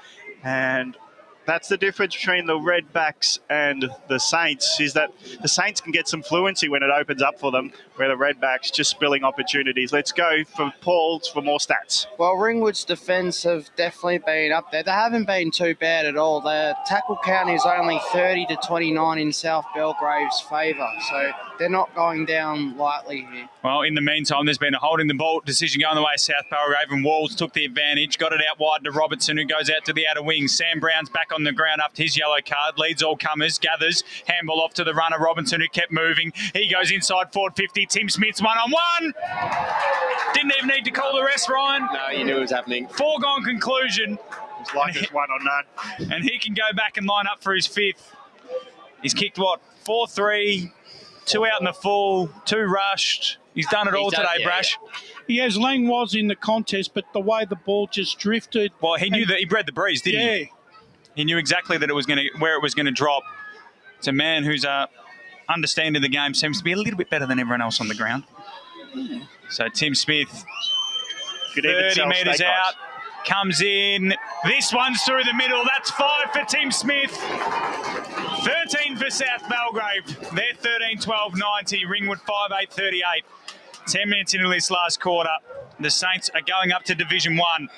And that's the difference between the Redbacks and the Saints, is that the Saints can get some fluency when it opens up for them, where the Redbacks just spilling opportunities. Let's go for Paul for more stats. Well, Ringwood's defence have definitely been up there. They haven't been too bad at all. The tackle count is only 30-29 in South Belgrave's favour, so they're not going down lightly here. Well, in the meantime, there's been a holding the ball decision going the way of South Belgrave, and Walls took the advantage, got it out wide to Robertson, who goes out to the outer wing. Sam Brown's back on the ground after his yellow card, leads all comers, gathers, handball off to the runner, Robinson, who kept moving. He goes inside forward 50, Tim Smith's one-on-one. Didn't even need to call the rest, Ryan. No, you knew it was happening. Foregone conclusion. It's like it's one on none. And he can go back and line up for his 5th. He's kicked, 4-3, 2 out in the full, 2 rushed. He's done it all today, Brash. He has Lang was in the contest, but the way the ball just drifted. Well, he knew that he bred the breeze, didn't he? Yeah. He knew exactly that where it was going to drop. It's a man who's understanding the game, seems to be a little bit better than everyone else on the ground. So Tim Smith, 30 metres out, comes in. This one's through the middle. That's 5 for Tim Smith. 13-13, for South Belgrave. They're 13-12-90. Ringwood 5-8-38. 10 minutes into this last quarter. The Saints are going up to Division 1.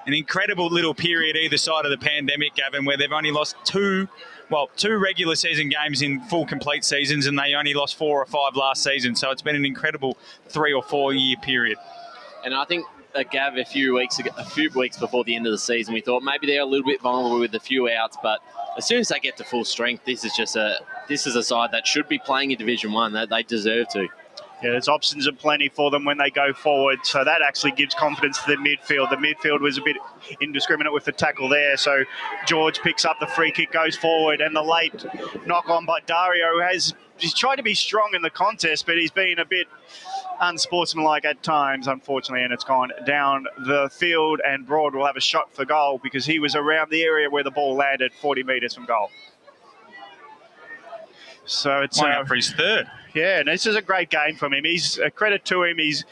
An incredible little period either side of the pandemic, Gavin, where they've only lost two regular season games in full complete seasons, and they only lost 4 or 5 last season. So it's been an incredible 3 or 4 year period. And I think, Gav, a few weeks before the end of the season, we thought maybe they're a little bit vulnerable with a few outs, but as soon as they get to full strength, this is a side that should be playing in Division 1, that they deserve to. Yeah, there's options aplenty for them when they go forward, so that actually gives confidence to the midfield. The midfield was a bit indiscriminate with the tackle there, so George picks up the free kick, goes forward, and the late knock on by Dario he's tried to be strong in the contest, but he's been a bit unsportsmanlike at times, unfortunately, and it's gone down the field, and Broad will have a shot for goal because he was around the area where the ball landed, 40 metres from goal. So it's for his third. Yeah, and this is a great game from him. He's a credit to him. He's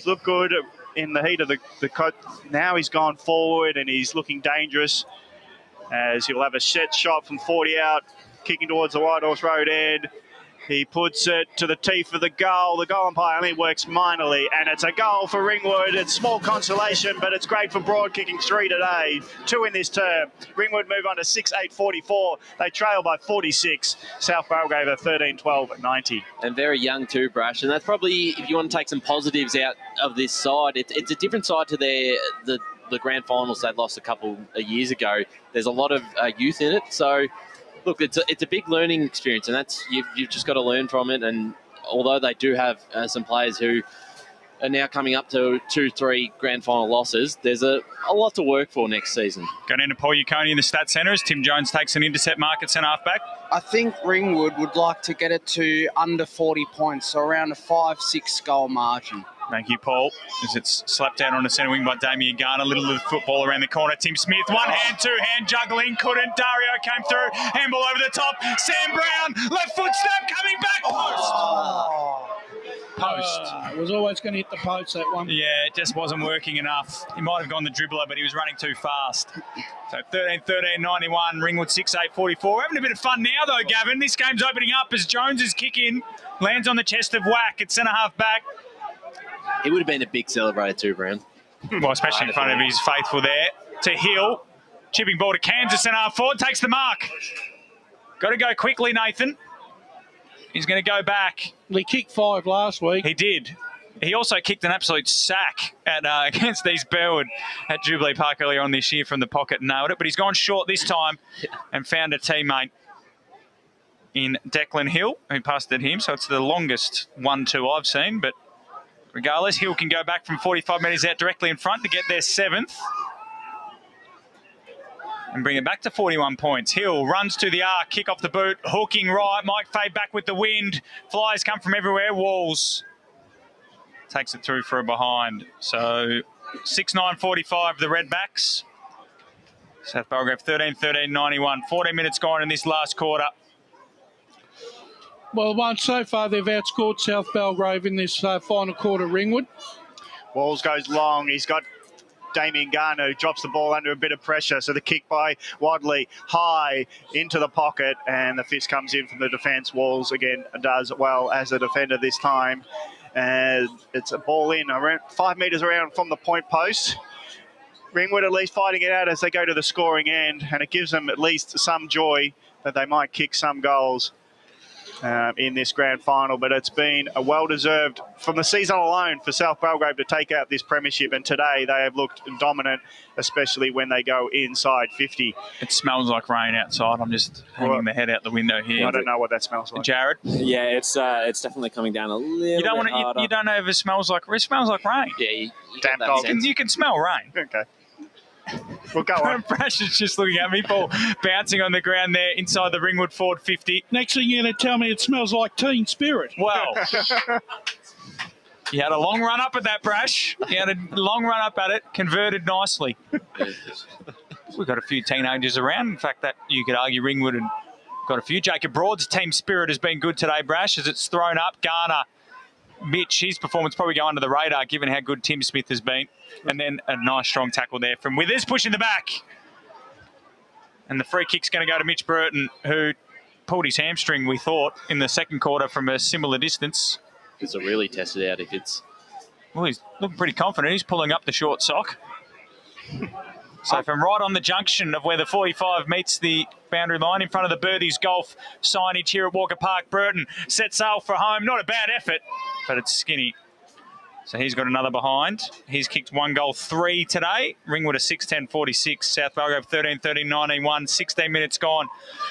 looked good in the heat of the cut. Now he's gone forward and he's looking dangerous as he'll have a set shot from 40 out, kicking towards the White Horse Road end. He puts it to the teeth of the goal. The goal umpire only works minorly, and it's a goal for Ringwood. It's small consolation, but it's great for Broad, kicking 3 today, 2 in this term. Ringwood move on to 6-8-44. They trail by 46. South Belgrave are 13-12-90. And very young too, Brash. And that's probably, if you want to take some positives out of this side, it's a different side to the grand finals they lost a couple of years ago. There's a lot of youth in it, so look, it's a big learning experience, and that's you've just got to learn from it. And although they do have some players who are now coming up to 2-3 grand final losses, there's a lot to work for next season. Going into Paul Yukoni in the stat centre as Tim Jones takes an intercept mark at centre half back. I think Ringwood would like to get it to under 40 points, so around a 5-6 goal margin. Thank you, Paul. As it's slapped out on the centre wing by Damien Garner. Little of the football around the corner. Tim Smith, one hand, 2 hand juggling. Couldn't. Dario came through. Handball over the top. Sam Brown, left foot snap, coming back. Post. It was always going to hit the post, that one. Yeah, it just wasn't working enough. He might have gone the dribbler, but he was running too fast. So 13-13-91, Ringwood 6-8-44. We're having a bit of fun now, though, Gavin. This game's opening up as Jones's kick in lands on the chest of Whack at centre half back. He would have been a big celebrator too, Brown. Well, especially in front of his faithful there. To Hill. Chipping ball to Kansas, centre half forward. Takes the mark. Got to go quickly, Nathan. He's going to go back. He kicked 5 last week. He did. He also kicked an absolute sack at against East Burwood at Jubilee Park earlier on this year from the pocket and nailed it. But he's gone short this time and found a teammate in Declan Hill who passed at him. So it's the longest 1-2 I've seen. But regardless, Hill can go back from 45 metres out directly in front to get their 7th. And bring it back to 41 points. Hill runs to the arc, kick off the boot, hooking right, might fade back with the wind. Flies come from everywhere, Walls takes it through for a behind. So 6-9-45 the Redbacks. South Belgrave 13-13-91. 14 minutes gone in this last quarter. Well, so far they've outscored South Belgrave in this final quarter, Ringwood. Walls goes long. He's got Damien Garner, who drops the ball under a bit of pressure. So the kick by Wadley, high into the pocket, and the fist comes in from the defence. Walls, again, does well as a defender this time. And it's a ball in around 5 metres around from the point post. Ringwood at least fighting it out as they go to the scoring end, and it gives them at least some joy that they might kick some goals in this grand final. But it's been a well-deserved, from the season alone, for South Belgrave to take out this premiership, and today they have looked dominant, especially when they go inside 50. It smells like rain outside. I'm just hanging my head out the window here. I don't know what that smells like. Jared? Yeah, it's definitely coming down a little bit harder. You don't know if it smells like rain. Yeah, damn dog. You can smell rain. Okay. We'll go on. Brash is just looking at me, ball bouncing on the ground there inside the Ringwood forward 50. Next thing you're going to tell me it smells like Teen Spirit. Well, you had a long run up at that, Brash. You had a long run up at it, converted nicely. We've got a few teenagers around. In fact, that you could argue Ringwood and got a few. Jacob Broad's team spirit has been good today, Brash, as it's thrown up. Garner, Mitch, his performance probably go under the radar given how good Tim Smith has been. And then a nice strong tackle there from Withers, pushing the back. And the free kick's going to go to Mitch Burton, who pulled his hamstring, we thought, in the second quarter from a similar distance. This will really test it out if it's... Well, he's looking pretty confident. He's pulling up the short sock. So from right on the junction of where the 45 meets the boundary line in front of the Birdies Golf signage here at Walker Park, Burton sets sail for home. Not a bad effort, but it's skinny. So he's got another behind. He's kicked 1 goal 3 today. Ringwood a 6-10-46. South Belgrave 13-13-19-1. 16 minutes gone.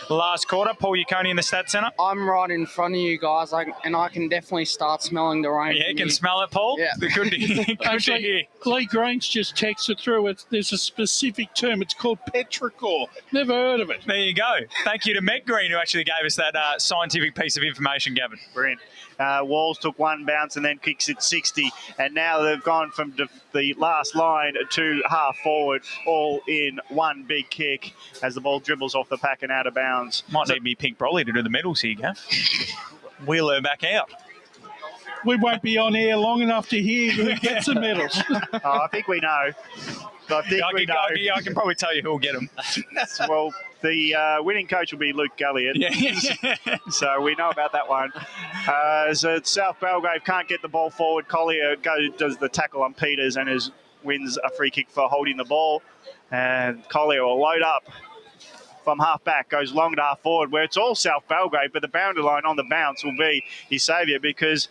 Last quarter. Paul Yukoni in the Stats Centre. I'm right in front of you guys, and I can definitely start smelling the rain. Yeah, you can smell it, Paul? Yeah. Good to hear. Good to hear. Lee Green's just texted through. There's a specific term. It's called petrichor. Never heard of it. There you go. Thank you to Meg Green, who actually gave us that scientific piece of information, Gavin. Brilliant. Walls took 1 bounce and then kicks it 60. And now they've gone from the last line to half forward, all in 1 big kick as the ball dribbles off the pack and out of bounds. Might need me Pink Brolly to do the medals here, Gav. Wheel her back out. We won't be on air long enough to hear who gets the medals. I think we know. I can probably tell you who'll get them. Well, the winning coach will be Luke Gulliot. Yeah. So we know about that one. So South Belgrave can't get the ball forward. Collier does the tackle on Peters and wins a free kick for holding the ball. And Collier will load up from half back, goes long to half forward, where it's all South Belgrave, but the boundary line on the bounce will be his saviour because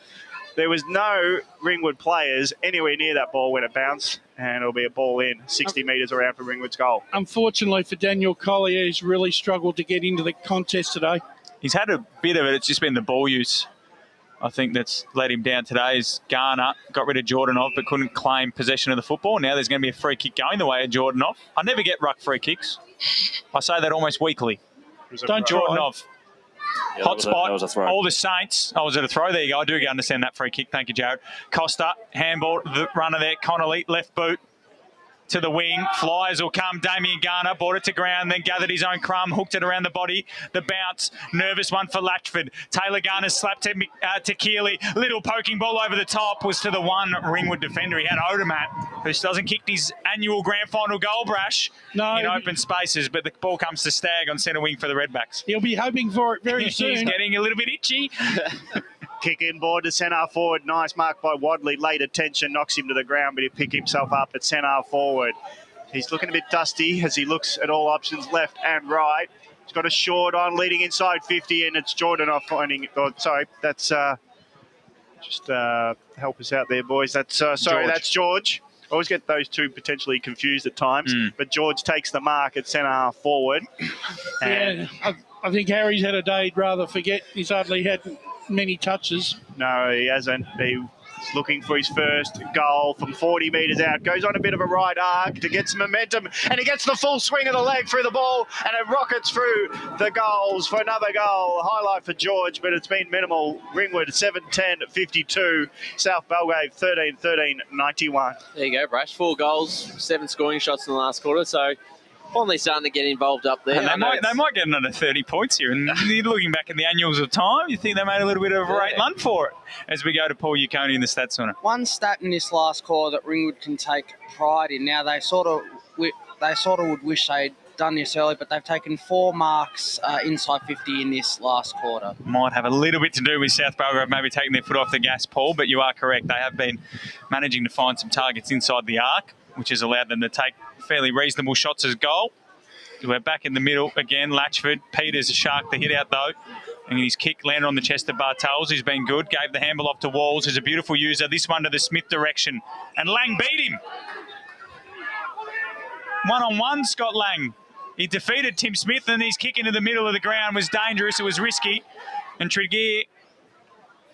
there was no Ringwood players anywhere near that ball when it bounced, and it'll be a ball in 60 metres around for Ringwood's goal. Unfortunately for Daniel Collier, he's really struggled to get into the contest today. He's had a bit of it. It's just been the ball use, I think, that's let him down today. Is Garner got rid of Jordanov but couldn't claim possession of the football. Now there's going to be a free kick going the way of Jordanov. I never get ruck free kicks. I say that almost weekly. Don't Jordanov. Yeah, Hot spot, that was a throw. all the Saints. Oh, was it a throw? There you go. I do understand that free kick. Thank you, Jared. Costa, handball, the runner there. Connolly, left boot to the wing. Flyers will come. Damien Garner brought it to ground, then gathered his own crumb, hooked it around the body. The bounce, nervous one for Latchford. Taylor Garner slapped to Keeley. Little poking ball over the top was to the one Ringwood defender. He had Odermatt, who doesn't kick his annual grand final goal, Brash, in open spaces, but the ball comes to Stagg on centre wing for the Redbacks. He'll be hoping for it very soon. He's getting a little bit itchy. Kick in board to centre forward. Nice mark by Wadley. Late attention knocks him to the ground, but he'll pick himself up at centre forward. He's looking a bit dusty as he looks at all options left and right. He's got a short on leading inside 50, and it's Jordan off finding. Oh, sorry, that's just help us out there, boys. That's that's George. I always get those two potentially confused at times, but George takes the mark at centre forward. Yeah, I think Harry's had a day he'd rather forget. He's hardly had many touches. No, he hasn't. He's looking for his first goal from 40 metres out. Goes on a bit of a right arc to get some momentum, and he gets the full swing of the leg through the ball, and it rockets through the goals for another goal. Highlight for George, but it's been minimal. Ringwood 7-10-52. South Belgrave 13-13-91. There you go, Brash. 4 goals, 7 scoring shots in the last quarter, so finally starting to get involved up there. And they might get another 30 points here. And looking back at the annuals of time, you think they made a little bit of a rate run for it as we go to Paul Yukoni in the Stats Centre. One stat in this last quarter that Ringwood can take pride in. Now, they sort of would wish they'd done this early, but they've taken 4 marks inside 50 in this last quarter. Might have a little bit to do with South Belgrave maybe taking their foot off the gas, Paul, but you are correct. They have been managing to find some targets inside the arc, which has allowed them to take fairly reasonable shots as goal. We're back in the middle again. Latchford. Peters a shark the hit out though. And his kick landed on the chest of Bartels, who's been good. Gave the handball off to Walls, who's a beautiful user. This one to the Smith direction. And Lang beat him. 1-on-1, Scott Lang. He defeated Tim Smith, and his kick into the middle of the ground was dangerous. It was risky. And Tregear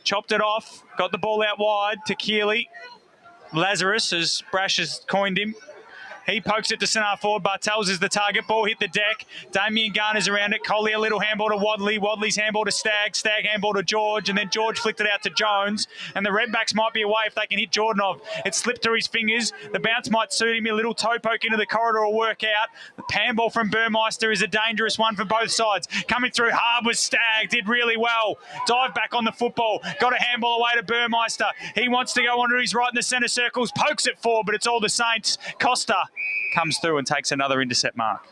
chopped it off. Got the ball out wide to Keeley. Lazarus, as Brash has coined him. He pokes it to centre forward. Bartels is the target. Ball hit the deck. Damien Garner's around it. Collier, little handball to Wadley. Wadley's handball to Stagg. Stagg handball to George. And then George flicked it out to Jones. And the Redbacks might be away if they can hit Jordanov. It slipped through his fingers. The bounce might suit him. A little toe poke into the corridor will work out. The handball from Burmeister is a dangerous one for both sides. Coming through hard was Stagg. Did really well. Dive back on the football. Got a handball away to Burmeister. He wants to go onto his right in the centre circles. Pokes it forward, but it's all the Saints. Costa comes through and takes another intercept mark.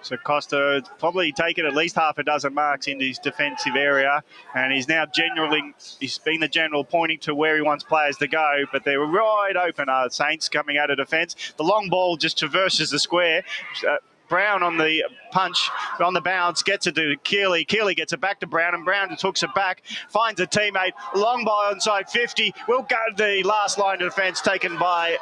So Costa has probably taken at least half a dozen marks into his defensive area, and he's now he's been the general pointing to where he wants players to go, but they're right open. Saints coming out of defence. The long ball just traverses the square. Brown on the punch, on the bounce, gets it to Keeley. Keeley gets it back to Brown, and Brown just hooks it back, finds a teammate. Long ball inside 50. Will go to the last line of defence, taken by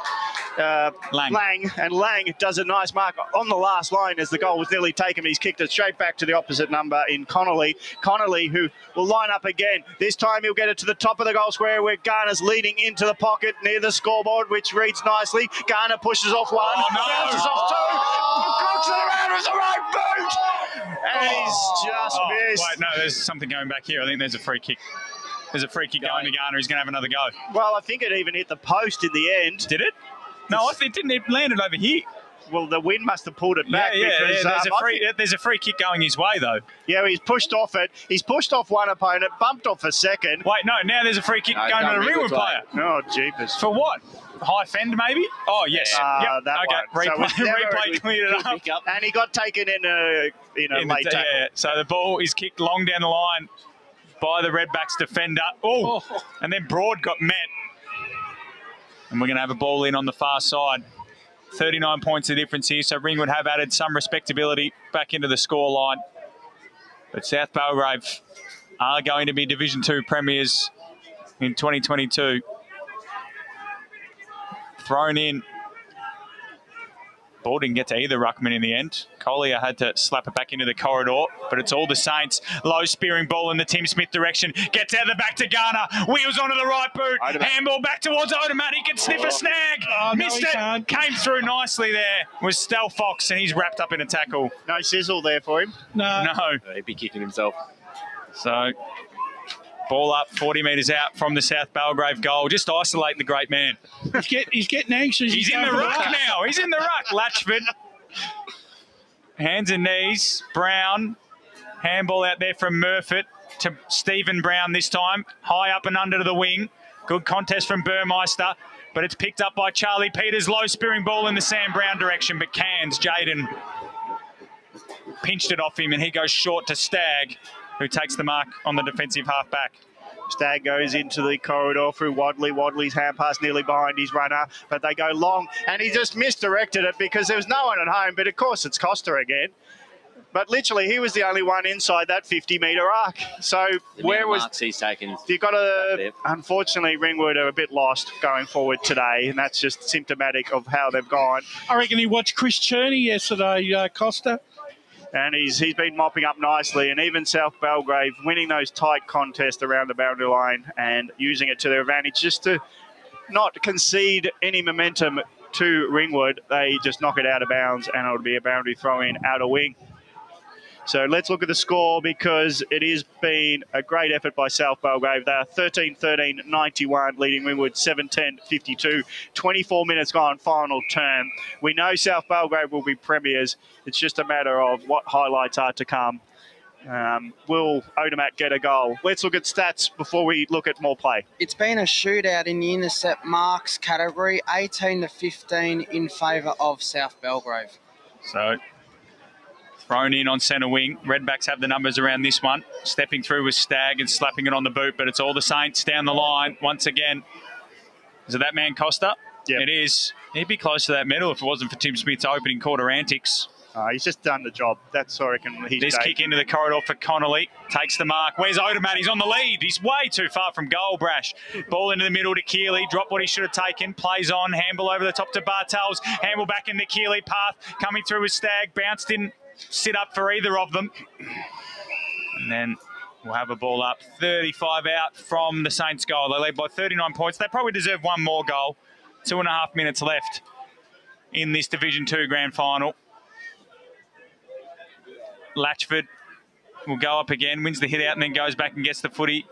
Lang. And Lang does a nice mark on the last line as the goal was nearly taken. He's kicked it straight back to the opposite number in Connolly. Connolly, who will line up again. This time he'll get it to the top of the goal square where Garner's leading into the pocket near the scoreboard, which reads nicely. Garner pushes off one, bounces off two, crooks it around with the right boot, and he's just missed. Wait, no, there's something going back here. I think there's a free kick. There's a free kick going to Garner. He's going to have another go. Well, I think it even hit the post in the end. Did it? No, it didn't. It landed over here. Well, the wind must have pulled it back. Because, there's a free kick going his way, though. Yeah, he's pushed off it. He's pushed off one opponent, bumped off a second. Wait, no, now there's a free kick going to the Ringwood player. Oh, jeepers. For what? High fend, maybe? Oh, yes. That okay, one. replay cleared it up. And he got taken in a late tackle. Yeah, so the ball is kicked long down the line by the Redbacks defender. Oh, and then Broad got met. And we're going to have a ball in on the far side. 39 points the difference here, so Ringwood have added some respectability back into the scoreline. But South Belgrave are going to be Division 2 premiers in 2022. Thrown in. Ball didn't get to either ruckman in the end. Collier had to slap it back into the corridor, but it's all the Saints. Low spearing ball in the Tim Smith direction. Gets out of the back to Garner. Wheels onto the right boot. Handball back towards Odermatt. He can sniff a snag. Missed it. Can't. Came through nicely there. Was Stel Fox, and he's wrapped up in a tackle. No sizzle there for him. No. He'd be kicking himself. So, ball up 40 metres out from the South Belgrave goal. Just isolate the great man. He's getting anxious. He's in the ruck now. He's in the ruck. Latchford. Hands and knees. Brown. Handball out there from Murfitt to Stephen Brown this time. High up and under to the wing. Good contest from Burmeister. But it's picked up by Charlie Peters. Low spearing ball in the Sam Brown direction. But Cairns, Jaden, pinched it off him, and he goes short to Stagg, who takes the mark on the defensive half-back. Stagg goes into the corridor through Wadley. Wadley's hand pass nearly behind his runner, but they go long, and he just misdirected it because there was no one at home, but of course it's Costa again. But literally, he was the only one inside that 50-metre arc. So where was... marks he's taken. You've got to... Unfortunately, Ringwood are a bit lost going forward today, and that's just symptomatic of how they've gone. I reckon he watched Chris Cherney yesterday, Costa. And he's been mopping up ringly, and even South Belgrave winning those tight contests around the boundary line and using it to their advantage just to not concede any momentum to Ringwood. They just knock it out of bounds, and it'll be a boundary throw-in out of wing. So let's look at the score, because it has been a great effort by South Belgrave. They are 13-13-91, leading Ringwood 7-10-52. 24 minutes gone, final term. We know South Belgrave will be premiers. It's just a matter of what highlights are to come. Will Odermatt get a goal? Let's look at stats before we look at more play. It's been a shootout in the intercept marks category, 18-15 in favour of South Belgrave. So... thrown in on centre wing. Redbacks have the numbers around this one. Stepping through with Stagg and slapping it on the boot, but it's all the Saints down the line once again. Is it that man Costa? Yeah. It is. He'd be close to that medal if it wasn't for Tim Smith's opening quarter antics. He's just done the job. That's, I reckon, his This kick into the corridor for Connolly. Takes the mark. Where's Odermatt? He's on the lead. He's way too far from goal, Brash. Ball into the middle to Keeley. Dropped what he should have taken. Plays on. Handball over the top to Bartels. Handball back into Keeley. Path coming through with Stagg. Bounced in. Sit up for either of them. And then we'll have a ball up. 35 out from the Saints goal. They lead by 39 points. They probably deserve one more goal. 2.5 minutes left in this Division 2 Grand Final. Latchford will go up again, wins the hit out, and then goes back and gets the footy.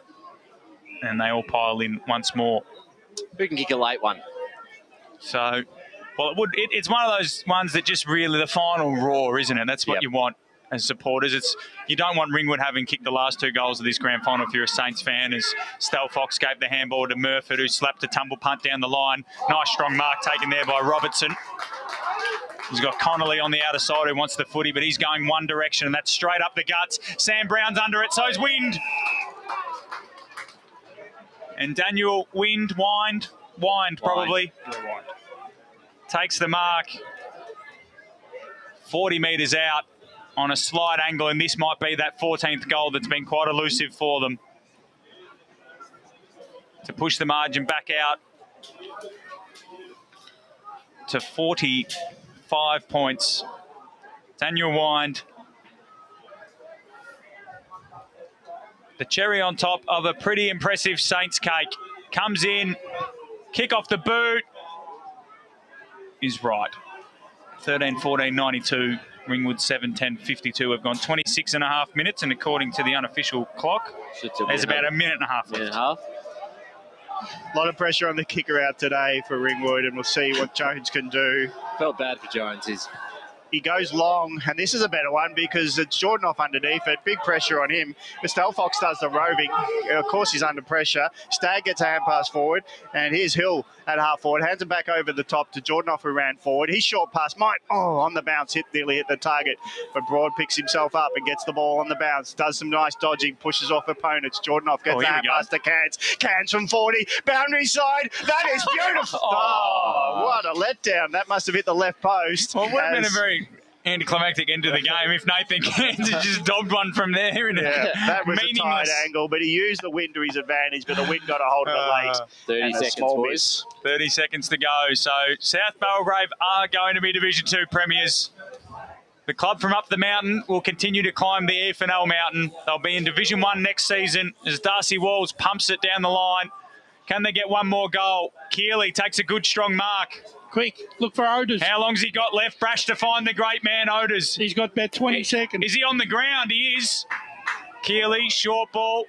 And they all pile in once more. Who can kick a late one? So... well, it's one of those ones that just really the final roar, isn't it? That's what you want as supporters. You don't want Ringwood having kicked the last two goals of this grand final if you're a Saints fan, as Stel Fox gave the handball to Murfitt, who slapped a tumble punt down the line. Nice strong mark taken there by Robertson. He's got Connolly on the outer side who wants the footy, but he's going one direction, and that's straight up the guts. Sam Brown's under it, so is Wind. And Daniel Wind, Wind probably, takes the mark. 40 metres out on a slight angle, and this might be that 14th goal that's been quite elusive for them to push the margin back out to 45 points. Daniel Wind, the cherry on top of a pretty impressive Saints cake, comes in, kick off the boot, is right. 13-14-92, Ringwood 7-10-52 have gone 26 and a half minutes, and according to the unofficial clock, there's about a minute and a half left. A lot of pressure on the kicker out today for Ringwood, and we'll see what Jones can do. Felt bad for Jones. He goes long, and this is a better one because it's Jordan off underneath it. Big pressure on him. Mr. Fox does the roving. Of course, he's under pressure. Stagg gets a hand pass forward, and here's Hill at half forward. Hands it back over the top to Jordan, who ran forward. His short pass might, on the bounce, nearly hit the target. But Broad picks himself up and gets the ball on the bounce. Does some nice dodging, pushes off opponents. Jordan gets a hand pass to Cans. Cans from 40, boundary side. That is beautiful. What a letdown. That must have hit the left post. Well, it would have been a very anticlimactic end of the game if Nathan Cairns had just dogged one from there. That was a tight angle, but he used the wind to his advantage, but the wind got a hold of it late. 30 seconds, boys. 30 seconds to go. So South Belgrave are going to be Division 2 premiers. The club from up the mountain will continue to climb the EFNL mountain. They'll be in Division 1 next season as Darcy Walls pumps it down the line. Can they get one more goal? Keeley takes a good, strong mark. Quick, look for Otis. How long's he got left? Brash to find the great man, Otis. He's got about 20 seconds. Is he on the ground? He is. Keeley, short ball.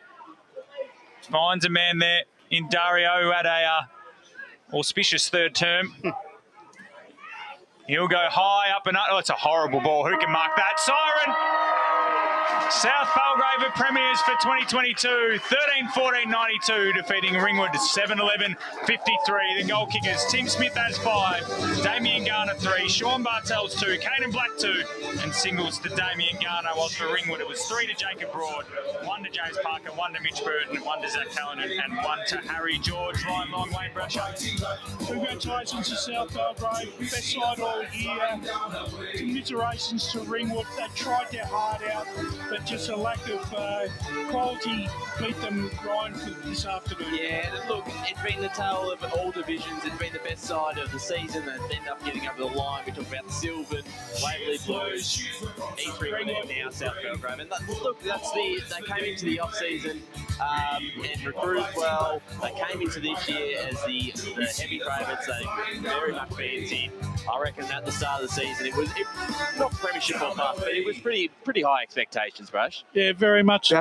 Finds a man there in Dario, who had a auspicious third term. He'll go high up and up. Oh, it's a horrible ball. Who can mark that? Siren! South Belgrave are premiers for 2022. 13-14-92, defeating Ringwood 7-11-53. The goal kickers, Tim Smith has 5, Damien Garner 3, Sean Bartels 2, Caden Black 2, and singles to Damien Garner, whilst for Ringwood it was 3 to Jacob Broad, 1 to James Parker, 1 to Mitch Burton, 1 to Zach Callanan, and 1 to Harry George. Ryan Long, Wayne Brasher. Congratulations to South Belgrave. Best side all year. Commiserations to Ringwood. They tried their heart out, but just a lack of quality beat them, Ryan, for this afternoon. Yeah, look, it's been the tale of all divisions. It's been the best side of the season that ended up getting over the line. We talk about the Sylvan, Waverley Blues, East Ringwood, and now South Belgrave. And look, they came into the off-season and recruited well. They came into this year as the heavy favourites. They very much fancy. I reckon at the start of the season, it was not premiership or bust, but it was pretty high expectations, Brash. Yeah, very much so.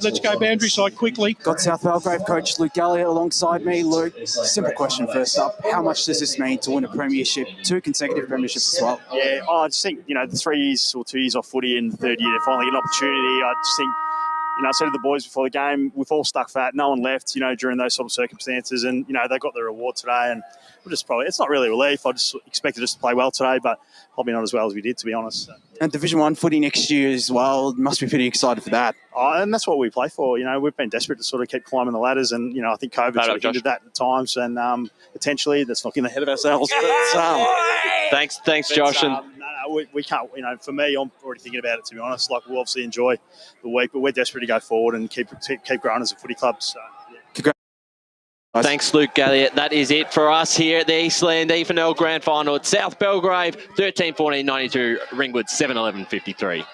Let's go boundary side quickly. Got South Belgrave coach Luke Gallagher alongside me. Luke, simple question first up. How much does this mean to win a premiership, 2 consecutive premierships as well? Yeah, I just think, the 3 years or 2 years off footy in the third year, they finally get an opportunity. I just think, I said to the boys before the game, we've all stuck fat. No one left, during those sort of circumstances. And, they got their reward today. And we're just it's not really a relief. I just expected us to play well today, but probably not as well as we did, to be honest. And Division 1 footy next year as well. Must be pretty excited for that. And that's what we play for. We've been desperate to sort of keep climbing the ladders. And, I think COVID sort of hindered that at times. And potentially that's knocking ahead of ourselves. But, Thanks, Josh. We can't, for me, I'm already thinking about it, to be honest. We'll obviously enjoy the week, but we're desperate to go forward and keep growing as a footy club. So, yeah. Thanks, Luke Galliot. That is it for us here at the Eastland EFNL Grand Final at South Belgrave, 13-14-92, Ringwood 7-11-53.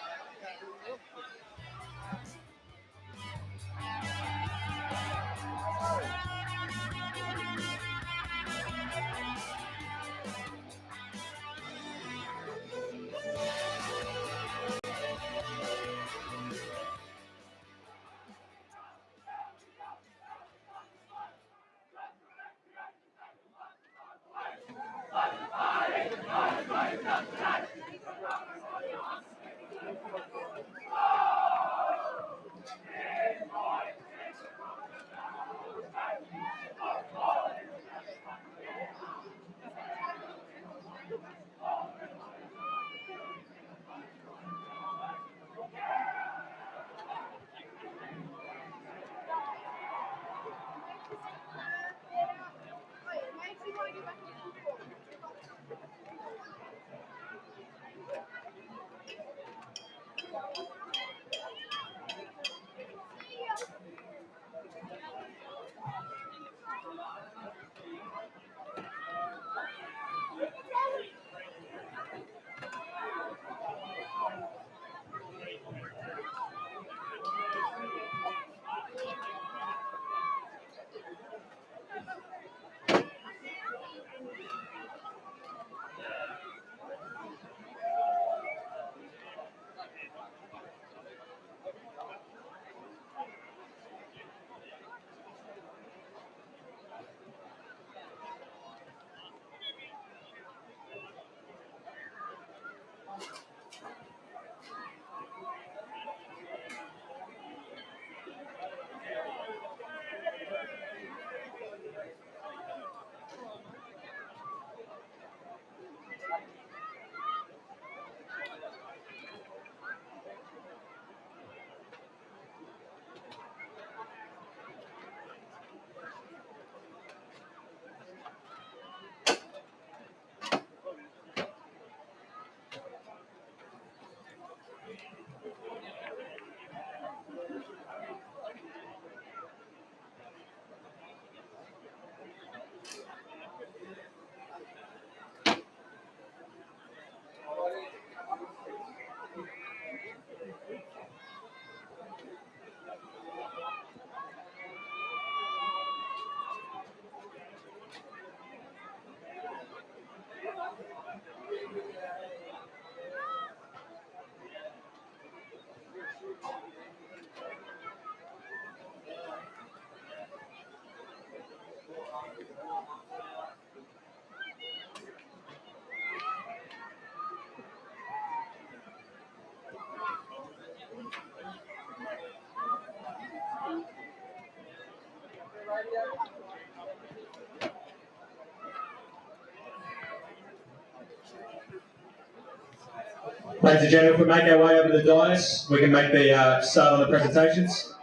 Ladies and gentlemen, if we make our way over to the dais, we can make the start on the presentations.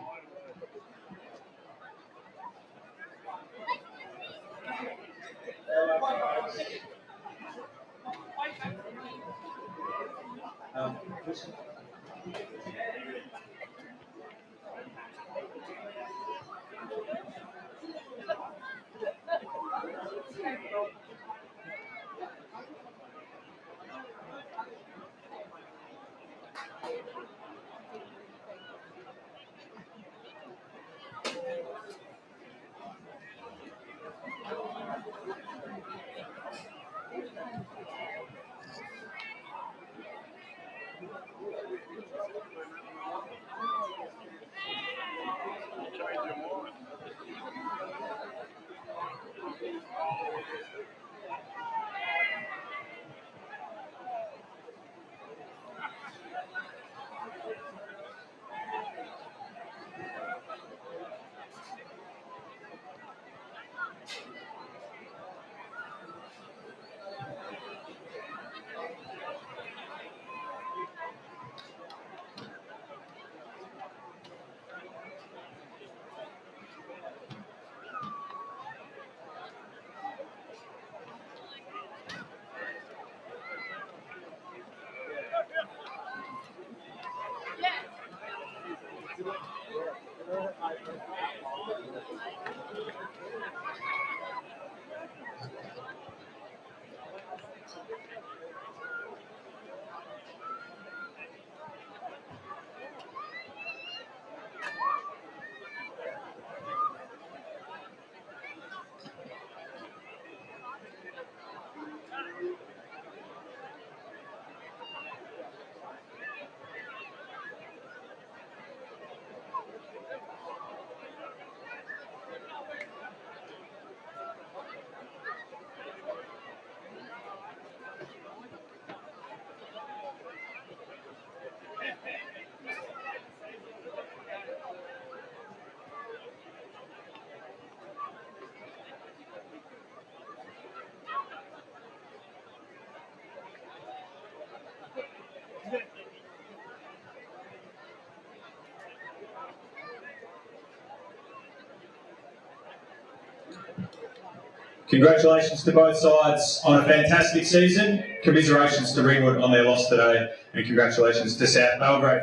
Congratulations to both sides on a fantastic season. Commiserations to Ringwood on their loss today, and congratulations to South Belgrave.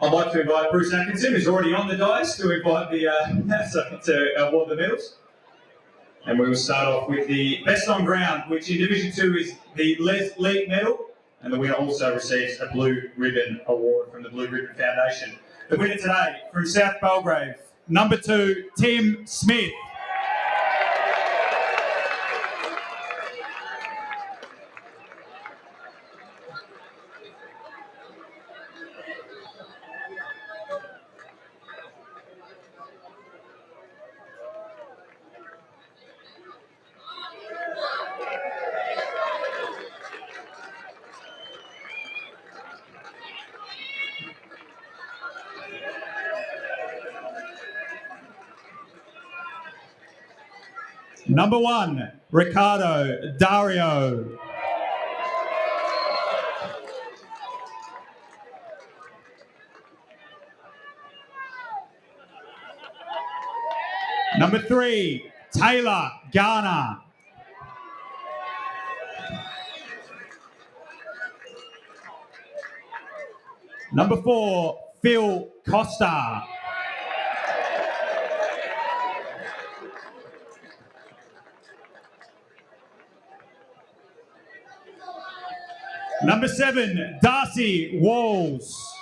I'd like to invite Bruce Atkinson, who's already on the dais, to invite the to award the medals. And we will start off with the best on ground, which in Division 2 is the Les League medal, and the winner also receives a Blue Ribbon award from the Blue Ribbon Foundation. The winner today from South Belgrave, number 2, Tim Smith. Number 1, Ricardo Dario. Number 3, Taylor Garner. Number 4, Phil Costa. Number 7, Darcy Walls.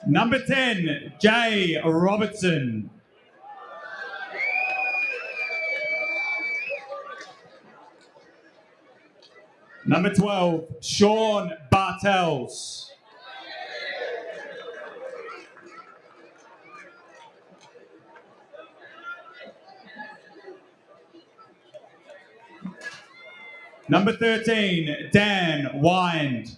Number 10, Jay Robertson. Number 12, Sean Bartels. Number 13, Dan Wind.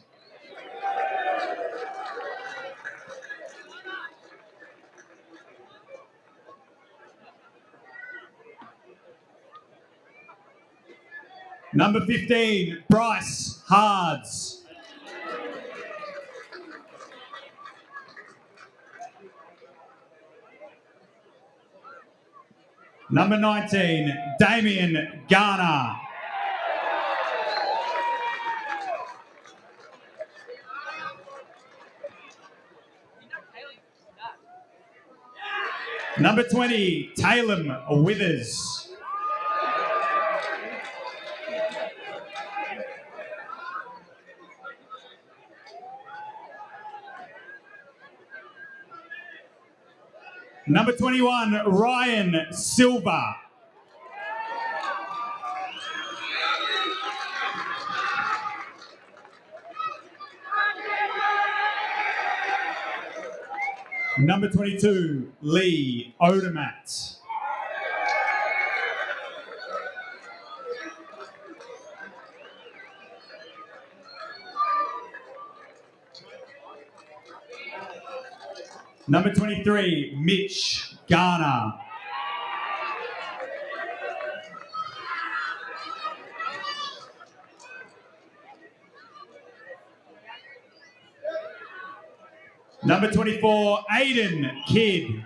Number 15, Bryce Hards. Number 19, Damien Garner. Number 20, Talem Withers. Number 21, Ryan Silver. Number 22, Lee Odermatt. Number 23, Mitch Garner. Number 24, Aiden Kidd.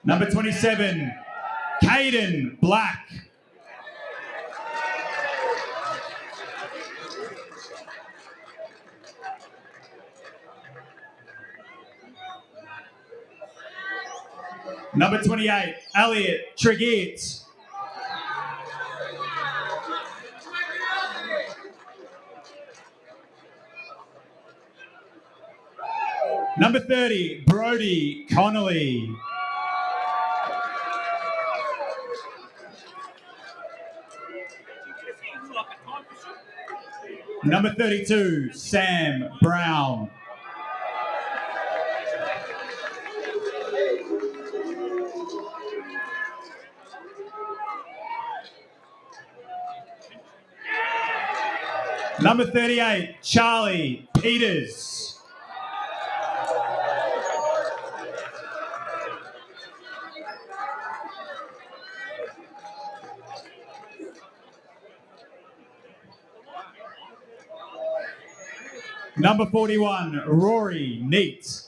Number 27, Caden Black. Number 28, Elliot Triggett. Number 30, Brody Connolly. Number 32, Sam Brown. Number 38, Charlie Peters. Number 41, Rory Neat.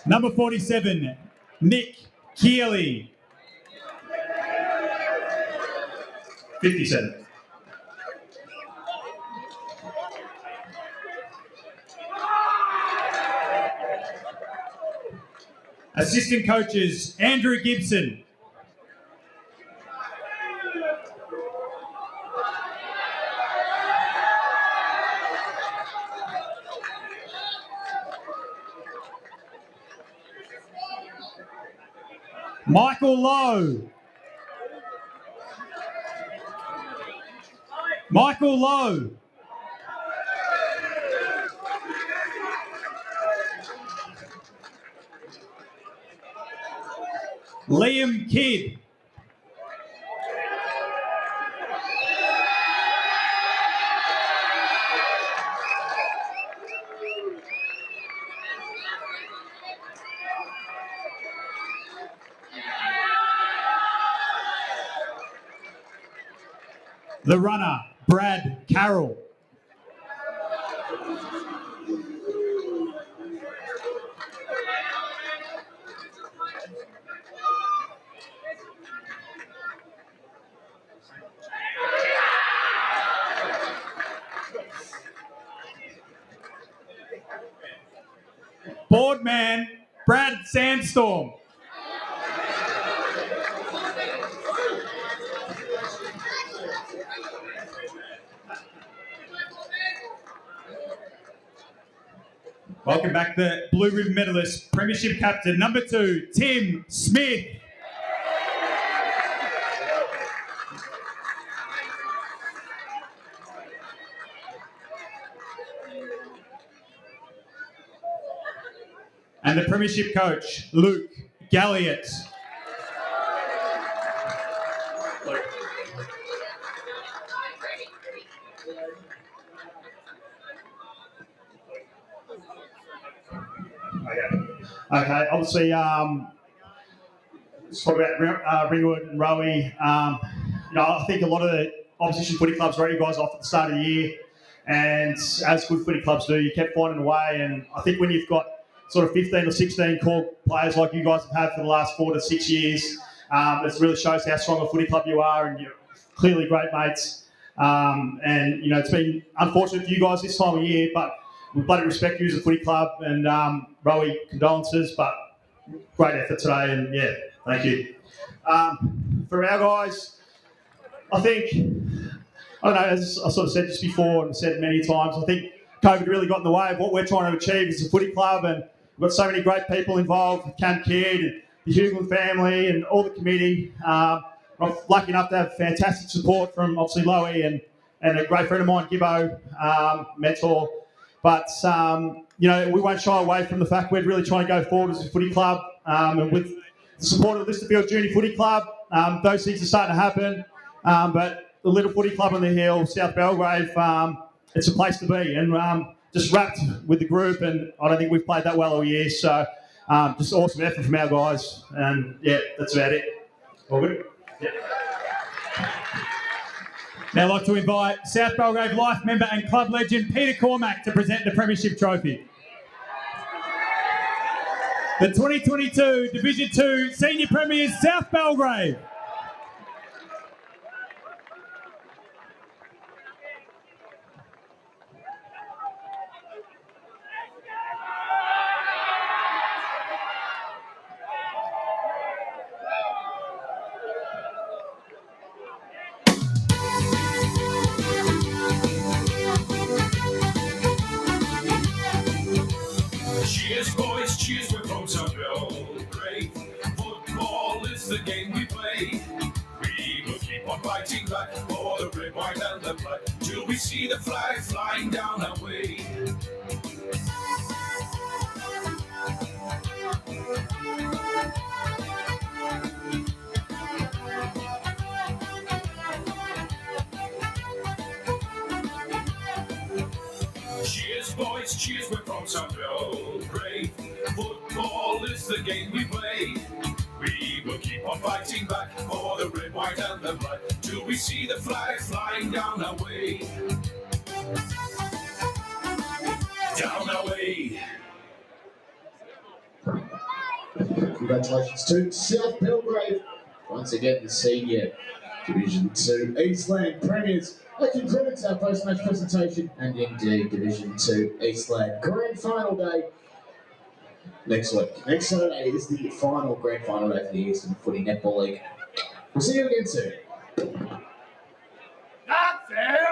Number 47, Nick Keeley. 57. Assistant coaches, Andrew Gibson. Michael Lowe. Michael Lowe. Liam Kidd. The runner, Brad Carroll. Boardman, Brad Sandstorm. Welcome back the Blue Ribbon medalist, Premiership captain, number 2, Tim Smith. And the Premiership coach, Luke Galliot. Okay, obviously, let's talk about Ringwood and Rowie. I think a lot of the opposition footy clubs wrote you guys off at the start of the year, and as good footy clubs do, you kept finding a way. And I think when you've got sort of 15 or 16 core players like you guys have had for the last 4 to 6 years, it really shows how strong a footy club you are, and you're clearly great mates. It's been unfortunate for you guys this time of year, but we bloody respect you as a footy club, and Rowie, condolences, but great effort today, and yeah, thank you. For our guys, I think, I don't know, as I sort of said just before and said many times, I think COVID really got in the way of what we're trying to achieve as a footy club, and we've got so many great people involved, Cam Kidd and the Hughlin family and all the committee. I'm lucky enough to have fantastic support from obviously Loey and a great friend of mine, Gibbo, mentor. But, we won't shy away from the fact we're really trying to go forward as a footy club. And with the support of the Listerfield Junior Footy Club, those things are starting to happen. But the little footy club on the hill, South Belgrave, it's a place to be. And just wrapped with the group, and I don't think we've played that well all year. So just awesome effort from our guys. And, yeah, that's about it. All good? Yeah. Now I'd like to invite South Belgrave Life member and club legend Peter Cormack to present the Premiership Trophy. The 2022 Division 2 Senior Premiers South Belgrave. Cheers, boys, cheers, we're from South Belgrave. Football is the game we play. We will keep on fighting back for the red, white, and the black till we see the flag flying down our way. Cheers, boys, cheers, we're from South Belgrave. Football is the game we play. We will keep on fighting back for the red, white, and the black till we see the flag flying down our way. Down our way. Congratulations to South Belgrave. Once again, the senior Division 2 Eastland Premiers. That concludes our post-match presentation and indeed Division 2 Eastland Grand Final day next week. Next Saturday is the final Grand Final day for the Eastern Footy Netball League. We'll see you again soon. That's it!